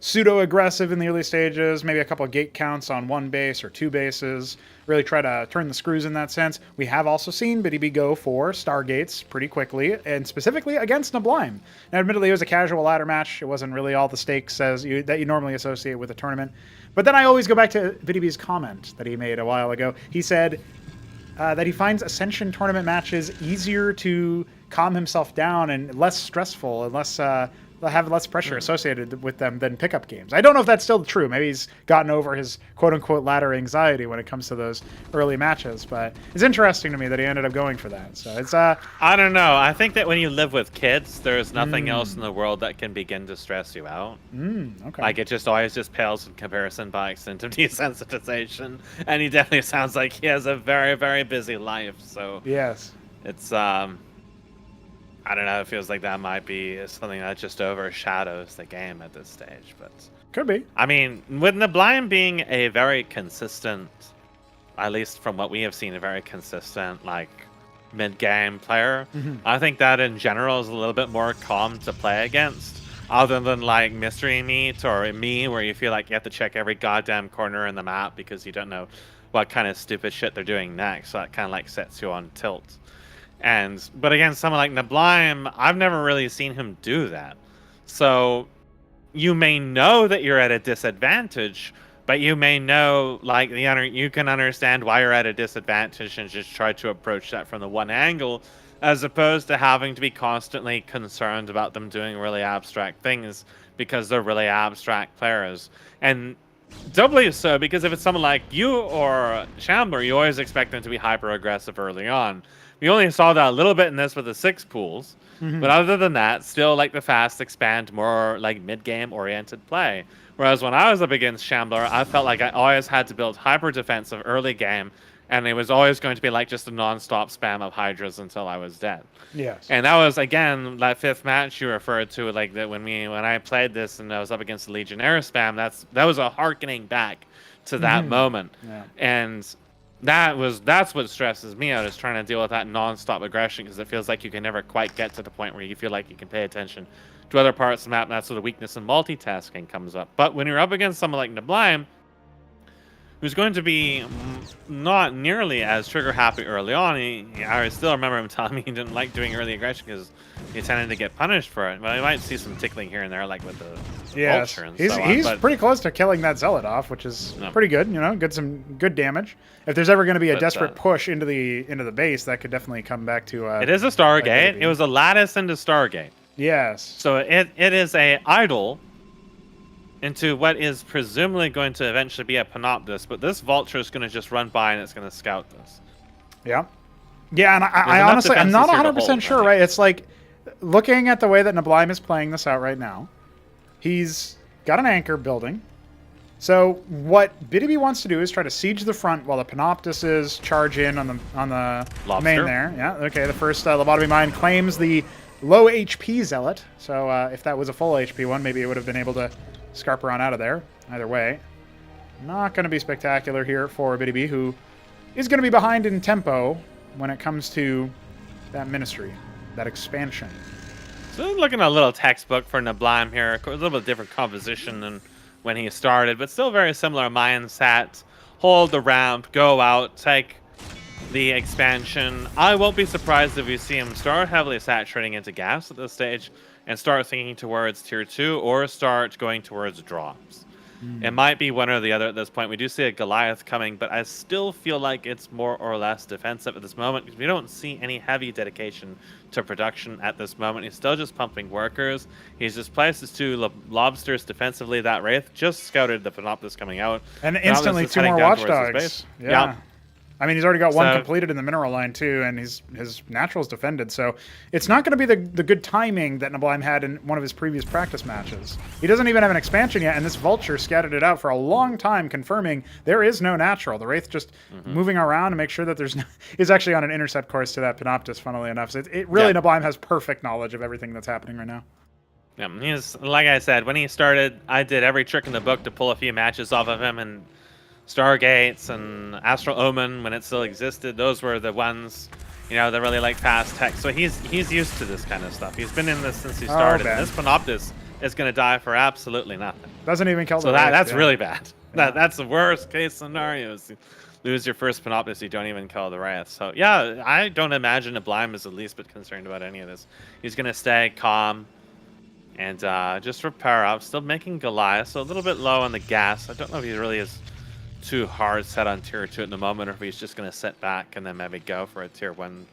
pseudo-aggressive in the early stages, maybe a couple of gate counts on one base or two bases, really try to turn the screws in that sense. We have also seen BDB go for Stargates pretty quickly, and specifically against Neblime. Now, admittedly, it was a casual ladder match. It wasn't really all the stakes that you normally associate with a tournament. But then I always go back to BDB's comment that he made a while ago. He said that he finds Ascension tournament matches easier to calm himself down and less stressful and less have less pressure associated with them than pickup games. I don't know if that's still true. Maybe he's gotten over his quote-unquote ladder anxiety when it comes to those early matches, but it's interesting to me that he ended up going for that. So it's I don't know. I think that when you live with kids, there's nothing else in the world that can begin to stress you out. Okay. Like, it just always just pales in comparison by extent of desensitization, and he definitely sounds like he has a very, very busy life, so yes. it's I don't know, it feels like that might be something that just overshadows the game at this stage, but Could be. I mean, with Neblime being a very consistent, at least from what we have seen, a very consistent, like, mid-game player, I think that in general is a little bit more calm to play against, other than, like, Mystery Meat or me, where you feel like you have to check every goddamn corner in the map because you don't know what kind of stupid shit they're doing next, so that kind of, like, sets you on tilt. But against someone like Neblime, I've never really seen him do that. So you may know that you're at a disadvantage, but you may know, like, you can understand why you're at a disadvantage and just try to approach that from the one angle, as opposed to having to be constantly concerned about them doing really abstract things because they're really abstract players. And doubly so because if it's someone like you or Shambler, you always expect them to be hyper aggressive early on. We only saw that a little bit in this with the 6 pools, but other than that, still like the fast expand, more like mid-game oriented play. Whereas when I was up against Shambler, I felt like I always had to build hyper defensive early game, and it was always going to be like just a non-stop spam of Hydras until I was dead. Yes. And that was, again, that 5th match you referred to, like that when I played this and I was up against the Legionnaire spam, that was a harkening back to that moment. Yeah. And that's what stresses me out, is trying to deal with that non-stop aggression, because it feels like you can never quite get to the point where you feel like you can pay attention to other parts of the map, and that's where the weakness in multitasking comes up. But when you're up against someone like Neblime, who's going to be not nearly as trigger happy early on, I still remember him telling me he didn't like doing early aggression because he tended to get punished for it. But you might see some tickling here and there, like with the vulture and so on. He's pretty close to killing that zealot off, which is pretty good. You know, some good damage. If there's ever going to be a desperate push into the base, that could definitely come back to. It is a Stargate. It was a lattice into Stargate. Yes. So it is a idol into what is presumably going to eventually be a Panoptis, but this vulture is going to just run by and it's going to scout this. Yeah. Yeah, and I honestly, I'm not 100% sure, right? It's like, looking at the way that Neblime is playing this out right now, he's got an anchor building. So what BDB wants to do is try to siege the front while the Panoptises charge in on the main there. Yeah, okay, the first lobotomy mine claims the low HP zealot. So if that was a full HP one, maybe it would have been able to scarper on out of there. Either way, not going to be spectacular here for BDB, who is going to be behind in tempo when it comes to that ministry, that expansion. So looking at a little textbook for Neblime here, a little bit different composition than when he started, but still very similar mindset. Hold the ramp, go out, take the expansion. I won't be surprised if you see him start heavily saturating into gas at this stage and start thinking towards tier 2 or start going towards drops. It might be one or the other at this point. We do see a Goliath coming, but I still feel like it's more or less defensive at this moment because we don't see any heavy dedication to production at this moment. He's still just pumping workers. He's just placed his 2 lobsters defensively. That Wraith just scouted the Panoptis coming out. And instantly 2 more Watchdogs. Yeah. I mean, he's already got one completed in the mineral line, too, and his natural's defended. So it's not going to be the good timing that Neblime had in one of his previous practice matches. He doesn't even have an expansion yet, and this Vulture scattered it out for a long time, confirming there is no natural. The Wraith just moving around to make sure that there's no... He's actually on an intercept course to that Panoptis, funnily enough. So it really, Neblime has perfect knowledge of everything that's happening right now. Yeah, he's, like I said, when he started, I did every trick in the book to pull a few matches off of him, and Stargates and Astral Omen, when it still existed, those were the ones, you know, that really like fast tech. So he's used to this kind of stuff. He's been in this since he started. This Panoptis is going to die for absolutely nothing. Doesn't even kill the So Wraith, that's yeah. really bad. Yeah. That's the worst case scenario. Is you lose your first Panoptis, you don't even kill the Wraith. So yeah, I don't imagine Neblime is the least bit concerned about any of this. He's going to stay calm and just repair up. Still making Goliath, so a little bit low on the gas. I don't know if he really is too hard set on tier 2 at the moment, or if he's just going to sit back and then maybe go for a tier 1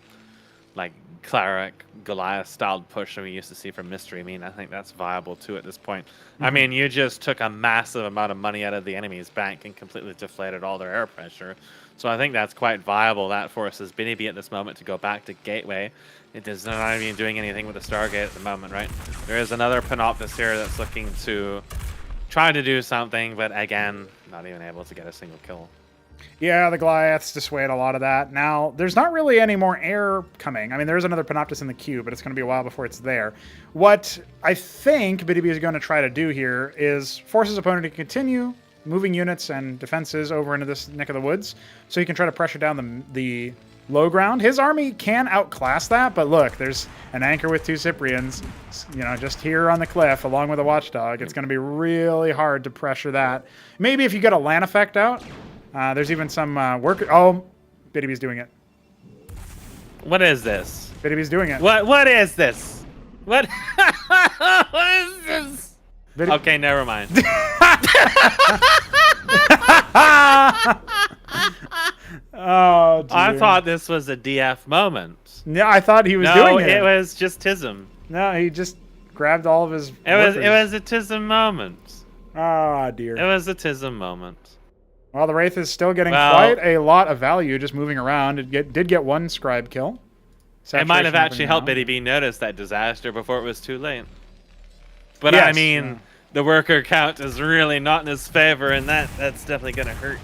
like Cleric Goliath styled push that we used to see from Mystery Meat. I think that's viable too at this point. I mean, you just took a massive amount of money out of the enemy's bank and completely deflated all their air pressure. So I think that's quite viable. That forces Binibee at this moment to go back to Gateway. It is not even doing anything with the Stargate at the moment, right? There is another Panoptis here that's looking to try to do something, but again, not even able to get a single kill. Yeah, the Goliaths dissuade a lot of that. Now, there's not really any more air coming. I mean, there's another Panoptis in the queue, but it's going to be a while before it's there. What I think Binibee is going to try to do here is force his opponent to continue moving units and defenses over into this neck of the woods, so he can try to pressure down the low ground. His army can outclass that, but look, there's an anchor with 2 Cyprians, you know, just here on the cliff along with a Watchdog. It's going to be really hard to pressure that. Maybe if you get a land effect out. There's even some worker. Oh, Bidibee's doing it. What is this? Bidibee's doing it. What is this? What? What is this? Okay, never mind. Oh, dear. I thought this was a DF moment. Yeah, I thought he was doing it. No, it was just Tism. No, he just grabbed all of his. It was a Tism moment. Oh dear. It was a Tism moment. Well, the Wraith is still getting quite a lot of value just moving around. It did get 1 scribe kill. It might have actually helped Binibee notice that disaster before it was too late. But yes, I mean, the worker count is really not in his favor, and that's definitely going to hurt.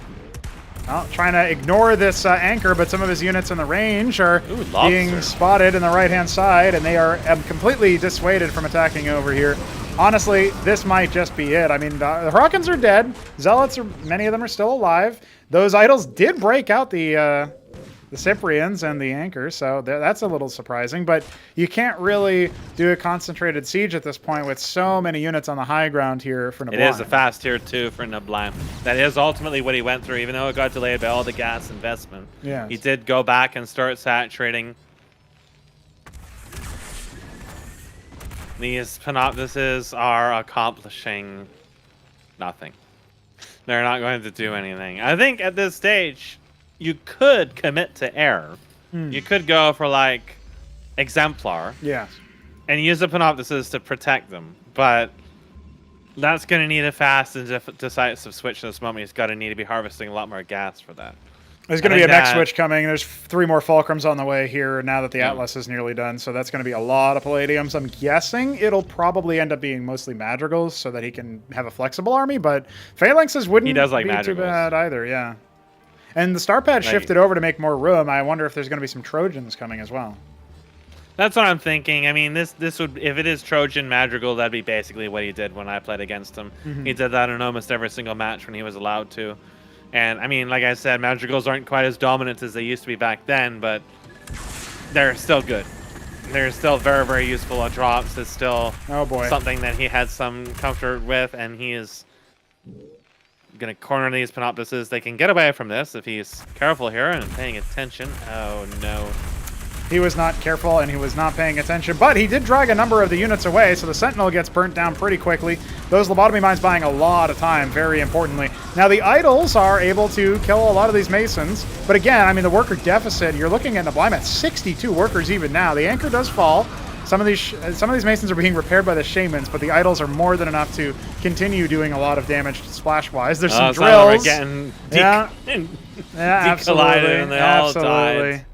Well, trying to ignore this anchor, but some of his units in the range are being spotted in the right-hand side, and they are completely dissuaded from attacking over here. Honestly, this might just be it. I mean, the Hrockins are dead. Zealots, many of them are still alive. Those idols did break out the Cyprians and the anchors, so that's a little surprising. But you can't really do a concentrated siege at this point with so many units on the high ground here for Neblime. It is a fast tier 2 for Neblime. That is ultimately what he went through, even though it got delayed by all the gas investment. Yes. He did go back and start saturating. These Panoptises are accomplishing nothing. They're not going to do anything. I think at this stage, you could commit to air. You could go for like Exemplar. Yes. And use the Panoptises to protect them. But that's going to need a fast and decisive switch in this moment. He's got to need to be harvesting a lot more gas for that. There's going to be a mech switch coming. There's 3 more Fulcrums on the way here now that the Atlas is nearly done. So that's going to be a lot of Palladiums. I'm guessing it'll probably end up being mostly Madrigals so that he can have a flexible army. But Phalanxes wouldn't be too bad either, yeah. And the star pad shifted over to make more room. I wonder if there's going to be some Trojans coming as well. That's what I'm thinking. I mean, this would, if it is Trojan Madrigal, that'd be basically what he did when I played against him. He did that in almost every single match when he was allowed to. And I mean, like I said, Madrigals aren't quite as dominant as they used to be back then, but they're still good. They're still very, very useful. Drops is still something that he has some comfort with, and he is going to corner these Panoptises. They can get away from this if he's careful here and paying attention. Oh, no. He was not careful and he was not paying attention, but he did drag a number of the units away, so the Sentinel gets burnt down pretty quickly. Those lobotomy mines buying a lot of time, very importantly. Now, the idols are able to kill a lot of these Masons, but again, I mean, the worker deficit, you're looking at Neblime at 62 workers even now. The anchor does fall. Some of these Masons are being repaired by the Shamans, but the idols are more than enough to continue doing a lot of damage splash-wise. There's some drills. Getting absolutely. And they all died.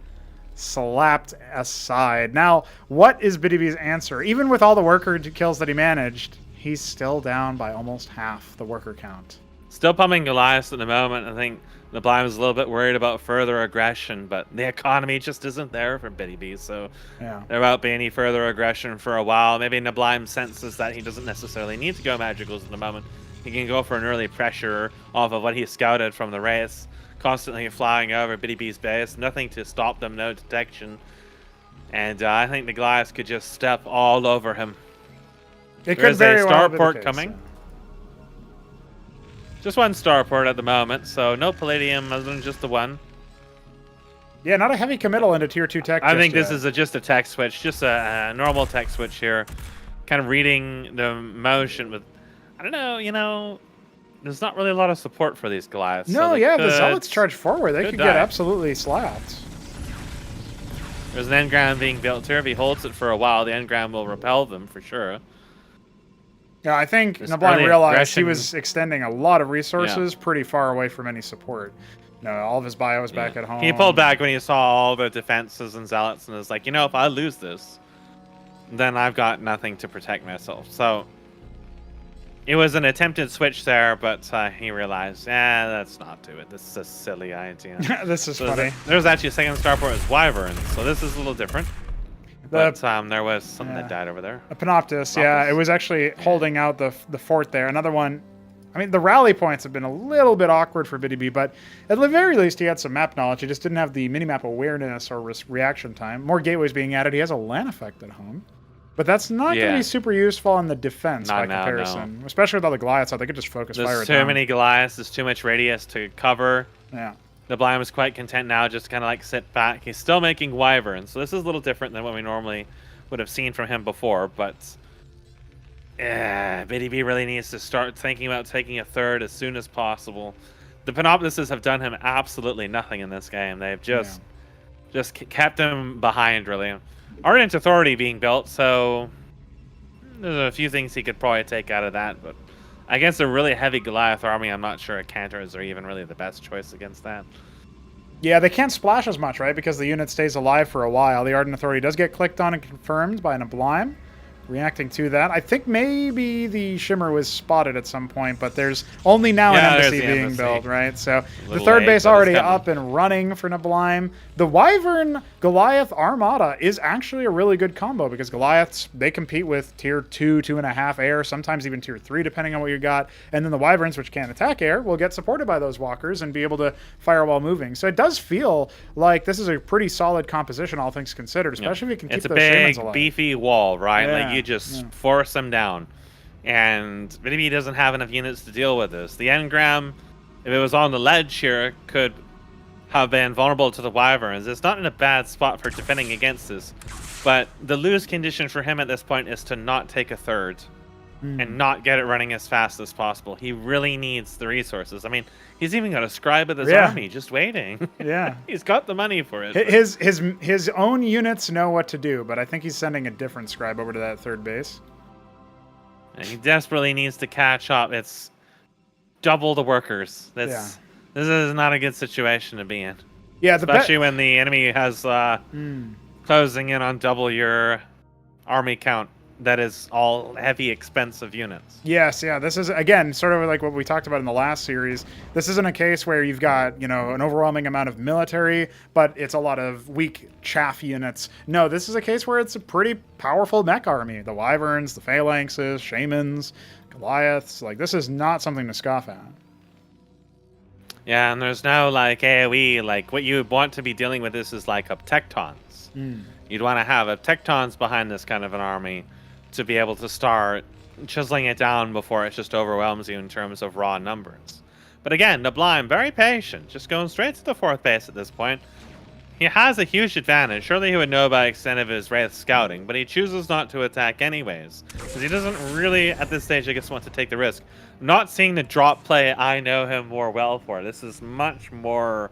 Slapped aside. Now, what is Bidibee's answer? Even with all the worker kills that he managed, he's still down by almost half the worker count. Still pumping Goliath at the moment. I think Neblime is a little bit worried about further aggression, but the economy just isn't there for Bidibee, so there won't be any further aggression for a while. Maybe Neblime senses that he doesn't necessarily need to go Magicals at the moment. He can go for an early pressure off of what he scouted from the race. Constantly flying over Bidibee's base, nothing to stop them, no detection. And I think the Goliath could just step all over him. It There could is very a well be the starport case, coming. yeah. Just one starport at the moment, so no palladium other than just the one. Yeah, not a heavy committal into tier 2 tech. I think just this yet. is just a tech switch, just a normal tech switch here. Kind of reading the motion with, I don't know, you know, there's not really a lot of support for these Goliaths. No, so yeah, the Zealots charge forward. They could get die. absolutely slapped. There's an engram being built here. If he holds it for a while, the engram will repel them for sure. Yeah, I think This neblime early realized he aggression- was extending a lot of resources pretty far away from any support. No, all of his bio was back at home. He pulled back when he saw all the defenses and zealots and was like, you know, if I lose this, then I've got nothing to protect myself. So it was an attempted switch there, but he realized, let's not do it. This is a silly idea. This is funny. There's actually a second starport as Wyvern, so this is a little different. But there was something that died over there. A Panoptis, yeah. It was actually holding out the fort there. Another one. I mean, the rally points have been a little bit awkward for BDB, but at the very least, he had some map knowledge. He just didn't have the minimap awareness or reaction time. More gateways being added. He has a land effect at home. But that's not going to be super useful on the defense by comparison. No. Especially with all the Goliaths out. They could just focus fire There's too many Goliaths. There's too much radius to cover. Yeah. Neblime is quite content now, just kind of like sit back. He's still making Wyverns, so this is a little different than what we normally would have seen from him before, but BDB really needs to start thinking about taking a third as soon as possible. The Panoptises have done him absolutely nothing in this game. They've just kept him behind, really. Ardent Authority being built, so there's a few things he could probably take out of that, but against a really heavy Goliath army, I'm not sure Cantors are even really the best choice against that. Yeah, they can't splash as much, right? Because the unit stays alive for a while. The Ardent Authority does get clicked on and confirmed by Neblime. Reacting to that. I think maybe the Shimmer was spotted at some point, but there's only now an embassy being built, right? So the third base already up and running for Neblime. The Wyvern Goliath Armada is actually a really good combo because Goliaths, they compete with tier 2, 2.5 air, sometimes even tier 3, depending on what you got. And then the Wyverns, which can't attack air, will get supported by those walkers and be able to fire while moving. So it does feel like this is a pretty solid composition, all things considered, especially if you can keep those Shamans alive. It's a big, beefy wall, right? Like you just force them down. And maybe he doesn't have enough units to deal with this. The engram, if it was on the ledge here, could have been vulnerable to the Wyverns. It's not in a bad spot for defending against this. But the lose condition for him at this point is to not take a third and not get it running as fast as possible. He really needs the resources. I mean, he's even got a scribe with his army just waiting. Yeah. He's got the money for it. His own units know what to do, but I think he's sending a different scribe over to that third base. And he desperately needs to catch up. It's double the workers. This is not a good situation to be in. Yeah, especially when the enemy has closing in on double your army count. That is all heavy, expensive units. Yes, yeah. This is, again, sort of like what we talked about in the last series. This isn't a case where you've got, you know, an overwhelming amount of military, but it's a lot of weak chaff units. No, this is a case where it's a pretty powerful mech army. The Wyverns, the Phalanxes, Shamans, Goliaths. Like, this is not something to scoff at. Yeah, and there's no, like, AoE. Like, what you would want to be dealing with this is, like, Tectons. You'd want to have Tectons behind this kind of an army to be able to start chiseling it down before it just overwhelms you in terms of raw numbers. But again, Neblime, very patient, just going straight to the fourth base at this point. He has a huge advantage. Surely he would know by extent of his Wraith scouting, but he chooses not to attack anyways, because he doesn't really, at this stage, I guess, want to take the risk. Not seeing the drop play I know him more well for. This is much more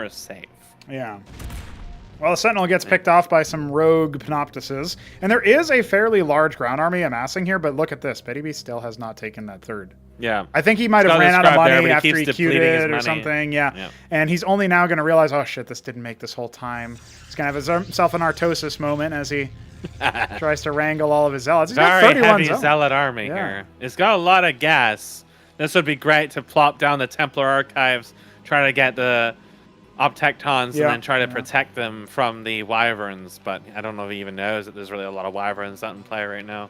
safe. Yeah. Well, the Sentinel gets picked off by some rogue Panoptises. And there is a fairly large ground army amassing here, but look at this. BDB still has not taken that third. Yeah. I think he might have ran out of money after he queued it or something. Yeah. And he's only now going to realize, oh, shit, this didn't make this whole time. He's going to have himself an Artosis moment as he tries to wrangle all of his zealots. He's got 31 heavy zealot army here. It's got a lot of gas. This would be great to plop down the Templar archives, try to get the Tectons and then try to protect them from the Wyverns, but I don't know if he even knows that there's really a lot of Wyverns out in play right now.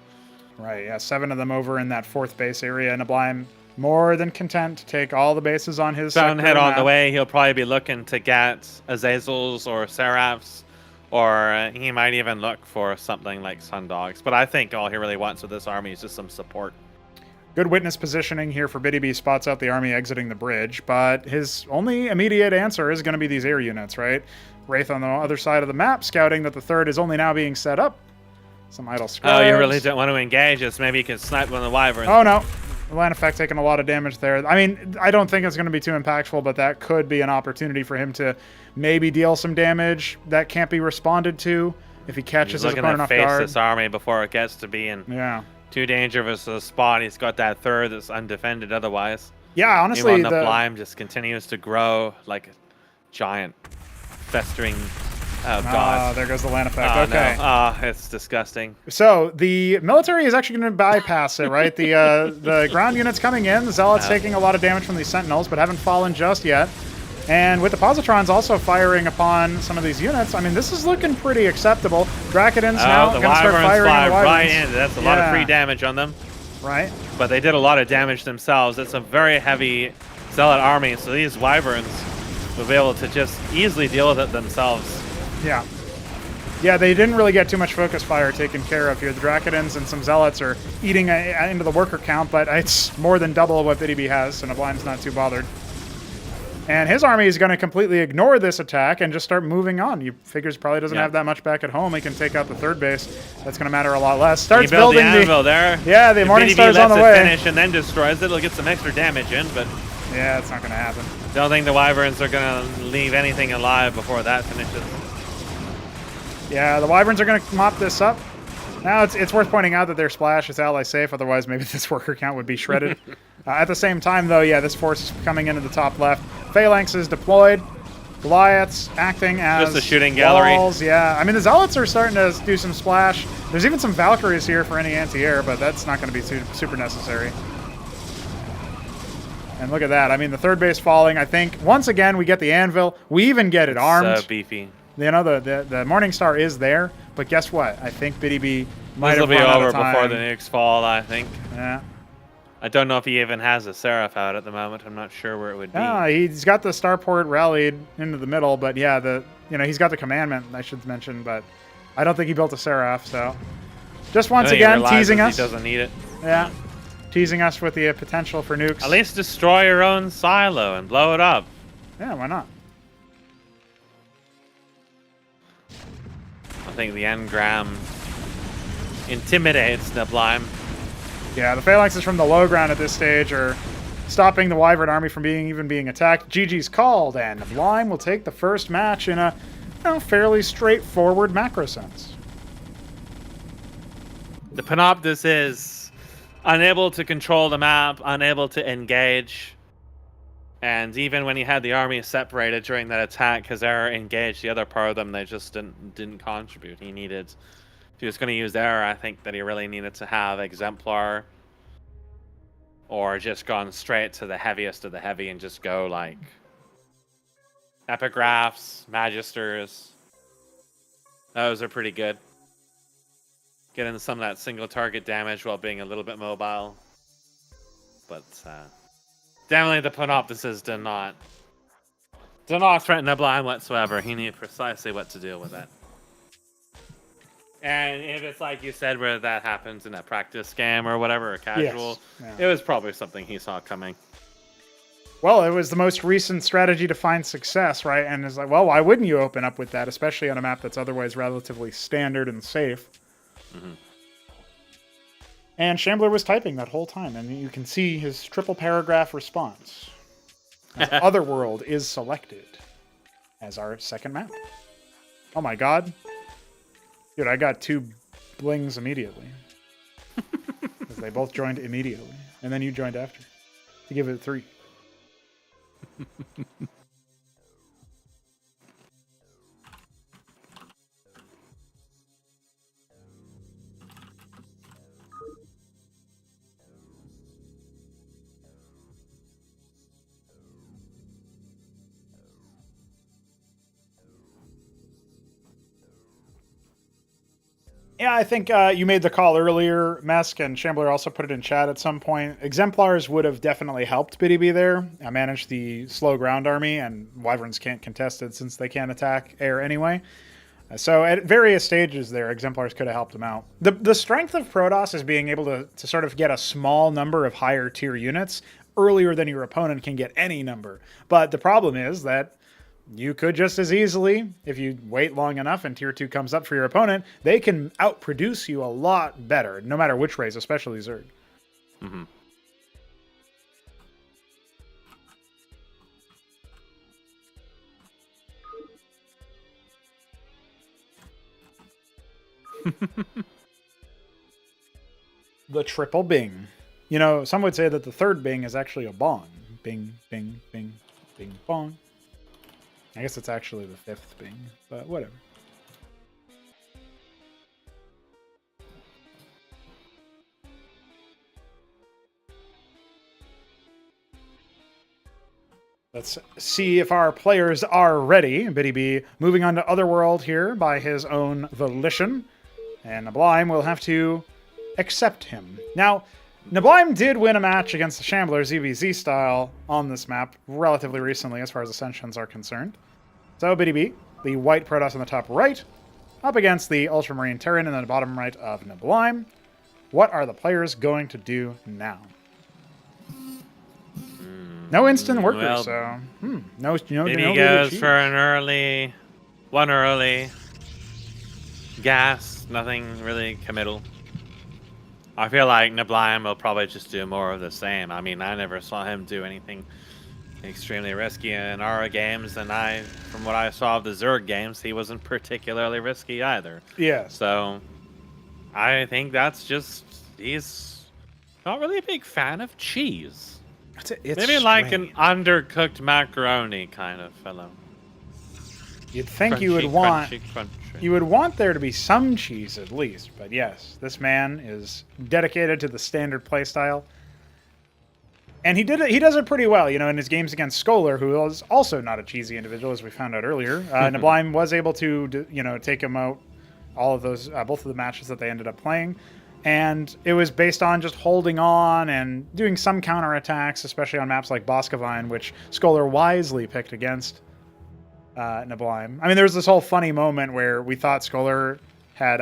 Right, yeah, 7 of them over in that fourth base area. Neblime more than content to take all the bases on his Fountainhead on the way. He'll probably be looking to get Azazels or Seraphs Or he might even look for something like Sundogs. But I think all he really wants with this army is just some support. Good witness positioning here for Biddy spots out the army exiting the bridge, but his only immediate answer is going to be these air units, right? Wraith on the other side of the map, scouting that the third is only now being set up. Some idle scribes. Oh, you really don't want to engage us. Maybe you can snipe one of the wyverns. Oh, no. The land effect taking a lot of damage there. I mean, I don't think it's going to be too impactful, but that could be an opportunity for him to maybe deal some damage that can't be responded to if he catches his opponent off guard. He's looking to face this army before it gets to being too dangerous a spot. He's got that third that's undefended otherwise. Yeah, honestly, the neblime just continues to grow like a giant festering. Oh, God. There goes the land effect. Okay. No. It's disgusting. So the military is actually going to bypass it, right? The ground units coming in. The Zealots taking a lot of damage from these Sentinels, but haven't fallen just yet. And with the Positrons also firing upon some of these units, I mean, this is looking pretty acceptable. Drakened's now going to start firing on the Wyverns. Right in. That's a lot of free damage on them. Right. But they did a lot of damage themselves. It's a very heavy Zealot army, so these Wyverns will be able to just easily deal with it themselves. Yeah. Yeah, they didn't really get too much focus fire taken care of here. The Drakeneds and some Zealots are eating into the worker count, but it's more than double what Biddy has, so Neblime's not too bothered. And his army is going to completely ignore this attack and just start moving on. He figures probably doesn't have that much back at home. He can take out the third base. That's going to matter a lot less. Starts building the anvil there. Yeah, the Morning Star's on the way. Finish and then destroys it. It'll get some extra damage in, but yeah, it's not going to happen. Don't think the Wyverns are going to leave anything alive before that finishes. Yeah, the Wyverns are going to mop this up. Now, it's worth pointing out that their splash is ally safe, otherwise maybe this worker count would be shredded. At the same time, though, yeah, this force is coming into the top left. Phalanx is deployed. Goliaths acting as just a shooting gallery. Walls. Yeah, I mean, the Zealots are starting to do some splash. There's even some Valkyries here for any anti-air, but that's not going to be super necessary. And look at that. I mean, the third base falling. I think, once again, we get the anvil. We even get it armed. So beefy. You know, the Morning Star is there, but guess what? I think Biddy might have run out over of time. before the nukes fall, I think. Yeah. I don't know if he even has a Seraph out at the moment. I'm not sure where it would be. He's got the Starport rallied into the middle, but yeah, he's got the commandment, I should mention, but I don't think he built a Seraph, so just once again teasing us. He doesn't need it. Yeah. Teasing us with the potential for nukes. At least destroy your own silo and blow it up. Yeah, why not? I think the engram intimidates Neblime. Yeah, the Phalanxes from the low ground at this stage are stopping the Wyvern army from even being attacked. GG's called, and Neblime will take the first match in a fairly straightforward macro sense. The Panoptis is unable to control the map, unable to engage. And even when he had the army separated during that attack, because they're engaged, the other part of them, they just didn't contribute. If he was going to use Error, I think that he really needed to have Exemplar or just gone straight to the heaviest of the heavy and just go like Epigraphs, Magisters. Those are pretty good. Getting some of that single target damage while being a little bit mobile. But definitely the Panoptises do not threaten Neblime whatsoever. He knew precisely what to do with that. And if it's like you said, where that happens in a practice game or whatever, or casual, It was probably something he saw coming. Well, it was the most recent strategy to find success, right? And it's like, well, why wouldn't you open up with that, especially on a map that's otherwise relatively standard and safe? Mm-hmm. And Shambler was typing that whole time, and you can see his triple paragraph response. Otherworld is selected as our second map. Oh my god. Dude, I got 2 blings immediately. Because they both joined immediately. And then you joined after. To give it 3. Yeah, I think you made the call earlier, Mesk, and Shambler also put it in chat at some point. Exemplars would have definitely helped Biddy there. I managed the slow ground army, and Wyverns can't contest it since they can't attack air anyway. So at various stages there, Exemplars could have helped him out. The strength of Protoss is being able to sort of get a small number of higher tier units earlier than your opponent can get any number. But the problem is that you could just as easily, if you wait long enough and tier 2 comes up for your opponent, they can outproduce you a lot better, no matter which race, especially Zerg. Mm-hmm. The triple bing. You know, some would say that the third bing is actually a bong. Bing, bing, bing, bing, bong. I guess it's actually the fifth bing, but whatever. Let's see if our players are ready. Biddy B moving on to Otherworld here by his own volition. And neblime will have to accept him. Now, neblime did win a match against the Shambler ZVZ style on this map relatively recently as far as Ascensions are concerned. So Biddy B, the white Protoss on the top right, up against the Ultramarine Terran in the bottom right of neblime. What are the players going to do now? No instant worker, well, so no. Biddy goes for one early gas, nothing really committal. I feel like neblime will probably just do more of the same. I mean, I never saw him do anything extremely risky in our games, and from what I saw of the Zerg games, he wasn't particularly risky either. Yeah. So I think that's just, he's not really a big fan of cheese. It's maybe like an undercooked macaroni kind of fellow. You'd think crunchy, you would want crunchy. You would want there to be some cheese at least, but yes, this man is dedicated to the standard playstyle. And he does it pretty well, you know, in his games against Scholar, who is also not a cheesy individual, as we found out earlier. neblime was able to, you know, take him out all of those, both of the matches that they ended up playing. And it was based on just holding on and doing some counterattacks, especially on maps like Boskevine, which Scholar wisely picked against neblime. I mean, there was this whole funny moment where we thought Scholar had,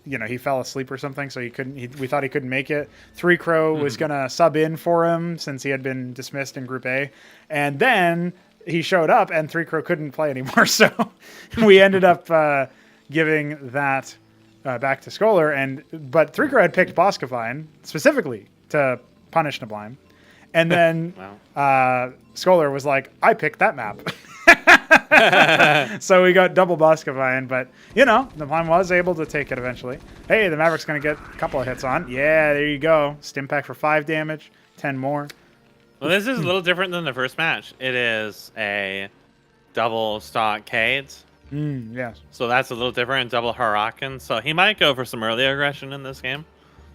you know, he fell asleep or something, so we thought he couldn't make it. Three Crow was going to sub in for him since he had been dismissed in Group A. And then he showed up and Three Crow couldn't play anymore. So we ended up giving that back to Scholar. But Three Crow had picked Boskevine specifically to punish neblime. And then Scholar was like, I picked that map. So we got double Boskevine, but you know, neblime was able to take it eventually. Hey, the Maverick's gonna get a couple of hits on. Yeah, there you go. Stim pack for 5 damage, 10 more. Well, this is a little different than the first match. It is a double stockades. Yes. So that's a little different, double Huracan. So he might go for some early aggression in this game.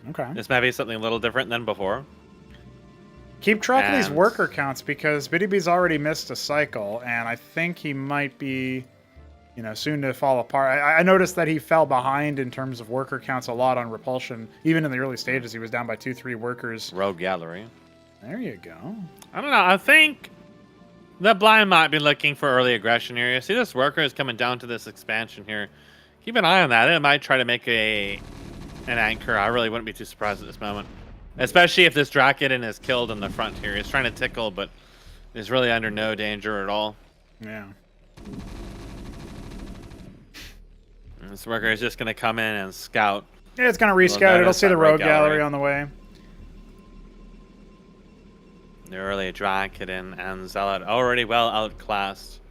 Okay. This might be something a little different than before. Keep track of these worker counts because Biddy B's already missed a cycle, and I think he might be, you know, soon to fall apart. I noticed that he fell behind in terms of worker counts a lot on Repulsion. Even in the early stages, he was down by 2-3 workers. Rogue Gallery. There you go. I don't know. I think neblime might be looking for early aggression here. You see this worker is coming down to this expansion here. Keep an eye on that. It might try to make an anchor. I really wouldn't be too surprised at this moment. Especially if this Drakedin is killed in the front here. He's trying to tickle, but is really under no danger at all. Yeah. And this worker is just going to come in and scout. Yeah, it's going to rescout. It'll see the Rogue Gallery on the way. The early Drakedin and Zealot already well outclassed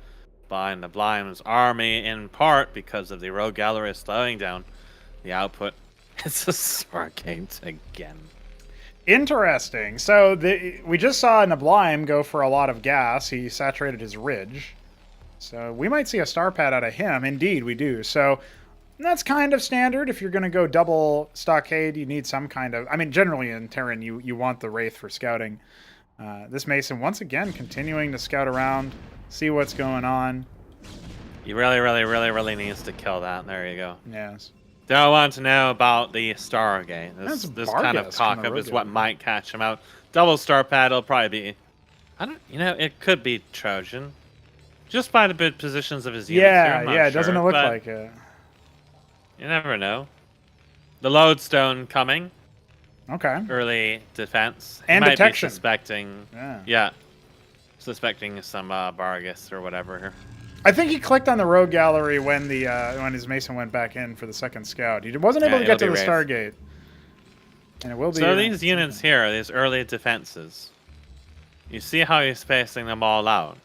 by neblime's army, in part because of the Rogue Gallery slowing down the output. It's a Starcade again. Interesting. So we just saw neblime go for a lot of gas. He saturated his ridge. So we might see a star pad out of him. Indeed, we do. So that's kind of standard. If you're going to go double stockade, you need some kind of... I mean, generally in Terran, you want the Wraith for scouting. This Mason, once again, continuing to scout around, see what's going on. He really needs to kill that. There you go. Yes. Don't want to know about the Stargate. This kind of cock-up is what might catch him out. Double star pad will probably be... it could be Trojan. Just by the bid positions of his units. Yeah, doesn't it look like it? You never know. The lodestone coming. Okay. Early defense. And Might detection. Be suspecting. Yeah. Suspecting some Bargus or whatever. I think he clicked on the rogue gallery when his Mason went back in for the second scout. He wasn't able to get to the Stargate. And it will be. So these units here, these early defenses, you see how he's spacing them all out.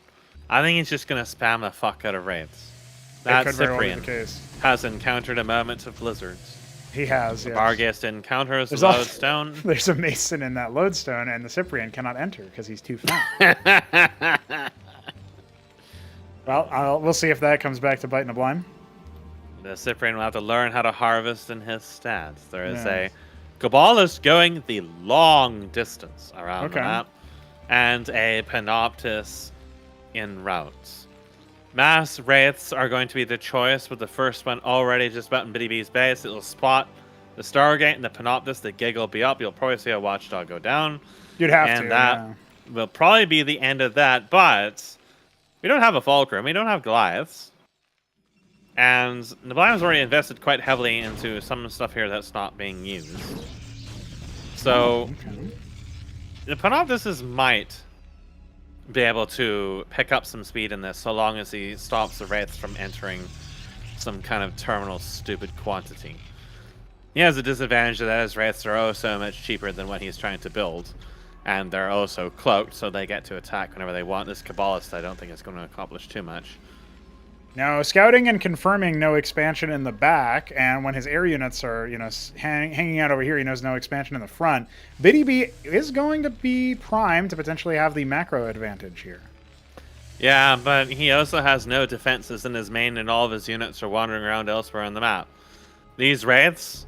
I think he's just going to spam the fuck out of Wraiths. That Cyprian has encountered a moment of blizzards. He has, yes. Barghest encounters the lodestone. There's a Mason in that lodestone, and the Cyprian cannot enter because he's too fat. Well, we'll see if that comes back to bite neblime. The Cyprian will have to learn how to harvest in his stats. There is a Cabalist going the long distance around the map, and a Panoptis in routes. Mass Wraiths are going to be the choice, with the first one already just about in BDB's base. It'll spot the Stargate and the Panoptis. The gig will be up. You'll probably see a Watchdog go down. You'd have to. And that will probably be the end of that, but we don't have a Fulcrum. We don't have Goliaths. And Neblime's already invested quite heavily into some stuff here that's not being used. So the Panoptis might be able to pick up some speed in this, so long as he stops the Wraiths from entering some kind of terminal stupid quantity. He has a disadvantage that his Wraiths are oh so much cheaper than what he's trying to build, and they're also cloaked, so they get to attack whenever they want. This Cabalist, I don't think is going to accomplish too much. Now, scouting and confirming no expansion in the back, and when his air units are, hanging out over here, he knows no expansion in the front. BDB is going to be primed to potentially have the macro advantage here. Yeah, but he also has no defenses in his main, and all of his units are wandering around elsewhere on the map. These Wraiths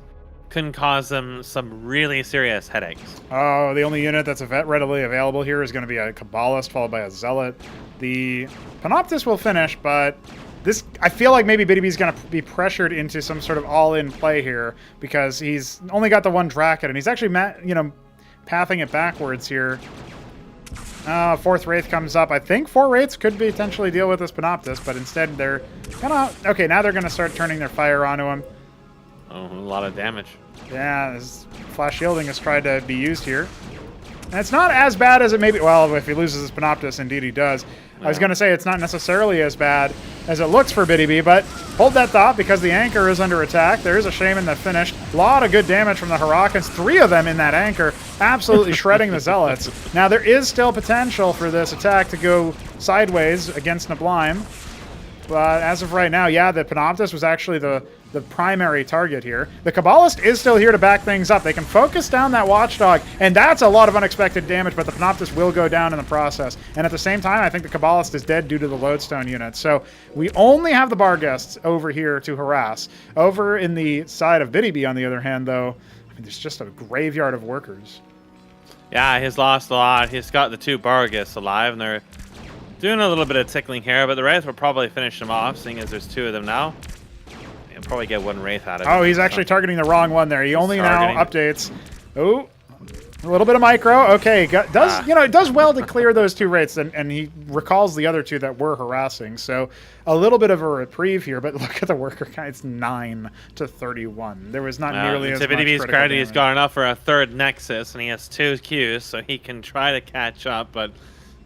can cause him some really serious headaches. Oh, the only unit that's readily available here is going to be a Cabalist, followed by a Zealot. The Panoptis will finish, but I feel like maybe BDB's going to be pressured into some sort of all-in play here, because he's only got the one Draken, and he's actually, pathing it backwards here. Fourth Wraith comes up. I think 4 Wraiths could potentially deal with this Panoptis, but instead they're gonna... Okay, now they're going to start turning their fire onto him. Oh, a lot of damage. Yeah, this flash shielding has tried to be used here. And it's not as bad as it may be. Well, if he loses his Panoptis, indeed he does. Yeah. I was going to say it's not necessarily as bad as it looks for BDB, but hold that thought, because the anchor is under attack. There is a Shaman that finished. A lot of good damage from the Hurricanes. 3 of them in that anchor, absolutely shredding the Zealots. Now, there is still potential for this attack to go sideways against Neblime. But as of right now, yeah, the Panoptis was actually the primary target here. The Cabalist is still here to back things up. They can focus down that Watchdog, and that's a lot of unexpected damage, but the Panoptis will go down in the process. And at the same time, I think the Cabalist is dead due to the Lodestone unit. So we only have the Barghests over here to harass. Over in the side of BDB, on the other hand, though, there's just a graveyard of workers. Yeah, he's lost a lot. He's got the 2 Barghests alive, and they're doing a little bit of tickling here, but the Wraith will probably finish them off, seeing as there's 2 of them now. He'll probably get 1 Wraith out of it. Oh, he's actually targeting the wrong one there. He only now updates. Oh, a little bit of micro. Okay, it does well to clear those 2 Wraiths, and he recalls the other 2 that were harassing. So a little bit of a reprieve here, but look at the worker count. It's 9 to 31. There was not nearly as much critical damage. He's got enough for a 3rd Nexus, and he has 2 Qs, so he can try to catch up, but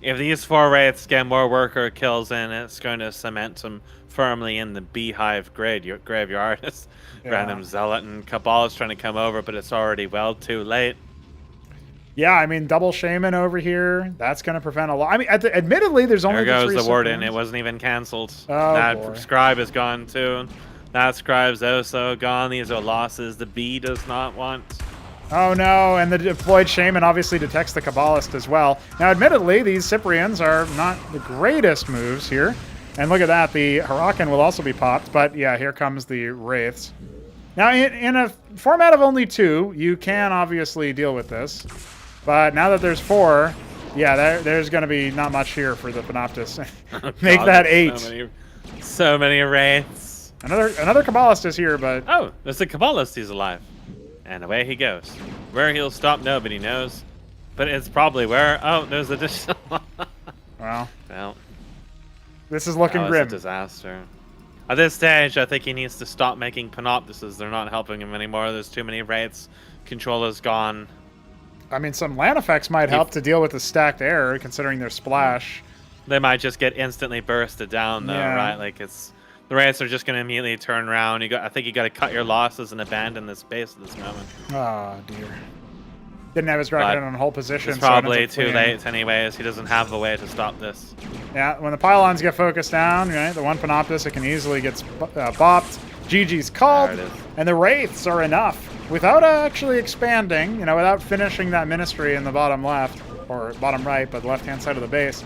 if these 4 Wraiths get more worker kills in, it's going to cement them firmly in the Beehive graveyard. It's random Zealot and Cabal is trying to come over, but it's already well too late. Yeah, I mean, double Shaman over here. That's going to prevent a lot. I mean, admittedly, there's only there goes the 3 Warden. It wasn't even cancelled. Oh, that boy. Scribe is gone too. That Scribe's also gone. These are losses the Bee does not want. Oh no, and the deployed Shaman obviously detects the Cabalist as well. Now, admittedly, these Cyprians are not the greatest moves here. And look at that, the Hurricane will also be popped, but yeah, here comes the Wraiths. Now, in a format of only 2, you can obviously deal with this. But now that there's 4, yeah, there's going to be not much here for the Panoptis. Make that 8. So many Wraiths. Another Cabalist is here, but... Oh, there's a Cabalist. He's alive. And away he goes. Where he'll stop, nobody knows. But it's probably where... Oh, there's additional... Well, well, this is looking grim. A disaster. At this stage, I think he needs to stop making Panoptises. They're not helping him anymore. There's too many Wraiths. Controller's gone. I mean, some land effects might help to deal with the stacked error, considering their splash. They might just get instantly bursted down, though, right? Like, it's... The Wraiths are just going to immediately turn around. I think you got to cut your losses and abandon this base at this moment. Oh, dear. Didn't have his Dragon on hold position. It's probably too late anyways. He doesn't have a way to stop this. Yeah, when the pylons get focused down, right, the one Panoptis, it can easily get bopped. GG's called, and the Wraiths are enough. Without actually expanding, without finishing that Ministry in the bottom left, or bottom right, but the left-hand side of the base,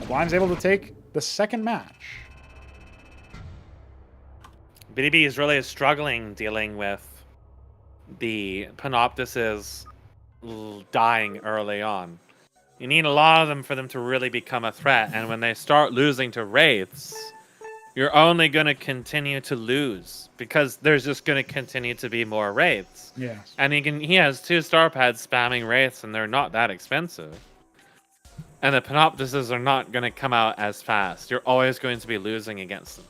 Neblime's able to take the second match. BDB is really struggling dealing with the Panoptises dying early on. You need a lot of them for them to really become a threat, and when they start losing to Wraiths, you're only going to continue to lose because there's just going to continue to be more Wraiths. Yes. And he has 2 star pads spamming Wraiths, and they're not that expensive. And the Panoptises are not going to come out as fast. You're always going to be losing against them.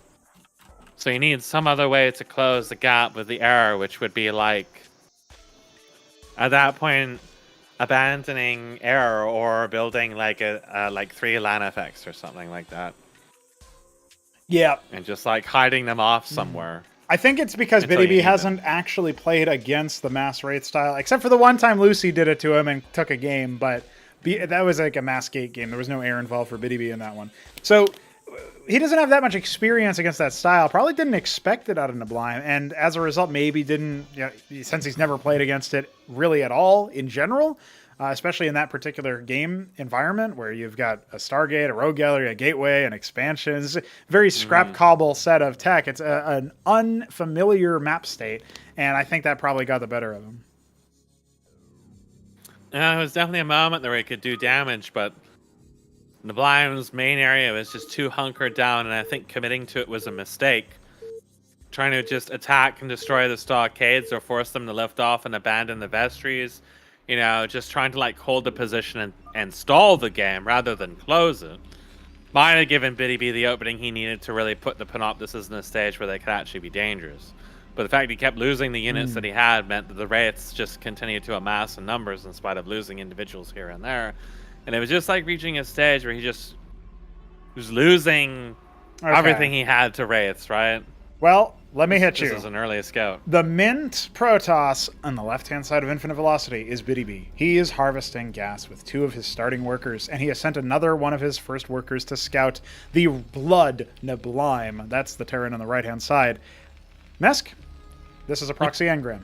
So you need some other way to close the gap with the error, which would be like, at that point, abandoning error or building like like 3 LAN effects or something like that. Yeah. And just like hiding them off somewhere. I think it's because BDB hasn't actually played against the mass Wraith style, except for the one time Lucy did it to him and took a game, but that was like a mass gate game. There was no air involved for BDB in that one. So he doesn't have that much experience against that style. Probably didn't expect it out of Neblime, and as a result, maybe didn't, since he's never played against it really at all in general, especially in that particular game environment where you've got a Stargate, a Rogue Gallery, a Gateway, an expansion. It's a very scrap cobble set of tech. It's an unfamiliar map state, and I think that probably got the better of him. It was definitely a moment where he could do damage, but Neblime's main area was just too hunkered down, and I think committing to it was a mistake. Trying to just attack and destroy the stockades or force them to lift off and abandon the vestries. Just trying to like hold the position and stall the game rather than close it. Might have given BDB the opening he needed to really put the Panoptises in a stage where they could actually be dangerous. But the fact he kept losing the units that he had meant that the Wraiths just continued to amass in numbers in spite of losing individuals here and there. And it was just like reaching a stage where he was losing everything he had to Wraiths, right? Well, let me hit you. This is an early scout. The Mint Protoss on the left-hand side of Infinite Velocity is BDB. He is harvesting gas with 2 of his starting workers, and he has sent another one of his first workers to scout the Blood Neblime. That's the Terran on the right-hand side. Mesk, this is a proxy engram.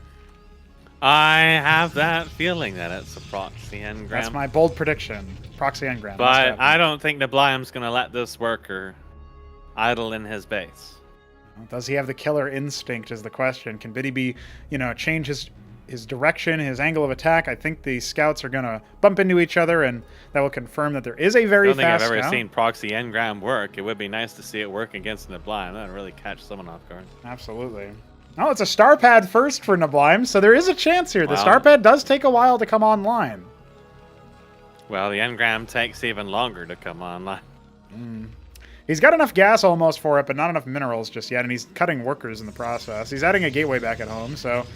I have that feeling that it's a proxy engram. That's my bold prediction. Proxy engram. But I don't think Neblime's going to let this worker idle in his base. Does he have the killer instinct is the question. Can BDB, change his direction, his angle of attack? I think the scouts are going to bump into each other, and that will confirm that there is a very fast I don't think I've ever seen proxy engram work. It would be nice to see it work against Neblime. That would really catch someone off guard. Absolutely. Oh, it's a star pad first for Neblime, so there is a chance here. The star pad does take a while to come online. Well, the engram takes even longer to come online. He's got enough gas almost for it, but not enough minerals just yet, and he's cutting workers in the process. He's adding a gateway back at home, so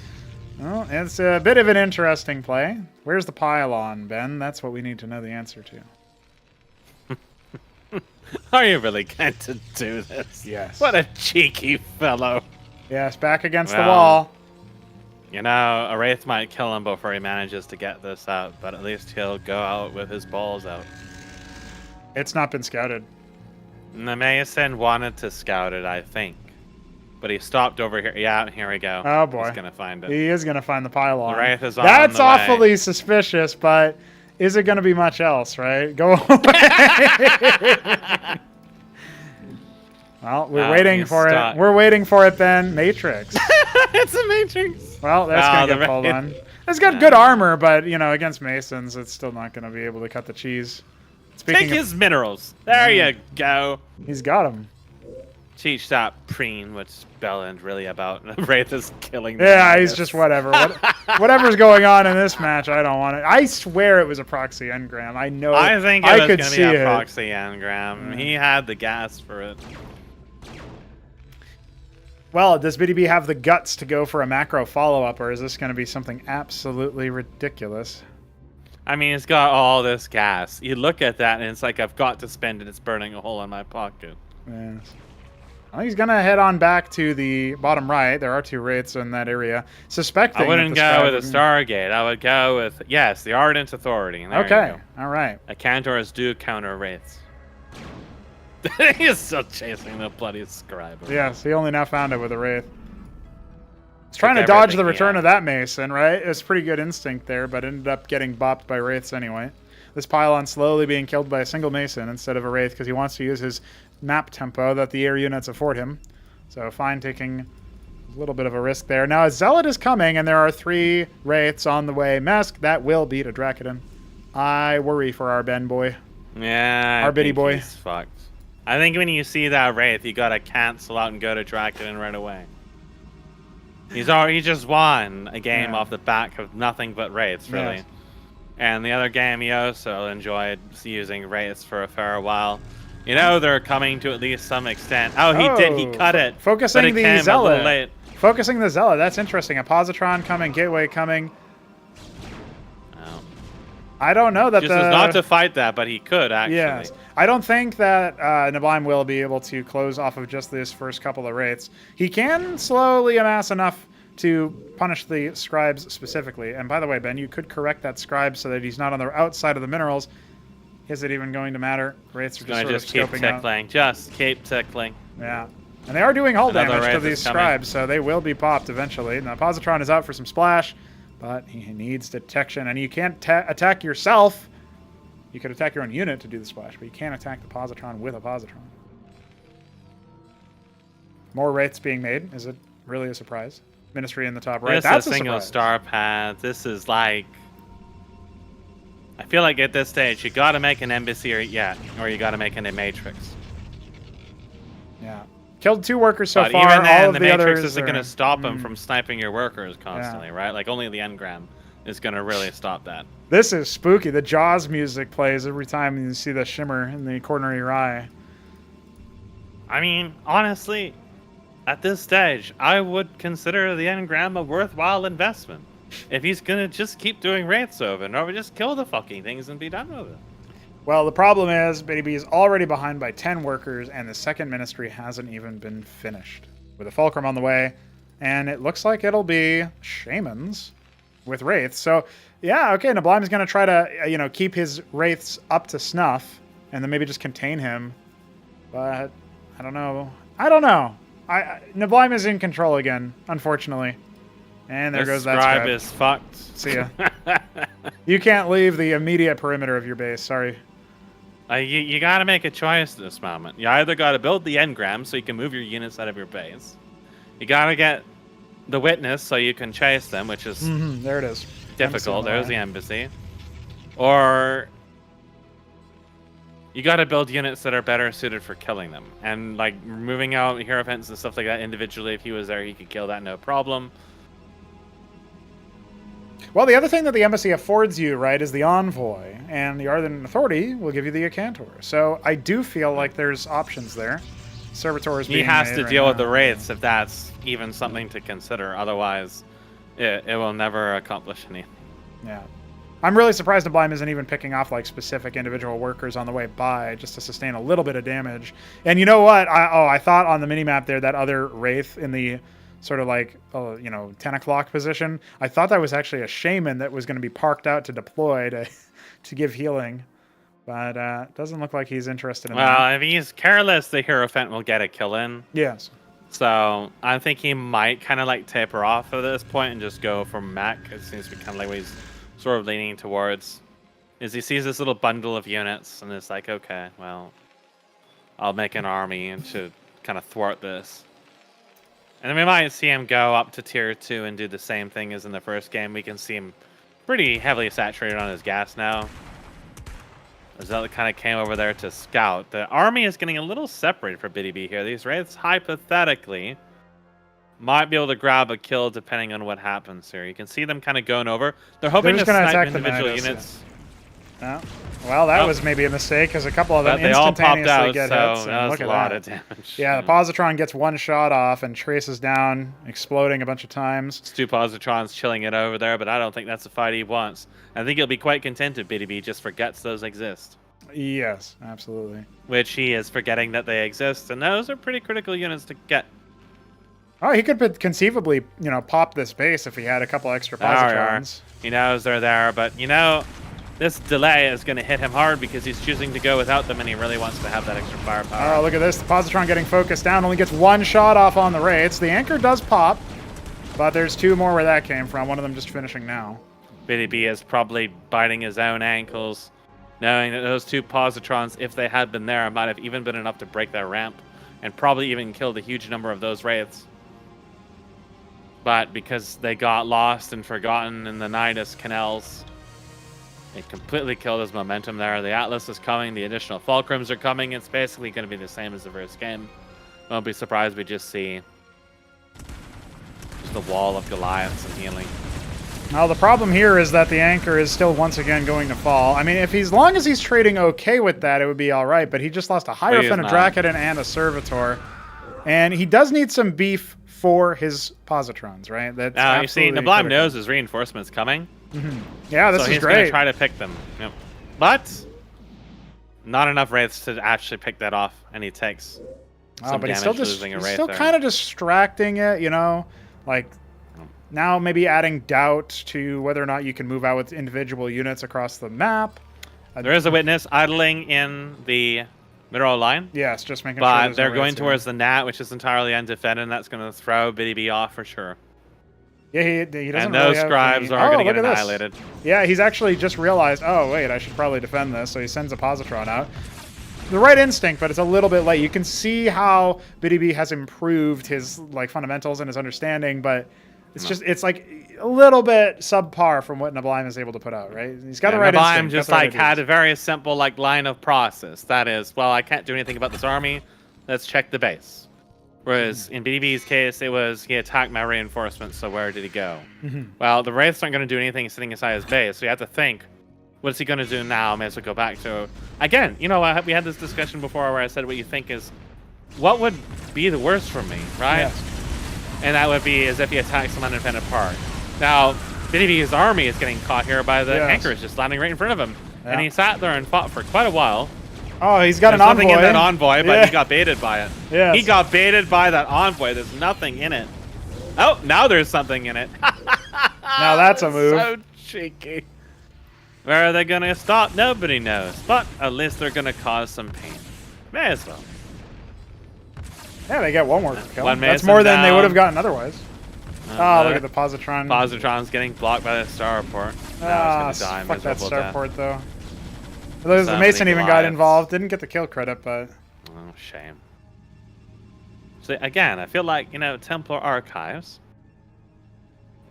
it's a bit of an interesting play. Where's the pylon, Ben? That's what we need to know the answer to. Are you really going to do this? Yes. What a cheeky fellow. Yes, back against the wall. A Wraith might kill him before he manages to get this out, but at least he'll go out with his balls out. It's not been scouted. The Mason wanted to scout it, I think. But he stopped over here. Yeah, here we go. Oh, boy. He's going to find it. He is going to find the pylon. The Wraith is on That's the awfully way. suspicious, but is it going to be much else, right? Go away. Well, we're waiting for it. We're waiting for it, Ben. Matrix. It's a Matrix. Well, that's going to get pulled on. It's got good armor, but, against Masons, it's still not going to be able to cut the cheese. Take his minerals. There you go. He's got him. Cheat shot preen, which Bell isn't really about. Wraith is killing them. Yeah, he's just whatever. Whatever's going on in this match, I don't want it. I swear it was a proxy engram. I know. I think it was going to be a proxy engram. Yeah. He had the gas for it. Well, does BDB have the guts to go for a macro follow-up, or is this going to be something absolutely ridiculous? I mean, it's got all this gas. You look at that, and it's like, I've got to spend it. It's burning a hole in my pocket. Yes. Well, he's going to head on back to the bottom right. There are 2 wraiths in that area. Suspecting I wouldn't go with a Stargate. I would go with, yes, the Ardent Authority. There okay, all right. Cantors do counter wraiths. He's still chasing the bloody scribe. Yes, he only now found it with a wraith. He's trying to dodge the return of that Mason, right? It was pretty good instinct there, but ended up getting bopped by wraiths anyway. This pylon slowly being killed by a single Mason instead of a wraith because he wants to use his map tempo that the air units afford him. So Fine taking a little bit of a risk there. Now a Zealot is coming, and there are 3 wraiths on the way. Mesk, that will beat a Drakedon. I worry for our Ben boy. Yeah, our Biddy boy. He's fucked. I think when you see that wraith, you gotta cancel out and go to Drakedon right away. He just won a game off the back of nothing but wraiths, really. Yes. And the other game, he also enjoyed using wraiths for a fair while. You know, they're coming to at least some extent. Oh, he did. He cut it. Focusing the Zealot. Focusing the Zealot. That's interesting. A Positron coming. Gateway coming. Oh. I don't know that just was not to fight that, but he could, actually. Yes. I don't think that Neblime will be able to close off of just this first couple of wraiths. He can slowly amass enough to punish the scribes specifically. And by the way, Ben, you could correct that scribe so that he's not on the outside of the minerals. Is it even going to matter? Wraiths are just keep tickling. Just keep tickling. Yeah. And they are doing hull damage to these scribes, so they will be popped eventually. Now, Positron is out for some splash, but he needs detection. And you can't attack yourself. You could attack your own unit to do the splash, but you can't attack the Positron with a Positron. More wraiths being made. Is it really a surprise? Ministry in the top right. That's a single star path. This is like... I feel like at this stage, you got to make an embassy or you got to make an matrix. Yeah. Killed 2 workers so far. Even then, all of the matrix isn't going to stop him from sniping your workers constantly, right? Like, only the engram is going to really stop that. This is spooky. The Jaws music plays every time you see the shimmer in the corner of your eye. I mean, honestly, at this stage, I would consider the engram a worthwhile investment. If he's going to just keep doing wraiths over and over, just kill the fucking things and be done with it. Well, the problem is, BDB is already behind by 10 workers, and the second ministry hasn't even been finished. With a Fulcrum on the way, and it looks like it'll be Shamans with wraiths. So, yeah, okay, Neblime's going to try to, keep his wraiths up to snuff, and then maybe just contain him. But, I don't know. Neblime is in control again, unfortunately. And there goes that scribe. Is fucked. See ya. You can't leave the immediate perimeter of your base. Sorry. You got to make a choice at this moment. You either got to build the engram so you can move your units out of your base. You got to get the witness so you can chase them, which is there it is. Difficult. There's the embassy. Or you got to build units that are better suited for killing them. And like moving out Hierophants and stuff like that individually, if he was there, he could kill that no problem. Well, the other thing that the embassy affords you, right, is the envoy, and the Ardent Authority will give you the Acantor. So I do feel like there's options there. Servitor is being He has made to right deal now. with the wraiths if that's even something to consider. Otherwise, it will never accomplish anything. Yeah. I'm really surprised Neblime isn't even picking off like specific individual workers on the way by just to sustain a little bit of damage. And you know what? I thought on the minimap there, that other wraith in the sort of like, 10 o'clock position, I thought that was actually a shaman that was going to be parked out to deploy to give healing. But it doesn't look like he's interested in that. Well, if he's careless, the Hierophant will get a kill in. Yes. So I think he might kind of like taper off at this point and just go for mech. It seems to be kind of like what he's sort of leaning towards. Is he sees this little bundle of units and it's like, okay, well, I'll make an army to kind of thwart this. And then we might see him go up to tier 2 and do the same thing as in the first game. We can see him pretty heavily saturated on his gas now. Azella kind of came over there to scout. The army is getting a little separated for BDB here. These wraiths, hypothetically, might be able to grab a kill depending on what happens here. You can see them kind of going over. They're hoping to snipe individual units. Yeah. Well, that was maybe a mistake because a couple of them But they all popped instantaneously out, get so hits. that And was look a at lot that. of damage. Yeah, the positron gets one shot off and traces down, exploding a bunch of times. It's 2 positrons chilling it over there, but I don't think that's the fight he wants. I think he'll be quite content if BDB just forgets those exist. Yes, absolutely. Which he is forgetting that they exist, and those are pretty critical units to get. Oh, he could conceivably, pop this base if he had a couple extra positrons. He knows they're there, but this delay is going to hit him hard because he's choosing to go without them, and he really wants to have that extra firepower. Oh, look at this. The positron getting focused down. Only gets one shot off on the Wraiths. The anchor does pop, but there's 2 more where that came from. One of them just finishing now. BDB is probably biting his own ankles, knowing that those 2 positrons, if they had been there, might have even been enough to break their ramp and probably even killed a huge number of those Wraiths. But because they got lost and forgotten in the Nidus canals, it completely killed his momentum there. The Atlas is coming, the additional Fulcrums are coming. It's basically going to be the same as the first game. Won't be surprised we just see just the wall of Goliaths and healing. Now, the problem here is that the anchor is still once again going to fall. I mean, as long as he's trading okay with that, it would be all right. But he just lost a Hierophant, a Dracodon, and a Servitor. And he does need some beef for his positrons, right? That's now, you see, Neblime knows his reinforcements coming. Yeah, this so is he's great. going to try to pick them. Yep. But not enough Wraiths to actually pick that off, and he takes some but damage he's still losing a Wraith there. kind of distracting it, like now maybe adding doubt to whether or not you can move out with individual units across the map. There is a witness idling in the middle line. Yes, just making sure. But they're going towards the Nat, which is entirely undefended, and that's going to throw BDB off for sure. Yeah, he doesn't. And those scribes are going to get annihilated. Yeah, he's actually just realized, oh, wait, I should probably defend this. So he sends a positron out. The right instinct, but it's a little bit late. You can see how BDB has improved his fundamentals and his understanding, but it's like a little bit subpar from what Neblime is able to put out, right? He's got the right instinct. Neblime just had a very simple line of process. That is, well, I can't do anything about this army. Let's check the base. Whereas in BDB's case, it was he attacked my reinforcements, so where did he go? Well, the Wraiths aren't going to do anything sitting inside his base, so you have to think, what's he going to do now? May as well go back to... Again, we had this discussion before where I said what you think is, what would be the worst for me, right? Yes. And that would be as if he attacks some undefended part. Now, BDB's army is getting caught here by the anchors just landing right in front of him. Yeah. And he sat there and fought for quite a while. Oh, he's got There's an envoy. Nothing in that envoy, but he got baited by it. Yes. He got baited by that envoy. There's nothing in it. Oh, now there's something in it. Now that's a move. So cheeky. Where are they going to stop? Nobody knows. But at least they're going to cause some pain. May as well. Yeah, they get one more kill. One That's more than they would have gotten otherwise. Look at the positron. Positron's getting blocked by the starport. Now it's going to die. Fuck that starport, though. So the Mason even got involved. Didn't get the kill credit, but... Oh, shame. So, again, I feel like, Templar Archives...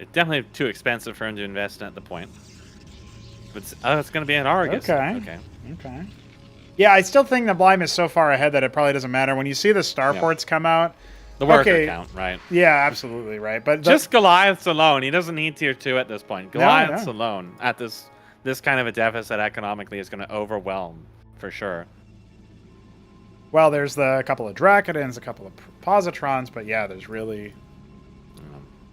It's definitely too expensive for him to invest in at the point. But it's going to be an Argus. Okay. Yeah, I still think the Neblime is so far ahead that it probably doesn't matter. When you see the starports come out... The worker count, right? Yeah, absolutely, right. But just Goliaths alone. He doesn't need tier 2 at this point. Goliaths alone at this kind of a deficit economically is going to overwhelm for sure. Well, there's a couple of Dracodons, a couple of Positrons, but yeah,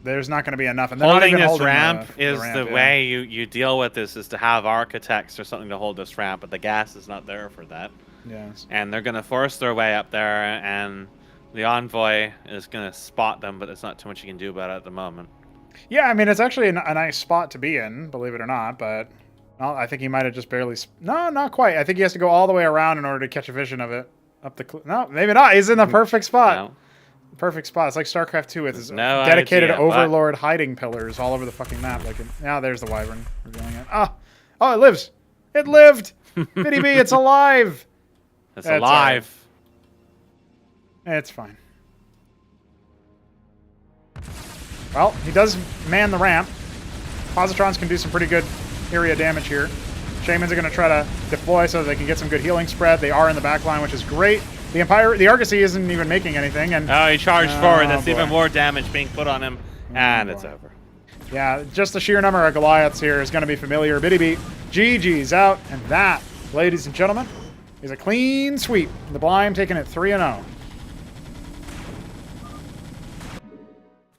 there's not going to be enough. And holding this ramp is the way you deal with this, is to have architects or something to hold this ramp, but the gas is not there for that. Yes. And they're going to force their way up there, and the envoy is going to spot them, but there's not too much you can do about it at the moment. Yeah, I mean, it's actually a nice spot to be in, believe it or not, but well, I think he might have just barely... No, not quite. I think he has to go all the way around in order to catch a vision of it. No, maybe not. He's in the perfect spot. No. Perfect spot. It's like Starcraft 2 with his dedicated Overlord hiding pillars all over the fucking map. Now there's the Wyvern revealing it. Oh, it lives. It lived. Bitty B, it's alive. It's alive. It's fine. Well, he does man the ramp. Positrons can do some pretty good area damage here. Shamans are going to try to deploy so that they can get some good healing spread. They are in the back line, which is great. The Argosy isn't even making anything. And he charged forward. That's even more damage being put on him. And it's over. Yeah, just the sheer number of Goliaths here is going to be familiar. Bitty beat. GG's out. And that ladies and gentlemen, is a clean sweep. Neblime taking it 3-0.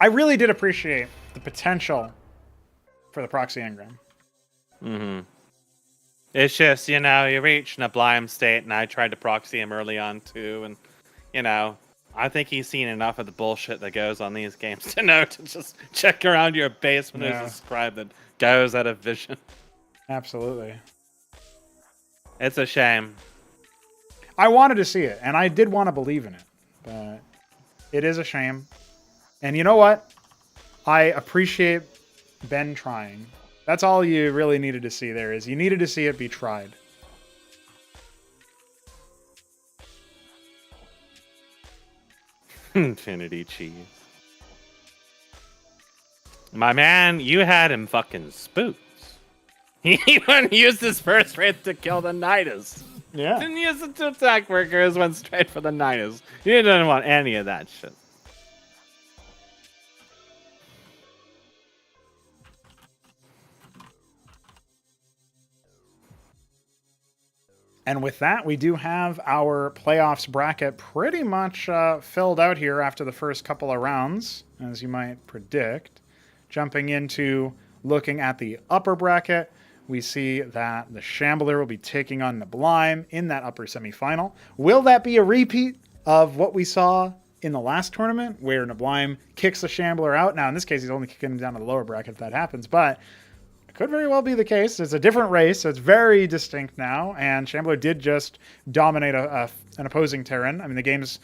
I really did appreciate the potential for the proxy engram. Mm-hmm. It's just, you reach Neblime state, and I tried to proxy him early on, too, and, I think he's seen enough of the bullshit that goes on these games to know to just check around your base when there's a scribe that goes out of vision. Absolutely. It's a shame. I wanted to see it, and I did want to believe in it, but it is a shame. And you know what? I appreciate Ben trying. That's all you really needed to see there, is you needed to see it be tried. Infinity cheese. My man, you had him fucking spooked. He even used his first wraith to kill the Nidus. Yeah. Didn't use it to attack workers, went straight for the Nidus. You didn't want any of that shit. And with that, we do have our playoffs bracket pretty much filled out here after the first couple of rounds, as you might predict. Jumping into looking at the upper bracket, we see that the Shambler will be taking on Neblime in that upper semifinal. Will that be a repeat of what we saw in the last tournament, where Neblime kicks the Shambler out? Now, in this case, he's only kicking him down to the lower bracket if that happens, but it could very well be the case. It's a different race, so it's very distinct now, and Shambler did just dominate an opposing Terran. I mean, the game's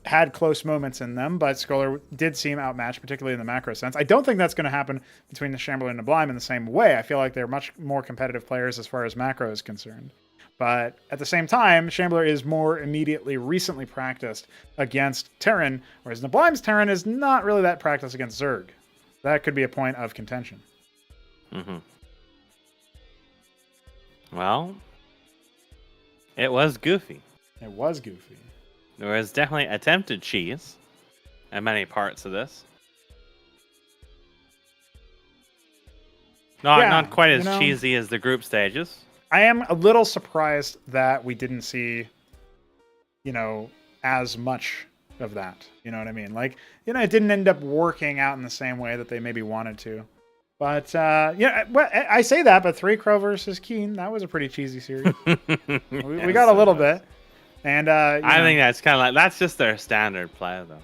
had close moments in them, but Scholar did seem outmatched, particularly in the macro sense. I don't think that's going to happen between the Shambler and Neblime in the same way. I feel like they're much more competitive players as far as macro is concerned. But at the same time, Shambler is more recently practiced against Terran, whereas Neblime's Terran is not really that practiced against Zerg. That could be a point of contention. Mm-hmm. Well, it was goofy. It was goofy. There was definitely attempted cheese in many parts of this. Not quite as cheesy as the group stages. I am a little surprised that we didn't see, as much of that. You know what I mean? Like, it didn't end up working out in the same way that they maybe wanted to. But, I say that, but 3 Crow versus Keen, that was a pretty cheesy series. we got a little bit. And I think that's kind of like, that's just their standard play, though.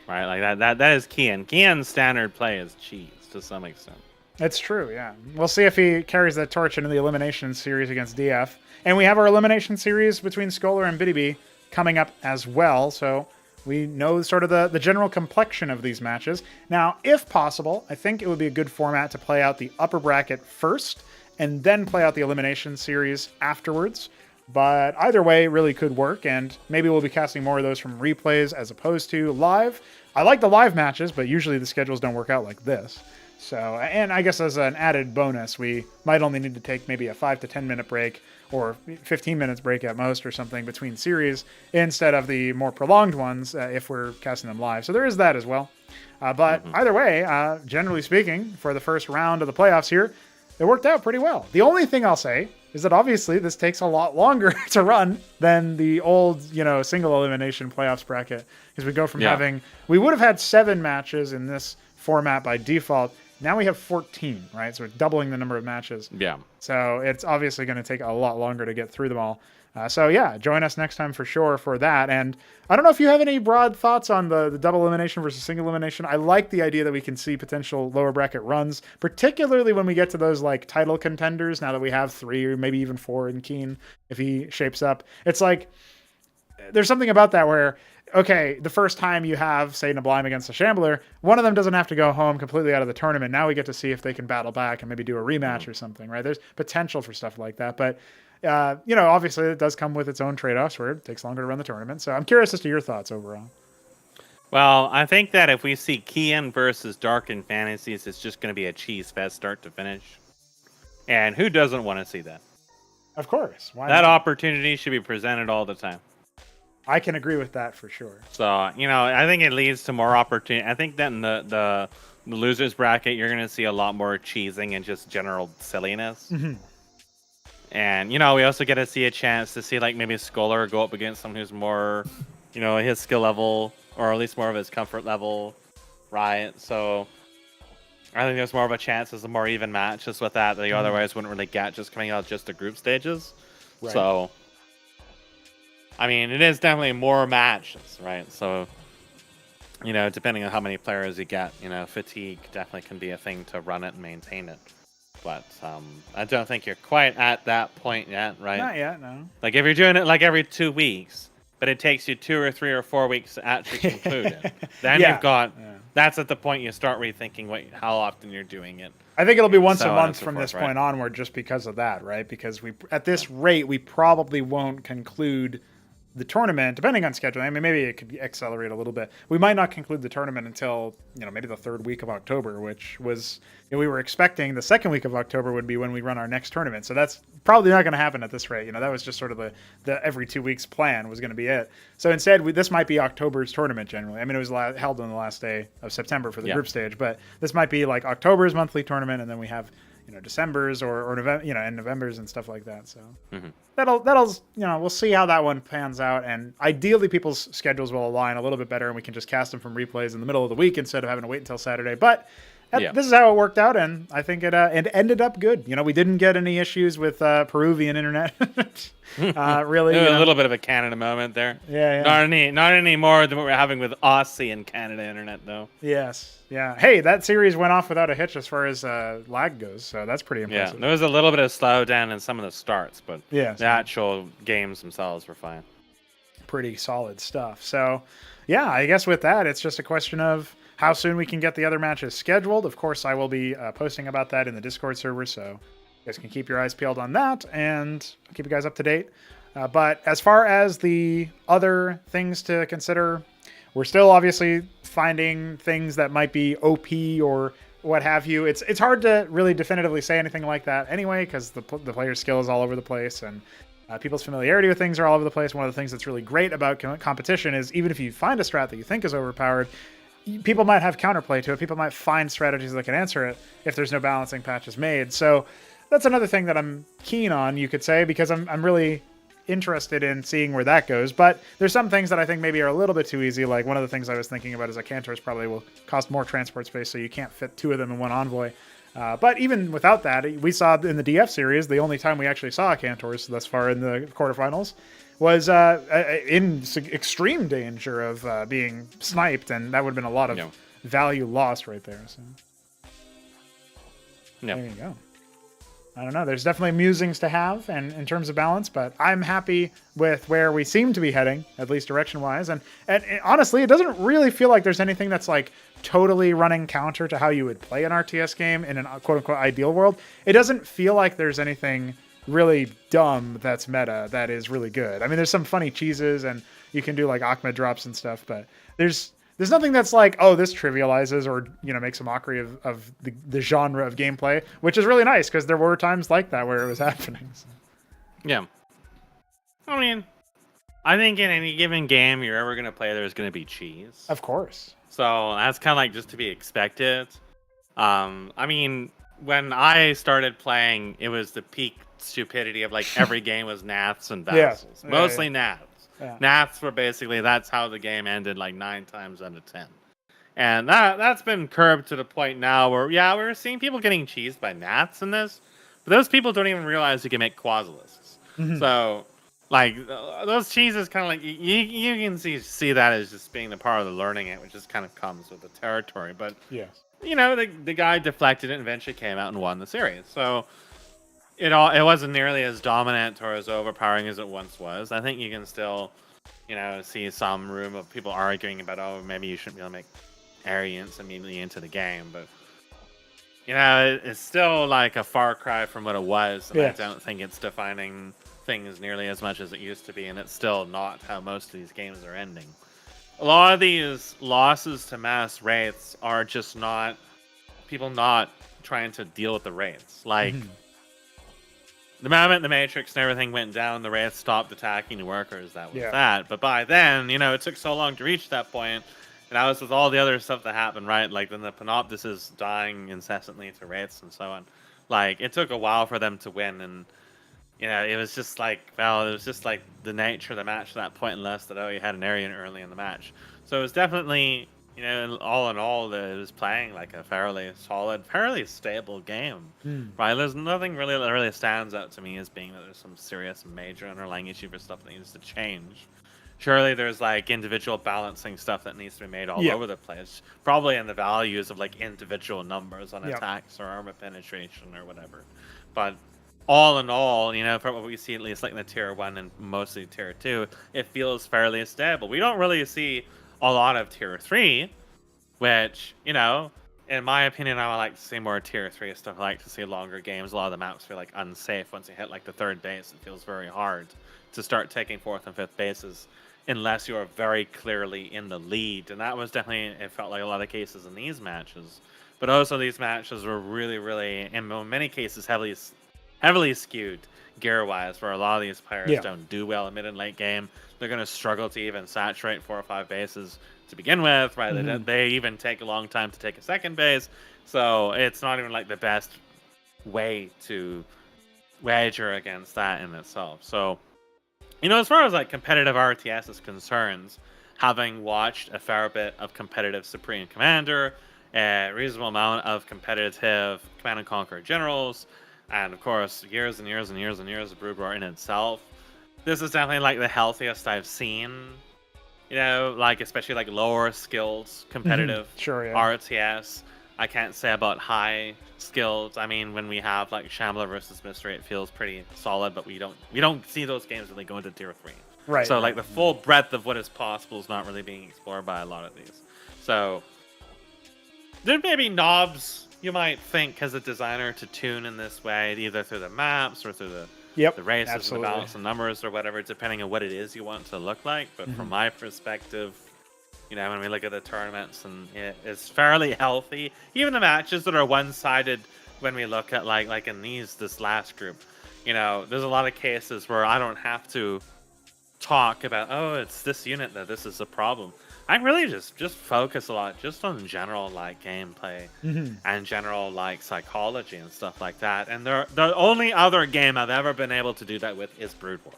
Right? Like, that is Kian. Kian's standard play is cheese, to some extent. It's true, yeah. We'll see if he carries that torch into the elimination series against DF. And we have our elimination series between Scholar and Biddy coming up as well, so we know sort of the general complexion of these matches. Now, if possible, I think it would be a good format to play out the upper bracket first, and then play out the elimination series afterwards. But either way really could work, and maybe we'll be casting more of those from replays as opposed to live. I like the live matches, but usually the schedules don't work out like this. So, and I guess as an added bonus, we might only need to take maybe a 5 to 10 minute break, or 15 minutes break at most or something between series, instead of the more prolonged ones if we're casting them live. So there is that as well. But either way, generally speaking, for the first round of the playoffs here, it worked out pretty well. The only thing I'll say is that obviously this takes a lot longer to run than the old, single elimination playoffs bracket, because we go from we would have had 7 matches in this format by default. Now we have 14, right? So we're doubling the number of matches. Yeah. So it's obviously going to take a lot longer to get through them all. Join us next time for sure for that. And I don't know if you have any broad thoughts on the double elimination versus single elimination. I like the idea that we can see potential lower bracket runs, particularly when we get to those like title contenders, now that we have 3 or maybe even 4 in Keen, if he shapes up. It's like, there's something about that where, okay, the first time you have, say, Neblime against the Shambler, one of them doesn't have to go home completely out of the tournament. Now we get to see if they can battle back and maybe do a rematch or something, right? There's potential for stuff like that. But, obviously it does come with its own trade-offs where it takes longer to run the tournament. So I'm curious as to your thoughts overall. Well, I think that if we see Kian versus DarkenedFantasies, it's just going to be a cheese fest start to finish. And who doesn't want to see that? Of course. Why that not? Opportunity should be presented all the time. I can agree with that for sure. So, I think it leads to more opportunity. I think that the the losers bracket, you're going to see a lot more cheesing and just general silliness. Mm-hmm. And, you know, we also get to see a chance to see, like, maybe Scholar go up against someone who's more, you know, his skill level, or at least more of his comfort level, right? So I think there's more of a chance as a more even matches with that you otherwise wouldn't really get just coming out just the group stages. Right. So, I mean, it is definitely more matches, right? So, you know, depending on how many players you get, you know, fatigue definitely can be a thing to run it and maintain it. But I don't think you're quite at that point yet, right? Not yet, no. Like, if you're doing it like every 2 weeks, but it takes you 2 or 3 or 4 weeks to actually conclude it, then you've got... Yeah. That's at the point you start rethinking how often you're doing it. I think it'll be once a month from this point onward just because of that, right? Because at this rate, we probably won't conclude the tournament, depending on scheduling. I mean, maybe it could accelerate a little bit. We might not conclude the tournament until, you know, maybe the 3rd week of October, which was, you know, we were expecting the 2nd week of October would be when we run our next tournament. So that's probably not going to happen at this rate. You know, that was just sort of the every 2 weeks plan was going to be it. So instead, this might be October's tournament generally. I mean, it was held on the last day of September for the group stage, but this might be like October's monthly tournament, and then we have, you know, December's or November, you know, and November's and stuff like that. So that'll you know, we'll see how that one pans out, and ideally people's schedules will align a little bit better, and we can just cast them from replays in the middle of the week instead of having to wait until Saturday. But this is how it worked out, and I think it ended up good. You know, we didn't get any issues with Peruvian internet. Really, a little bit of a Canada moment there. Yeah. Not any more than what we're having with Aussie and Canada internet, though. Yes. Yeah. Hey, that series went off without a hitch as far as lag goes, so that's pretty impressive. Yeah, there was a little bit of slowdown in some of the starts, but the so actual games themselves were fine. Pretty solid stuff. So, yeah, I guess with that, it's just a question of how soon we can get the other matches scheduled. Of course, I will be posting about that in the Discord server, so you guys can keep your eyes peeled on that, and I'll keep you guys up to date. But as far as the other things to consider, we're still obviously finding things that might be OP or what have you. It's hard to really definitively say anything like that anyway, because the player's skill is all over the place, and people's familiarity with things are all over the place. One of the things that's really great about competition is even if you find a strat that you think is overpowered, people might have counterplay to it. People might find strategies that can answer it if there's no balancing patches made. So that's another thing that I'm keen on, you could say, because I'm really interested in seeing where that goes. But there's some things that I think maybe are a little bit too easy. Like one of the things I was thinking about is that Cantors probably will cost more transport space, so you can't fit 2 of them in one envoy. But even without that, we saw in the DF series, the only time we actually saw Cantors thus far in the quarterfinals was in extreme danger of being sniped, and that would have been a lot of value lost right there. So there you go. I don't know. There's definitely musings to have, and in terms of balance, but I'm happy with where we seem to be heading, at least direction-wise. And honestly, it doesn't really feel like there's anything that's like totally running counter to how you would play an RTS game in an quote-unquote ideal world. It doesn't feel like there's anything really dumb that's meta that is really good. I mean, there's some funny cheeses, and you can do like Ahmed drops and stuff, but there's nothing that's like, oh, this trivializes or, you know, makes a mockery of the genre of gameplay, which is really nice because there were times like that where it was happening. So. Yeah. I mean, I think in any given game you're ever going to play, there's going to be cheese. Of course. So that's kind of like just to be expected. I mean, when I started playing, it was the peak stupidity of like every game was Naths and Vassals. Mostly Naths. Yeah. Naths were basically, that's how the game ended like 9 times out of 10. And that's been curbed to the point now where, we're seeing people getting cheesed by Naths in this, but those people don't even realize you can make Quasilisks. Mm-hmm. So, like, those cheeses kind of like, you can see that as just being the part of the learning it, which just kind of comes with the territory. But, you know, the guy deflected it and eventually came out and won the series. So, it wasn't nearly as dominant or as overpowering as it once was. I think you can still, you know, see some room of people arguing about, oh, maybe you shouldn't be able to make Arians immediately into the game. But, you know, it's still like a far cry from what it was. And I don't think it's defining things nearly as much as it used to be. And it's still not how most of these games are ending. A lot of these losses to mass wraiths are just not people not trying to deal with the wraiths. Like, the moment the Matrix and everything went down, the Wraiths stopped attacking the workers. That was that. But by then, you know, it took so long to reach that point. And that was with all the other stuff that happened, right? Like then the Panoptis is dying incessantly to wraiths and so on. Like it took a while for them to win, and it was just like, well, it was just like the nature of the match at that point, unless that you had an Aryan early in the match. So it was definitely, all in all, that it was playing like a fairly solid, fairly stable game, right? There's nothing really that really stands out to me as being that there's some serious major underlying issue for stuff that needs to change. Surely there's like individual balancing stuff that needs to be made all over the place, probably in the values of like individual numbers on attacks or armor penetration or whatever. But all in all, from what we see, at least like in the tier 1 and mostly tier 2, it feels fairly stable. We don't really see a lot of tier 3, which, in my opinion, I would like to see more tier 3 stuff. I like to see longer games. A lot of the maps feel like unsafe. Once you hit like the 3rd base, it feels very hard to start taking 4th and 5th bases unless you are very clearly in the lead. And that was definitely, it felt like a lot of cases in these matches. But also these matches were really, really, in many cases, heavily skewed gear-wise, where a lot of these players don't do well in mid and late game. They're going to struggle to even saturate 4 or 5 bases to begin with, right? They even take a long time to take a 2nd base. So it's not even like the best way to wager against that in itself. So, as far as like competitive RTS is concerned, having watched a fair bit of competitive Supreme Commander, a reasonable amount of competitive Command and Conquer Generals, and of course, years and years and years and years of Brood War in itself, this is definitely like the healthiest I've seen. Like especially like lower skilled competitive RTS. I can't say about high skilled. I mean, when we have like Shambler versus Mystery, it feels pretty solid, but we don't see those games really go into tier 3. Right. So like the full breadth of what is possible is not really being explored by a lot of these. So there may be knobs you might think as a designer to tune in this way, either through the maps or through the races, the balance of numbers or whatever, depending on what it is you want to look like. But from my perspective, when we look at the tournaments, and it's fairly healthy. Even the matches that are one-sided, when we look at like in this last group, there's a lot of cases where I don't have to talk about, it's this unit that this is a problem. I really just focus a lot just on general like gameplay and general like psychology and stuff like that. And the only other game I've ever been able to do that with is Brood War.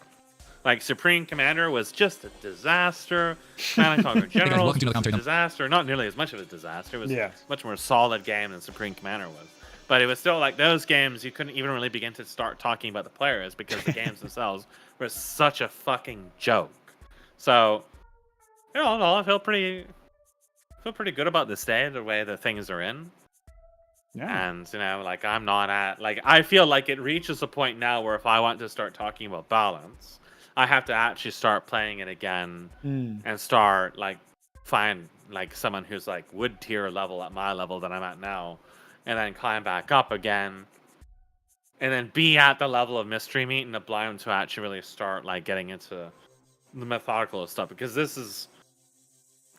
Like Supreme Commander was just a disaster. Command and Conquer General was a disaster. Not nearly as much of a disaster. It was a much more solid game than Supreme Commander was. But it was still like those games you couldn't even really begin to start talking about the players because the games themselves were such a fucking joke. So, I feel pretty good about this day, the way the things are in. Yeah. And, like I'm not at, like, I feel like it reaches a point now where if I want to start talking about balance, I have to actually start playing it again and start like find like someone who's like wood tier level at my level that I'm at now, and then climb back up again, and then be at the level of Mystery Meat and Neblime to actually really start like getting into the methodical stuff. Because this is,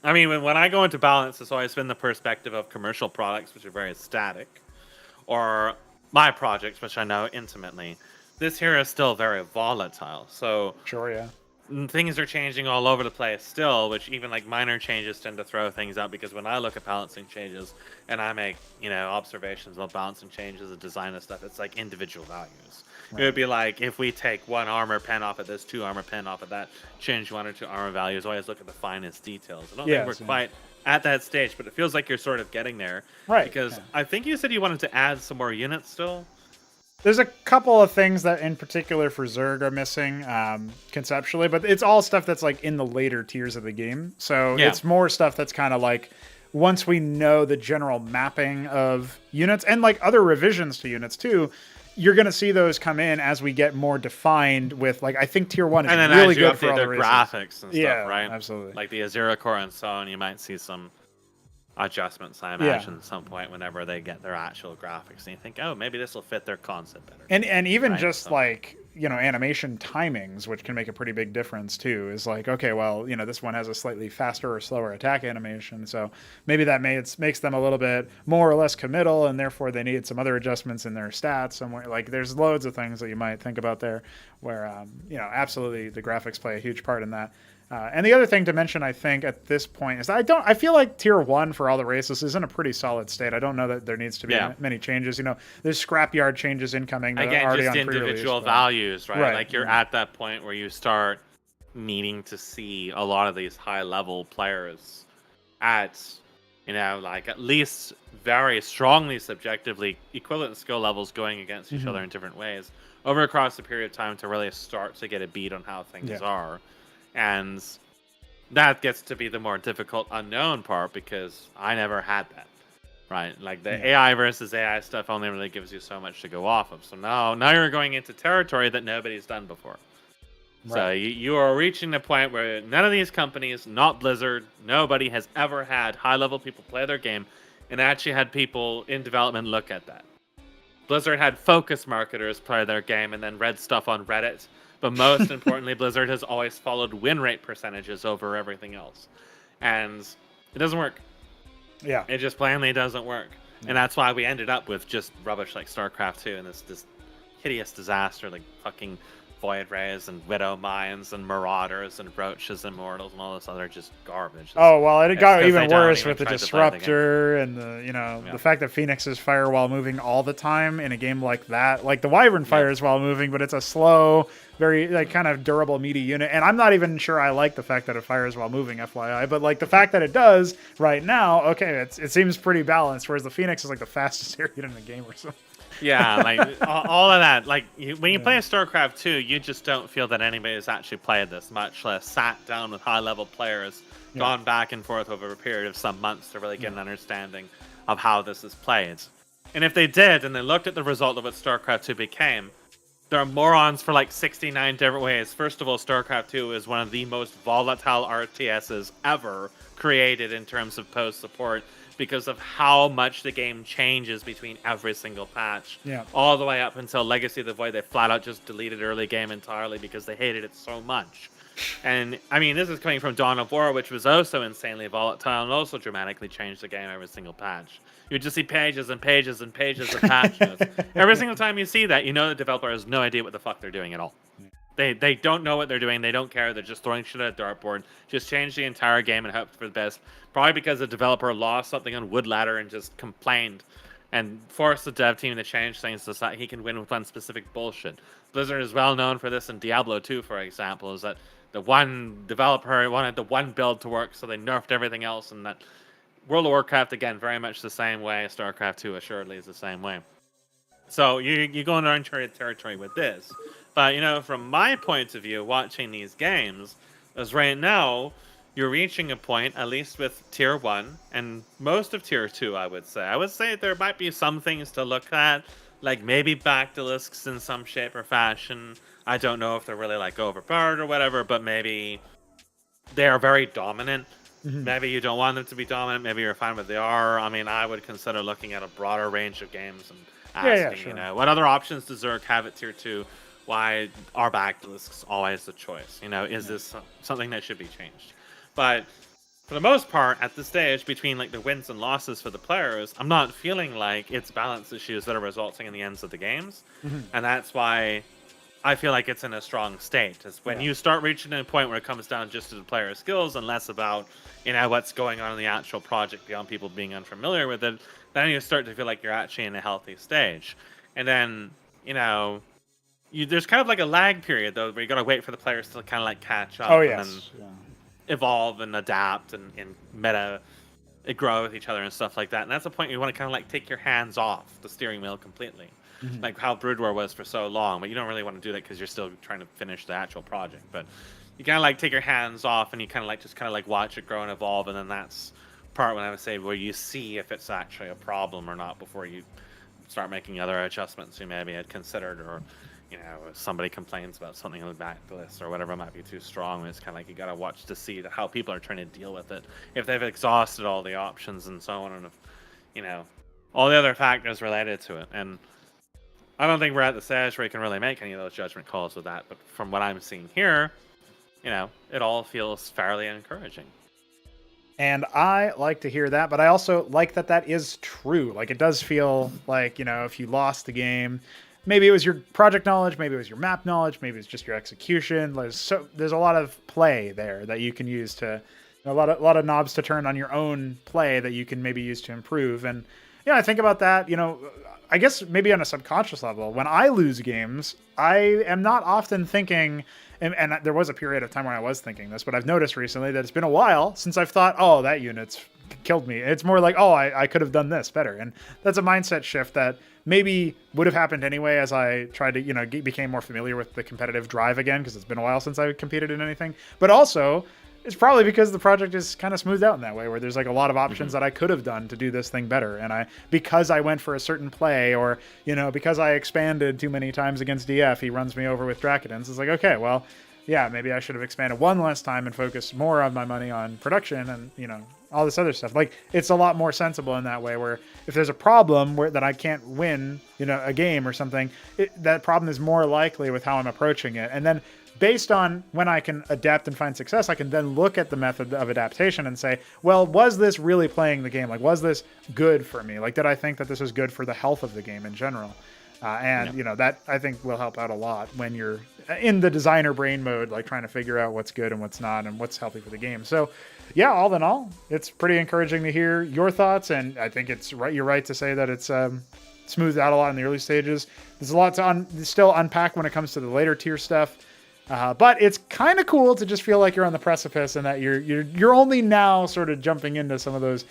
I mean, when I go into balance, it's always been the perspective of commercial products, which are very static, or my projects, which I know intimately. This here is still very volatile, so things are changing all over the place still, which even like minor changes tend to throw things out, because when I look at balancing changes and I make, observations about balancing changes and design and stuff, it's like individual values. Right. It would be like if we take 1 armor pen off of this, 2 armor pen off of that, change 1 or 2 armor values, always look at the finest details. I don't think we're quite at that stage, but it feels like you're sort of getting there. Right. Because I think you said you wanted to add some more units still. There's a couple of things that in particular for Zerg are missing conceptually, but it's all stuff that's like in the later tiers of the game. So it's more stuff that's kind of like once we know the general mapping of units and like other revisions to units too, you're going to see those come in as we get more defined with like, I think tier 1 is really good for all the graphics and stuff, right? Absolutely. Like the Azura Core and so on, you might see some adjustments, I imagine, at some point whenever they get their actual graphics, and you think, oh, maybe this will fit their concept better. And even just like, animation timings, which can make a pretty big difference too, is like, okay, well, this one has a slightly faster or slower attack animation, so maybe that makes them a little bit more or less committal, and therefore they need some other adjustments in their stats somewhere. Like there's loads of things that you might think about there where, absolutely the graphics play a huge part in that. And the other thing to mention, I think, at this point is I feel like tier 1 for all the races is in a pretty solid state. I don't know that there needs to be many changes. There's scrapyard changes incoming that Again, are already just on pre-release. individual values, right? Like you're yeah. at that point where you start needing to see a lot of these high-level players at, like at least very strongly subjectively equivalent skill levels going against each other in different ways over across a period of time to really start to get a beat on how things are. And that gets to be the more difficult unknown part because I never had that, right? Like the AI versus AI stuff only really gives you so much to go off of. So now you're going into territory that nobody's done before. Right. So you are reaching the point where none of these companies, not Blizzard, nobody has ever had high-level people play their game and actually had people in development look at that. Blizzard had focus marketers play their game and then read stuff on Reddit. But most importantly, Blizzard has always followed win rate percentages over everything else. And it doesn't work. Yeah. It just plainly doesn't work. Yeah. And that's why we ended up with just rubbish like Starcraft 2 and this hideous disaster like fucking Void Rays and Widow Mines and Marauders and Roaches and Immortals and all this other just garbage. It got even worse with the Disruptor and the fact that Phoenixes fire while moving all the time in a game like that. Like the Wyvern fires while moving, but it's a slow, very like kind of durable meaty unit. And I'm not even sure I like the fact that it fires while moving, FYI. But like the fact that it does right now, okay, it seems pretty balanced. Whereas the Phoenix is like the fastest air unit in the game or something. Yeah, like all of that. Like when you play StarCraft 2, you just don't feel that anybody has actually played this, much less sat down with high-level players, gone back and forth over a period of some months to really get an understanding of how this is played. And if they did, and they looked at the result of what StarCraft 2 became, there are morons for like 69 different ways. First of all, StarCraft 2 is one of the most volatile RTSs ever created in terms of post support, because of how much the game changes between every single patch. All the way up until Legacy of the Void, they flat out just deleted early game entirely because they hated it so much. And, I mean, this is coming from Dawn of War, which was also insanely volatile and also dramatically changed the game every single patch. You would just see pages and pages and pages of patch notes. Every single time you see that, you know the developer has no idea what the fuck they're doing at all. They don't know what they're doing. They don't care. They're just throwing shit at a dartboard. Just change the entire game and hope for the best. Probably because the developer lost something on Wood Ladder and just complained and forced the dev team to change things so that he can win with one specific bullshit. Blizzard is well known for this in Diablo 2, for example, is that the one developer wanted the one build to work, so they nerfed everything else. And that World of Warcraft, again, very much the same way. StarCraft 2 assuredly is the same way. So you go into uncharted territory with this. But, from my point of view, watching these games, is right now, you're reaching a point, at least with Tier 1, and most of Tier 2, I would say. I would say there might be some things to look at, like maybe Bactylisks in some shape or fashion. I don't know if they're really, like, overpowered or whatever, but maybe they are very dominant. Maybe you don't want them to be dominant. Maybe you're fine with they are. I mean, I would consider looking at a broader range of games and asking, what other options does Zerg have at Tier 2? Why are Bactylisks always the choice? Is this something that should be changed? But for the most part, at this stage, between like the wins and losses for the players, I'm not feeling like it's balance issues that are resulting in the ends of the games. And that's why I feel like it's in a strong state. Is when you start reaching a point where it comes down just to the player skills and less about, what's going on in the actual project beyond people being unfamiliar with it, then you start to feel like you're actually in a healthy stage. And then, there's kind of like a lag period, though, where you got to wait for the players to kind of like catch up and then evolve and adapt and meta grow with each other and stuff like that. And that's the point you want to kind of like take your hands off the steering wheel completely, like how Brood War was for so long. But you don't really want to do that because you're still trying to finish the actual project. But you kind of like take your hands off and you kind of like watch it grow and evolve. And then that's part when I would say where you see if it's actually a problem or not before you start making other adjustments you maybe had considered, or if somebody complains about something on the backlist or whatever might be too strong. It's kind of like you got to watch to see how people are trying to deal with it, if they've exhausted all the options and so on, and if, all the other factors related to it. And I don't think we're at the stage where you can really make any of those judgment calls with that. But from what I'm seeing here, it all feels fairly encouraging. And I like to hear that, but I also like that is true. Like, it does feel like, if you lost the game, maybe it was your project knowledge, maybe it was your map knowledge, maybe it's just your execution. There's a lot of play there that you can use to, a lot of knobs to turn on your own play that you can maybe use to improve. And I think about that, I guess maybe on a subconscious level, when I lose games, I am not often thinking, and there was a period of time where I was thinking this, but I've noticed recently that it's been a while since I've thought, oh, that unit's killed me. It's more like, oh, I could have done this better. And that's a mindset shift that maybe would have happened anyway as I tried to, became more familiar with the competitive drive again, because it's been a while since I competed in anything. But also, it's probably because the project is kind of smoothed out in that way, where there's like a lot of options that I could have done to do this thing better. And because I went for a certain play, or, because I expanded too many times against DF, he runs me over with DarkenedFantasies. It's like, okay, well, yeah, maybe I should have expanded one less time and focused more of my money on production and, all this other stuff. Like, it's a lot more sensible in that way, where if there's a problem that I can't win, a game or something, that problem is more likely with how I'm approaching it. And then based on when I can adapt and find success, I can then look at the method of adaptation and say, well, was this really playing the game? Like, was this good for me? Like, did I think that this is good for the health of the game in general? That I think will help out a lot when you're in the designer brain mode, like trying to figure out what's good and what's not and what's healthy for the game. So yeah, all in all, it's pretty encouraging to hear your thoughts. And I think it's right. You're right to say that it's smoothed out a lot in the early stages. There's a lot to still unpack when it comes to the later tier stuff. But it's kind of cool to just feel like you're on the precipice and that you're only now sort of jumping into some of those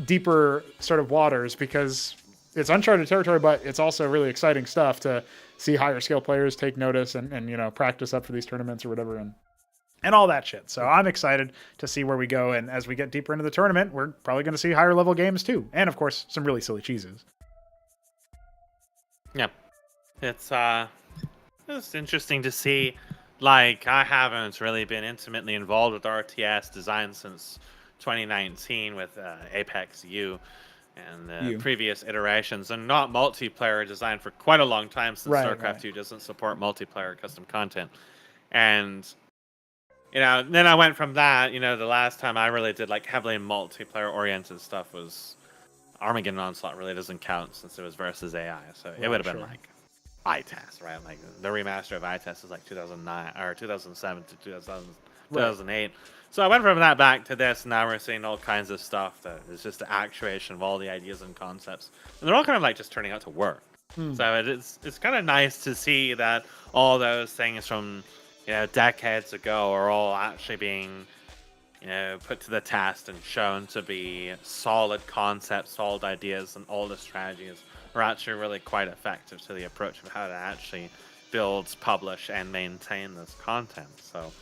deeper sort of waters, because it's uncharted territory, but it's also really exciting stuff to see higher scale players take notice and practice up for these tournaments or whatever and all that shit. So I'm excited to see where we go. And as we get deeper into the tournament, we're probably going to see higher level games too. And of course, some really silly cheeses. Yeah. It's interesting to see. Like, I haven't really been intimately involved with RTS design since 2019 with Apex U and previous iterations, and not multiplayer design for quite a long time, since Starcraft 2 doesn't support multiplayer custom content. And, then I went from that, the last time I really did like heavily multiplayer-oriented stuff was Armageddon Onslaught. Really doesn't count since it was versus AI, so it would have been like iTest, right? Like the remaster of iTest is like 2009 or 2007 to 2008. So I went from that back to this, and now we're seeing all kinds of stuff that is just the actuation of all the ideas and concepts, and they're all kind of like just turning out to work. So it's kind of nice to see that all those things from decades ago are all actually being put to the test and shown to be solid concepts, solid ideas, and all the strategies are actually really quite effective to the approach of how to actually build, publish, and maintain this content. So,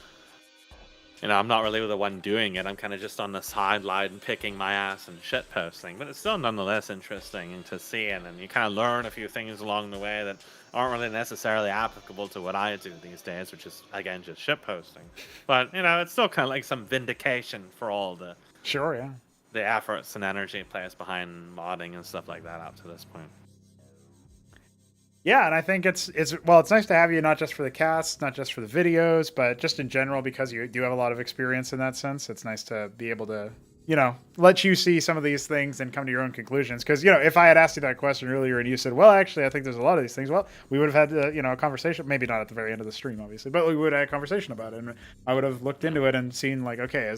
I'm not really the one doing it. I'm kind of just on the sideline picking my ass and shit posting, but it's still nonetheless interesting to see, and then you kind of learn a few things along the way that aren't really necessarily applicable to what I do these days, which is, again, just shit posting. But, it's still kind of like some vindication for all the the efforts and energy players behind modding and stuff like that up to this point. Yeah, and I think it's nice to have you, not just for the cast, not just for the videos, but just in general, because you do have a lot of experience in that sense. It's nice to be able to, let you see some of these things and come to your own conclusions. Because, if I had asked you that question earlier and you said, well, actually, I think there's a lot of these things, well, we would have had, a conversation, maybe not at the very end of the stream, obviously, but we would have had a conversation about it. And I would have looked into it and seen, like, okay,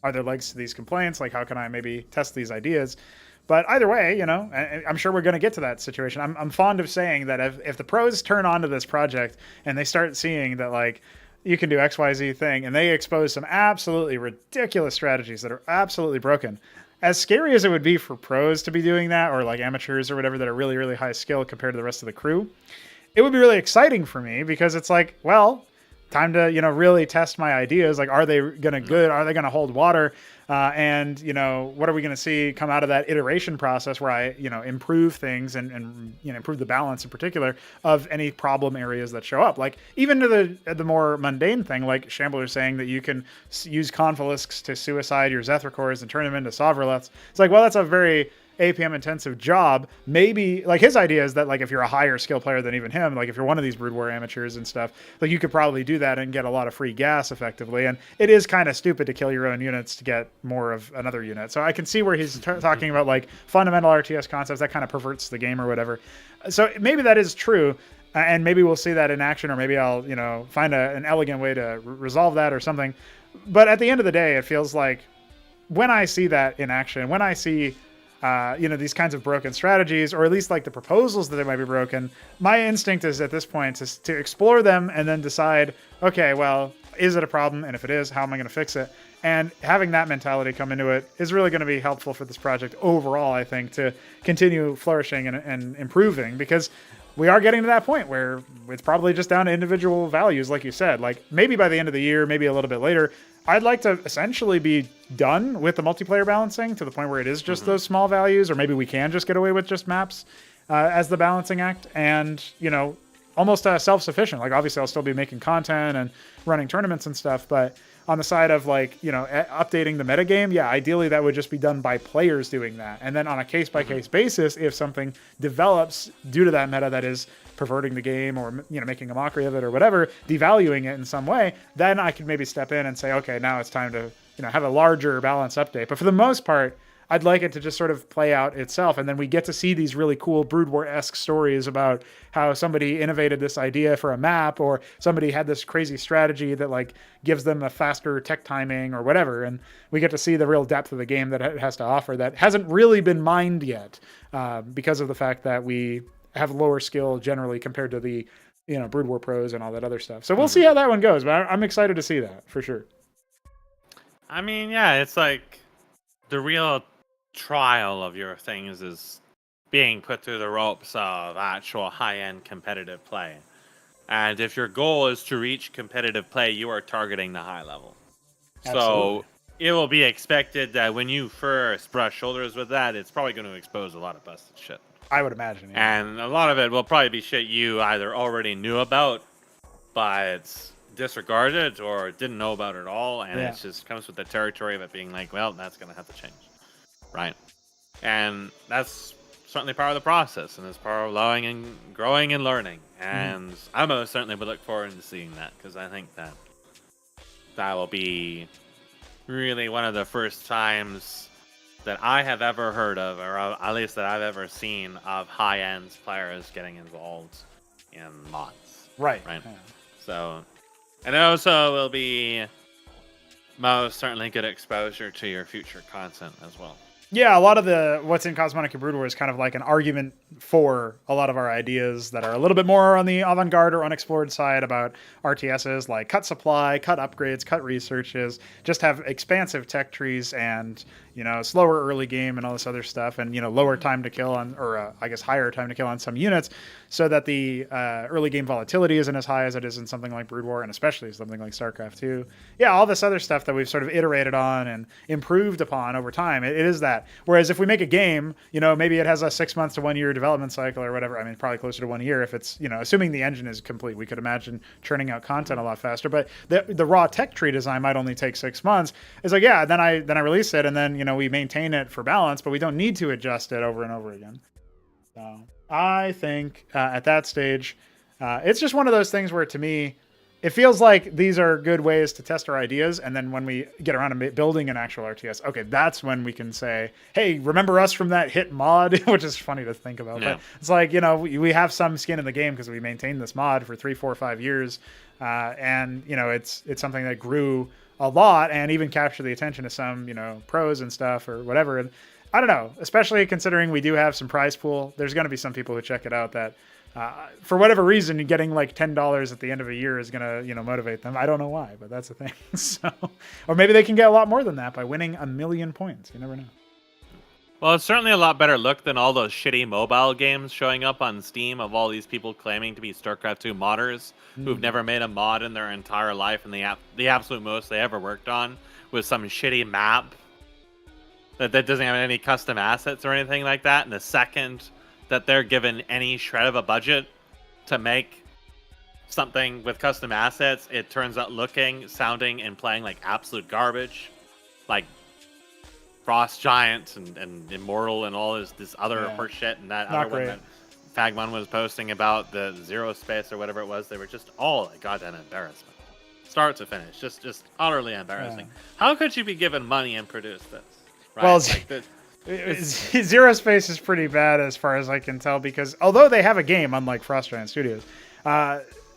are there legs to these complaints? Like, how can I maybe test these ideas? But either way, I'm sure we're going to get to that situation. I'm fond of saying that if the pros turn onto this project and they start seeing that, like, you can do XYZ thing, and they expose some absolutely ridiculous strategies that are absolutely broken, as scary as it would be for pros to be doing that, or like amateurs or whatever that are really, really high skill compared to the rest of the crew, it would be really exciting for me, because it's like, well, time to, really test my ideas. Like, are they going to are they going to hold water? And, what are we going to see come out of that iteration process where I, improve things and improve the balance in particular of any problem areas that show up. Like, even to the more mundane thing, like Shambler saying that you can use Confilisks to suicide your Zethra cores and turn them into Sovereigns. It's like, well, that's a very APM intensive job. Maybe like his idea is that like if you're a higher skill player than even him, like if you're one of these Brood War amateurs and stuff, like you could probably do that and get a lot of free gas effectively. And it is kind of stupid to kill your own units to get more of another unit. So I can see where he's talking about like fundamental RTS concepts that kind of perverts the game or whatever. So maybe that is true. And maybe we'll see that in action, or maybe I'll, find an elegant way to resolve that or something. But at the end of the day, it feels like when I see that in action, when I see, these kinds of broken strategies, or at least like the proposals that they might be broken, my instinct is at this point to explore them and then decide, okay, well, is it a problem? And if it is, how am I going to fix it? And having that mentality come into it is really going to be helpful for this project overall, I think, to continue flourishing and improving, because we are getting to that point where it's probably just down to individual values, like you said. Like maybe by the end of the year, maybe a little bit later, I'd like to essentially be done with the multiplayer balancing to the point where it is just those small values, or maybe we can just get away with just maps as the balancing act, and almost self-sufficient. Like obviously I'll still be making content and running tournaments and stuff, but on the side of like, updating the metagame, yeah, ideally that would just be done by players doing that. And then on a case-by-case basis, if something develops due to that meta that is perverting the game or, making a mockery of it or whatever, devaluing it in some way, then I could maybe step in and say, okay, now it's time to, have a larger balance update. But for the most part, I'd like it to just sort of play out itself. And then we get to see these really cool Brood War-esque stories about how somebody innovated this idea for a map, or somebody had this crazy strategy that like gives them a faster tech timing or whatever. And we get to see the real depth of the game that it has to offer that hasn't really been mined yet, because of the fact that we have lower skill generally compared to the, Brood War pros and all that other stuff. So we'll see how that one goes, but I'm excited to see that for sure. I mean, yeah, it's like the real trial of your things is being put through the ropes of actual high-end competitive play. And if your goal is to reach competitive play, you are targeting the high level. Absolutely. So it will be expected that when you first brush shoulders with that, it's probably going to expose a lot of busted shit. I would imagine. Yeah. And a lot of it will probably be shit you either already knew about, but disregarded, or didn't know about at all. And it just comes with the territory of it being like, well, that's going to have to change. Right. And that's certainly part of the process, and it's part of allowing and growing and learning. And I most certainly would look forward to seeing that, because I think that will be really one of the first times that I have ever heard of, or at least that I've ever seen, of high-end players getting involved in mods. Right. Yeah. So, and it also will be most certainly good exposure to your future content as well. Yeah, a lot of what's in Cosmonica Brood War is kind of like an argument for a lot of our ideas that are a little bit more on the avant-garde or unexplored side about RTSs, like cut supply, cut upgrades, cut researches, just have expansive tech trees and, slower early game and all this other stuff, and, lower time to kill on, or I guess higher time to kill on some units, so that the early game volatility isn't as high as it is in something like Brood War, and especially something like Starcraft 2. Yeah, all this other stuff that we've sort of iterated on and improved upon over time, it is that. Whereas if we make a game, maybe it has a 6 months to 1 year development cycle or whatever. I mean, probably closer to 1 year if it's, assuming the engine is complete. We could imagine churning out content a lot faster. But the raw tech tree design might only take 6 months. It's like, yeah, then I release it, and then we maintain it for balance, but we don't need to adjust it over and over again. So I think at that stage, it's just one of those things where, to me, it feels like these are good ways to test our ideas. And then when we get around to building an actual RTS, okay, that's when we can say, hey, remember us from that hit mod, which is funny to think about. Yeah. But it's like, we have some skin in the game because we maintained this mod for 3, 4, 5 years. And, it's something that grew a lot and even captured the attention of some, pros and stuff or whatever. And I don't know, especially considering we do have some prize pool. There's going to be some people who check it out that, for whatever reason, getting like $10 at the end of a year is going to, motivate them. I don't know why, but that's the thing. So, or maybe they can get a lot more than that by winning 1 million points. You never know. Well, it's certainly a lot better look than all those shitty mobile games showing up on Steam of all these people claiming to be StarCraft 2 modders who've never made a mod in their entire life, and the absolute most they ever worked on was some shitty map that doesn't have any custom assets or anything like that. And the second that they're given any shred of a budget to make something with custom assets, it turns out looking, sounding, and playing like absolute garbage. Like, Frost Giant and Immortal and all this other horse shit, and that Not other one great. that Fagmon was posting about the Zero Space or whatever it was. They were just all a goddamn embarrassment, start to finish, just utterly embarrassing. How could you be given money and produce this? Right? Well, Zero Space is pretty bad as far as I can tell, because although they have a game, unlike Frost Giant Studios,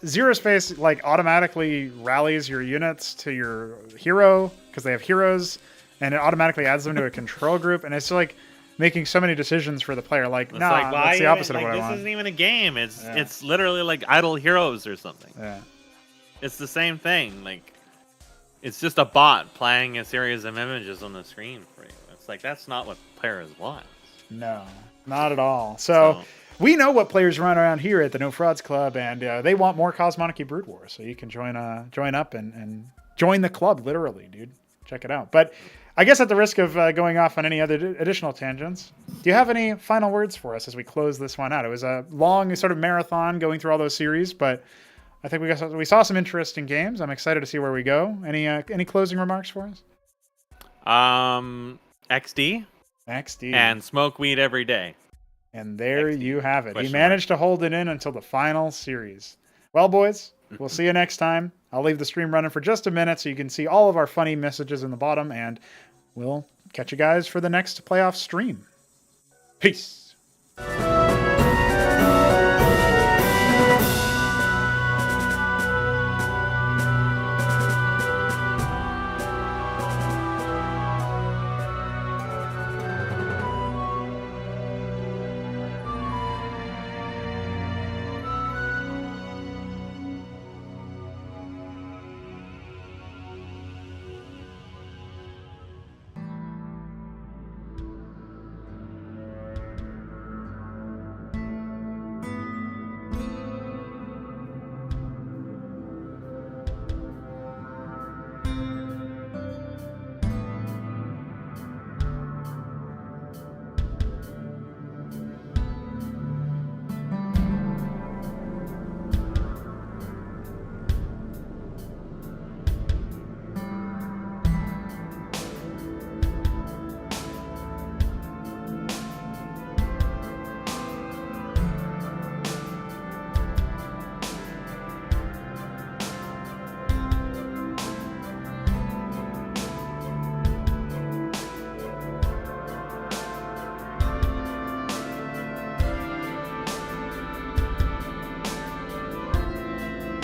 Zero Space like automatically rallies your units to your hero because they have heroes, and it automatically adds them to a control group, and it's like making so many decisions for the player. Like, it's nah, like, that's the opposite of what I this want. isn't even a game. It's literally like Idle Heroes or something. Yeah. It's the same thing. Like, it's just a bot playing a series of images on the screen for you. It's like, that's not what players want. No, not at all. So we know what players run around here at the No Frauds Club, and they want more Cosmonic Brood War. So you can join up and join the club, literally, dude. Check it out. But I guess at the risk of going off on any other additional tangents, do you have any final words for us as we close this one out? It was a long sort of marathon going through all those series, but I think we saw some interesting games. I'm excited to see where we go. Any closing remarks for us? XD XD and smoke weed every day. And there XD. you have it. He Question managed to hold it in until the final series. Well, boys, we'll see you next time. I'll leave the stream running for just a minute so you can see all of our funny messages in the bottom, and we'll catch you guys for the next playoff stream. Peace.